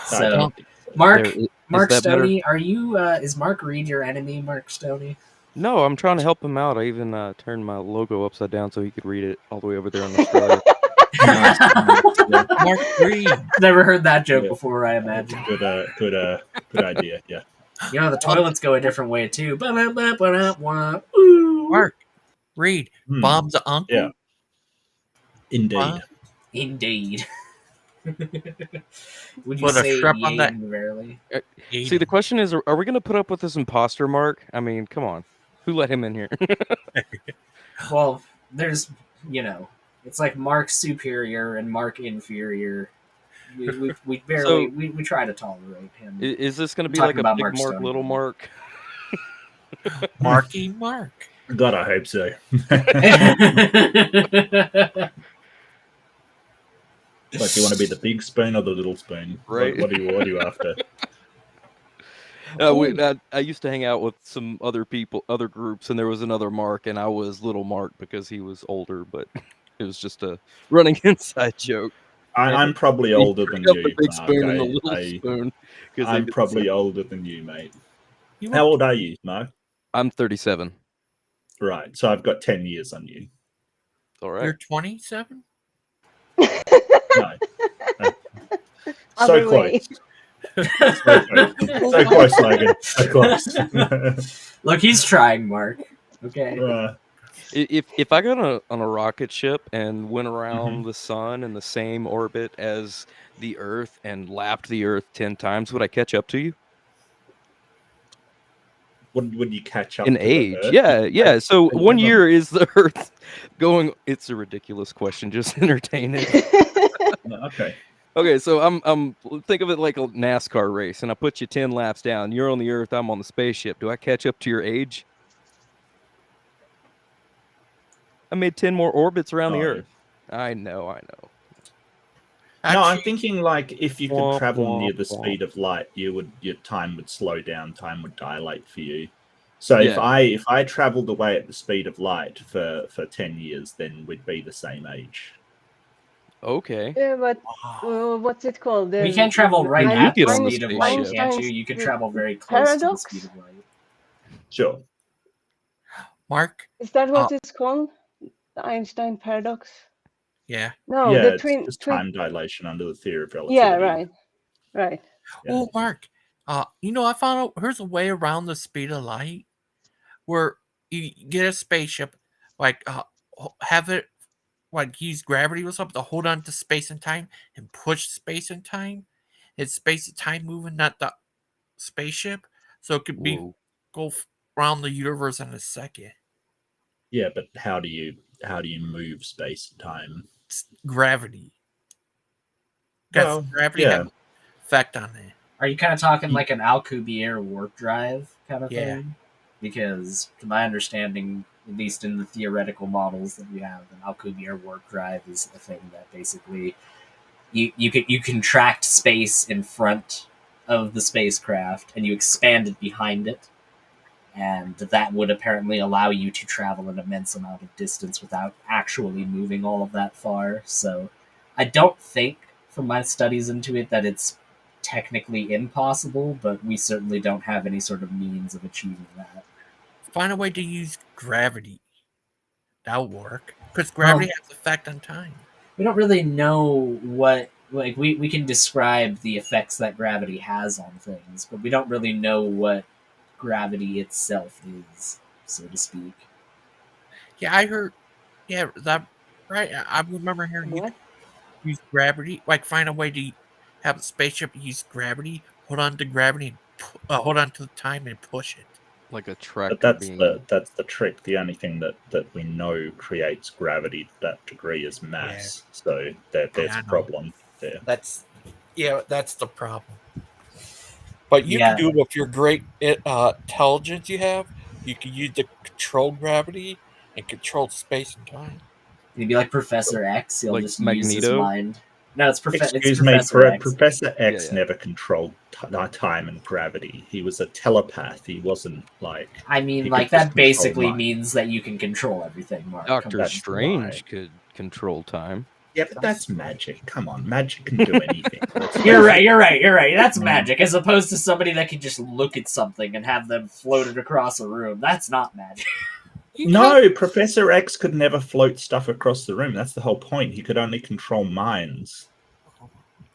So, I don't think so. Mark, There, Mark that better? Stoney, are you? Is Mark Reed your enemy, Mark Stoney? No, I'm trying to help him out. I even turned my logo upside down so he could read it all the way over there in Australia. Mark Reed. Never heard that joke Yeah. before. I imagine. Good idea. Yeah. You know the toilets go a different way too. Mark Reed, Bob's uncle. Yeah. Indeed. Huh? Indeed. Would you Put a say strap on that. Verily? See, the question is, are we going to put up with this imposter, Mark? I mean, come on. Who let him in here? Well, there's, it's like Mark superior and Mark inferior. We barely we try to tolerate him. Is this going to be Talking like a about big Mark Mark, Stone. little Mark? Marky Mark. God, I hope so. Like, you want to be the big spoon or the little spoon? Right. What are you after? I used to hang out with some other people, other groups, and there was another Mark, and I was little Mark because he was older, but it was just a running inside joke. I'm probably older than got you. the big Mark. spoon and the little spoon. I'm probably older than you, mate. How old are you, Mark? I'm 37. Right, so I've got 10 years on you. All right. You're 27? No. So Other close. way. So close, Logan. So close. Look, he's trying, Mark. Okay. If I got on a rocket ship and went around the sun in the same orbit as the Earth and lapped the Earth 10 times, would I catch up to you? Would you catch up in to age? the Earth? Yeah. So I 1 never- year is the Earth going. It's a ridiculous question. Just entertain it. Okay. Okay, so I'm think of it like a NASCAR race, and I put you 10 laps down. You're on the Earth. I'm on the spaceship. Do I catch up to your age? I made 10 more orbits around the Earth. I know. No, I'm thinking like if you could Womp, travel womp, near the womp. speed of light, your time would slow down, time would dilate for you. So Yeah. if I traveled away at the speed of light for 10 years, then we'd be the same age. Okay. Yeah, but what's it called? We can't travel right You at the get on the speed of light, spaceship. can't you? You could travel very close to the paradox? speed of light. Sure. Mark? Is that what it's called? The Einstein paradox? Yeah. No, yeah, the it's twin. just time dilation under the theory of relativity. Yeah, right. Yeah. Oh, Mark. I found out here's a way around the speed of light where you get a spaceship, like have it like use gravity or something to hold on to space and time and push space and time. It's space and time moving, not the spaceship. So it could go around the universe in a second. Yeah, but how do you move space and time? It's gravity. Because Well, gravity yeah. has an effect on it. Are you kind of talking like an Alcubierre warp drive kind of Yeah. thing? Because, to my understanding, at least in the theoretical models that we have, an Alcubierre warp drive is a thing that basically you contract space in front of the spacecraft and you expand it behind it, and that would apparently allow you to travel an immense amount of distance without actually moving all of that far. So, I don't think, from my studies into it, that it's technically impossible, but we certainly don't have any sort of means of achieving that. Find a way to use gravity. That'll work. Because gravity has an effect on time. We don't really know what, like, we can describe the effects that gravity has on things, but we don't really know what gravity itself is, so to speak. Yeah, I heard. Yeah, that right. I remember hearing you use gravity. Like, find a way to have a spaceship use gravity, hold on to gravity, and hold on to the time and push it. Like a tractor But that's beam. that's the trick. The only thing that we know creates gravity to that degree is mass. So there's I a know. problem there. That's the problem. But you can do it with your great intelligence you have. You can use the control gravity and control space and time. He'd be like Professor X, he'll Like just use his Magneto? mind. No, it's Excuse me, Professor X. Professor X Yeah. never controlled time and gravity. He was a telepath. He wasn't like. I mean, he like could just that control basically mind. means that you can control everything, Mark. Come Doctor on. Strange could control time. Yeah, but that's magic. Come on, magic can do anything. You're right. That's magic, as opposed to somebody that can just look at something and have them floated across a room. That's not magic. No, Professor X could never float stuff across the room. That's the whole point. He could only control minds.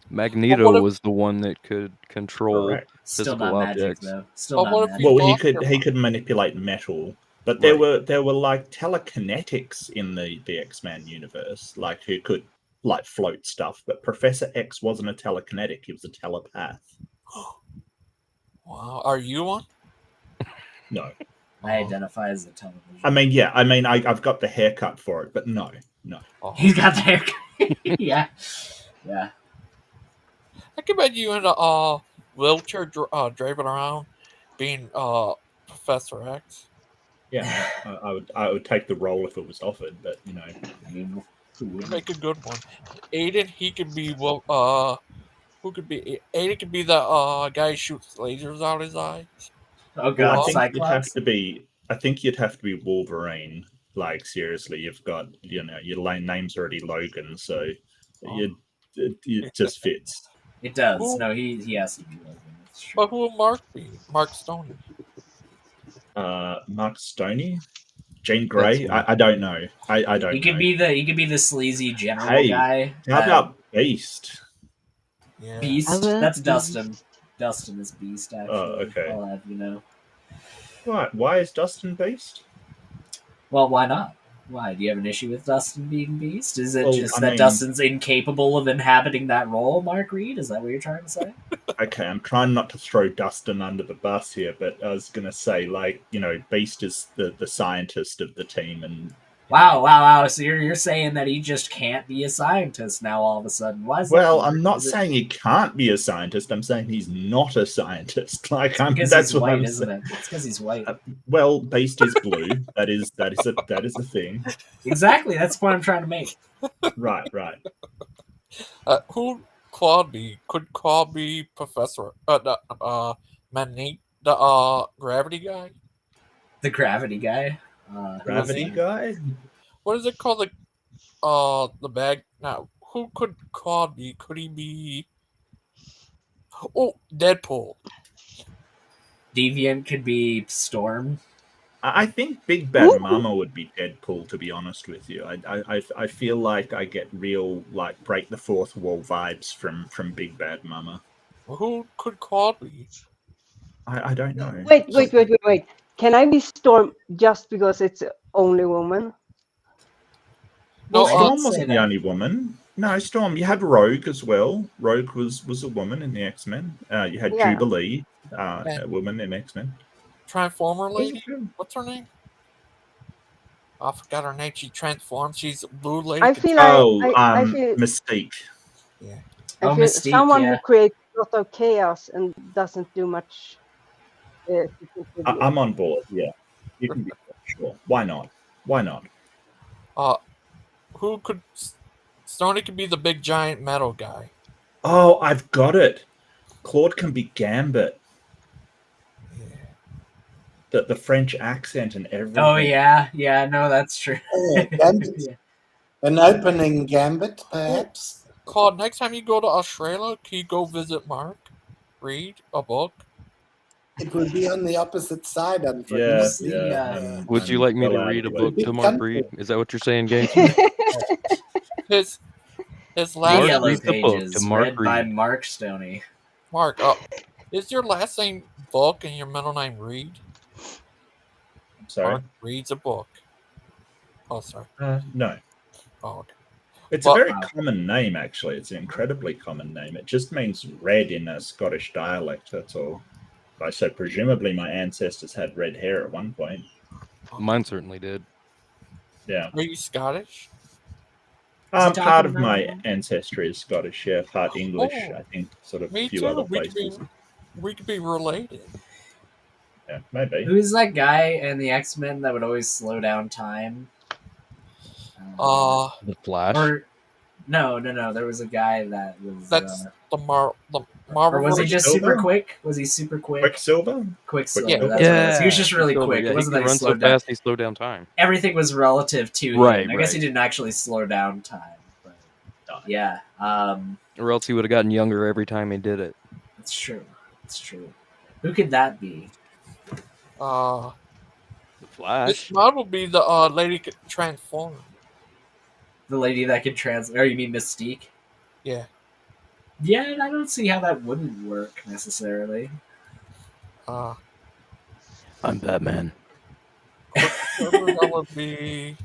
Magneto was the one that could control Correct. Still physical not magic, objects. though. Still not magic. Well, he could manipulate metal, but there were like telekinetics in the X-Men universe, like who could like float stuff. But Professor X wasn't a telekinetic; he was a telepath. Wow, are you one? No, I identify as a television. I mean, yeah, I've got the haircut for it, but no. He's got the haircut. yeah. I can bet you in a wheelchair driving around, being Professor X. Yeah, I would take the role if it was offered, but you know, Make a good one. Aiden, he could be who could be Aiden? Could be the guy who shoots lasers out his eyes. Oh Well, god, I think you'd have Cyclops. to be. I think you'd have to be Wolverine. Like seriously, you've got your name's already Logan, so it just fits. It does. No, he has to be Logan. But who will Mark be? Mark Stoney. Mark Stoney, Jean Grey. I don't know. I don't. He could know. be the sleazy general Hey, guy. how about Beast? Yeah. Beast? That's Dustin. Dustin is Beast. Actually, Oh, okay. I'll have you know. Right. Why is Dustin Beast? Well, why not? Why? Do you have an issue with Dustin being Beast? Is it Well, just I that mean- Dustin's incapable of inhabiting that role, Mark Reed? Is that what you're trying to say? Okay, I'm trying not to throw Dustin under the bus here, but I was gonna say, like, Beast is the scientist of the team, and Wow. So you're saying that he just can't be a scientist now all of a sudden? Why is that? well, I'm not Is it- saying he can't be a scientist. I'm saying he's not a scientist. Like, because that's he's what white, I'm isn't saying. it? It's because he's white. Well, Beast is blue. that is a thing. Exactly. That's the point I'm trying to make. Right. Who Claude be? Could Claude be Professor? Magneto, the gravity guy. The gravity guy. Gravity guy. What is it called? Like, the bag. Now, who could Claude be? Could he be? Oh, Deadpool. Deviant could be Storm. I think Big Bad Mama would be Deadpool. To be honest with you, I feel like I get real like break the fourth wall vibes from Big Bad Mama. Who could Claude be? I don't know. Wait. Can I be Storm just because it's the only woman? No, No, Storm wasn't the only woman. No, Storm. You had Rogue as well. Rogue was a woman in the X-Men. You had Yeah. Jubilee, a woman in X-Men. Transformer lady? What's her name? I forgot her name. She transforms. She's a blue lady. I feel I feel Mystique. Yeah. I feel someone who creates a lot of chaos and doesn't do much. I'm on board. Yeah, you can be sure. Why not? Who could? Stoney could be the big giant metal guy. Oh, I've got it. Claude can be Gambit. The French accent and everything. Oh yeah. No, that's true. Gambit. An opening Gambit, perhaps. Claude, next time you go to Australia, can you go visit Mark? Read a book? It will be on the opposite side, unfortunately. Yeah. Would you like me to well, read a anyway. book to Mark Reed? Is that what you're saying, Gangster? His The last Yellow read the book Pages, to Mark read by Reed. Mark Stoney. Mark, is your last name Book and your middle name Reed? Sorry. Mark reads a book. Oh, sorry. No. Oh, okay. It's Well- a very common name, actually. It's an incredibly common name. It just means red in a Scottish dialect, that's all. So presumably my ancestors had red hair at one point. Mine certainly did. Yeah. Are you Scottish? Part of my ancestry is Scottish, yeah. Part English, Oh, I think, sort of a Me few too. other We places. could be related. Yeah, maybe. Who's that guy in the X-Men that would always slow down time? The Flash. Or No. There was a guy that was. That's the Marvel. Or was he just super Quicksilver? quick? Was he super quick? Quicksilver? Quicksilver. Yeah. That's what it was. He was Yeah, just really Quicksilver. quick. Yeah, It he wasn't can that he run so slowed down. fast he slowed down time. Everything was relative to Right, him. I guess he right. didn't actually slow down time. But yeah. Or else he would have gotten younger every time he did it. It's true. It's true. Who could that be? The Flash. This model would be the lady could transform. The lady that can Or you mean Mystique? Yeah. Yeah, I don't see how that wouldn't work necessarily. I'm Batman. That would be.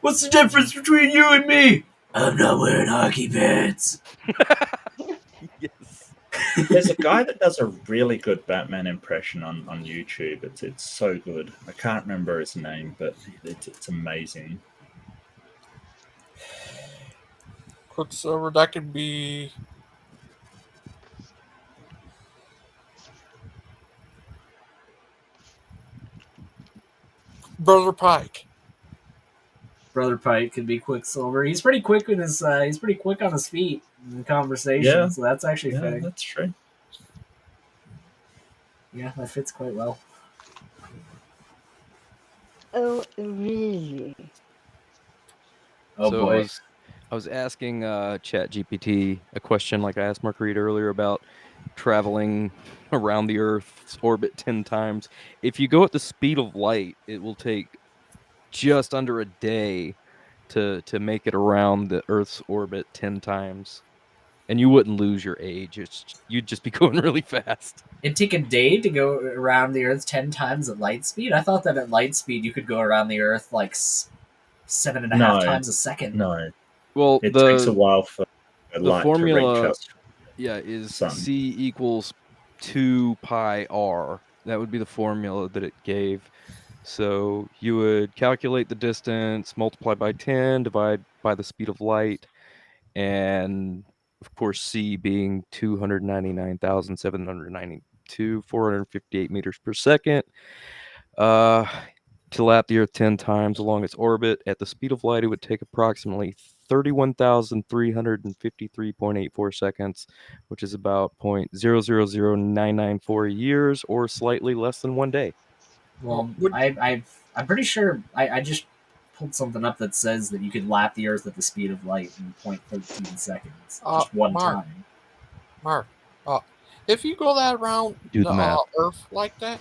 What's the difference between you and me? I'm not wearing hockey pants. Yes. There's a guy that does a really good Batman impression on YouTube. It's so good. I can't remember his name, but it's amazing. Quicksilver, that could be. Brother Pike. Brother Pike could be Quicksilver. He's pretty quick with his. He's pretty quick on his feet in conversation. Yeah. So that's actually Yeah, fitting. that's true. Yeah, that fits quite well. Oh, really? Oh So boy. I was asking ChatGPT a question like I asked Mark Reed earlier about traveling around the Earth's orbit 10 times. If you go at the speed of light, it will take just under a day to make it around the Earth's orbit 10 times. And you wouldn't lose your age. You'd just be going really fast. It'd take a day to go around the Earth 10 times at light speed. I thought that at light speed you could go around the Earth like 7.5 times a second. No. Well, it takes a while for the light formula, to reach us. yeah, is Sun. C equals 2 pi r. That would be the formula that it gave. So you would calculate the distance, multiply by 10, divide by the speed of light, and of course C being 299,792, 458 meters per second. To lap the Earth 10 times along its orbit at the speed of light, it would take approximately 31,353.84 seconds, which is about 0.000994 years, or slightly less than 1 day. Well, I'm pretty sure I just pulled something up that says that you could lap the Earth at the speed of light in 0.13 seconds, just one Mark. time. Mark, if you go that around Do the math. Earth like that,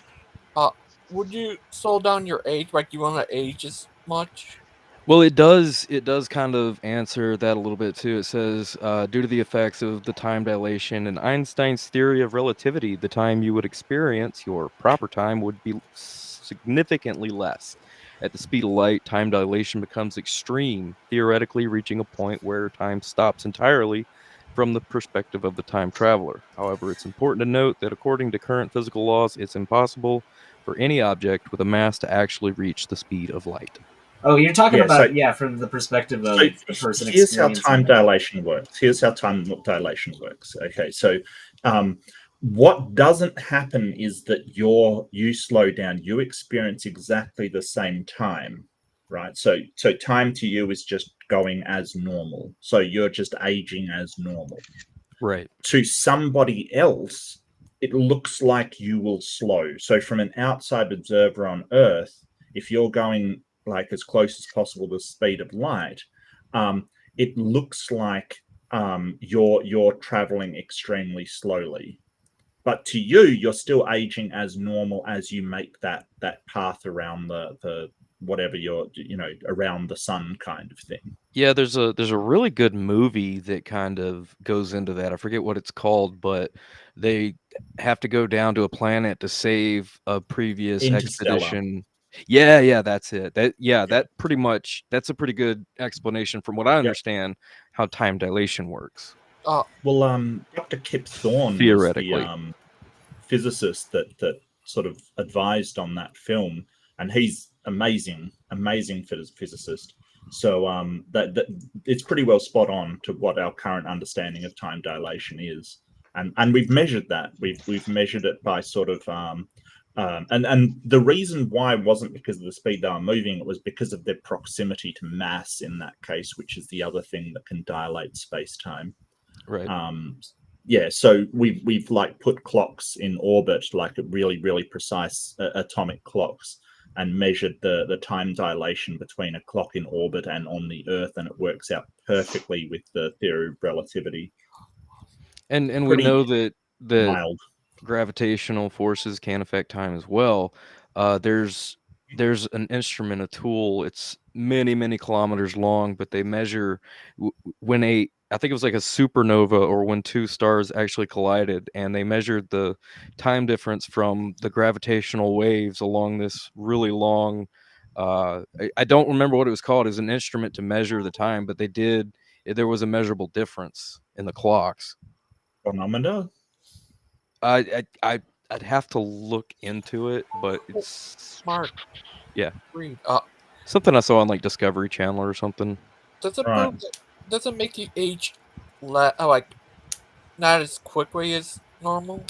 would you slow down your age? Like you want to age as much? Well, it does kind of answer that a little bit too. It says, due to the effects of the time dilation and Einstein's theory of relativity, the time you would experience your proper time would be significantly less. At the speed of light, time dilation becomes extreme, theoretically reaching a point where time stops entirely from the perspective of the time traveler. However, it's important to note that according to current physical laws, it's impossible for any object with a mass to actually reach the speed of light. Oh, you're talking Yeah, about so- from the perspective of So the person here's how experiencing time it. dilation works. Okay, so what doesn't happen is that you slow down. You experience exactly the same time, right? So time to you is just going as normal. So you're just aging as normal. Right. To somebody else, it looks like you will slow. So from an outside observer on Earth, if you're going like as close as possible to the speed of light, it looks like you're traveling extremely slowly. But to you, you're still aging as normal as you make that path around the whatever you're around the sun kind of thing. Yeah, there's a really good movie that kind of goes into that. I forget what it's called, but they have to go down to a planet to save a previous Interstellar. expedition. Yeah, that's it. That pretty much, that's a pretty good explanation from what I understand how time dilation works. Well, Dr. Kip Thorne Theoretically. was the physicist that sort of advised on that film, and he's amazing physicist. So that it's pretty well spot on to what our current understanding of time dilation is, and we've measured that. We've measured it by sort of And the reason why wasn't because of the speed they were moving, it was because of their proximity to mass in that case, which is the other thing that can dilate space-time. Right. Yeah, so we've like put clocks in orbit, like really, really precise atomic clocks, and measured the time dilation between a clock in orbit and on the Earth, and it works out perfectly with the theory of relativity. And we Pretty know that mild. gravitational forces can affect time as well. There's an instrument, a tool. It's many kilometers long, but they measure when I think it was like a supernova, or when two stars actually collided, and they measured the time difference from the gravitational waves along this really long. I don't remember what it was called. It was an instrument to measure the time, but they did. There was a measurable difference in the clocks. Chronometer? I'd have to look into it, but it's smart. Yeah. Read. Something I saw on like Discovery Channel or something. Does it prove that, does it make you age like not as quickly as normal?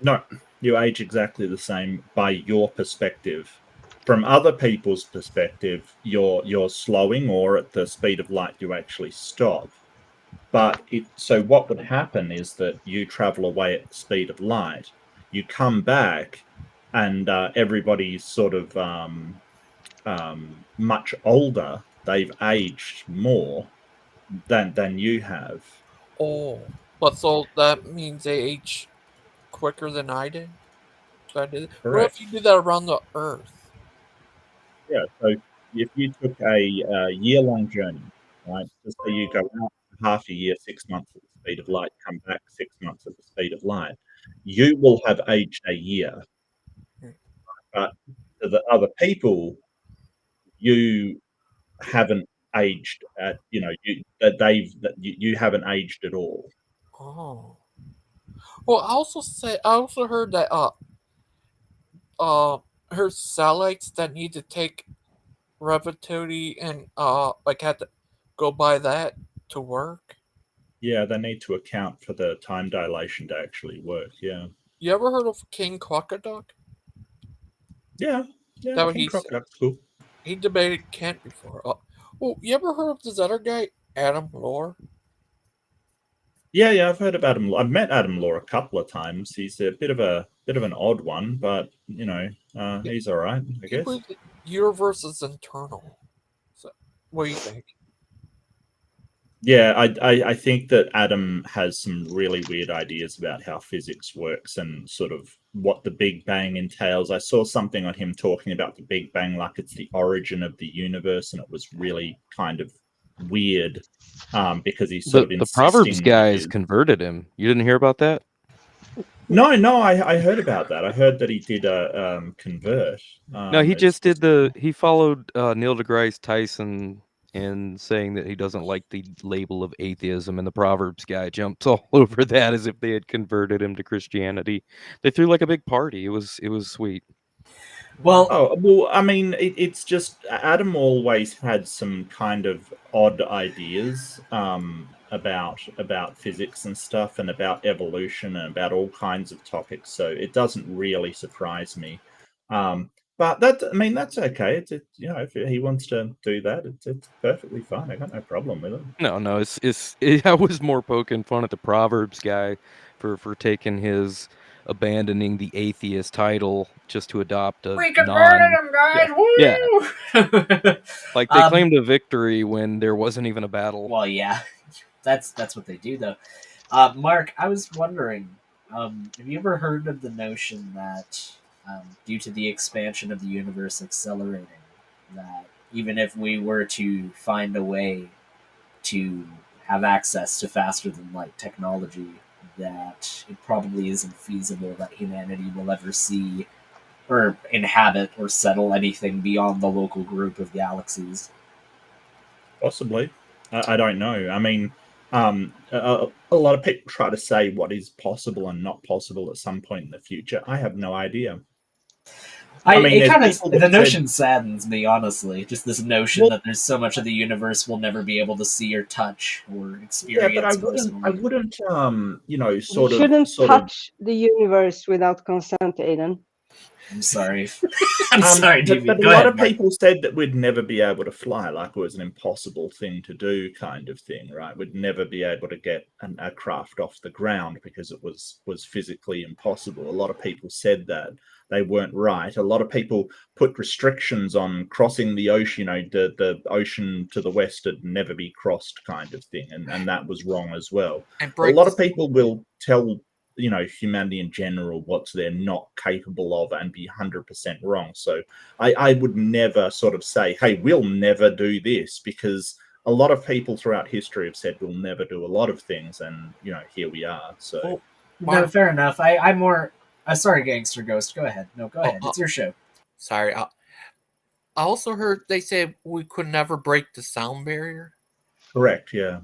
No, you age exactly the same by your perspective. From other people's perspective, you're slowing, or at the speed of light you actually stop. But so what would happen is that you travel away at the speed of light, you come back, and everybody's sort of much older. They've aged more than you have. Oh, but so that means they age quicker than I did. So I did. What Correct. if you do that around the Earth? Yeah, so if you took a year-long journey, right, just so you go out for half a year, 6 months at the speed of light, come back 6 months at the speed of light, you will have aged a year. But to the other people, you haven't aged at, you haven't aged at all. Oh. Well, I also heard that her satellites that need to take relativity and like had to go by that to work. Yeah, they need to account for the time dilation to actually work. Yeah. You ever heard of King Crocoduck? Yeah. That what King he said. Crocoduck's cool. He debated Kent before. Oh, you ever heard of this other guy, Adam Lore? Yeah, I've heard of Adam. I've met Adam Law a couple of times. He's a bit of an odd one, but he's all right, I He guess. believes the universe is internal. So, what do you think? Yeah, I think that Adam has some really weird ideas about how physics works and sort of what the Big Bang entails. I saw something on him talking about the Big Bang like it's the origin of the universe, and it was really kind of weird because he's sort of The Proverbs insisting guys converted him. You didn't hear about that? No, I heard about that. I heard that he did convert. No, he just did he followed Neil deGrasse Tyson in saying that he doesn't like the label of atheism, and the Proverbs guy jumps all over that as if they had converted him to Christianity. They threw like a big party. It was sweet. Well, I mean, it's just Adam always had some kind of odd ideas about physics and stuff, and about evolution, and about all kinds of topics. So it doesn't really surprise me. But that's okay. It's if he wants to do that, it's perfectly fine. I got no problem with it. No, I was more poking fun at the Proverbs guy for taking his abandoning the atheist title just to adopt a We converted him, guys! Woo! Yeah. Like they claimed a victory when there wasn't even a battle. Well, yeah, that's what they do, though. Mark, I was wondering, have you ever heard of the notion that due to the expansion of the universe accelerating, that even if we were to find a way to have access to faster than light technology, that it probably isn't feasible that humanity will ever see or inhabit or settle anything beyond the local group of galaxies? Possibly. I don't know. I mean, a lot of people try to say what is possible and not possible at some point in the future. I have no idea. The notion saddens me, honestly. Just this notion that there's so much of the universe we'll never be able to see or touch or experience. Yeah, but I wouldn't, You shouldn't touch the universe without consent, Aiden. I'm sorry. I'm sorry, but, DB. but a Go lot ahead, of Mark. people said that we'd never be able to fly, like it was an impossible thing to do, kind of thing, right? We'd never be able to get a craft off the ground because it was physically impossible. A lot of people said that. They weren't right. A lot of people put restrictions on crossing the ocean. The ocean to the west would never be crossed, kind of thing, and that was wrong as well. And A lot of people will tell humanity in general what they're not capable of and be 100% wrong. So I would never sort of say, hey, we'll never do this, because a lot of people throughout history have said we'll never do a lot of things, and here we are. So No, fair enough. I'm more. Sorry, Gangster Ghost. Go ahead. No, go ahead. It's your show. Sorry. I also heard they said we could never break the sound barrier. Correct. Yeah.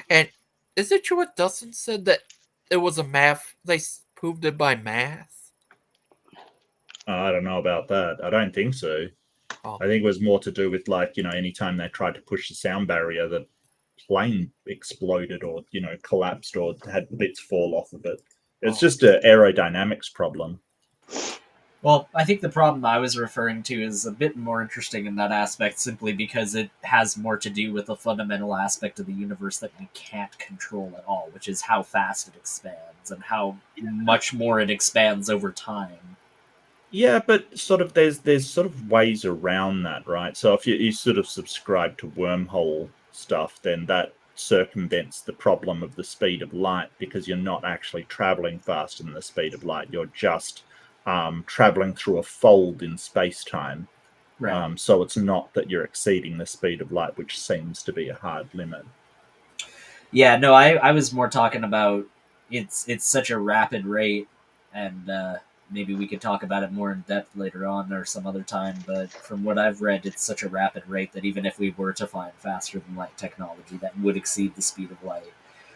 And is it true what Dustin said that it was a math? They proved it by math. I don't know about that. I don't think so. Oh. I think it was more to do with anytime they tried to push the sound barrier, the plane exploded or collapsed or had bits fall off of it. It's just an aerodynamics problem. Well, I think the problem I was referring to is a bit more interesting in that aspect, simply because it has more to do with the fundamental aspect of the universe that we can't control at all, which is how fast it expands and how much more it expands over time. Yeah, but sort of there's sort of ways around that, right? So if you sort of subscribe to wormhole stuff, then that circumvents the problem of the speed of light, because you're not actually traveling faster than the speed of light. You're just traveling through a fold in space-time. Right. So it's not that you're exceeding the speed of light, which seems to be a hard limit. Yeah, no, I was more talking about it's such a rapid rate, and maybe we could talk about it more in depth later on or some other time, but from what I've read, it's such a rapid rate that even if we were to find faster than light technology, that would exceed the speed of light.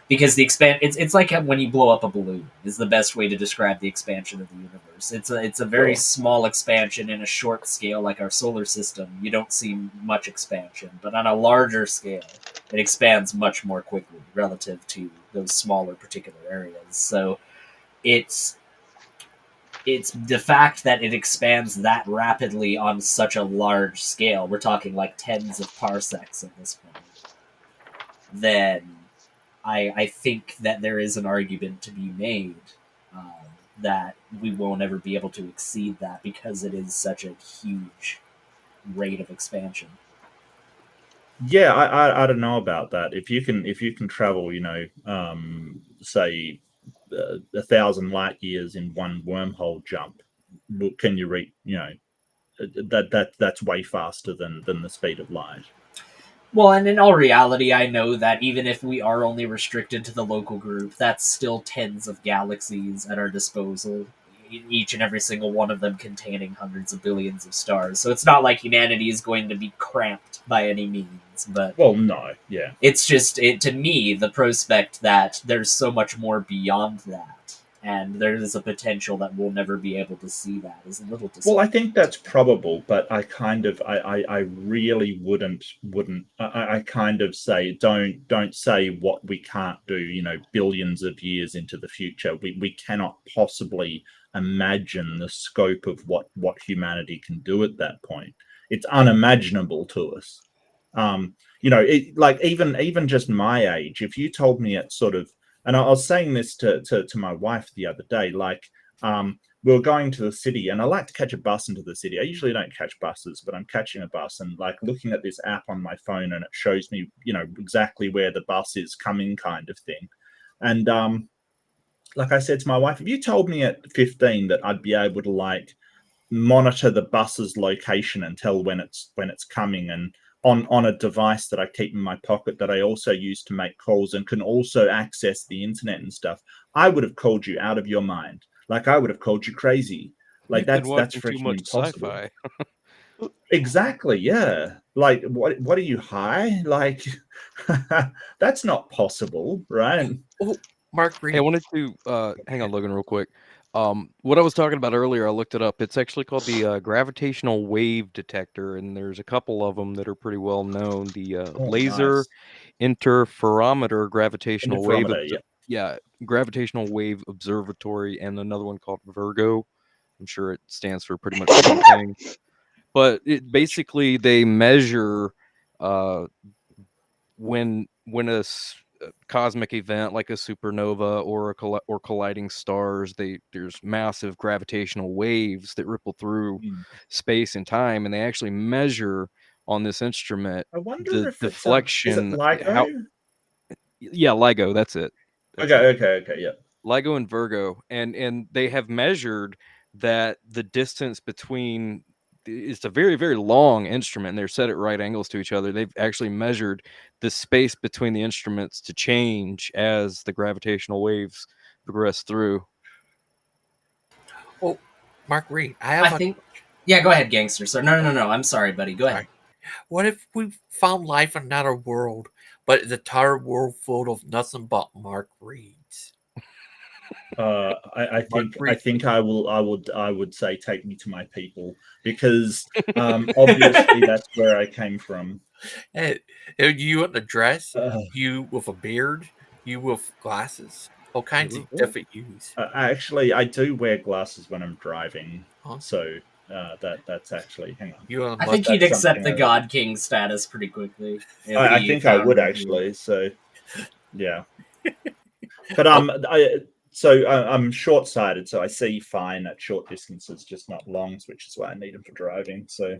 Because it's like when you blow up a balloon is the best way to describe the expansion of the universe. It's a very small expansion in a short scale, like our solar system. You don't see much expansion, but on a larger scale, it expands much more quickly relative to those smaller particular areas. So it's the fact that it expands that rapidly on such a large scale. We're talking like tens of parsecs at this point. Then I think that there is an argument to be made that we won't ever be able to exceed that, because it is such a huge rate of expansion. Yeah, I don't know about that. If you can travel, say 1,000 light years in one wormhole jump, can you reach? That's way faster than the speed of light. Well, and in all reality, I know that even if we are only restricted to the local group, that's still tens of galaxies at our disposal, each and every single one of them containing hundreds of billions of stars. So it's not like humanity is going to be cramped by any means. But well, no, yeah. It's just, to me, the prospect that there's so much more beyond that, and there is a potential that we'll never be able to see that, is a little disappointing. Well, I think that's probable, but I really wouldn't. I kind of say don't say what we can't do. Billions of years into the future, we cannot possibly imagine the scope of what humanity can do at that point. It's unimaginable to us. Like even just my age, if you told me at sort of, and I was saying this to my wife the other day, like we were going to the city, and I like to catch a bus into the city. I usually don't catch buses, but I'm catching a bus and like looking at this app on my phone, and it shows me, exactly where the bus is coming, kind of thing. And like I said to my wife, if you told me at 15 that I'd be able to like monitor the bus's location and tell when it's coming, and on a device that I keep in my pocket that I also use to make calls and can also access the internet and stuff, I would have called you out of your mind. Like I would have called you crazy. Like that's freaking impossible. Sci-fi. Exactly. Yeah. Like what are you high? Like that's not possible, right? Oh, Mark, Hey, I wanted to hang on, Logan, real quick. What I was talking about earlier, I looked it up. It's actually called the gravitational wave detector, and there's a couple of them that are pretty well known. The laser interferometer gravitational wave, Interferometer, gravitational wave observatory, and another one called Virgo. I'm sure it stands for pretty much the same thing. But it basically they measure when a cosmic event like a supernova or or colliding stars, there's massive gravitational waves that ripple through space and time, and they actually measure on this instrument I wonder the if deflection. is it LIGO? Yeah, LIGO. That's it. Okay, yeah. LIGO and Virgo, and they have measured that the distance between, it's a very, very long instrument, and they're set at right angles to each other. They've actually measured the space between the instruments to change as the gravitational waves progress through. Oh, Mark Reed, I think. Yeah, go ahead, Gangster. So no. I'm sorry, buddy. Go ahead. What if we found life in another world, but the entire world full of nothing but Mark Reeds? I think I would say take me to my people, because obviously that's where I came from. Hey, you in a dress, you with a beard, you with glasses, all kinds of different hues. Actually, I do wear glasses when I'm driving, so that's actually, hang on. I think he'd accept the God King status pretty quickly. I think I would actually. So, yeah. But I'm short-sighted, so I see fine at short distances, just not longs, which is why I need them for driving. So,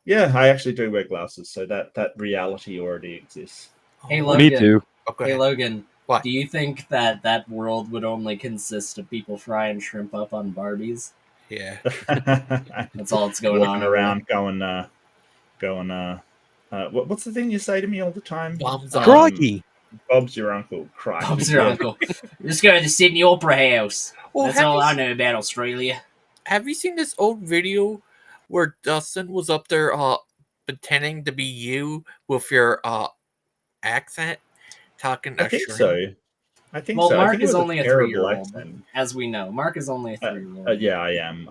yeah, I actually do wear glasses, so that reality already exists. Hey, Logan. Me too. Hey, Logan. What? Do you think that world would only consist of people frying shrimp up on Barbies? Yeah. That's all that's going Walking on around, going. What's the thing you say to me all the time? Crikey. Bob's your uncle. Crikey. Bob's your uncle. Just go to the Sydney Opera House. Well, That's all I know about Australia. Have you seen this old video where Dustin was up there pretending to be you with your accent, talking? I think so. I think well, so. Mark I think is it was only a terrible 3-year-old, accent. as we know. Mark is only a 3-year-old. Yeah, I am.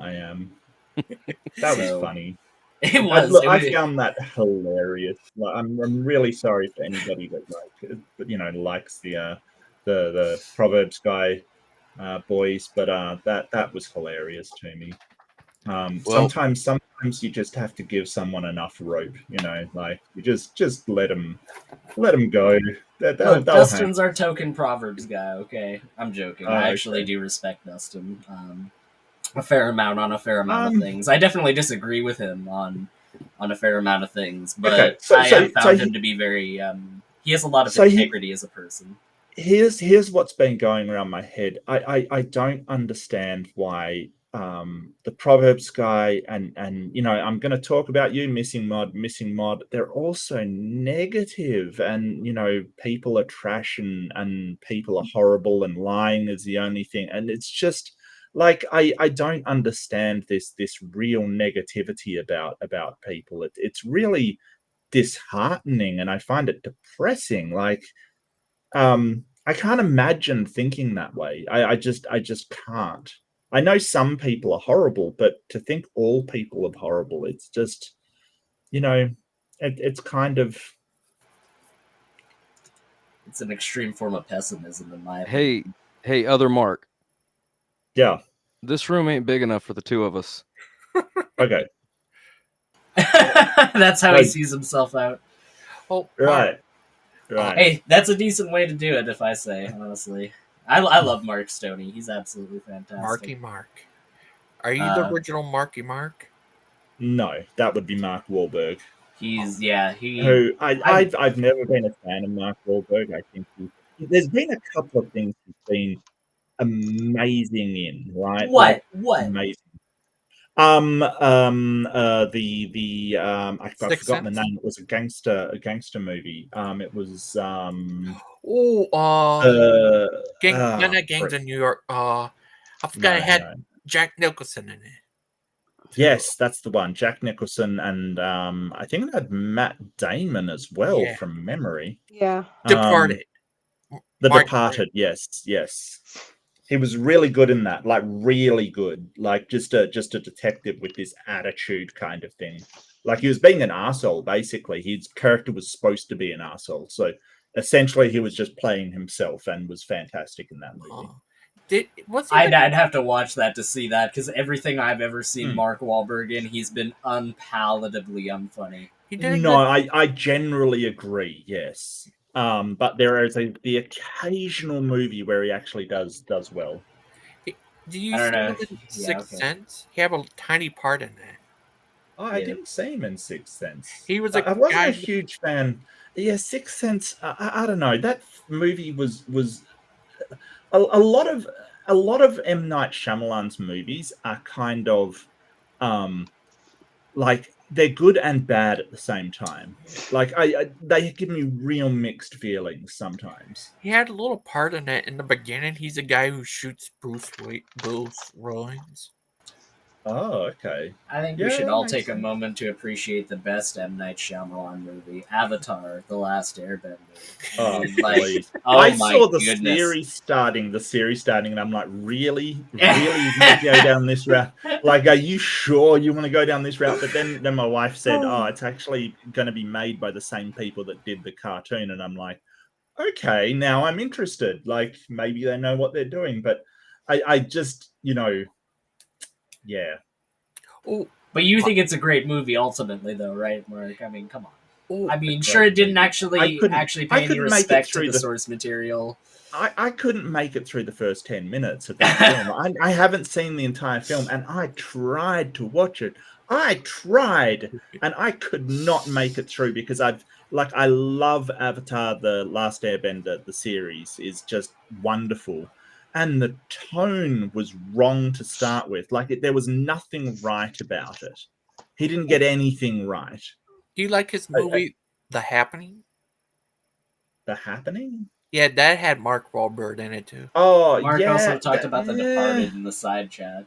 That was funny. It was. I found that hilarious. Like, I'm really sorry for anybody that likes the Proverbs guy boys, but that was hilarious to me. Sometimes you just have to give someone enough rope, like you just let them go. Look, Dustin's our token Proverbs guy. Okay, I'm joking. I actually okay. do respect Dustin a fair amount on a fair amount of things. I definitely disagree with him on a fair amount of things, but Okay, I have found him to be very. He has a lot of integrity as a person. Here's what's been going around my head. I don't understand why the Proverbs guy and I'm going to talk about you, missing mod. They're all so negative, and people are trash and people are horrible, and lying is the only thing, and it's just like I don't understand this real negativity about people. It's really disheartening, and I find it depressing. Like I can't imagine thinking that way. I just can't. I know some people are horrible, but to think all people are horrible, it's just, it's kind of. It's an extreme form of pessimism, in my opinion. Hey, other Mark. Yeah. This room ain't big enough for the two of us. Okay. That's how he sees himself out. Oh, right. Hey, that's a decent way to do it, if I say, honestly. I love Mark Stoney. He's absolutely fantastic. Marky Mark. Are you the original Marky Mark? No, that would be Mark Wahlberg. I've never been a fan of Mark Wahlberg. I think there's been a couple of things he's been amazing in, right? What? Amazing. I've forgotten the name. It was a gangster movie. It was Gangs in New York. I forgot it had Jack Nicholson in it. Yes, that's the one. Jack Nicholson, and I think it had Matt Damon as well, from memory. Yeah. Departed. The Departed. Yes. He was really good in that, like really good, like just a detective with this attitude kind of thing. Like he was being an arsehole, basically. His character was supposed to be an arsehole. So essentially he was just playing himself and was fantastic in that movie. I'd have to watch that to see that, because everything I've ever seen Hmm. Mark Wahlberg in, he's been unpalatably unfunny. No, I generally agree. Yes, but there is the occasional movie where he actually does well. Do you I don't see know. him in Yeah, Sixth okay. Sense? He have a tiny part in that. Oh, I didn't see him in Sixth Sense. He was I a wasn't guy. a huge fan. Yeah, Sixth Sense. I don't know. That movie was a lot of M. Night Shyamalan's movies are kind of like they're good and bad at the same time. Like they give me real mixed feelings sometimes. He had a little part in it in the beginning. He's a guy who shoots Bruce Willis. Oh, okay. I think we Yeah, should that all makes take a sense. moment to appreciate the best M. Night Shyamalan movie, Avatar: The Last Airbender. Oh, Like, please. oh I my saw the goodness. series starting, and I'm like, really? Really? You want to go down this route? Like, are you sure you want to go down this route? But then my wife said, oh, it's actually going to be made by the same people that did the cartoon. And I'm like, okay, now I'm interested. Like, maybe they know what they're doing. But I just, yeah. Oh, but you think it's a great movie ultimately, though, right, Mark? I mean, come on. Oh, I mean, sure, it didn't actually pay any make it respect to through the source material. I couldn't make it through the first 10 minutes of that film. I haven't seen the entire film, and I tried to watch it. I tried, and I could not make it through because I love Avatar: The Last Airbender. The series is just wonderful, and the tone was wrong to start with. There was nothing right about it. He didn't get anything right. Do you like his movie, The Happening? The Happening? Yeah, that had Mark Wahlberg in it too. Oh, Mark yeah, also talked about The Departed in the side chat.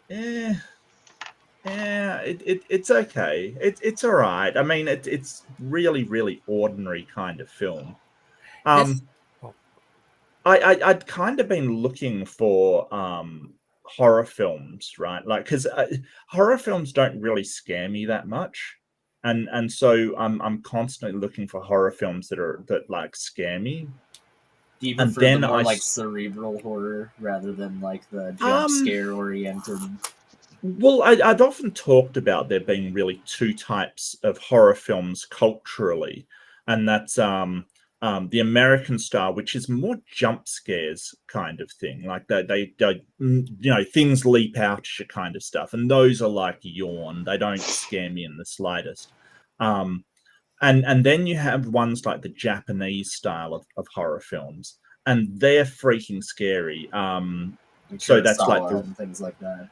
Yeah, it's okay. It's all right. I mean, it's really really ordinary kind of film. I'd kind of been looking for horror films, right? Like, because horror films don't really scare me that much, and so I'm constantly looking for horror films that like scare me. Do you And prefer the then more I like cerebral horror rather than like the jump Um, scare oriented? Well, I'd often talked about there being really two types of horror films culturally, and that's the American style, which is more jump scares kind of thing, like things leap out at you kind of stuff, and those are like yawn. They don't scare me in the slightest. Um, and then you have ones like the Japanese style of horror films, and they're freaking scary. So that's like Kurosawa and things like that.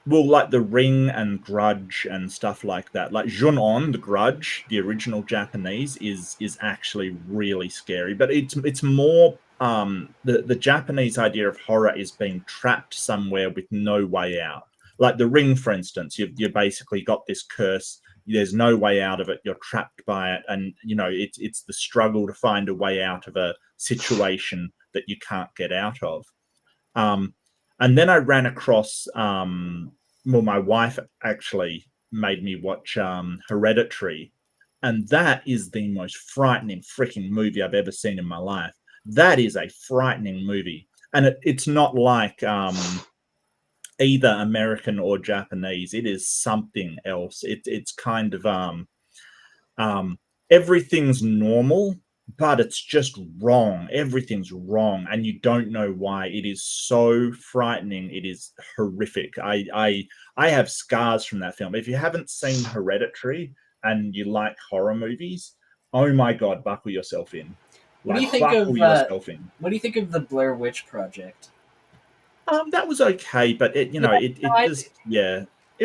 well, like The Ring and Grudge and stuff like that. Like Jun-On, The Grudge, the original Japanese, is actually really scary. But it's more the Japanese idea of horror is being trapped somewhere with no way out. Like The Ring, for instance, you basically got this curse. There's no way out of it. You're trapped by it, and it's the struggle to find a way out of a situation that you can't get out of. And then I ran across, my wife actually made me watch Hereditary, and that is the most frightening freaking movie I've ever seen in my life. That is a frightening movie, and it's not like either American or Japanese. It is something else. It's kind of everything's normal, but it's just wrong. Everything's wrong, and you don't know why. It is so frightening. It is horrific. I have scars from that film. If you haven't seen Hereditary and you like horror movies, oh my god, buckle yourself in. What do you Like, think buckle of yourself in. what do you think of the Blair Witch Project? That was okay, but it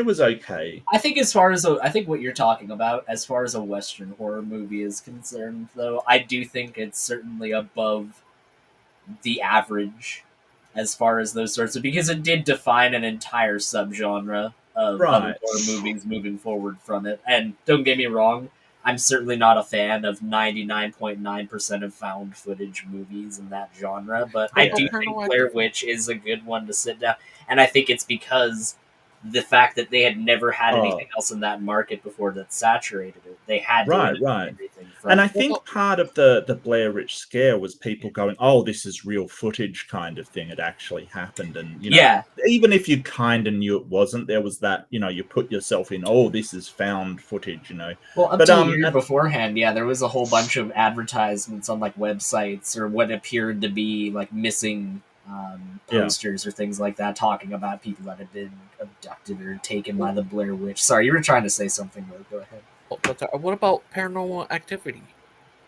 was okay. I think I think what you're talking about, as far as a Western horror movie is concerned, though, I do think it's certainly above the average as far as those sorts of, because it did define an entire subgenre of other Right. horror movies moving forward from it. And don't get me wrong, I'm certainly not a fan of 99.9% of found footage movies in that genre, but I do think Blair Witch is a good one to sit down. And I think it's because the fact that they had never had anything else in that market before that saturated it. They had to Right. everything from. And I think part of the Blair Witch scare was people going, "Oh, this is real footage," kind of thing. It actually happened, and even if you kind of knew it wasn't, there was that you put yourself in, "Oh, this is found footage," Well, up to a year beforehand, there was a whole bunch of advertisements on like websites or what appeared to be like missing posters or things like that, talking about people that had been abducted or taken by the Blair Witch. Sorry, you were trying to say something, though. Go ahead. What about Paranormal Activity?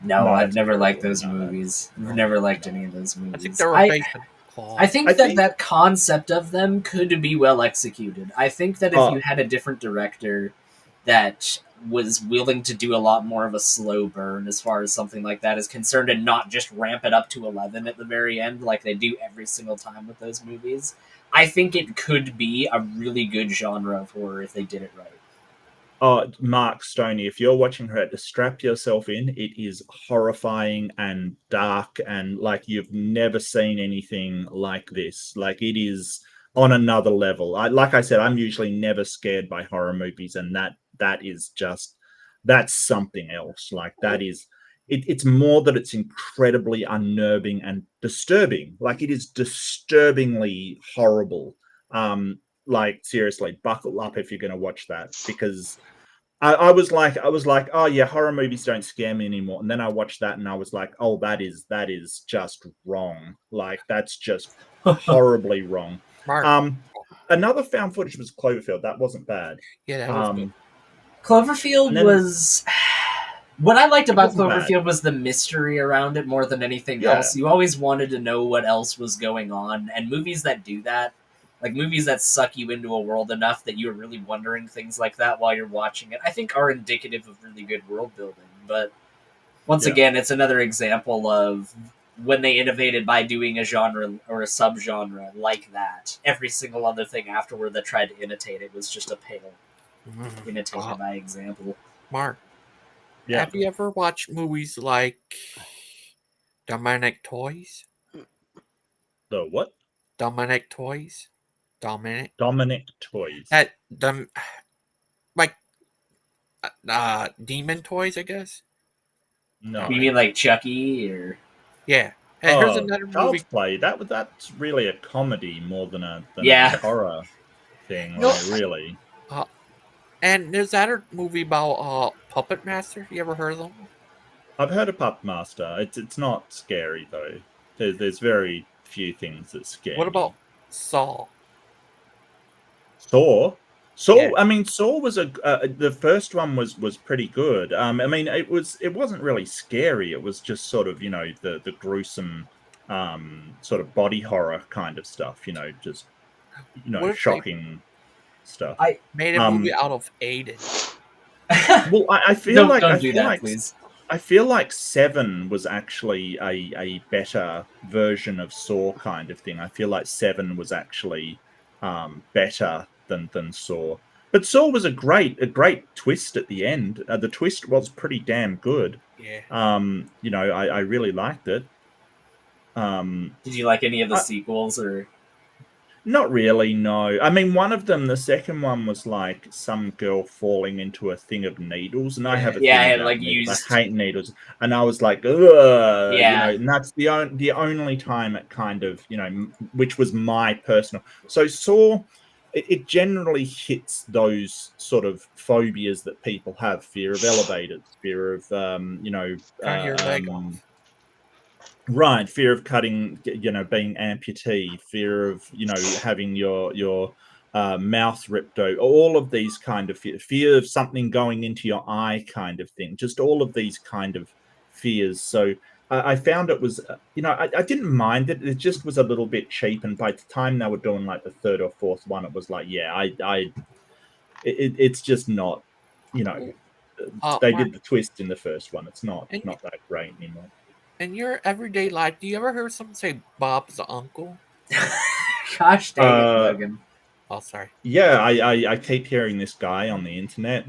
No, I've never liked those movies. I've never liked any of those movies. I think they're a basic flaw. I think that concept of them could be well executed. I think that if you had a different director that was willing to do a lot more of a slow burn as far as something like that is concerned, and not just ramp it up to 11 at the very end like they do every single time with those movies, I think it could be a really good genre of horror if they did it right. Mark Stoney, if you're watching her, to strap yourself in. It is horrifying and dark, and like you've never seen anything like this. Like it is on another level. Like I said, I'm usually never scared by horror movies, and that's something else. Like that is, it's more that it's incredibly unnerving and disturbing. Like it is disturbingly horrible. Like seriously, buckle up if you're going to watch that, because I was like, oh yeah, horror movies don't scare me anymore. And then I watched that and I was like, oh, that is just wrong. Like that's just horribly wrong. Another found footage was Cloverfield. That wasn't bad. Yeah, that was good. Cloverfield was. What I liked about Cloverfield was the mystery around it more than anything else. You always wanted to know what else was going on, and movies that do that, like movies that suck you into a world enough that you're really wondering things like that while you're watching it, I think are indicative of really good world building. But once again, it's another example of when they innovated by doing a genre or a subgenre like that. Every single other thing afterward that tried to imitate it was just a pale imitation by example. Mark, have you ever watched movies like Dominic Toys? The what? Dominic Toys. Dominic Toys. Like Demon Toys, I guess. No. You mean like Chucky or? Yeah. Hey, here's another Child's Play. That's really a comedy more than a horror thing. Really. And there's that movie about Puppet Master. You ever heard of them? I've heard of Puppet Master. It's not scary though. There's very few things that scare. What about Saw? Saw. I mean, Saw was the first one was pretty good. I mean, it wasn't really scary. It was just sort of the gruesome sort of body horror kind of stuff. Just shocking stuff. I made a movie out of Aiden. Well, I feel like don't do that, please. I feel like 7 was actually a better version of Saw kind of thing. I feel like 7 was actually better than Saw. But Saw was a great twist at the end. The twist was pretty damn good. Yeah. I really liked it. Did you like any of the sequels or? Not really, no. I mean, one of them, the second one, was like some girl falling into a thing of needles, and I have a thing about needles. I hate needles, and I was like, ugh. And that's the only time it kind of, which was my personal. So Saw, it generally hits those sort of phobias that people have: fear of elevators, fear of your leg off. Right, fear of cutting, being amputee, fear of, having your mouth ripped out, all of these kind of fear of something going into your eye kind of thing, just all of these kind of fears. So I found it was, I didn't mind it. It just was a little bit cheap. And by the time they were doing like the third or fourth one, it was like, it's just not, they did the twist in the first one. It's not that great anymore. In your everyday life, do you ever hear someone say Bob's uncle? Gosh dang it, Logan. Oh, sorry. Yeah, I keep hearing this guy on the internet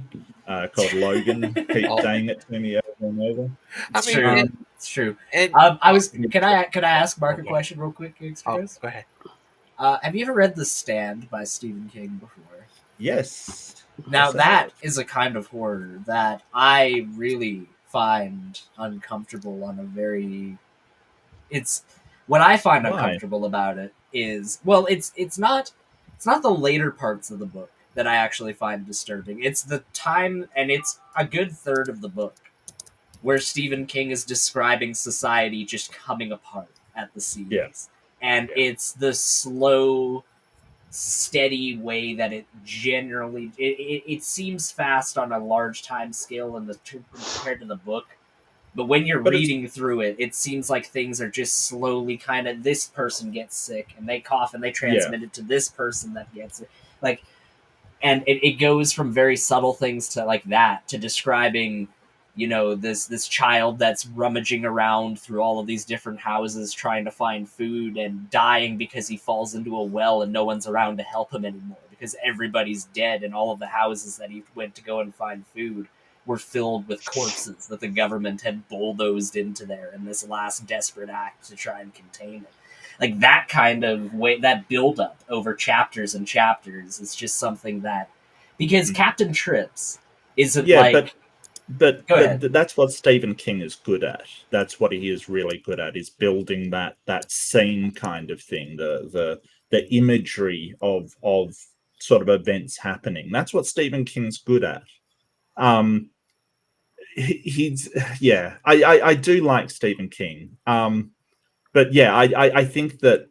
called Logan keep saying it to me over and over. It's true. Can I ask Mark a question real quick, Gangster Ghost? Go ahead. Have you ever read The Stand by Stephen King before? Yes. Now Yes, I that have. is a kind of horror that I really find uncomfortable on a very. It's what I find Why? uncomfortable about it is it's not the later parts of the book that I actually find disturbing. It's the time, and it's a good third of the book where Stephen King is describing society just coming apart at the seams. Yeah. And it's the slow, steady way that it generally it seems fast on a large time scale compared to the book, but when you're But it's- reading through it, it seems like things are just slowly kind of, this person gets sick and they cough and they transmit it to this person that gets it, like, and it goes from very subtle things to like that to describing, you know, this child that's rummaging around through all of these different houses trying to find food and dying because he falls into a well and no one's around to help him anymore because everybody's dead, and all of the houses that he went to go and find food were filled with corpses that the government had bulldozed into there in this last desperate act to try and contain it. Like that kind of way, that build up over chapters and chapters is just something that, because Captain Trips isn't but Go ahead. that's what Stephen King is good at. That's what he is really good at, is building that scene kind of thing, the imagery of sort of events happening. That's what Stephen King's good at. He's I do like Stephen King. But yeah, I think that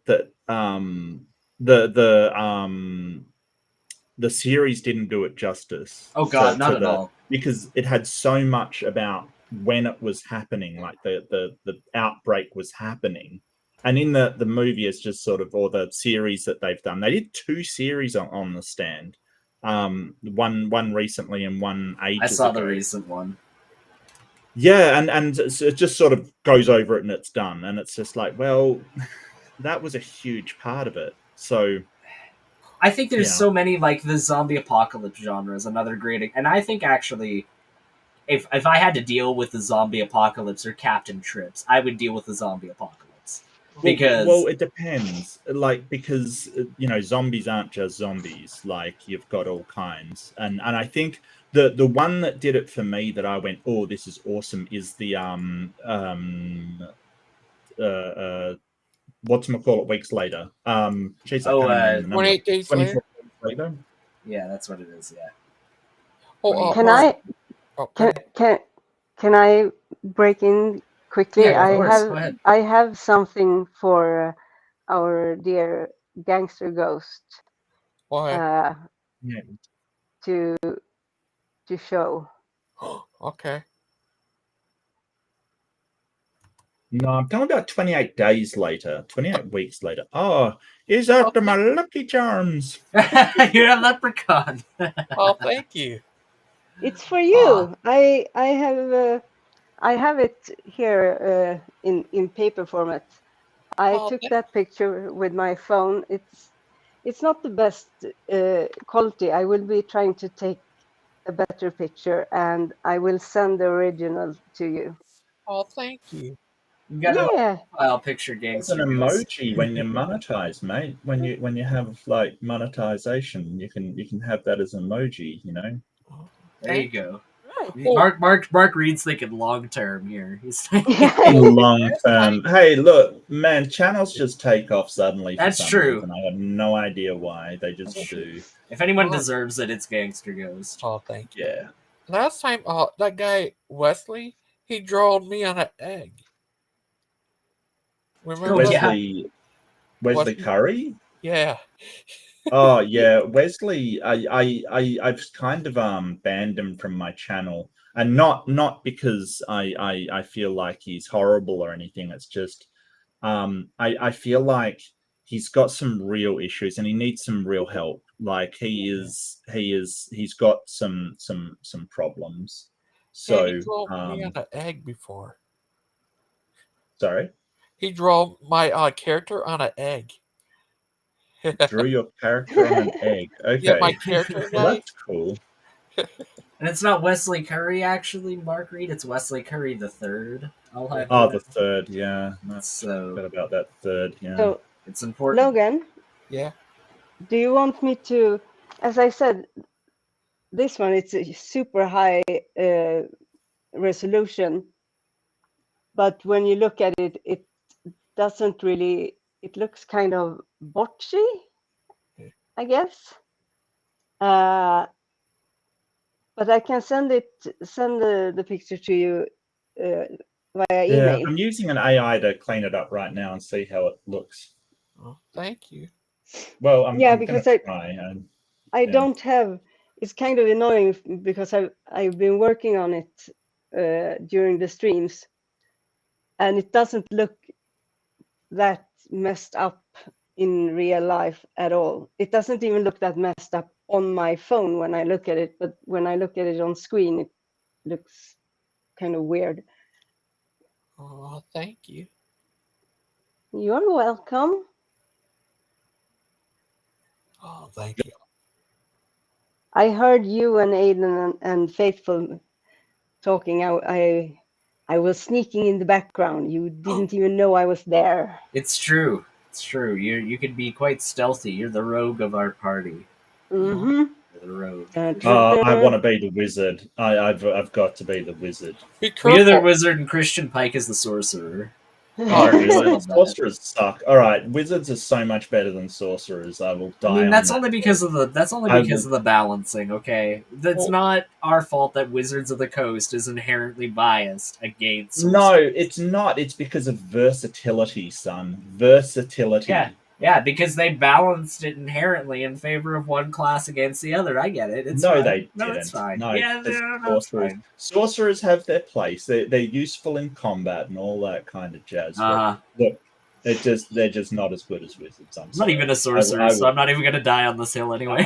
the series didn't do it justice. Oh God, not at all. Because it had so much about when it was happening, like the outbreak was happening. And in the movie, it's just sort of, or the series that they've done, they did 2 series on the stand. One recently and one ages I saw ago. the recent one. Yeah, and it just sort of goes over it and it's done. And it's just like, well, that was a huge part of it. So I think there's Yeah. so many, like the zombie apocalypse genre is another great, and I think actually, if I had to deal with the zombie apocalypse or Captain Trips, I would deal with the zombie apocalypse because well, it depends. Like, because you know, zombies aren't just zombies. Like, you've got all kinds, and I think the one that did it for me that I went, oh, this is awesome, is the whatchamacallit, weeks later. Jeez, I can't remember the number. 28 days 24 later. days later. Yeah, that's what it is. Yeah. Oh, Can Mark. can I break in quickly? Yeah, of course. Go ahead. I have something for our dear Gangster Ghost Why? to show. Okay. No, I'm talking about 28 days later, 28 weeks later. Oh, is after my Lucky Charms. You're a leprechaun. Oh, thank you. It's for you. I have it here in paper format. I took that picture with my phone. It's not the best quality. I will be trying to take a better picture, and I will send the original to you. Oh, thank you. You got Yeah. a profile picture, It's Gangster an Ghost. emoji when you monetize, mate. When you have like monetization, you can have that as an emoji, you know. There you go. Oh. Mark Reed's thinking long term here. He's Long term. Hey, look, man, channels just take off suddenly. For That's some true. reason. I have no idea why. They just do. If anyone deserves it, it's Gangster Ghost. Oh, thank you. Yeah. Last time, that guy Wesley, he drawed me on an egg. Remember Wesley Curry? Yeah. Oh yeah, Wesley. I've kind of banned him from my channel, and not because I feel like he's horrible or anything. It's just I feel like he's got some real issues and he needs some real help. Like he's got some problems. So he drew me on an egg before. Sorry. He drew my character on an egg. Drew your character on an egg. Okay. Yeah, my character Well, guy. that's cool. And it's not Wesley Curry, actually, Mark Reed. It's Wesley Curry the third. The third, yeah. That's forgot about that third, yeah. So it's important. Logan. Yeah. Do you want me to as I said, this one, it's a super high resolution. But when you look at it, it doesn't really, it looks kind of botchy, I guess. But I can send the picture to you via Yeah, email. I'm using an AI to clean it up right now and see how it looks. Oh, thank you. Well, I'm Yeah, going because to try. I don't have. It's kind of annoying because I've been working on it during the streams, and it doesn't look that messed up in real life at all. It doesn't even look that messed up on my phone when I look at it, but when I look at it on screen, it looks kind of weird. Oh, thank you. You're welcome. Oh, thank you. I heard you and Aiden and Faithful talking. I was sneaking in the background. You didn't even know I was there. It's true. It's true. You can be quite stealthy. You're the rogue of our party. Mm-hmm. You're the rogue. I want to be the wizard. I've got to be the wizard. Be Well, you're the careful. wizard and Christian Pike is the sorcerer. Oh, really? Sorcerers suck. All right, wizards are so much better than sorcerers. I will die. I mean, on that's that. only because of the of the balancing. Okay, that's not our fault that Wizards of the Coast is inherently biased against. No, it's not. It's because of versatility, son. Versatility. Yeah, because they balanced it inherently in favor of one class against the other. I get it. It's No, fine. they didn't. No, it's fine. No, Yeah, it's no, it's sorcerers. fine. Sorcerers have their place. They're useful in combat and all that kind of jazz. Uh-huh. Look, they're just not as good as wizards. I'm not even a sorcerer, so I'm not even going to die on this hill anyway.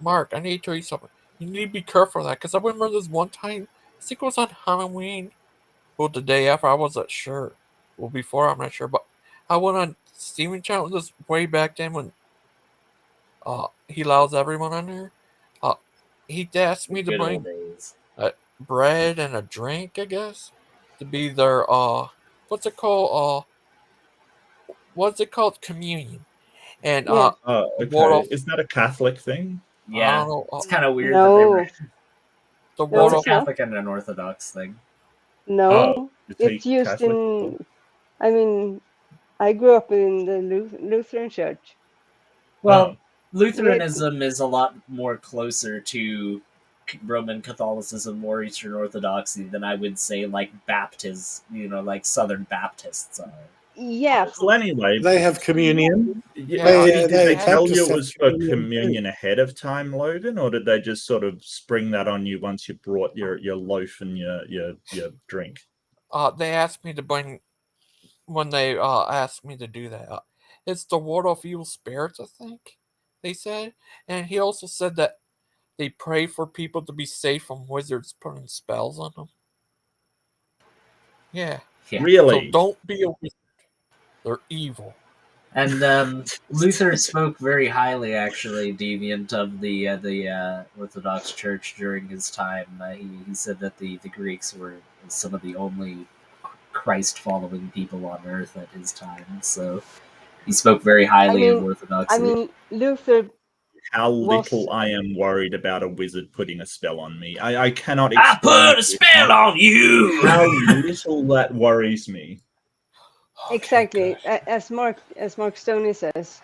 Mark, I need to tell you something. You need to be careful of that, because I remember this one time, I think it was on Halloween, well, the day after, I wasn't sure. Well, before, I'm not sure, but I went on Steven channel this way back then when he allows everyone on there. He asked me to Good old bring days. bread and a drink, I guess, to be their, what's it called? Communion. And oh, okay. off. Is that a Catholic thing? Yeah, I don't know. it's kind of weird No. that they were. The Well, ward it's a off. Catholic and an Orthodox thing. No, is it's he used Catholic? in. I mean, I grew up in the Lutheran church. Well, Lutheranism is a lot more closer to Roman Catholicism or Eastern Orthodoxy than I would say like Baptists, like Southern Baptists are. Yeah. Well, anyway, They have communion. Yeah, did they tell you Baptists it have was for communion communion ahead of time, Logan, or did they just sort of spring that on you once you brought your loaf and your drink? They asked me to bring when they asked me to do that. It's the ward off evil spirits, I think they said, and he also said that they pray for people to be safe from wizards putting spells on them. Yeah. Really? So don't be a wizard. They're evil. And Luther spoke very highly, actually, Deviant, of the Orthodox Church during his time. He said that the Greeks were some of the only Christ-following people on Earth at his time. So he spoke very highly of Orthodoxy. I mean, Luther. How little I am worried about a wizard putting a spell on me. I cannot I explain. put a spell on you! How little that worries me. Exactly, as Mark Stoney says,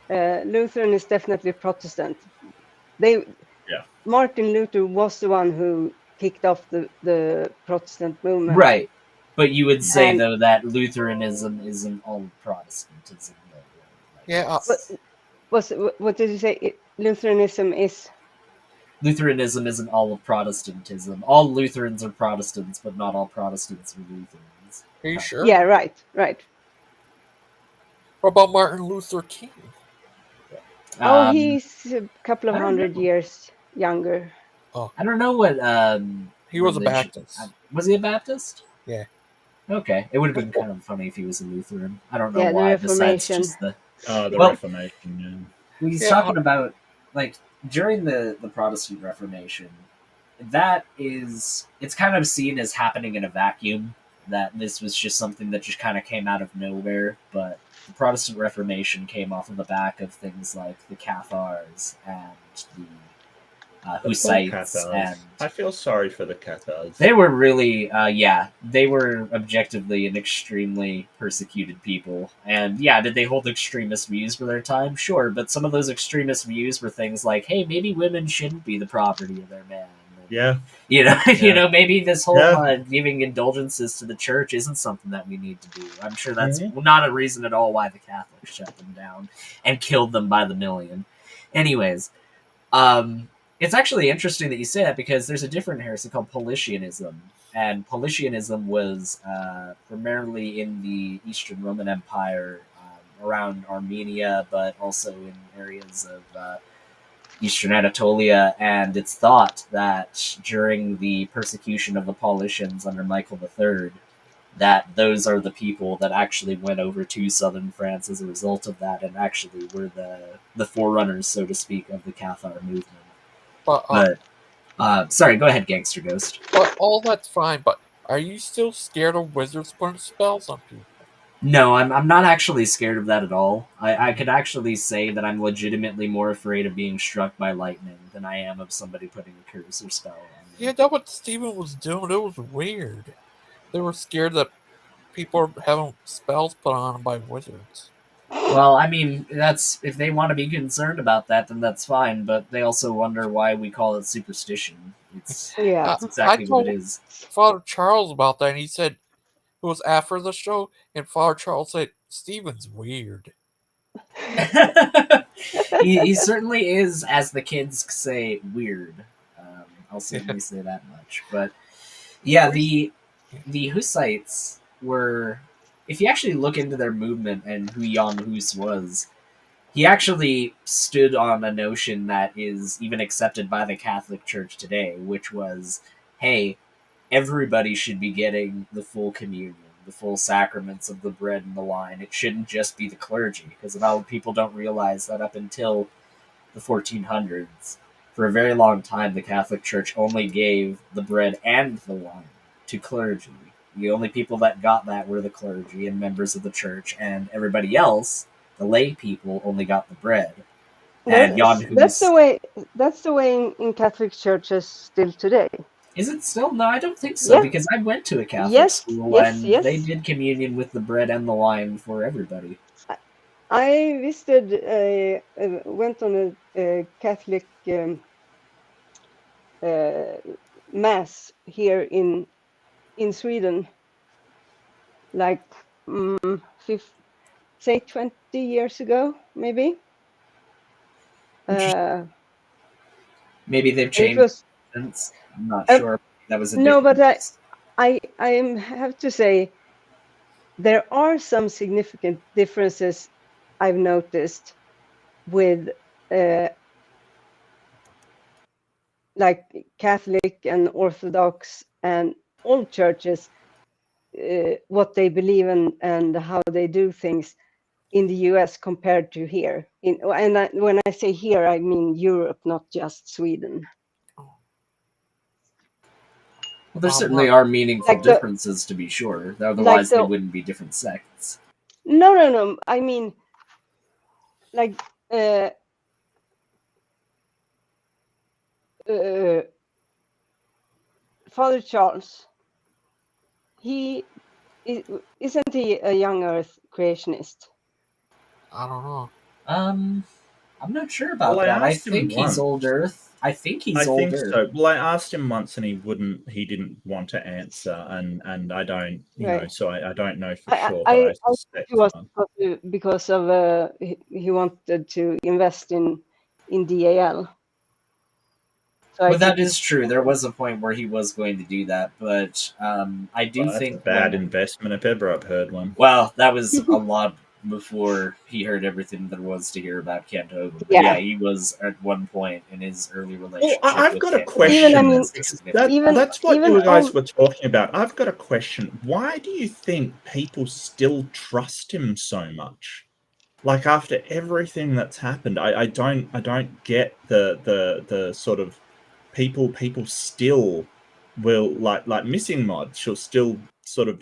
Lutheran is definitely Protestant. Martin Luther was the one who kicked off the Protestant movement. Right. But you would say, though, that Lutheranism isn't all Protestantism. Yeah. What did you say? Lutheranism is? Lutheranism isn't all of Protestantism. All Lutherans are Protestants, but not all Protestants are Lutherans. Are you sure? Yeah, right. What about Martin Luther King? He's a couple of hundred years younger. Oh. I don't know what. He was a Baptist. Was he a Baptist? Yeah. Okay, it would have been kind of funny if he was a Lutheran. I don't know Yeah, the why. Reformation. Besides just the Reformation. Yeah. He's talking about during the Protestant Reformation. It's kind of seen as happening in a vacuum. That this was just something that just kind of came out of nowhere. But the Protestant Reformation came off of the back of things like the Cathars and the Hussites, and I feel sorry for the Cathars. they were really, they were objectively an extremely persecuted people. And yeah, did they hold extremist views for their time? Sure, but some of those extremist views were things like, hey, maybe women shouldn't be the property of their man. Yeah. You know, Yeah. maybe this whole Yeah. giving indulgences to the church isn't something that we need to do. I'm sure that's Mhm. not a reason at all why the Catholics shut them down and killed them by the million. Anyways, it's actually interesting that you say that because there's a different heresy called Paulicianism, and Paulicianism was primarily in the Eastern Roman Empire around Armenia, but also in areas of Eastern Anatolia, and it's thought that during the persecution of the Paulicians under Michael III, that those are the people that actually went over to southern France as a result of that, and actually were the forerunners, so to speak, of the Cathar movement. But sorry, go ahead, Gangster Ghost. But all that's fine, but are you still scared of wizards putting spells on people? No, I'm not actually scared of that at all. I could actually say that I'm legitimately more afraid of being struck by lightning than I am of somebody putting a curse or spell on me. Yeah, that's what Steven was doing. It was weird. They were scared that people are having spells put on them by wizards. Well, I mean, that's if they want to be concerned about that, then that's fine. But they also wonder why we call it superstition. It's that's exactly I what told it is. Father Charles about that, and he said it was after the show, and Father Charles said Steven's weird. He certainly is, as the kids say, weird. I'll certainly say that much. But yeah, the Hussites were. If you actually look into their movement and who Jan Hus was, he actually stood on a notion that is even accepted by the Catholic Church today, which was, hey, everybody should be getting the full communion, the full sacraments of the bread and the wine. It shouldn't just be the clergy, because a lot of people don't realize that up until the 1400s, for a very long time, the Catholic Church only gave the bread and the wine to clergy. The only people that got that were the clergy and members of the church, and everybody else, the lay people, only got the bread. And Jan That's Hus, the way in Catholic churches still today. is it still? No, I don't think so, Yeah. because I went to a Catholic Yes, school yes, and yes. they did communion with the bread and the wine for everybody. I visited, went on a Catholic mass here in Sweden, like say 20 years ago, maybe. Maybe they've It changed was since. I'm not sure. That was a no, different. but I have to say there are some significant differences I've noticed with like Catholic and Orthodox and all churches, what they believe in and how they do things in the US compared to here. When I say here, I mean Europe, not just Sweden. Well, there certainly are meaningful differences, to be sure. Otherwise, they wouldn't be different sects. No. I mean, like Father Charles. Isn't he a young Earth creationist? I don't know. I'm not sure about Well, I that. I asked him think he's once. old Earth. I think he's I old think Earth. so. Well, I asked him once, and he didn't want to answer, and I don't, know, Right. so I don't know for sure, but I I think suspect. it was because of he wanted to invest in DAL. So Well, that is true. There was a point where he was going to do that, but I do Well, that's think a bad investment if ever I've heard one. Well, that was a lot before he heard everything there was to hear about Kent Hovind. But Yeah. yeah, he was at one point in his early relationship. I've with got a Kent question. Hovind. That's what you guys were talking about. I've got a question. Why do you think people still trust him so much? Like after everything that's happened, I don't get the sort of people still will like Missing Mod. She'll still sort of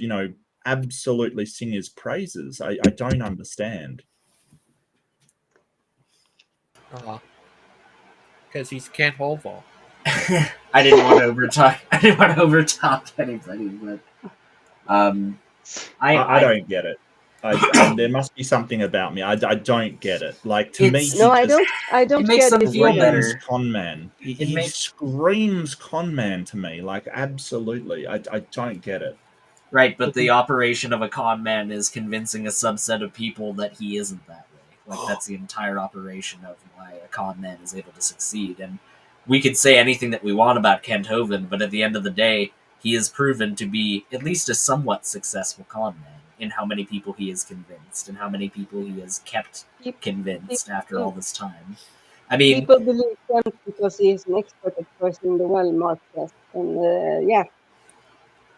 absolutely sing his praises. I don't understand. Because he's Kent Hovind. I didn't want to overtalk. I didn't want to overtalk anybody, but I don't get it. There must be something about me. I don't get it. Like, to me, It's- he No, I just don't It makes get them it feel either. screams better. con man. He screams con man to me. Like, absolutely. I don't get it. Right, but the operation of a con man is convincing a subset of people that he isn't that way. Like, that's the entire operation of why a con man is able to succeed. And we could say anything that we want about Kent Hovind, but at the end of the day, he is proven to be at least a somewhat successful con man in how many people he has convinced and how many people he has kept convinced after all this time. I mean, People believe Kent because he is an expert at crossing the well, Mark says. And yeah,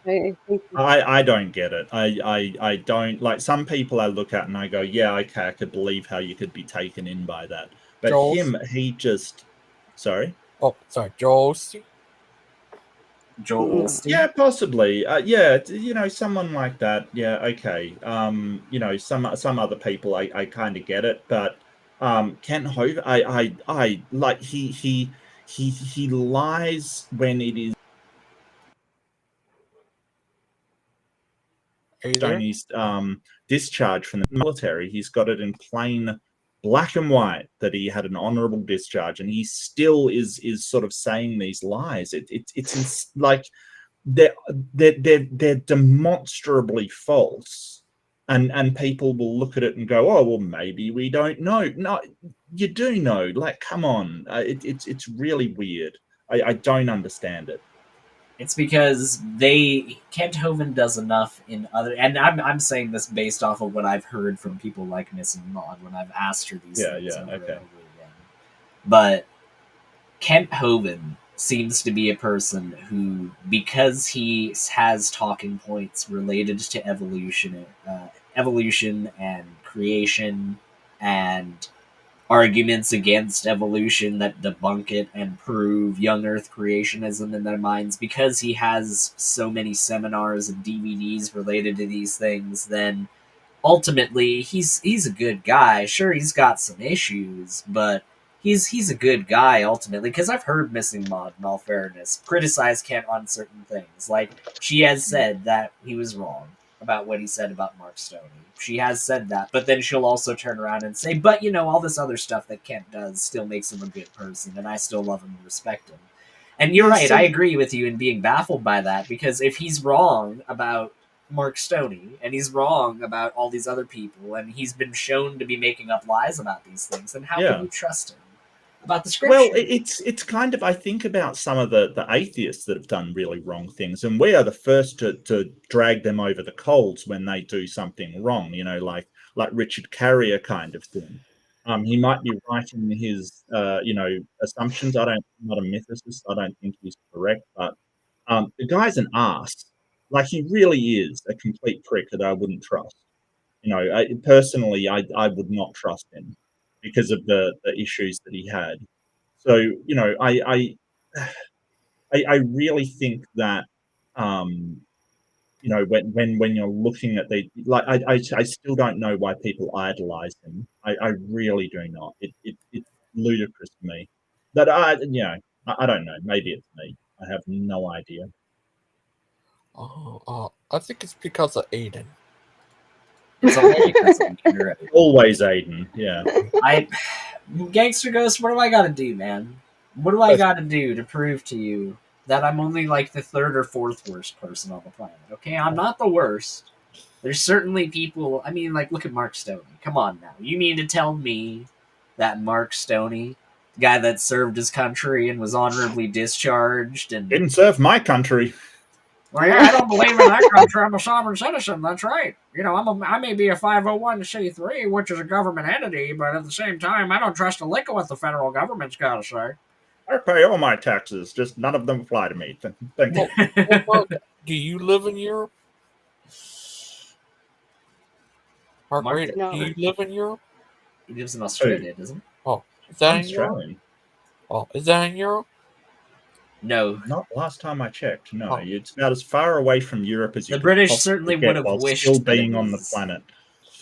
I think I don't get it. I don't, like, some people I look at and I go, yeah, okay, I could believe how you could be taken in by that. But Joel? him, he just, sorry? Oh, sorry, Joel Osteen? Joel Osteen? Yeah, possibly. Yeah, someone like that. Yeah, okay. Some other people, I kind of get it, but Kent Hovind, I like, he lies when it is Stoney's discharge from the military. He's got it in plain black and white that he had an honorable discharge, and he still is sort of saying these lies. It's like, they're demonstrably false, and people will look at it and go, oh, well, maybe we don't know. No, you do know. Like, come on. It's really weird. I don't understand it. It's because Kent Hovind does enough in other, and I'm saying this based off of what I've heard from people like Missing Maud when I've asked her these things over and over again. But Kent Hovind seems to be a person who, because he has talking points related to evolution and creation, and arguments against evolution that debunk it and prove young Earth creationism in their minds, because he has so many seminars and DVDs related to these things, then ultimately he's a good guy. Sure, he's got some issues, but he's a good guy ultimately, because I've heard Missing Maud, in all fairness, criticize Kent on certain things. Like, she has said that he was wrong about what he said about Mark Stoney. She has said that, but then she'll also turn around and say, but all this other stuff that Kent does still makes him a good person, and I still love him and respect him. And you're right, I agree with you in being baffled by that, because if he's wrong about Mark Stoney, and he's wrong about all these other people, and he's been shown to be making up lies about these things, then how can you trust him about the scripture? Well, it's kind of, I think about some of the atheists that have done really wrong things, and we are the first to drag them over the coals when they do something wrong, like Richard Carrier kind of thing. He might be right in his assumptions. I'm not a mythicist. I don't think he's correct, but the guy's an ass. Like, he really is a complete prick that I wouldn't trust. Personally, I would not trust him because of the issues that he had. So, I really think that, when you're looking at I still don't know why people idolize him. I really do not. It's ludicrous to me. That I don't know. Maybe it's me. I have no idea. I think it's because of Aiden. It's always because of Aiden, right? Always Aiden, yeah. Gangster Ghost, what do I gotta do, man? What do I gotta do to prove to you that I'm only like the third or fourth worst person on the planet? Okay, I'm not the worst. There's certainly people, I mean, like, look at Mark Stoney. Come on now. You mean to tell me that Mark Stoney, the guy that served his country and was honorably discharged and... Didn't serve my country. Well, yeah, I don't believe in that country. I'm a sovereign citizen. That's right. I may be a 501c3, which is a government entity, but at the same time, I don't trust a lick of what the federal government's got to say. I pay all my taxes, just none of them apply to me. Thank you. Mark, do you live in Europe? Mark, No. do you live in Europe? He lives in Australia, doesn't he? Oh, is that I'm in Europe? Australian. Oh, is that in Europe? No. Not last time I checked. No, it's about as far away from Europe as you The could British possibly certainly get would have while wished still that it being on the was planet.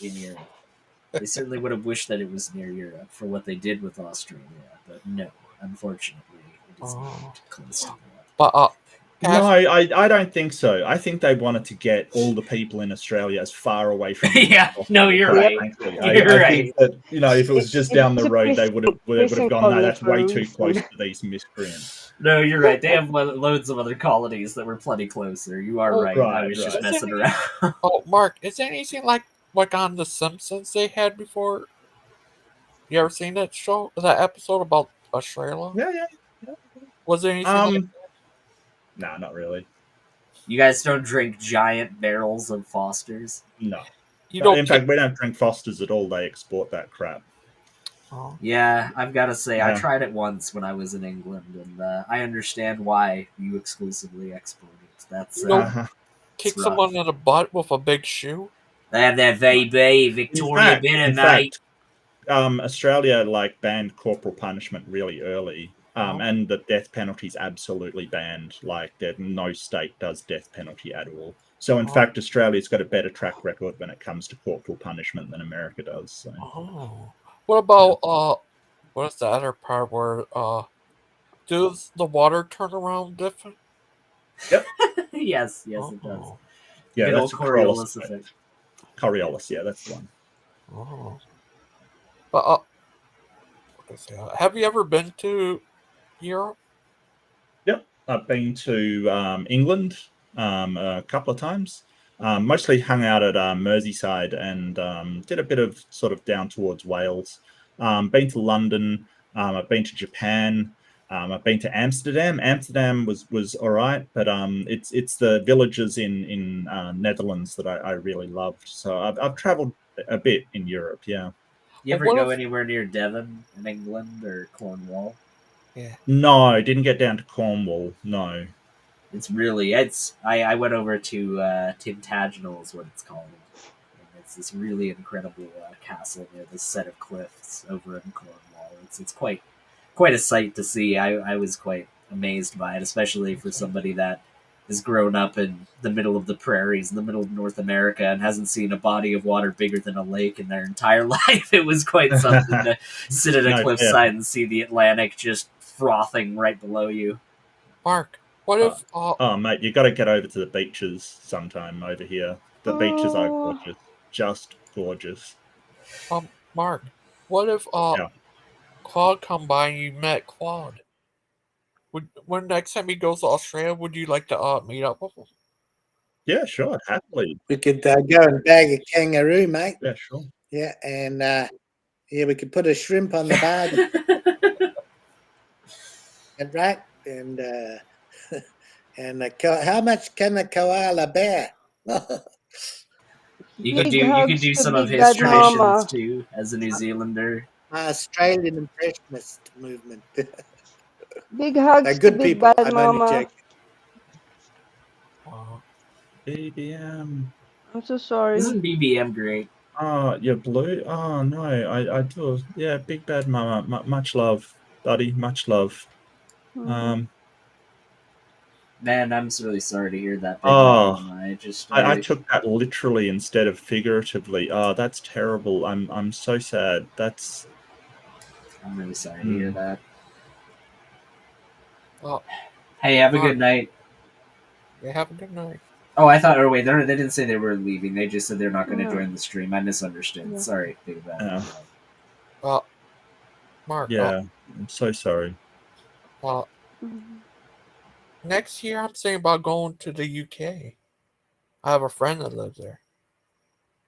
in Europe. They certainly would have wished that it was near Europe for what they did with Australia, but no, unfortunately, it is not close to Europe. But No, I don't think so. I think they wanted to get all the people in Australia as far away from it Yeah, as possible. no, you're quite right. frankly. You're I right. think that, you know, if it was just down the It's a road, they would have prison gone, no, colony that's for a way too close reason. to these miscreants. No, you're right. They have loads of other colonies that were plenty closer. You are Oh, right. I was just right. messing around. Oh, Mark, is there anything like on The Simpsons they had before? You ever seen that show? That episode about Australia? Yeah. Was there anything like No, not really. You guys don't drink giant barrels of Fosters? No. You don't In fact, we don't drink Fosters at all. They export that crap. Yeah, I've got to say, I Yeah. tried it once when I was in England, and I understand why you exclusively export it. That's you don't it's kick rough. someone in the butt with a big shoe? They have that VB Victoria bitter, in mate. fact, Australia banned corporal punishment really early, and the death penalty is absolutely banned. Like, that no state does death penalty at all. So, in fact, Australia's got a better track record when it comes to corporal punishment than America does. So. Oh. What about what is the other part where does the water turn around different? Yep. yes, it does. Yeah, Good that's old a Coriolis Coriolis effect. Coriolis, yeah, that's the one. Oh. But have you ever been to Europe? Yep, I've been to England a couple of times. Mostly hung out at Merseyside and did a bit of sort of down towards Wales. Been to London. I've been to Japan. I've been to Amsterdam. Amsterdam was all right, but it's the villages in Netherlands that I really loved. So I've travelled a bit in Europe. Yeah. You ever go anywhere near Devon in England or Cornwall? Yeah. No, didn't get down to Cornwall. No. It's really I went over to Tintagel is what it's called. And it's this really incredible castle near this set of cliffs over in Cornwall. It's quite a sight to see. I was quite amazed by it, especially for somebody that has grown up in the middle of the prairies in the middle of North America and hasn't seen a body of water bigger than a lake in their entire life. It was quite something to sit at a No, cliffside and see the Atlantic just frothing right below you. Mark, what if oh mate, you got to get over to the beaches sometime over here. The beaches are gorgeous, just gorgeous. Mark, what if Claude come by and you met Claude? When next time he goes to Australia, would you like to meet up with him? Yeah, sure, happily. We could go and bag a kangaroo, mate. Yeah, sure. Yeah, and yeah, we could put a shrimp on the barbie. And right, and and how much can a koala bear? You could Big do hugs to some of Big his Bad traditions Mama. too, as a New Zealander. Australian impressionist movement. Big hugs They're to good Big people. Bad I'm only Mama. joking. BBM. I'm so sorry. Isn't BBM great? Oh, you're blue? Oh, no, I do. Yeah, Big Bad Mama. Much love, buddy. Much love. Man, I'm really sorry to hear that. Big Oh, Mama. I took that literally instead of figuratively. Oh, that's terrible. I'm so sad. I'm really sorry to hear that. Oh, hey, have a good night. Yeah, have a good night. Oh, I thought. Oh, wait, they didn't say they were leaving. They just said they're not going to join the stream. I misunderstood. Yeah. Sorry, Big Bad. Mark. Yeah, I'm so sorry. Next year, I'm thinking about going to the UK. I have a friend that lives there.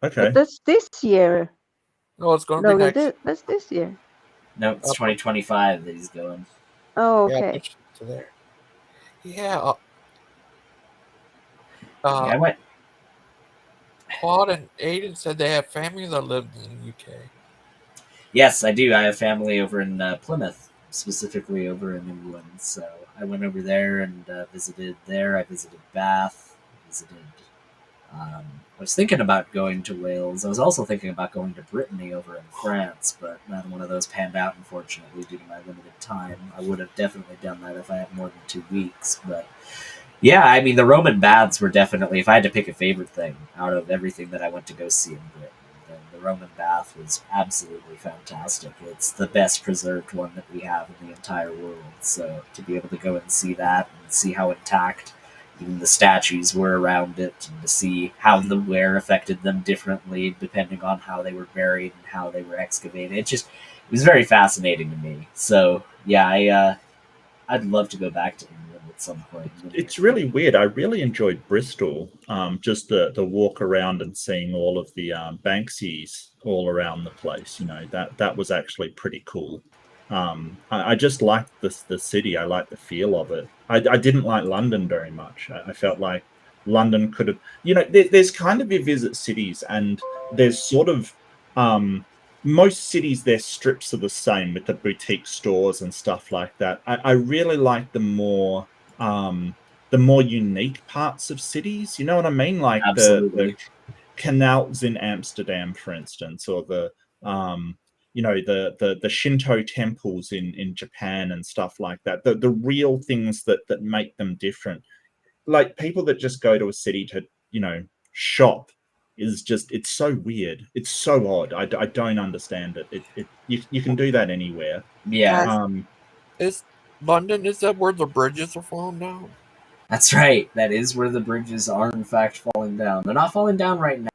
Okay. But that's this year. No, it's going to be next. That's this year. No, it's 2025 that he's going. Oh, Yeah, okay. to there. Yeah. I went. Claude and Aiden said they have family that lived in the UK. Yes, I do. I have family over in Plymouth, specifically over in England. So I went over there and visited there. I visited Bath, visited I was thinking about going to Wales. I was also thinking about going to Brittany over in France, but none one of those panned out, unfortunately, due to my limited time. I would have definitely done that if I had more than 2 weeks. But yeah, I mean, the Roman baths were definitely, if I had to pick a favorite thing out of everything that I went to go see in Britain, then the Roman bath was absolutely fantastic. It's the best preserved one that we have in the entire world. So to be able to go and see that and see how intact even the statues were around it, and to see how the wear affected them differently depending on how they were buried and how they were excavated. It was very fascinating to me. So yeah, I'd love to go back to England at some point. It's really weird. I really enjoyed Bristol. Just the walk around and seeing all of the Banksies all around the place. You know, that was actually pretty cool. I just liked the city. I liked the feel of it. I didn't like London very much. I felt like London could have, you know, there's kind of, you visit cities and there's sort of most cities, their strips are the same with the boutique stores and stuff like that. I really like the more unique parts of cities. You know what I mean? Like the canals in Amsterdam, for instance, or the you know, the Shinto temples in Japan and stuff like that. The real things that make them different. Like people that just go to a city to, you know, shop is just, it's so weird. It's so odd. I don't understand it. You can do that anywhere. Yeah. Is London, is that where the bridges are falling down? That's right. That is where the bridges are, in fact, falling down. They're not falling down right now.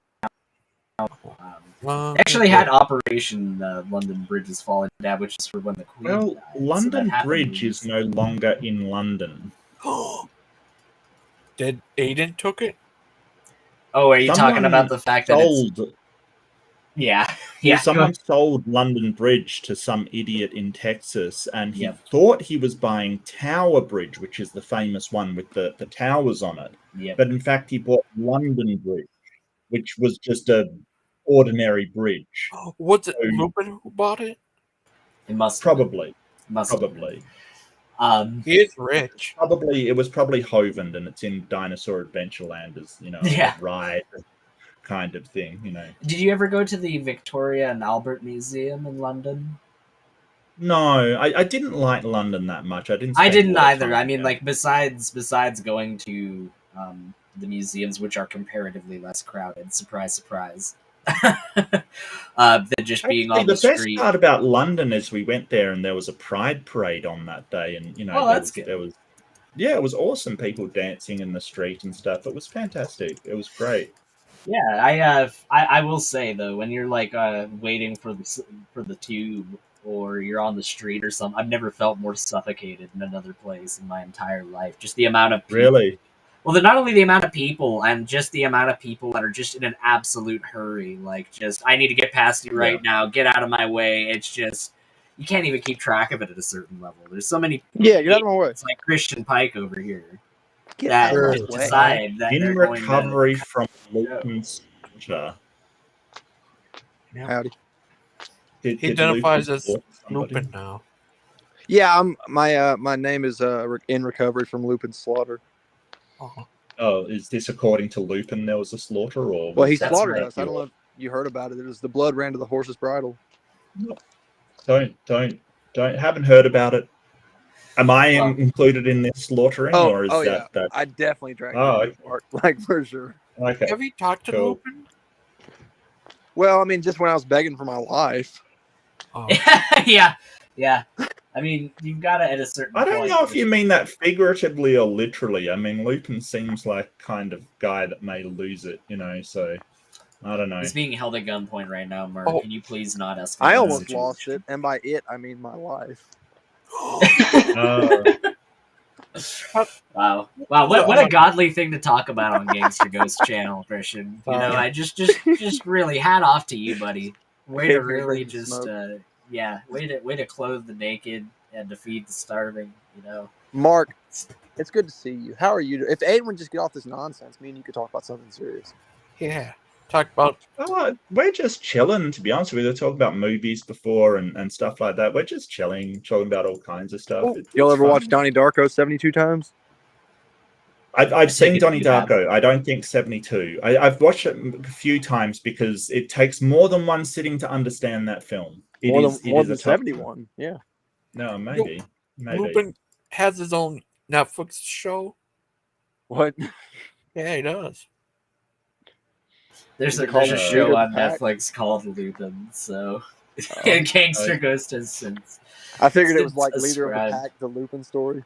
They actually had Operation London Bridge is falling down, which is for when the Queen Well, died. London Bridge is no longer in London. Did Aiden took it? Oh, are you talking about the fact that it's... sold? Yeah, Well, someone sold London Bridge to some idiot in Texas, and he thought he was buying Tower Bridge, which is the famous one with the towers on it. Yep. But in fact, he bought London Bridge, which was just a ordinary bridge. Was it Lupin who bought it? It must probably. He is rich. It was probably Hovland, and it's in Dinosaur Adventureland, as you know, a ride kind of thing. You know. Did you ever go to the Victoria and Albert Museum in London? No, I didn't like London that much. I didn't either. I mean, like besides going to the museums, which are comparatively less crowded. Surprise, surprise. Than just being on the street. The best part about London is we went there and there was a pride parade on that day, and you know, it was awesome. People dancing in the street and stuff. It was fantastic. It was great. Yeah, I will say though, when you're like waiting for the tube, or you're on the street or something, I've never felt more suffocated in another place in my entire life. Just the amount of people. Really. Well, not only the amount of people, and just the amount of people that are just in an absolute hurry. Like, just, I need to get past you right now. Get out of my way. It's just, you can't even keep track of it at a certain level. There's so many. Yeah, get out of my way. It's like Christian Pike over here. Get out of my way. Decide that in they're recovery going to... from Lupin's Howdy. He identifies as Lupin now. Yeah, my name is in recovery from Lupin's slaughter. Oh, is this according to Lupin? There was a slaughter, or well, he slaughtered us. I don't know if you heard about it. It was the blood ran to the horse's bridle. Don't haven't heard about it. Am I included in this slaughtering, or is that? I definitely drank. Like for sure. Okay. Have you talked to Lupin? Well, I mean, just when I was begging for my life. Yeah. I mean, you've got to at a certain I don't point. know if you mean that figuratively or literally. I mean, Lupin seems like kind of guy that may lose it, you know, so I don't know. He's being held at gunpoint right now, Mark. Can you please not escalate? I almost lost it, and by it, I mean my life. Wow, what a godly thing to talk about on Gangster Ghost channel, Christian. You know, I just really hat off to you, buddy. Way to really just way to clothe the naked and to feed the starving, you know. Mark, it's good to see you. How are you? If Aiden would just get off this nonsense, me and you could talk about something serious. Yeah. Talk about... we're just chilling, to be honest with you. We talked about movies before and stuff like that. We're just chilling, talking about all kinds of stuff. Y'all ever watch Donnie Darko 72 times? I've seen it Donnie you have. Darko. I don't think 72. I've watched it a few times because it takes more than one sitting to understand that film. It is More a than tough 71. one. Yeah. No, maybe. Lupin has his own Netflix show. What? Yeah, he does. There's Is it a called show Leader of on the Pack? Netflix called Lupin, so Oh. Gangster Ghost has since. I figured it was since like Leader of the ascribed- Pack, the Lupin story.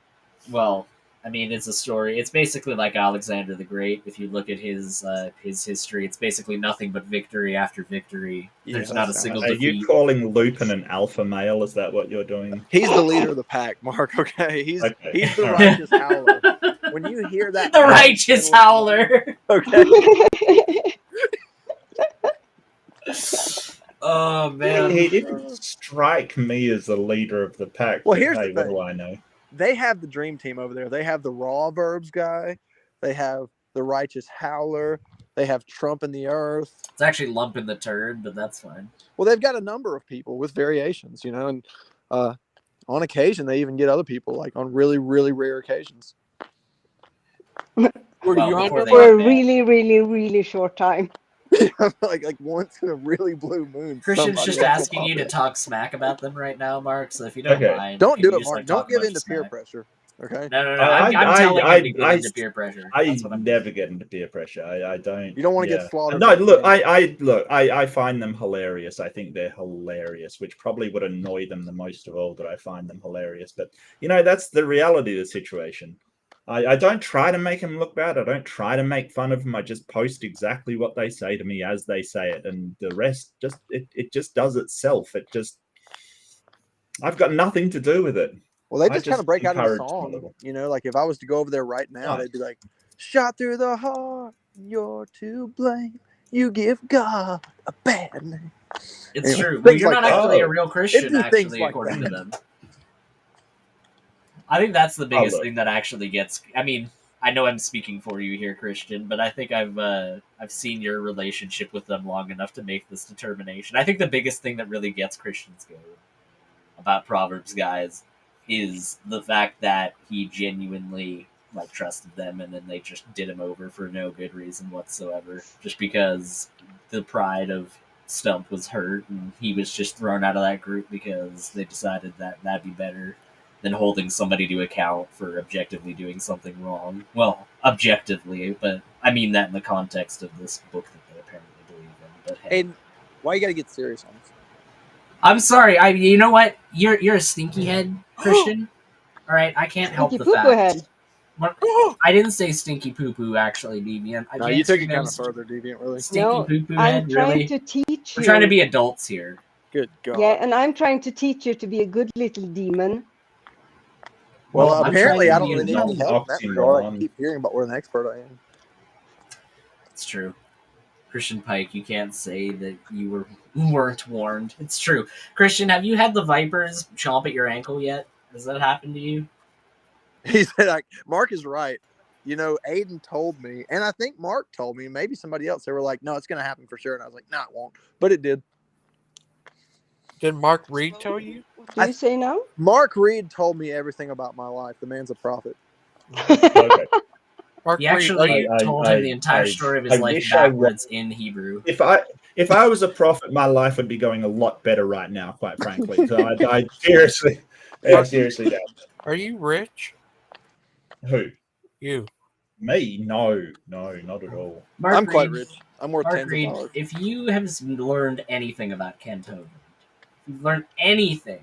Well, I mean, it's a story. It's basically like Alexander the Great. If you look at his history, it's basically nothing but victory after victory. There's not a single Are defeat. you calling Lupin an alpha male? Is that what you're doing? He's the leader of the pack, Mark. Okay, he's Okay. the All right. righteous howler. When you hear that, The righteous howler. Okay. Oh man, He didn't strike me as the leader of the pack. Well, but here's hey, the what thing. do I know? They have the dream team over there. They have the raw verbs guy. They have the righteous howler. They have Trump in the earth. It's actually lump in the turd, but that's fine. Well, they've got a number of people with variations, you know, and on occasion they even get other people, like on really, really rare occasions. Were you on there, For a really, really, really short time. like once in a really blue moon. Christian's somebody just else will asking pop you to in. talk smack about them right now, Mark. So if you don't Okay. mind, Don't can do you it, just, Mark. like, Don't talk a give bunch in to of peer smack? pressure. Okay. No. I'm telling him to get into peer pressure. I That's what I'm never get into peer pressure. I don't. You don't want to get slaughtered. No, look, I find them hilarious. I think they're hilarious, which probably would annoy them the most of all. That I find them hilarious, but that's the reality of the situation. I don't try to make them look bad. I don't try to make fun of them. I just post exactly what they say to me as they say it, and the rest it just does itself. I've got nothing to do with it. Well, they just kind of break out into encourage them a song. little. You know, like if I was to go over there right now, they'd be like, "Shot through the heart, you're to blame. You give God a bad name." It's Anyway, true. Well, things you're like not that. actually a real It'd Christian, be things actually, like according that. to them. I think that's the biggest look. thing that actually gets. I mean, I know I'm speaking for you here, Christian, but I think I've seen your relationship with them long enough to make this determination. I think the biggest thing that really gets Christians going about Proverbs guys is the fact that he genuinely trusted them, and then they just did him over for no good reason whatsoever, just because the pride of Stump was hurt, and he was just thrown out of that group because they decided that that'd be better than holding somebody to account for objectively doing something wrong. Well, objectively, but I mean that in the context of this book that they apparently believe in. But hey, And why you got to get serious on this? I'm sorry. You know what? You're a stinky head, Christian. All right, I can't help Stinky the poo-poo fact. head. I didn't say stinky poo poo. Actually, Deviant. No, you took it kind of further, Deviant. Really. Stinky poo poo I'm head. trying Really? to teach you. We're trying to be adults here. Good God. Yeah, and I'm trying to teach you to be a good little demon. Well, I'm apparently trying I to don't be really an need any adult. help in that regard. I keep hearing about what an expert I am. It's true. Christian Pike, you can't say that you weren't warned. It's true. Christian, have you had the vipers chomp at your ankle yet? Has that happened to you? He said, Mark is right. You know, Aiden told me, and I think Mark told me, maybe somebody else. They were like, no, it's going to happen for sure. And I was like, no, it won't. But it did. Did Mark Reed tell you? Do you say no? Mark Reed told me everything about my life. The man's a prophet. Okay. He actually told him the entire story of his life backwards in Hebrew. If I was a prophet, my life would be going a lot better right now, quite frankly. So I seriously doubt that. Are you rich? Who? You. Me? No, not at all. Mark I'm quite Reed, rich. I'm worth Mark tens Reed, of dollars. if you have learned anything about Kent Hovind, if you've learned anything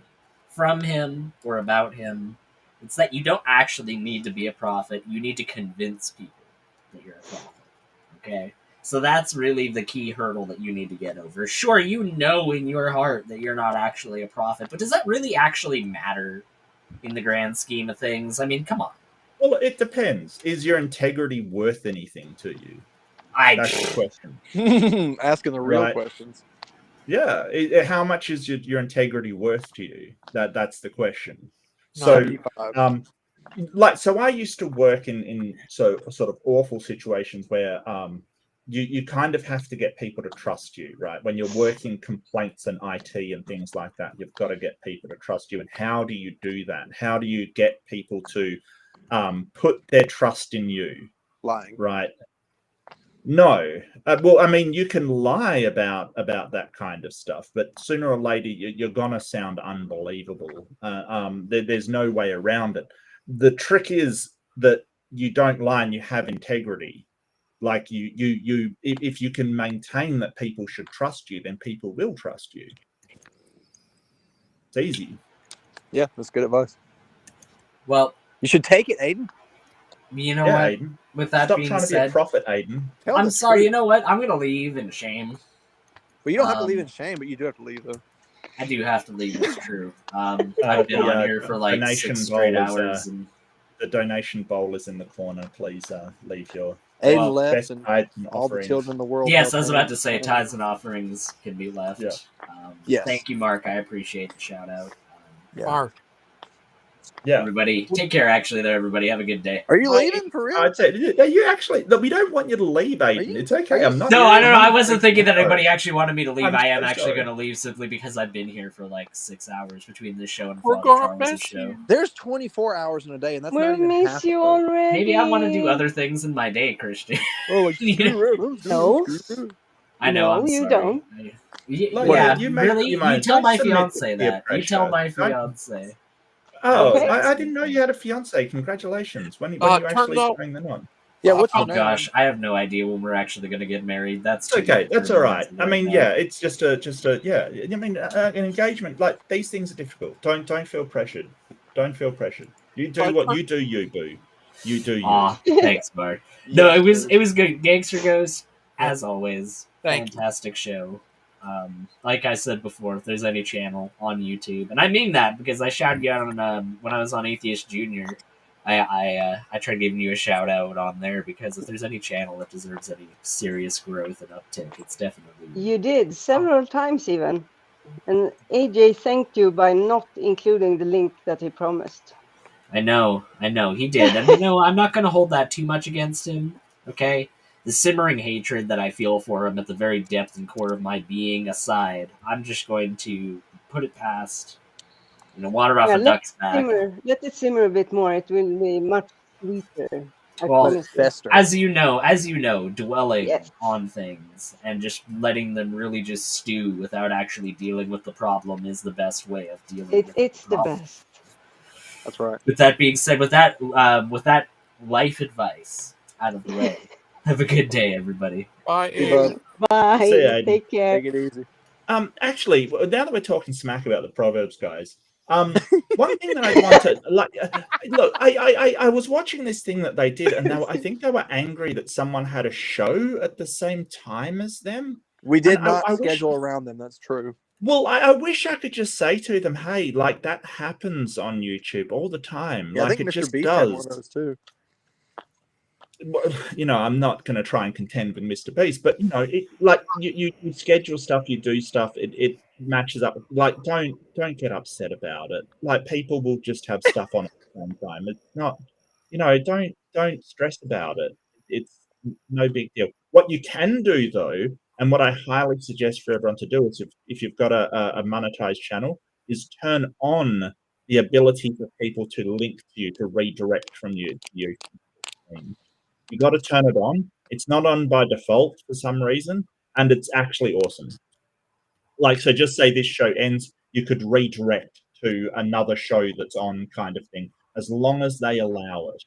from him or about him, it's that you don't actually need to be a prophet. You need to convince people that you're a prophet. Okay? So that's really the key hurdle that you need to get over. Sure, you know in your heart that you're not actually a prophet, but does that really actually matter in the grand scheme of things? I mean, come on. Well, it depends. Is your integrity worth anything to you? That's the question. Asking the real Right. questions. Yeah. How much is your integrity worth to you? That's the question. So, 95. So I used to work in sort of awful situations where you kind of have to get people to trust you, right? When you're working complaints and IT and things like that, you've got to get people to trust you. And how do you do that? How do you get people to put their trust in you? lying. Right. No. Well, I mean, you can lie about that kind of stuff, but sooner or later you're gonna sound unbelievable. There's no way around it. The trick is that you don't lie and you have integrity. Like if you can maintain that people should trust you, then people will trust you. It's easy. Yeah, that's good advice. Well, you should take it, Aiden. You know Yeah, what? Aiden. With that Stop being trying to be said, a prophet, Aiden. Tell I'm the sorry. truth. You know what? I'm gonna leave in shame. Well, you don't have to leave in shame, but you do have to leave though. I do have to leave. It's true. I've been on here for like donation 6 straight bowl hours, and the donation bowl is in the corner. Please leave your Aiden left, best and tithes and all the offerings. children in the world. yes, I help was about Aiden. to say tithes and offerings can be left. Yeah. Yes. Thank you, Mark. I appreciate the shout out. Mark. Yeah. Everybody, take care. Actually, there. Everybody, have a good day. Are you leaving for real? I'd say, you actually, look, we don't want you to leave, Aiden. It's okay. I'm not. No, I don't know. I wasn't thinking that anybody actually wanted me to leave. I'm I am so actually sorry. going to leave simply because I've been here for like 6 hours between this show and We're Father gonna Charles's miss show. you. There's 24 hours in a day, and that's We not even miss half you of it. already. Maybe I want to do other things in my day, Christian. Oh, like No. I know. No, I'm you sorry. don't. Yeah, really? You tell my submit fiance to peer that. You tell my pressure. fiance. Oh, Okay. I didn't know you had a fiance. Congratulations. When you turns actually out- going that on? Yeah, what's Oh her name? gosh, I have no idea when we're actually going to get married. That's It's too okay. much That's for all me right. I right mean, now. yeah, it's just a yeah. I mean, an engagement like these things are difficult. Don't feel pressured. Don't feel pressured. You do what you do, you boo. You do you. Aw, thanks, Mark. No, it was good. Gangster Ghost, as always. Thank you. Fantastic show. Like I said before, if there's any channel on YouTube, and I mean that because I shouted you out on when I was on Atheist Junior. I tried giving you a shout out on there because if there's any channel that deserves any serious growth and uptick, it's definitely You did several times even. And AJ thanked you by not including the link that he promised. I know, he did. And I'm not going to hold that too much against him, okay? The simmering hatred that I feel for him at the very depth and core of my being aside, I'm just going to put it past, water off a let duck's it back. simmer. Let it simmer a bit more. It will be much sweeter. I Well, promise you. as you know, dwelling Yes. on things and just letting them really just stew without actually dealing with the problem is the best way of dealing with It's the the problem. best. That's right. With that being said, with that life advice out of the way, have a good day, everybody. Bye, Hey, Aiden. bud. Bye. See ya, Aiden. Take care. Take it easy. Actually, now that we're talking smack about the Proverbs guys, one thing that I want to look, I was watching this thing that they did, and I think they were angry that someone had a show at the same time as them. We did And not I wish- schedule around them. That's true. Well, I wish I could just say to them, "Hey, like that happens on YouTube all the time. Yeah, I like think it Mr. just Beast had one does." of those too. Well, I'm not going to try and contend with Mr. Beast, but you schedule stuff, you do stuff, it matches up. Like, don't get upset about it. Like, people will just have stuff on at the same time. It's not, don't stress about it. It's no big deal. What you can do though, and what I highly suggest for everyone to do is if you've got a monetized channel, is turn on the ability for people to link to you, to redirect from you. You got to turn it on. It's not on by default for some reason, and it's actually awesome. Like, so just say this show ends, you could redirect to another show that's on, kind of thing, as long as they allow it.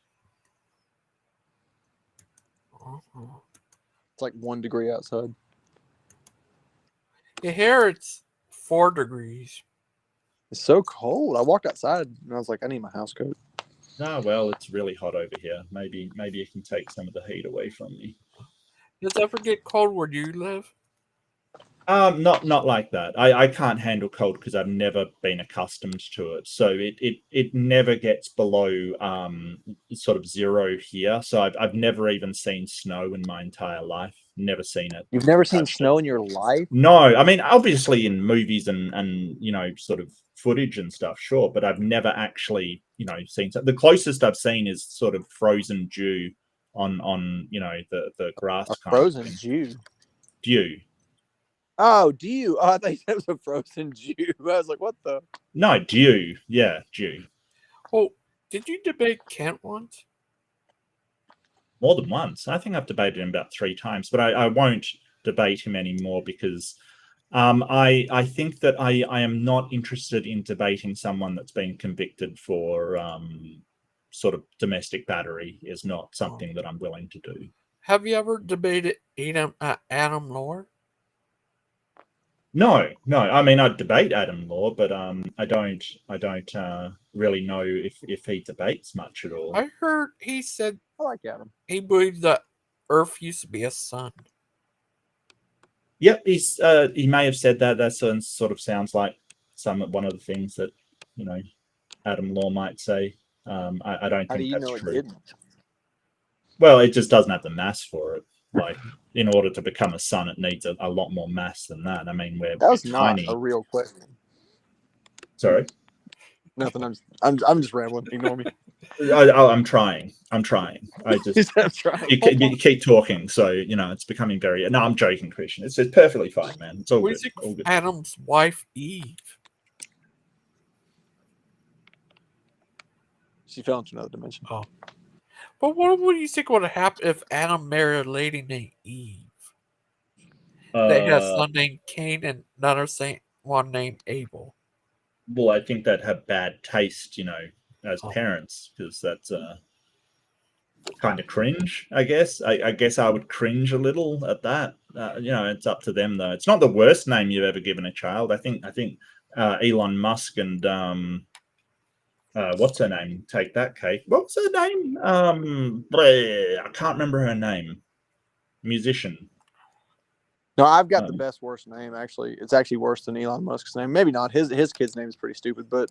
It's like 1 degree outside. Here it's 4 degrees. It's so cold. I walked outside and I was like, I need my house coat. Ah, well, it's really hot over here. Maybe it can take some of the heat away from me. Does it ever get cold where you live? Not like that. I can't handle cold because I've never been accustomed to it. So it never gets below sort of 0 here. So I've never even seen snow in my entire life. Never seen it. You've never seen snow in your life? No, I mean obviously in movies and sort of footage and stuff, sure, but I've never actually seen. The closest I've seen is sort of frozen dew on the grass. Frozen dew. Dew. Oh, dew. Oh, I thought you said it was a frozen Jew. I was like, what the? No, dew. Yeah, dew. Oh, did you debate Kent once? more than once. I think I've debated him about 3 times, but I won't debate him anymore because I think that I am not interested in debating someone that's been convicted for sort of domestic battery is not something that I'm willing to do. Have you ever debated Adam Lore? No. I mean, I'd debate Adam Law, but I don't really know if he debates much at all. I heard he said I like Adam. He believed that Earth used to be a sun. Yep, he may have said that. That sort of sounds like one of the things that Adam Law might say. I don't How do think you that's know it true. didn't? Well, it just doesn't have the mass for it. Like, in order to become a sun, it needs a lot more mass than that. I mean, we're That was tiny. not a real question. Sorry. Nothing. I'm just rambling. Ignore me. I'm trying. I just I'm trying. you keep talking, so it's becoming very. No, I'm joking, Christian. It's perfectly fine, man. It's all What good. do you All think good. Adam's wife Eve? She fell into another dimension. Oh, but what do you think would have happened if Adam married a lady named Eve? They had a son named Cain and another one named Abel. Well, I think they'd have bad taste, as parents, because that's kind of cringe. I guess. I guess I would cringe a little at that. It's up to them though. It's not the worst name you've ever given a child. I think Elon Musk and what's her name? Take that, Kate. What was her name? I can't remember her name. Musician. No, I've got the best worst name. Actually, it's actually worse than Elon Musk's name. Maybe not. His kid's name is pretty stupid. But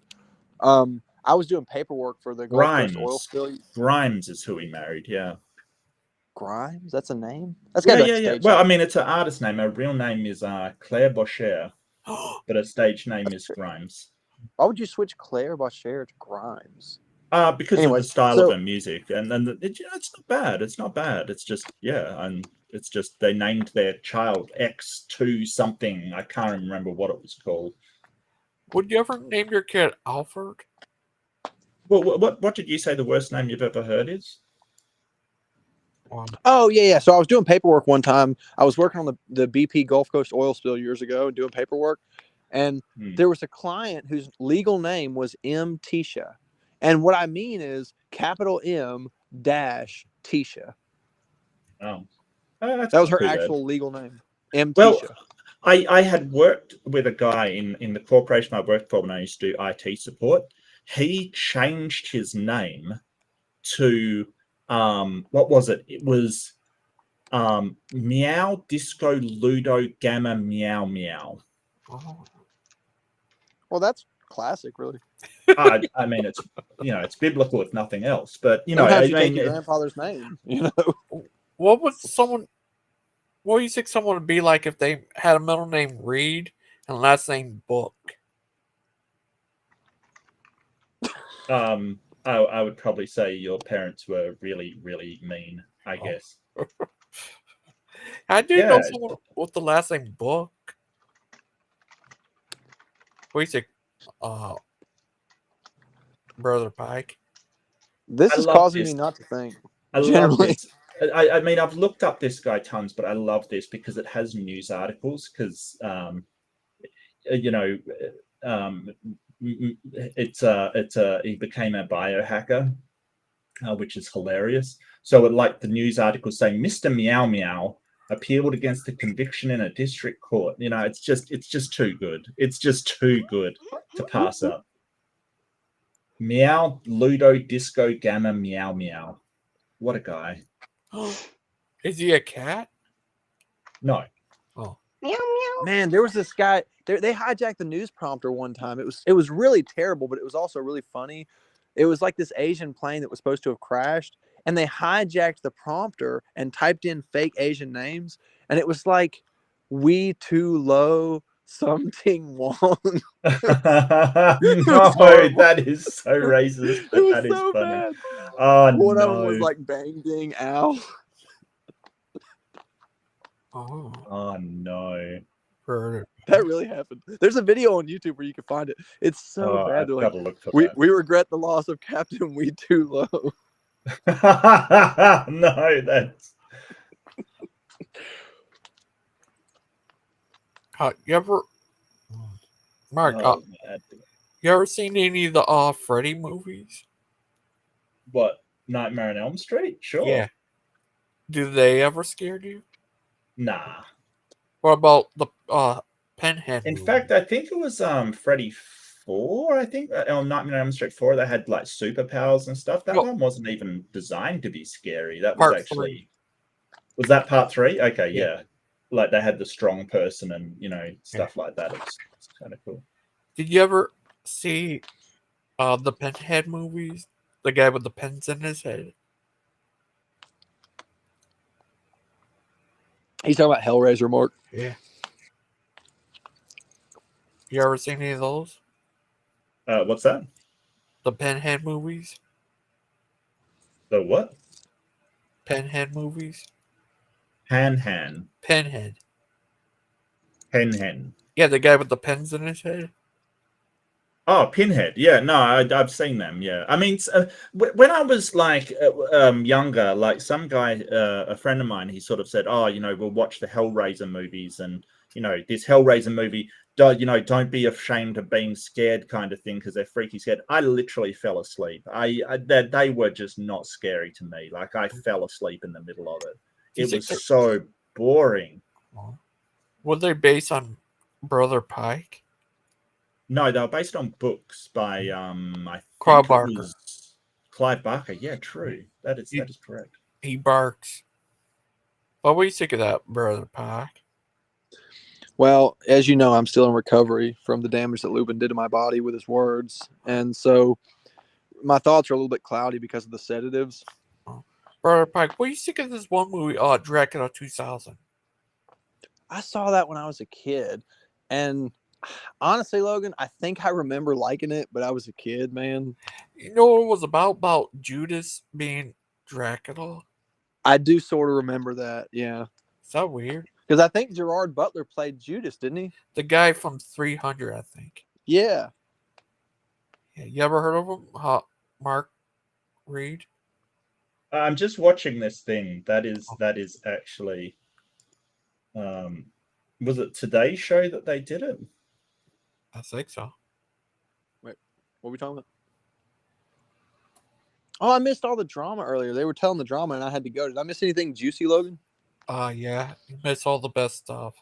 I was doing paperwork for the Gulf Coast oil spill. Grimes is who he married. Yeah. Grimes? That's a name? That's Yeah, got to be yeah, a yeah. stage Well, name. I mean, it's an artist name. Her real name is Claire Boucher, but her stage name is Grimes. Why would you switch Claire Boucher to Grimes? Because of the style of her music, and it's not bad. It's not bad. It's just and it's just they named their child X2 something. I can't remember what it was called. Would you ever name your kid Alfred? Well, what did you say the worst name you've ever heard is? Oh yeah. So I was doing paperwork one time. I was working on the BP Gulf Coast oil spill years ago, doing paperwork, and there was a client whose legal name was M. Tisha. And what I mean is capital M dash Tisha. Oh, that was her actual legal name. M. Well, Tisha. I had worked with a guy in the corporation I worked for when I used to do IT support. He changed his name to what was it? It was Meow Disco Ludo Gamma Meow Meow. Oh. Well, that's classic, really. I mean, it's biblical if nothing else. But Sometimes you take your grandfather's name. What do you think someone would be like if they had a middle name Reed and last name Book? I would probably say your parents were really, really mean, I guess. I do know someone with the last name Book. What do you think, Brother Pike? This is causing me not to think. I love this. I mean, I've looked up this guy tons, but I love this because it has news articles. Because he became a biohacker, which is hilarious. So, like the news article saying, Mr. Meow Meow appealed against the conviction in a district court. It's just too good. It's just too good to pass up. Meow Ludo Disco Gamma Meow Meow. What a guy. Is he a cat? No. Oh. Meow meow. Man, there was this guy. They hijacked the news prompter one time. It was really terrible, but it was also really funny. It was like this Asian plane that was supposed to have crashed, and they hijacked the prompter and typed in fake Asian names, and it was like "We Too Low Something Wong." No, that is so racist. But that is so funny. bad. Oh One no. of them was like "Bang Ding Ow." Oh no. That really happened. There's a video on YouTube where you can find it. It's so bad. I've They're got like, to look for we that. regret the loss of Captain We Too Low. No, that's You ever, Mark? oh, man. You ever seen any of the Freddy movies? What, Nightmare on Elm Street? Sure. Yeah. Do they ever scare you? Nah. What about the Pinhead In movie? fact, I think it was Freddy 4. I think on Nightmare on Elm Street 4, they had like superpowers and stuff. That one wasn't even designed to be scary. That was Part actually 3. Was that part 3? Okay, Yeah. yeah. Like they had the strong person and stuff like that. It's kind of cool. Did you ever see the Pinhead movies? The guy with the pins in his head. He's talking about Hellraiser, Mark. Yeah. You ever seen any of those? What's that? The Pinhead movies? The what? Pinhead movies? Pinhead. Pinhead. Pinhead. Yeah, the guy with the pins in his head. Oh, Pinhead. Yeah, no, I've seen them. Yeah, I mean, when I was like younger, like some guy, a friend of mine, he sort of said, "Oh, we'll watch the Hellraiser movies, and this Hellraiser movie, don't be ashamed of being scared, kind of thing, because they're freaky scared." I literally fell asleep. They were just not scary to me. Like I fell asleep in the middle of it. It was so boring. Were they based on Brother Pike? No, they were based on books by I Clive think Barker. it was Clive Barker. Yeah, true. That is correct. He barks. What do you think of that, Brother Pike? Well, as you know, I'm still in recovery from the damage that Lupin did to my body with his words. And so my thoughts are a little bit cloudy because of the sedatives. Brother Pike, what do you think of this one movie, Dracula 2000? I saw that when I was a kid. And honestly, Logan, I think I remember liking it, but I was a kid, man. You know what it was about Judas being Dracula? I do sort of remember that, yeah. Is that weird? Because I think Gerard Butler played Judas, didn't he? The guy from 300, I think. Yeah. You ever heard of him? Mark Reed? I'm just watching this thing. That is actually, was it Today's Show that they did it? I think so. Wait, what are we talking about? Oh, I missed all the drama earlier. They were telling the drama and I had to go. Did I miss anything juicy, Logan? Yeah. You missed all the best stuff.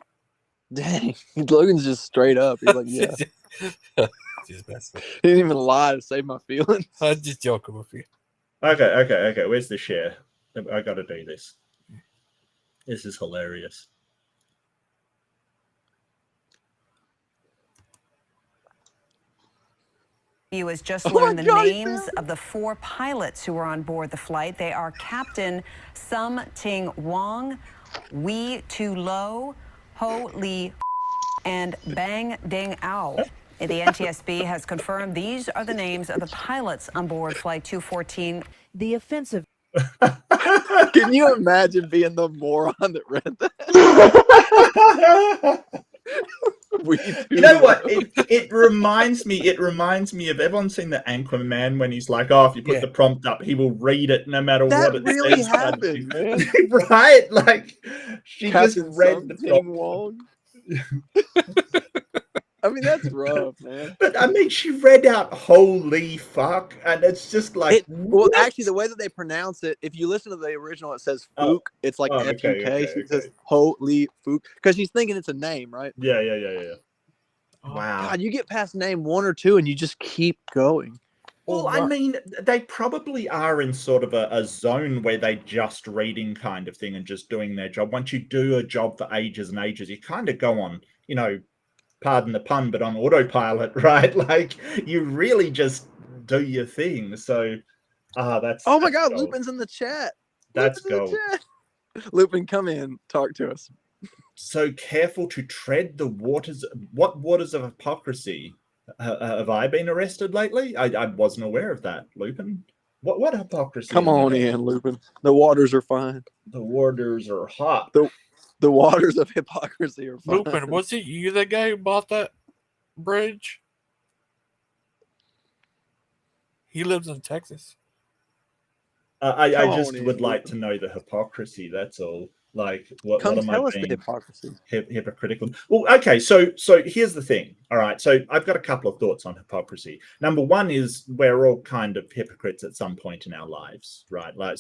Dang. Logan's just straight up. He's like, yeah. Just messing. He didn't even lie to save my feelings. I'm just joking with you. Okay. Where's the share? I got to do this. This is hilarious. You has just learned the names of the 4 pilots who were on board the flight. They are Captain Sum Ting Wong, Wee Tu Lo, Ho Li, and Bang Ding Ao. The NTSB has confirmed these are the names of the pilots on board Flight 214. The offensive. Can you imagine being the moron that read that? You know what? It reminds me of, everyone's seen the Anchorman when he's like, if you put the prompt up, he will read it no matter what it really says. happened, man. Right? Like she Captain just read the prompt. Wong. I mean, that's rough, man. But I mean, she read out "holy fuck," and it's just like, well, actually, the way that they pronounce it, if you listen to the original, it says "fook." It's like F-U-K. So it says "holy fook" because she's thinking it's a name, right? Yeah. Wow. God, you get past name 1 or 2, and you just keep going. Well, I mean, they probably are in sort of a zone where they just reading kind of thing and just doing their job. Once you do a job for ages and ages, you kind of go on, pardon the pun, but on autopilot, right? Like you really just do your thing. So, that's. Oh my God, gold. Lupin's in the chat. That's gold. Lupin, come in, talk to us. So careful to tread the waters. What waters of hypocrisy? Have I been arrested lately? I wasn't aware of that, Lupin. What hypocrisy? Come on in, Lupin. The waters are fine. The waters are hot. The waters of hypocrisy are fine. Lupin, was it you the guy who bought that bridge? He lives in Texas. I Come just on would in, like Lupin. to know the hypocrisy. That's all. Like, what Come am I tell us the being hypocrisy. hypocritical? Well, okay. So here's the thing. All right. So I've got a couple of thoughts on hypocrisy. Number one is we're all kind of hypocrites at some point in our lives, right? Like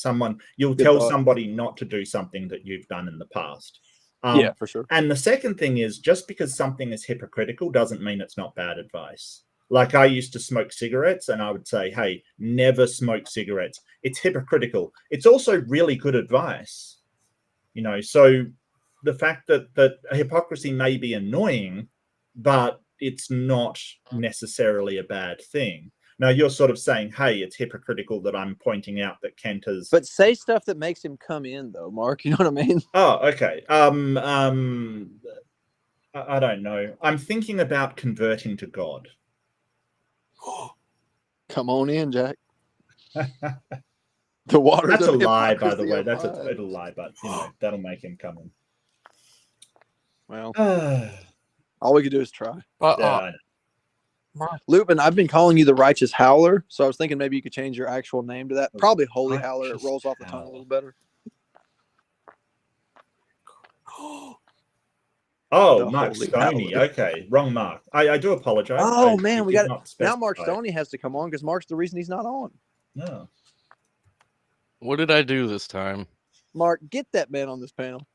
you'll Good tell thought. somebody not to do something that you've done in the past. Yeah, for sure. And the second thing is just because something is hypocritical doesn't mean it's not bad advice. Like I used to smoke cigarettes and I would say, hey, never smoke cigarettes. It's hypocritical. It's also really good advice. So the fact that hypocrisy may be annoying, but it's not necessarily a bad thing. Now you're sort of saying, hey, it's hypocritical that I'm pointing out that Kent has. But say stuff that makes him come in, though, Mark. You know what I mean? Oh, okay. I don't know. I'm thinking about converting to God. Come on in, Jack. The waters That's a of lie, by the hypocrisy way. are That's a mine. total lie, but that'll make him come in. Well, all we could do is try. Yeah, I know. Lupin, I've been calling you the Righteous Howler, so I was thinking maybe you could change your actual name to that. Probably Holy Howler. It rolls off the tongue a little better. Oh, The Mark Holy Stoney. Howler. Okay, wrong Mark. I do apologize. Oh man, we got it. not Now Mark specify. Stoney has to come on because Mark's the reason he's not on. No. What did I do this time? Mark, get that man on this panel.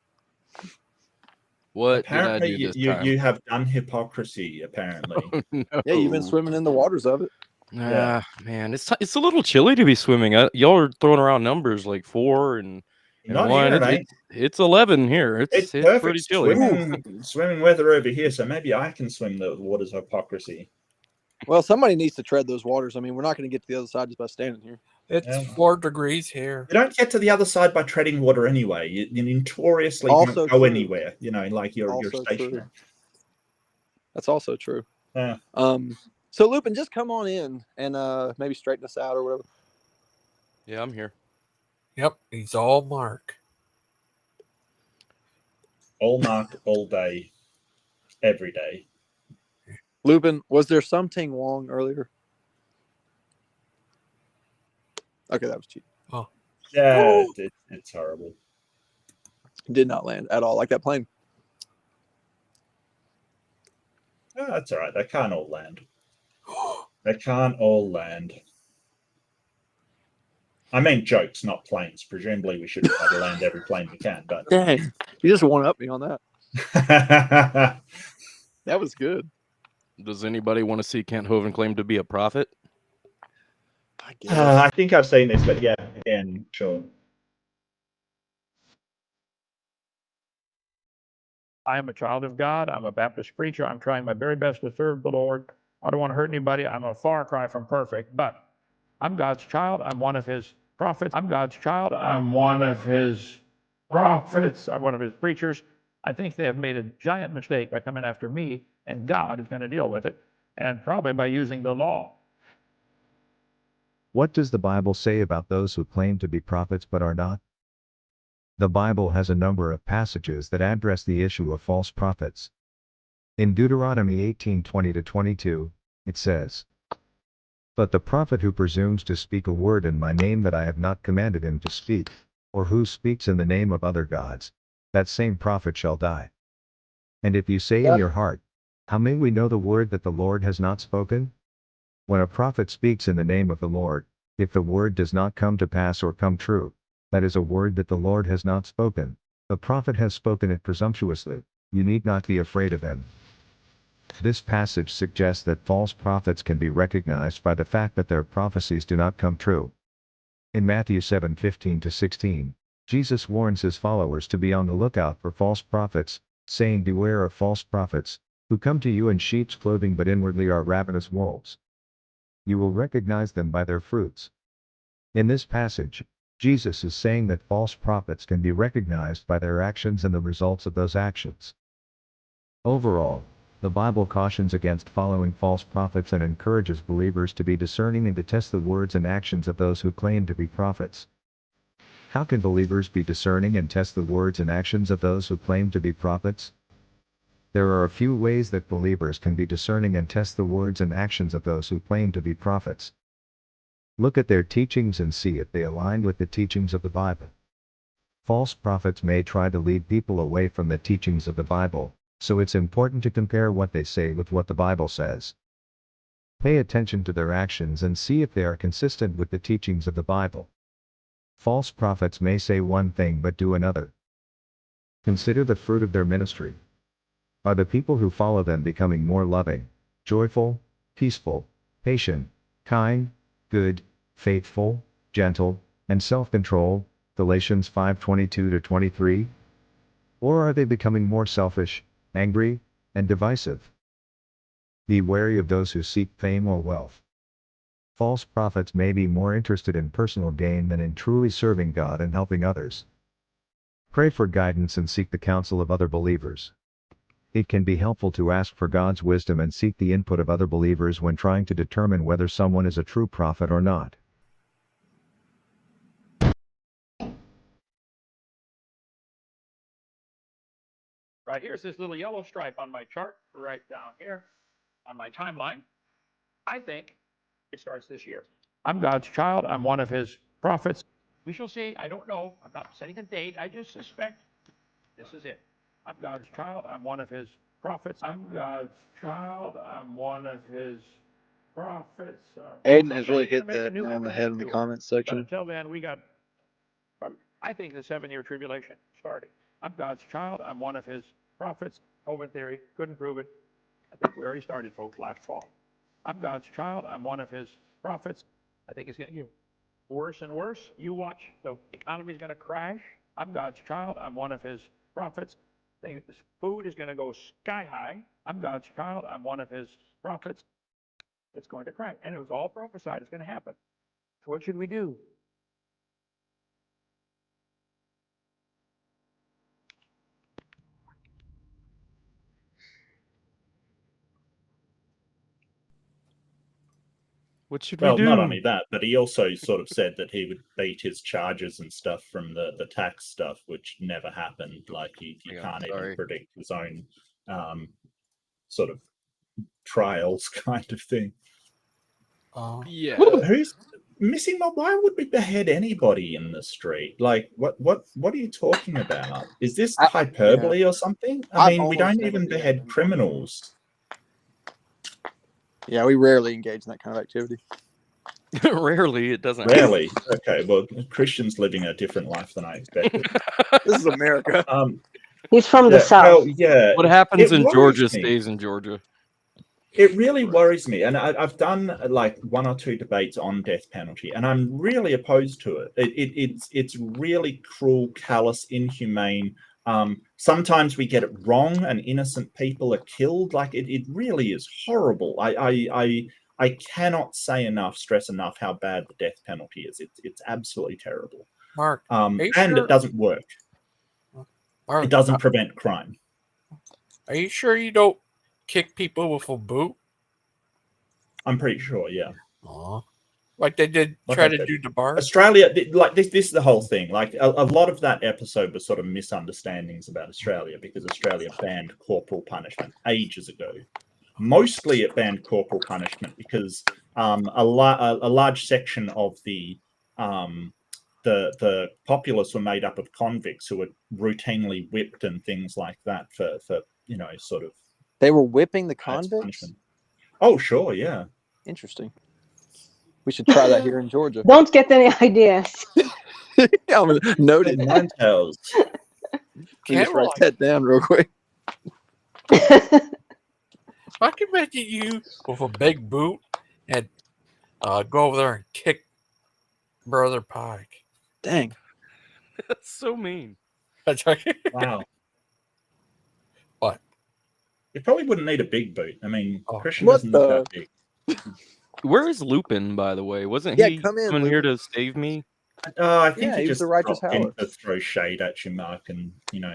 What Apparently, did I do this you time? you have done hypocrisy. Apparently, No. Yeah, you've been swimming in the waters of it. Yeah. Man, it's a little chilly to be swimming. Y'all are throwing around numbers like 4 and Not 1. here, mate. It's 11 here. It's It's perfect pretty chilly. swimming weather over here, so maybe I can swim the waters of hypocrisy. Well, somebody needs to tread those waters. I mean, we're not going to get to the other side just by standing here. It's 4 degrees here. You don't get to the other side by treading water anyway. You notoriously Also don't go true. anywhere. Like you're Also stationary. true. That's also true. Yeah. So Lupin, just come on in and maybe straighten us out or whatever. Yeah, I'm here. Yep, he's all Mark. All Mark, all day, every day. Lupin, was there something wrong earlier? Okay, that was cheap. Oh. Yeah, it's horrible. Did not land at all like that plane. Oh, that's all right. They can't all land. They can't all land. I mean jokes, not planes. Presumably we should try to land every plane we can, but Dang, you just one up me on that. That was good. Does anybody want to see Kent Hovind claim to be a prophet? I guess. I think I've seen this, but yeah, again, sure. I am a child of God. I'm a Baptist preacher. I'm trying my very best to serve the Lord. I don't want to hurt anybody. I'm a far cry from perfect, but I'm God's child. I'm one of his prophets. I'm God's child. I'm one of his prophets. I'm one of his preachers. I think they have made a giant mistake by coming after me, and God is going to deal with it, and probably by using the law. What does the Bible say about those who claim to be prophets but are not? The Bible has a number of passages that address the issue of false prophets. In Deuteronomy 18:20-22, it says, "But the prophet who presumes to speak a word in my name that I have not commanded him to speak, or who speaks in the name of other gods, that same prophet shall die. And if you say in your heart, how may we know the word that the Lord has not spoken? When a prophet speaks in the name of the Lord, if the word does not come to pass or come true, that is a word that the Lord has not spoken. The prophet has spoken it presumptuously. You need not be afraid of him." This passage suggests that false prophets can be recognized by the fact that their prophecies do not come true. In Matthew 7:15-16, Jesus warns his followers to be on the lookout for false prophets, saying, "Beware of false prophets, who come to you in sheep's clothing but inwardly are ravenous wolves. You will recognize them by their fruits." In this passage, Jesus is saying that false prophets can be recognized by their actions and the results of those actions. Overall, the Bible cautions against following false prophets and encourages believers to be discerning and to test the words and actions of those who claim to be prophets. How can believers be discerning and test the words and actions of those who claim to be prophets? There are a few ways that believers can be discerning and test the words and actions of those who claim to be prophets. Look at their teachings and see if they align with the teachings of the Bible. False prophets may try to lead people away from the teachings of the Bible, so it's important to compare what they say with what the Bible says. Pay attention to their actions and see if they are consistent with the teachings of the Bible. False prophets may say one thing but do another. Consider the fruit of their ministry. Are the people who follow them becoming more loving, joyful, peaceful, patient, kind, good, faithful, gentle, and self-controlled, Galatians 5:22-23? Or are they becoming more selfish, angry, and divisive? Be wary of those who seek fame or wealth. False prophets may be more interested in personal gain than in truly serving God and helping others. Pray for guidance and seek the counsel of other believers. It can be helpful to ask for God's wisdom and seek the input of other believers when trying to determine whether someone is a true prophet or not. Right here's this little yellow stripe on my chart, right down here on my timeline. I think it starts this year. I'm God's child. I'm one of his prophets. We shall see. I don't know. I'm not setting a date. I just suspect this is it. I'm God's child. I'm one of his prophets. I'm God's child. I'm one of his prophets. Aiden has really hit that on the head in the comments But section. until then, we got, I think, the 7-year tribulation starting. I'm God's child. I'm one of his prophets. Over theory. Couldn't prove it. I think we already started, folks, last fall. I'm God's child. I'm one of his prophets. I think it's going to get worse and worse. You watch. The economy's going to crash. I'm God's child. I'm one of his prophets. I think this food is going to go sky high. I'm God's child. I'm one of his prophets. It's going to crash. And it was all prophesied. It's going to happen. So what should we do? What should Well, we do? not only that, but he also sort of said that he would beat his charges and stuff from the tax stuff, which never happened. Like you can't even predict his own sort of trials kind of thing. Yeah. Who's missing? Why would we behead anybody in the street? Like, what are you talking about? Is this hyperbole or something? I mean, we don't even behead criminals. Yeah, we rarely engage in that kind of activity. Rarely, it doesn't Rarely. Okay, well, Christian's living a different life than I expected. This is America. He's from the South. Well, yeah. What happens it in worries Georgia me. stays in Georgia. It really worries me, and I've done like 1 or 2 debates on death penalty, and I'm really opposed to it. It's really cruel, callous, inhumane. Sometimes we get it wrong, and innocent people are killed. Like it really is horrible. I cannot stress enough how bad the death penalty is. It's absolutely terrible. Mark, and sure? it doesn't work. Mark, It doesn't prevent crime. Are you sure you don't kick people with a boot? I'm pretty sure, yeah. Like they did try to do the bar? Australia, like this is the whole thing. Like a lot of that episode was sort of misunderstandings about Australia because Australia banned corporal punishment ages ago. Mostly it banned corporal punishment because a large section of the populace were made up of convicts who were routinely whipped and things like that for sort of. They were whipping the convicts? Oh, sure, yeah. Interesting. We should try that here in Georgia. Don't get any ideas. Noted. Mantel's. Just write that down real quick. I can imagine you with a big boot and go over there and kick Brother Pike. Dang. That's so mean. Wow. What? You probably wouldn't need a big boot. I mean, Christian What doesn't look that big. Where is Lupin, by the way? Wasn't Yeah, he come in, coming here to save me? I think Yeah, he he was just the righteous dropped in Howard. to throw shade at you, Mark, and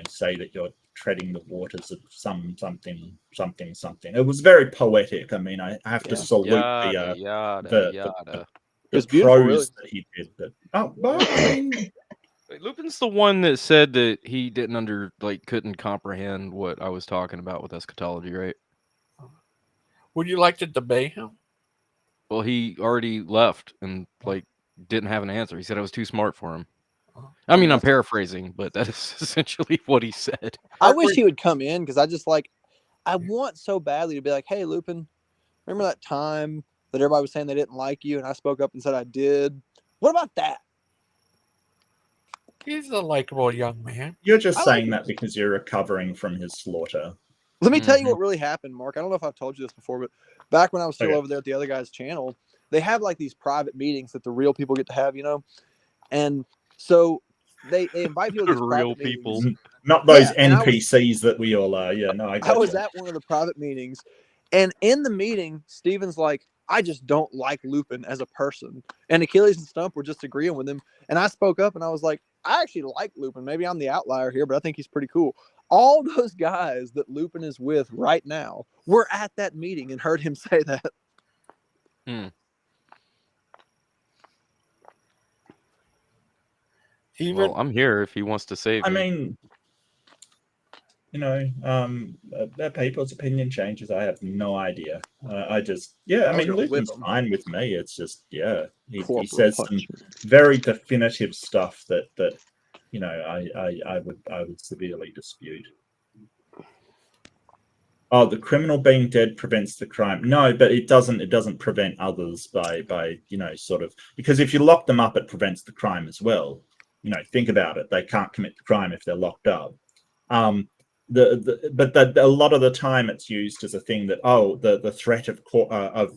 say that you're treading the waters of something. It was very poetic. I mean, I have to salute the prose that he did. But well, I mean, Wait, Lupin's the one that said that he couldn't comprehend what I was talking about with eschatology, right? Would you like to debate him? Well, he already left and like didn't have an answer. He said I was too smart for him. I mean, I'm paraphrasing, but that is essentially what he said. I wish he would come in because I want so badly to be like, hey, Lupin, remember that time that everybody was saying they didn't like you and I spoke up and said I did? What about that? He's a likable young man. You're just I saying like that because you're recovering from his slaughter. Let me tell you what really happened, Mark. I don't know if I've told you this before, but back when I was still over there at the other guy's channel, they have like these private meetings that the real people get to have, you know? And so they invite people to these Real private people. meetings. Not those Yeah, and NPCs that we all are. Yeah, no, I I got was you. at one of the private meetings, and in the meeting, Steven's like, I just don't like Lupin as a person. And Achilles and Stump were just agreeing with him. And I spoke up and I was like, I actually like Lupin. Maybe I'm the outlier here, but I think he's pretty cool. All those guys that Lupin is with right now were at that meeting and heard him say that. Well, I'm here if he wants to save I me. mean, you know, people's opinion changes. I have no idea. I just, yeah, I was mean, gonna whip Lupin's him. fine with me. It's just, yeah, he Corporal says some punishment. very definitive stuff that you know, I would severely dispute. Oh, the criminal being dead prevents the crime. No, but it doesn't prevent others by you know, sort of, because if you lock them up, it prevents the crime as well. You know, think about it. They can't commit the crime if they're locked up. But a lot of the time it's used as a thing that, oh, the threat of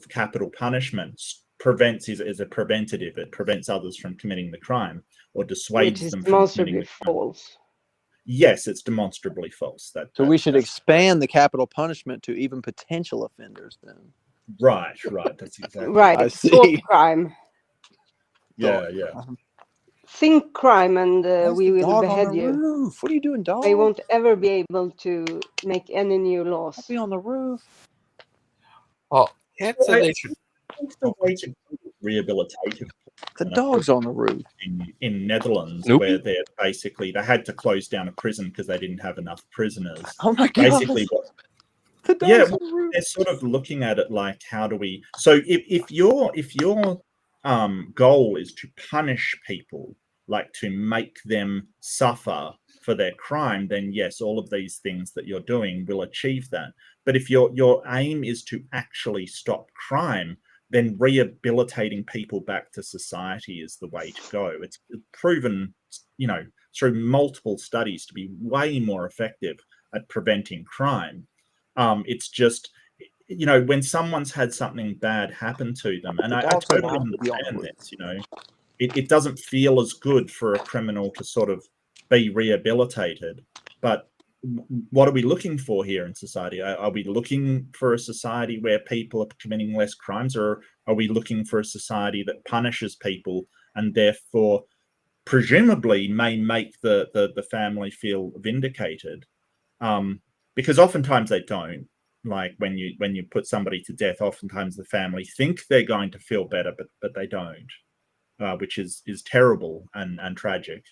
capital punishment prevents is a preventative. It prevents others from committing the crime or Which dissuades is them from committing demonstrably the crime. false. Yes, it's demonstrably false. So we should expand the capital punishment to even potential offenders then. Right. That's exactly Right. I Thought see. crime. Yeah. Think crime and we will dog on behead the you. roof. What are you doing, dog? They won't ever be able to make any new laws. I'll be on the roof. Oh, can't say they should. It's the way to rehabilitative. The dog's on the roof. In Netherlands, Nope. where they had to close down a prison because they didn't have enough prisoners. Oh my God. Basically, The dog's yeah, on the roof. they're sort of looking at it like, how do we? So if your goal is to punish people, like to make them suffer for their crime, then yes, all of these things that you're doing will achieve that. But if your aim is to actually stop crime, then rehabilitating people back to society is the way to go. It's proven, you know, through multiple studies to be way more effective at preventing crime. It's just, you know, when someone's had something bad happen to them, and I totally understand this, you know, it doesn't feel as good for a criminal to sort of be rehabilitated. But what are we looking for here in society? Are we looking for a society where people are committing less crimes, or are we looking for a society that punishes people and therefore presumably may make the family feel vindicated? Because oftentimes they don't. Like when you put somebody to death, oftentimes the family think they're going to feel better, but they don't, which is terrible and tragic.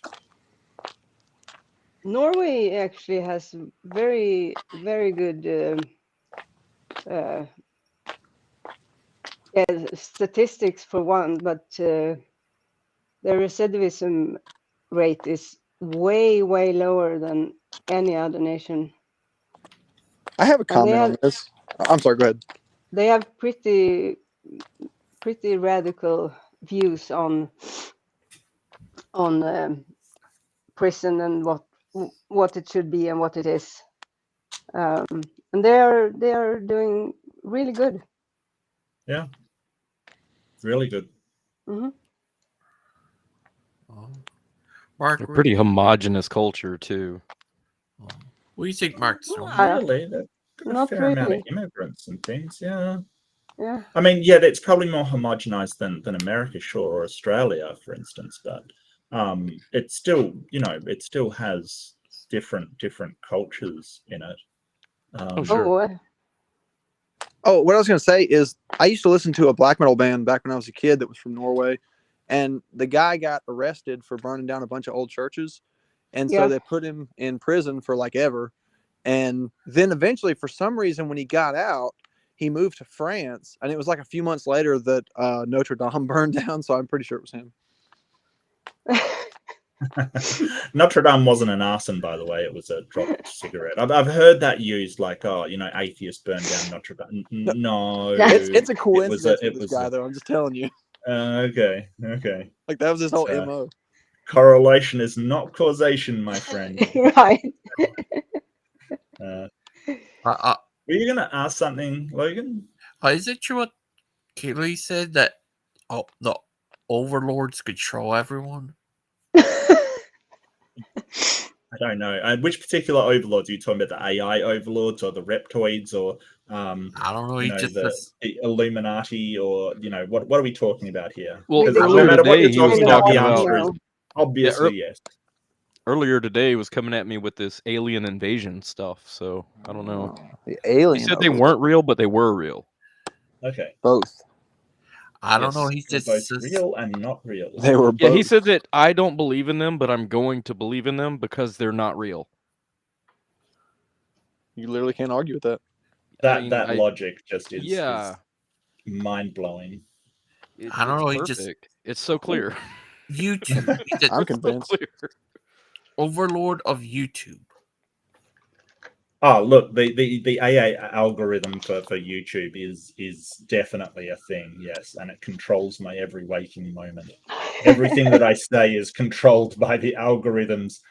Norway actually has very, very good statistics for one, but the recidivism rate is way, way lower than any other nation. I have a comment on this. I'm sorry, go ahead. They have pretty radical views on prison and what it should be and what it is, and they are doing really good. Yeah, really good. Mm-hmm. Mark, They're pretty homogenous culture too. What do you think, Mark? Really, they've got a Not fair amount of really. immigrants and things. Yeah. Yeah. I mean, yeah, it's probably more homogenized than America, sure, or Australia, for instance. But it's still, you know, it still has different cultures in it. Oh, what I was going to say is I used to listen to a black metal band back when I was a kid that was from Norway, and the guy got arrested for burning down a bunch of old churches, and so they put him in prison for like ever, and then eventually, for some reason, when he got out, he moved to France, and it was like a few months later that Notre Dame burned down. So I'm pretty sure it was him. Notre Dame wasn't an arson, by the way. It was a dropped cigarette. I've heard that used, like, oh, you know, atheists burned down Notre Dame. No, It's a coincidence with it this was guy, though. I'm just telling you. Okay. Like that was his whole MO. Correlation is not causation, my friend. Right. Were you going to ask something, Logan? Is it true what Keely said that the overlords control everyone? I don't know. Which particular overlords? Are you talking about the AI overlords or the reptoids or I don't know. you know, the Illuminati, or you know, what are we talking about here? Well, Because earlier no matter what today you're he was talking about, the talking answer about is obviously yes. Earlier today he was coming at me with this alien invasion stuff. So I don't know. The alien. He said they weren't real, but they were real. Okay. Both. I don't know. He's They're just both real and not real. They were Yeah, he both. said that I don't believe in them, but I'm going to believe in them because they're not real. You literally can't argue with that. That logic just is, yeah. is mind blowing. I don't know. He Perfect. just It's so clear. YouTube. He's I'm convinced. Overlord of YouTube. Oh, look, the AA algorithm for YouTube is definitely a thing, yes, and it controls my every waking moment. Everything that I say is controlled by the algorithms.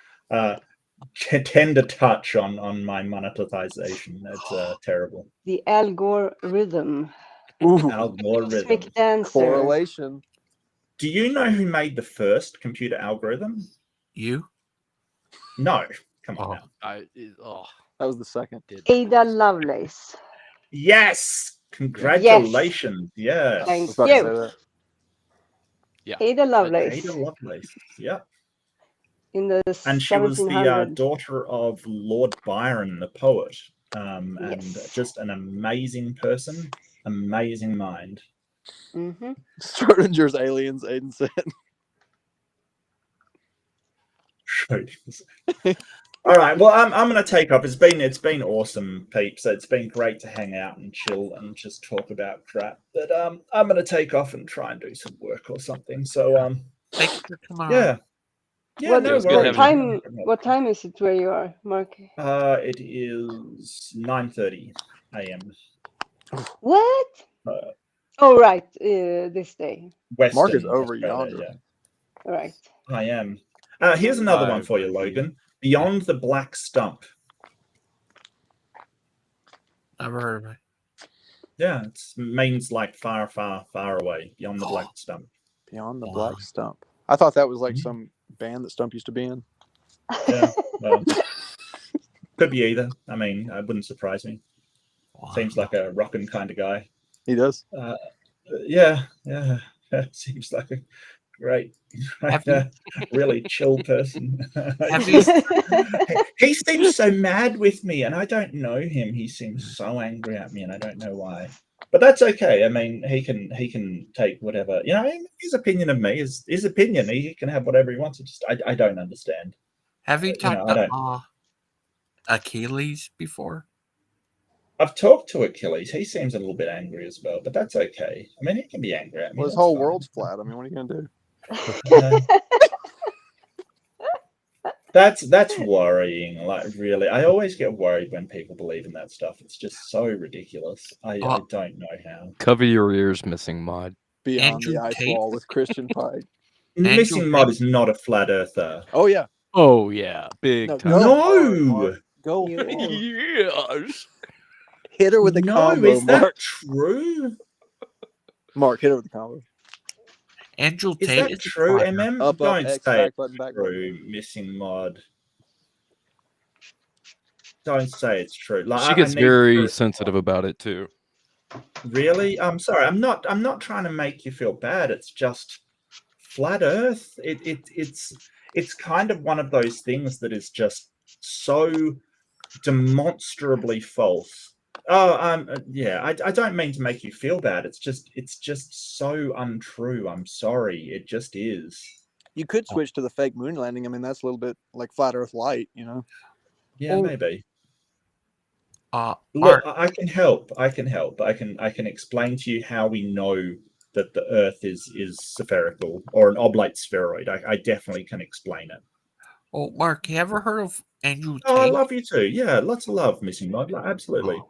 Tend to touch on my monetization. It's terrible. The algorithm. Algorithm. Cosmic dancer. Correlation. Do you know who made the first computer algorithm? You? No. Come on now. That was the second. Ada Lovelace. Yes. Congratulations. Yes. Thank I was about to you. say that. Yeah. Ada Lovelace. Ada Lovelace. Yeah. In the And she was the 1700s. daughter of Lord Byron, the poet, and just an amazing person, amazing mind. Mm-hmm. Schrodinger's aliens, Aiden said. All right. Well, I'm going to take off. It's been awesome, peeps. It's been great to hang out and chill and just talk about crap. But I'm going to take off and try and do some work or something. So Thank you for coming on. yeah. What, No what worries. time is it where you are, Mark? It is 9:30 a.m. What? Oh, right. This day. Western Mark is over Australia, yonder. Yeah. Right. I am. Here's another one for you, Logan. Beyond the Black Stump. Never heard of it. Yeah, it means like far, far, far away. Beyond the Black Stump. Beyond the Black Stump. I thought that was like some band that Stump used to be in. Yeah, well, could be either. I mean, it wouldn't surprise me. Seems like a rockin' kind of guy. He does. Yeah. Seems like a great, really chill person. He seems so mad with me, and I don't know him. He seems so angry at me, and I don't know why. But that's okay. I mean, he can take whatever, you know. His opinion of me is his opinion. He can have whatever he wants. It's just I don't understand. Have you talked I to Achilles before? I've talked to Achilles. He seems a little bit angry as well, but that's okay. I mean, he can be angry at me. Well, his whole world's flat. I mean, what are you gonna do? That's worrying. Like, really, I always get worried when people believe in that stuff. It's just so ridiculous. I don't know how. Cover your ears, missing mod. Beyond Andrew the ice Tate? wall with Christian Pike. Missing Mod is not a flat earther. Oh yeah. Oh yeah, big No, time. go hard, Mark. Go hard. Yes. Hit her with the combo, is that Mark. true? Mark, hit her with the combo. Andrew Is Tate that is true, fine. MM? Up, Don't X, say back it's button, back true, Missing Mod. Don't say it's true. Like, She gets very sensitive about it too. Really? I'm sorry. I'm not trying to make you feel bad. It's just flat Earth. It's kind of one of those things that is just so demonstrably false. Yeah. I don't mean to make you feel bad. It's just so untrue. I'm sorry. It just is. You could switch to the fake moon landing. I mean, that's a little bit like flat Earth light, you know. Yeah, maybe. Look, Mark, I can help. I can explain to you how we know that the Earth is spherical or an oblate spheroid. I definitely can explain it. oh, Mark, you ever heard of Andrew Oh, I Tate? love you too. Yeah, lots of love, Missing Mod. Absolutely.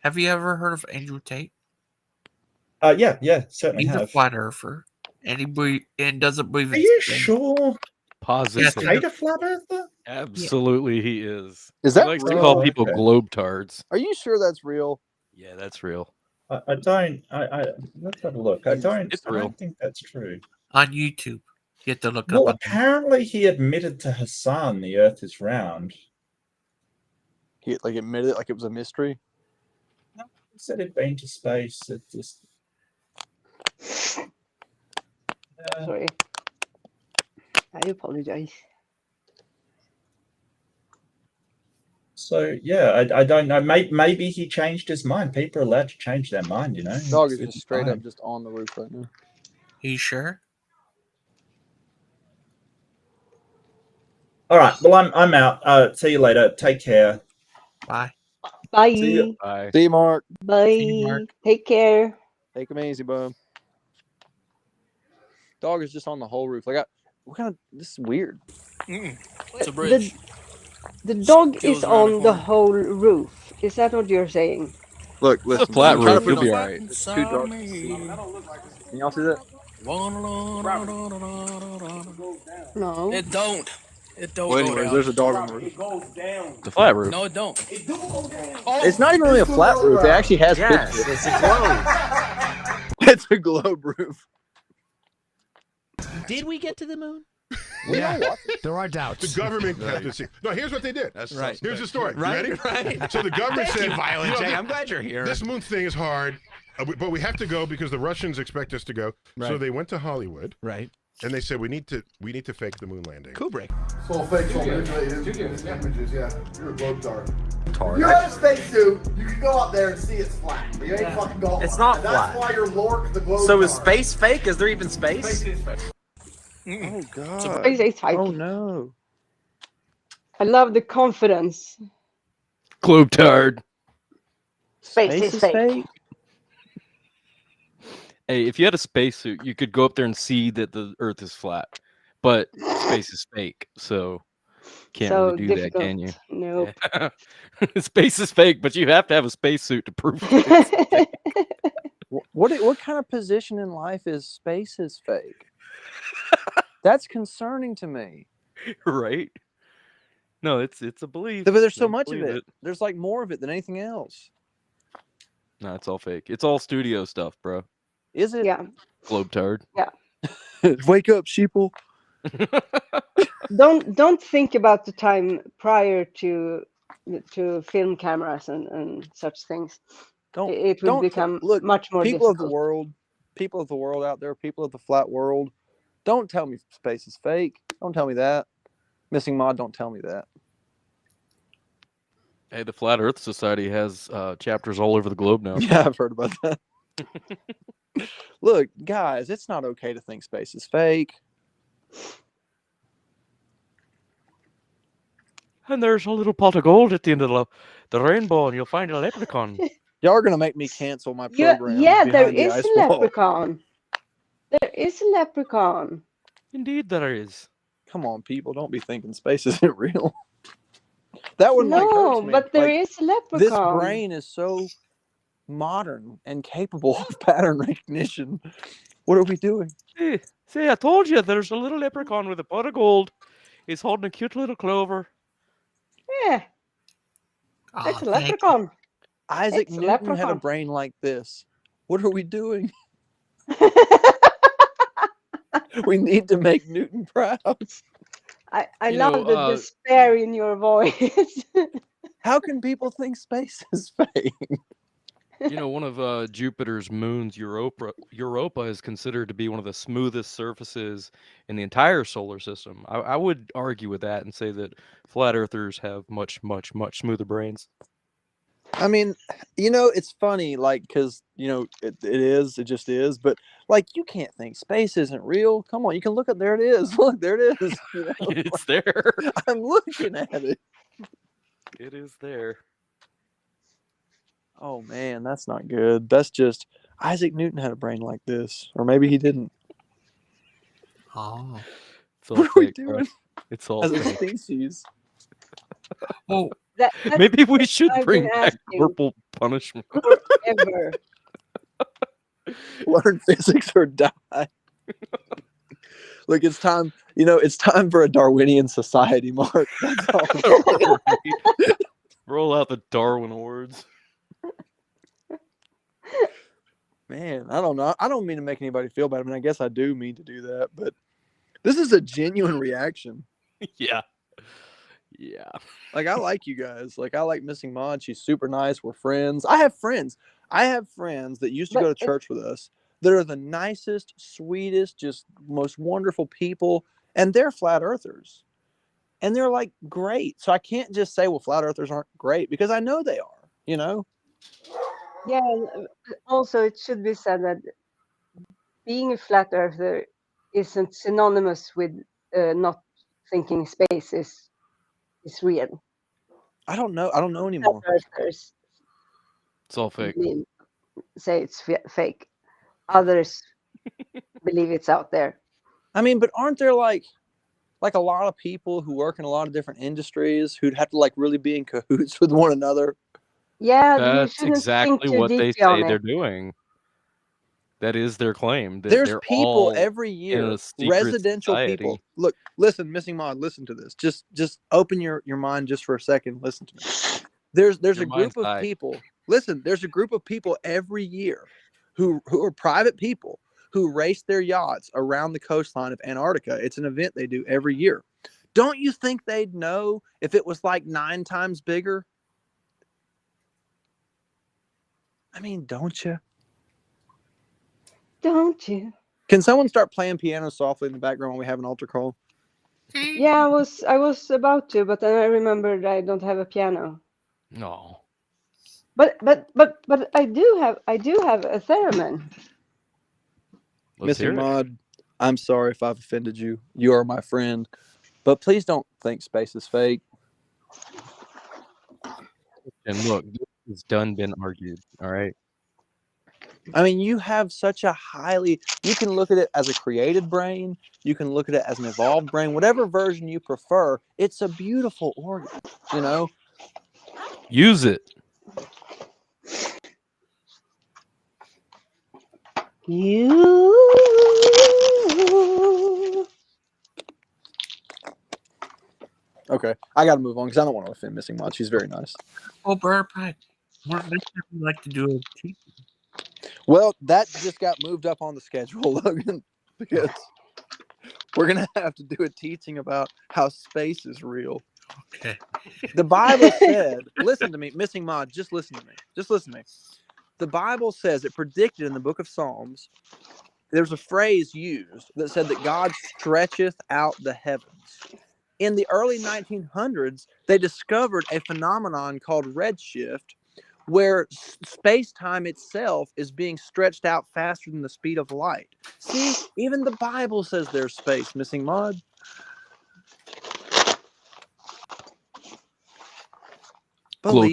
Have you ever heard of Andrew Tate? Yeah, certainly He's a have. flat earther, and and doesn't believe in. Are you spin. sure? Positive. Is Tate a flat earther? Absolutely, he is. Is He that likes to real? call people okay. globetards. Are you sure that's real? Yeah, that's real. I don't. Let's have a look. I don't think that's true. On YouTube, you have to look Well, up. apparently he admitted to Hassan the Earth is round. He like admitted it like it was a mystery. No, he said he'd been to space. It just. Sorry. I apologize. So yeah, I don't know. Maybe he changed his mind. People are allowed to change their mind, you know. Dog is It's just straight fine. up just on the roof right now. You sure? All right. Well, I'm out. See you later. Take care. Bye. Bye. See you. Bye. See you, Mark. Bye. See you, Mark. Take care. Take him easy, bub. Dog is just on the whole roof. Like, what kind of? This is weird. It's a bridge. The dog Kills is around the on the corner. whole roof. Is that what you're saying? Look, It's a listen. flat I'm trying to roof. put You'll it be on- all right. It's too dark to see. Can y'all see that? No. It don't. It don't Well, go anyways, down. there's a dog on the roof. It goes down. The flat roof. No, it don't. It do go down. It's not even really a flat roof. It actually has Yes, pitch. it's a globe. It's a globe roof. Did we get to the moon? Yeah, there are doubts. The government kept it secret. No, here's what they did. That's right. Here's the story. You Right, ready? right. So the government Thank said, you, Violent J. this- I'm glad you're here. This moon thing is hard, but we have to go because the Russians expect us to go. So Right. they went to Hollywood. Right. And they said we need to fake the moon landing. Kubrick. It's all fake, all manipulated images, yeah. You're a globetrot. Tard. You have a spacesuit, you can go up there and see it's flat. But you ain't fucking going. It's not and flat. That's why you're Lork the globetrot. So is space fake? Is there even space? Oh God. Space is fake. Oh no. I love the confidence. Globetard. Space is fake. Hey, if you had a spacesuit, you could go up there and see that the Earth is flat, but space is fake, so can't So really do that, can you? difficult. Nope. Yeah. Space is fake, but you have to have a spacesuit to prove it. What kind of position in life is space is fake? That's concerning to me. Right? No, it's a belief. But there's so They much of believe it. There's like more of it than anything else. No, it's all fake. It's all studio stuff, bro. Is it? Yeah. Globetard. Yeah. Wake up, sheeple. Don't think about the time prior to film cameras and such things. It will become much more people of difficult. the world, people of the world out there, people of the flat world. Don't tell me space is fake. Don't tell me that. Missing Mod, don't tell me that. Hey, the Flat Earth Society has chapters all over the globe now. Yeah, I've heard about that. Look, guys, it's not okay to think space is fake. And there's a little pot of gold at the end of the rainbow, and you'll find a leprechaun. Y'all are gonna make me cancel my Yeah, program. yeah, there behind the is ice a wall. leprechaun. There is a leprechaun. Indeed, there is. Come on, people, don't be thinking space isn't real. That one No, me. but there Like, is a leprechaun. This brain is so modern and capable of pattern recognition. What are we doing? See, I told you, there's a little leprechaun with a pot of gold. He's holding a cute little clover. Yeah. It's a leprechaun. Isaac It's a Newton had a leprechaun. brain like this. What are we doing? We need to make Newton proud. I You love know, the despair in your voice. How can people think space is fake? You know, one of Jupiter's moons, Europa, is considered to be one of the smoothest surfaces in the entire solar system. I would argue with that and say that flat earthers have much, much, much smoother brains. I mean, you know, it's funny, like, because, you know, it just is. But, like, you can't think space isn't real. Come on, you can look up. There it is. Look, there it is. You know? It's there. I'm looking at it. It is there. Oh man, that's not good. That's just Isaac Newton had a brain like this, or maybe he didn't. Oh. It's all What are we fake, bro. doing It's all as a fake. species? Oh, Maybe we should I've bring been back asking corporal punishment. forever. Learn physics or die. Look, it's time. You know, it's time for a Darwinian society, Mark. That's all. Roll out the Darwin awards. Man, I don't know. I don't mean to make anybody feel bad. I mean, I guess I do mean to do that, but this is a genuine reaction. Yeah. Yeah. Like, I like you guys. Like, I like Missing Maud. She's super nice. We're friends. I have friends that used to go to church with us that are the nicest, sweetest, just most wonderful people. And they're flat earthers. And they're like great. So I can't just say, well, flat earthers aren't great, because I know they are, you know? Yeah, and also it should be said that being a flat earther isn't synonymous with not thinking space is real. I don't know anymore. Flat earthers It's all fake. say it's fake. Others believe it's out there. I mean, but aren't there like a lot of people who work in a lot of different industries who'd have to like really be in cahoots with one another? Yeah, you That's shouldn't exactly think too what they deeply on say they're it. doing. That is their claim. That There's they're people all every in year, a secret residential society. people. Look, listen, Missing Maud, listen to this. Just open your mind just for a second. Listen to me. There's Your a group mind's of eye. people. Listen, there's a group of people every year who are private people who race their yachts around the coastline of Antarctica. It's an event they do every year. Don't you think they'd know if it was like 9 times bigger? I mean, don't you? Don't you? Can someone start playing piano softly in the background when we have an altar call? Yeah, I was about to, but then I remembered I don't have a piano. No. But I do have a theremin. Missing Maud, I'm sorry if I've offended you. You are my friend. But please don't think space is fake. And look, this has been argued. All right. I mean, you have such a you can look at it as a created brain. You can look at it as an evolved brain. Whatever version you prefer, it's a beautiful organ, you know? Use it. Okay, I got to move on because I don't want to offend Missing Maud. She's very nice. Oh, Burr Pie. Next time we like to do a teaching. Well, that just got moved up on the schedule, Logan, because we're going to have to do a teaching about how space is real. Okay. The Bible said, listen to me, Missing Maud, just listen to me. Just listen to me. The Bible says, it predicted in the book of Psalms, there's a phrase used that said that God stretcheth out the heavens. In the early 1900s, they discovered a phenomenon called redshift, where space-time itself is being stretched out faster than the speed of light. See, even the Bible says there's space, Missing Maud. Believe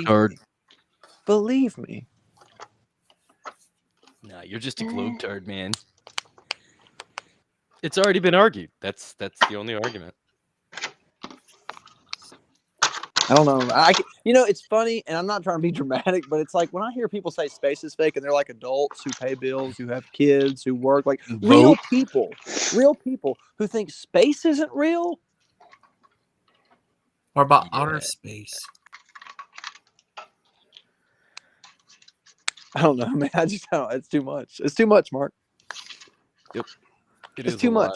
me. Nah, you're just a globe-tard, man. It's already been argued. That's the only argument. I don't know. It's funny, and I'm not trying to be dramatic, but it's like when I hear people say space is fake, and they're like adults who pay bills, who have kids, who work, like real people who think space isn't real. Or about outer space. I don't know, man. I just don't. It's too much. It's too much, Mark. Yep. It's too much.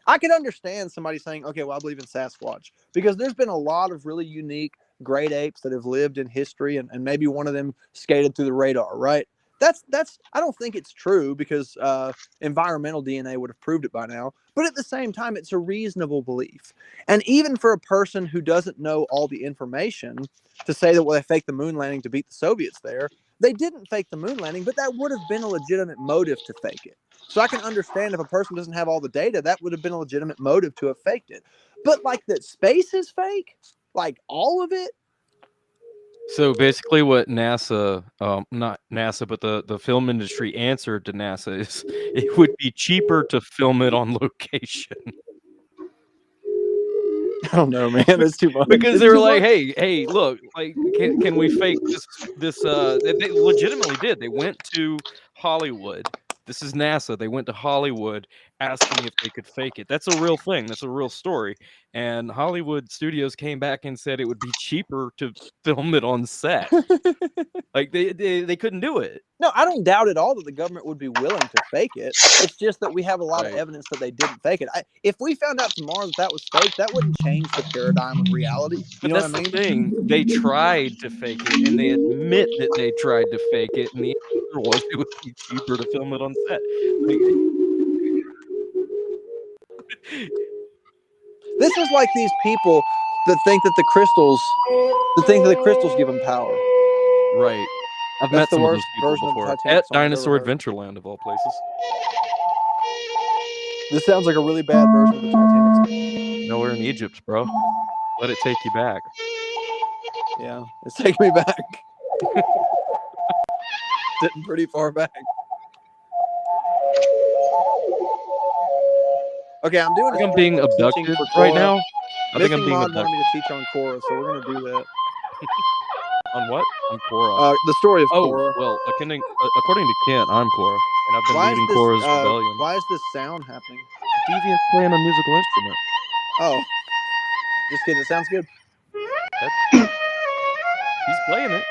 I could understand somebody saying, okay, well, I believe in Sasquatch, because there's been a lot of really unique great apes that have lived in history, and maybe one of them skated through the radar, right? That's I don't think it's true, because environmental DNA would have proved it by now. But at the same time, it's a reasonable belief. And even for a person who doesn't know all the information to say that, well, they faked the moon landing to beat the Soviets there, they didn't fake the moon landing, but that would have been a legitimate motive to fake it. So I can understand if a person doesn't have all the data, that would have been a legitimate motive to have faked it. But like that space is fake, like all of it, So basically, what NASA, not NASA, but the film industry answered to NASA is it would be cheaper to film it on location. I don't know, man. That's too much. Because It's they were too like, much. hey, look, like, can we fake this? They legitimately did. They went to Hollywood. This is NASA. They went to Hollywood asking if they could fake it. That's a real thing. That's a real story. And Hollywood studios came back and said it would be cheaper to film it on set. Like they couldn't do it. No, I don't doubt at all that the government would be willing to fake it. It's just that we have a lot of evidence that they didn't fake it. If we found out tomorrow that that was fake, that wouldn't change the paradigm of reality. You But know that's what I mean? the thing. They tried to fake it, and they admit that they tried to fake it, and the answer was it would be cheaper to film it on set. Like, This is like these people that think that the crystals give them power. right. I've That's met the some of worst those people version of the before Titanic at song I've ever Dinosaur heard. Adventureland of all places. This sounds like a really bad version of the Titanic song. No, we're in Egypt, bro. Let it take you back. Yeah, it's taking me back. Sitting pretty far back. Okay, I'm doing. I think I'm being abducted right now. I think I'm Missing being Mod wanted abducted. me to teach on Korra, so we're gonna do that. On what? On Korra. The story of Oh, Korra. well, according to Kent, I'm Korra, and I've been Why is leading this? Korra's rebellion. Why is this sound happening? Deviant's playing a musical instrument. Oh, just kidding. It sounds good. He's playing it.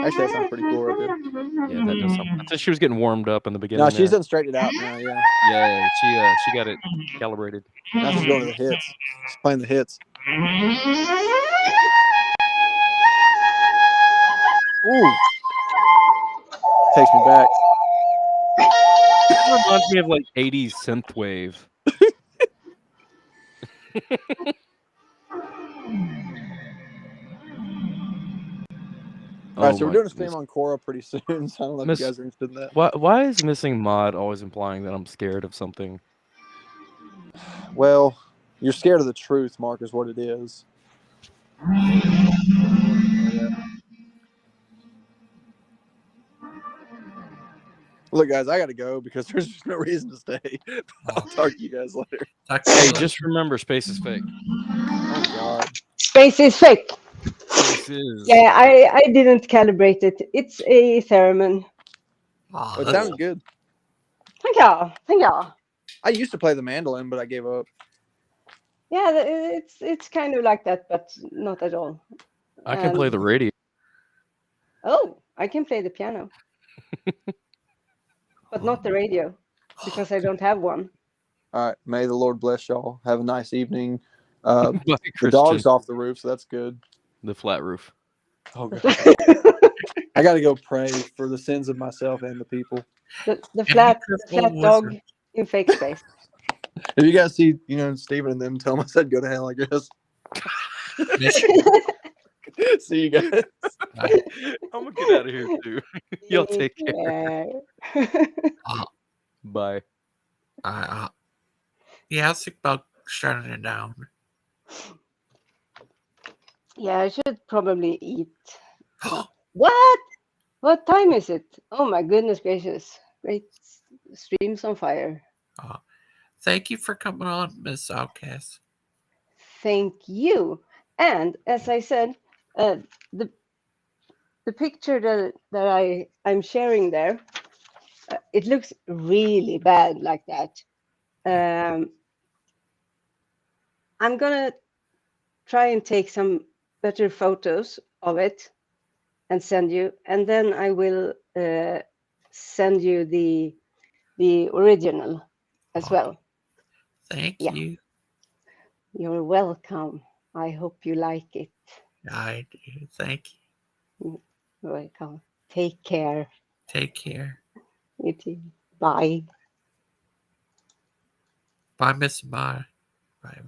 Actually, that sounds pretty cool right there. Yeah, that does something. I thought she was getting warmed up in the beginning. No, she's there. done straightened it out now. Yeah. Yeah, she got it calibrated. Now she's going to the hits. She's playing the hits. Ooh. Takes me back. It reminds me of like 80s synthwave. All right, so we're doing a stream on Korra pretty soon. So I don't know if you guys are interested in that. Why is missing Mod always implying that I'm scared of something? Well, you're scared of the truth, Mark, is what it is. Look, guys, I got to go because there's just no reason to stay. I'll talk to you guys later. Hey, just remember, space is fake. Oh, God. Space is fake. Space is. Yeah, I didn't calibrate it. It's a theremin. Oh, it sounded good. Thank you. Thank you. I used to play the mandolin, but I gave up. Yeah, it's kind of like that, but not at all. I can play the radio. Oh, I can play the piano. But not the radio, because I don't have one. All right. May the Lord bless y'all. Have a nice evening. The Christian. dog's off the roof, so that's good. The flat roof. Oh, God. I got to go pray for the sins of myself and the people. The flat dog in fake space. If you guys see, Steven and them, tell them I said go to hell, I guess. See you guys. I'm going to get out of here, too. Y'all take care. Bye. Yeah, I was thinking about shutting it down. Yeah, I should probably eat. What? What time is it? Oh my goodness gracious. Great stream's on fire. Thank you for coming on, Miss Outcast. Thank you. And as I said, the picture that I'm sharing there, it looks really bad like that. I'm gonna try and take some better photos of it and send you, and then I will send you the original as well. Thank you. You're welcome. I hope you like it. I do. Thank you. You're welcome. Take care. Take care. You too. Bye. Bye, Miss Bye. Bye.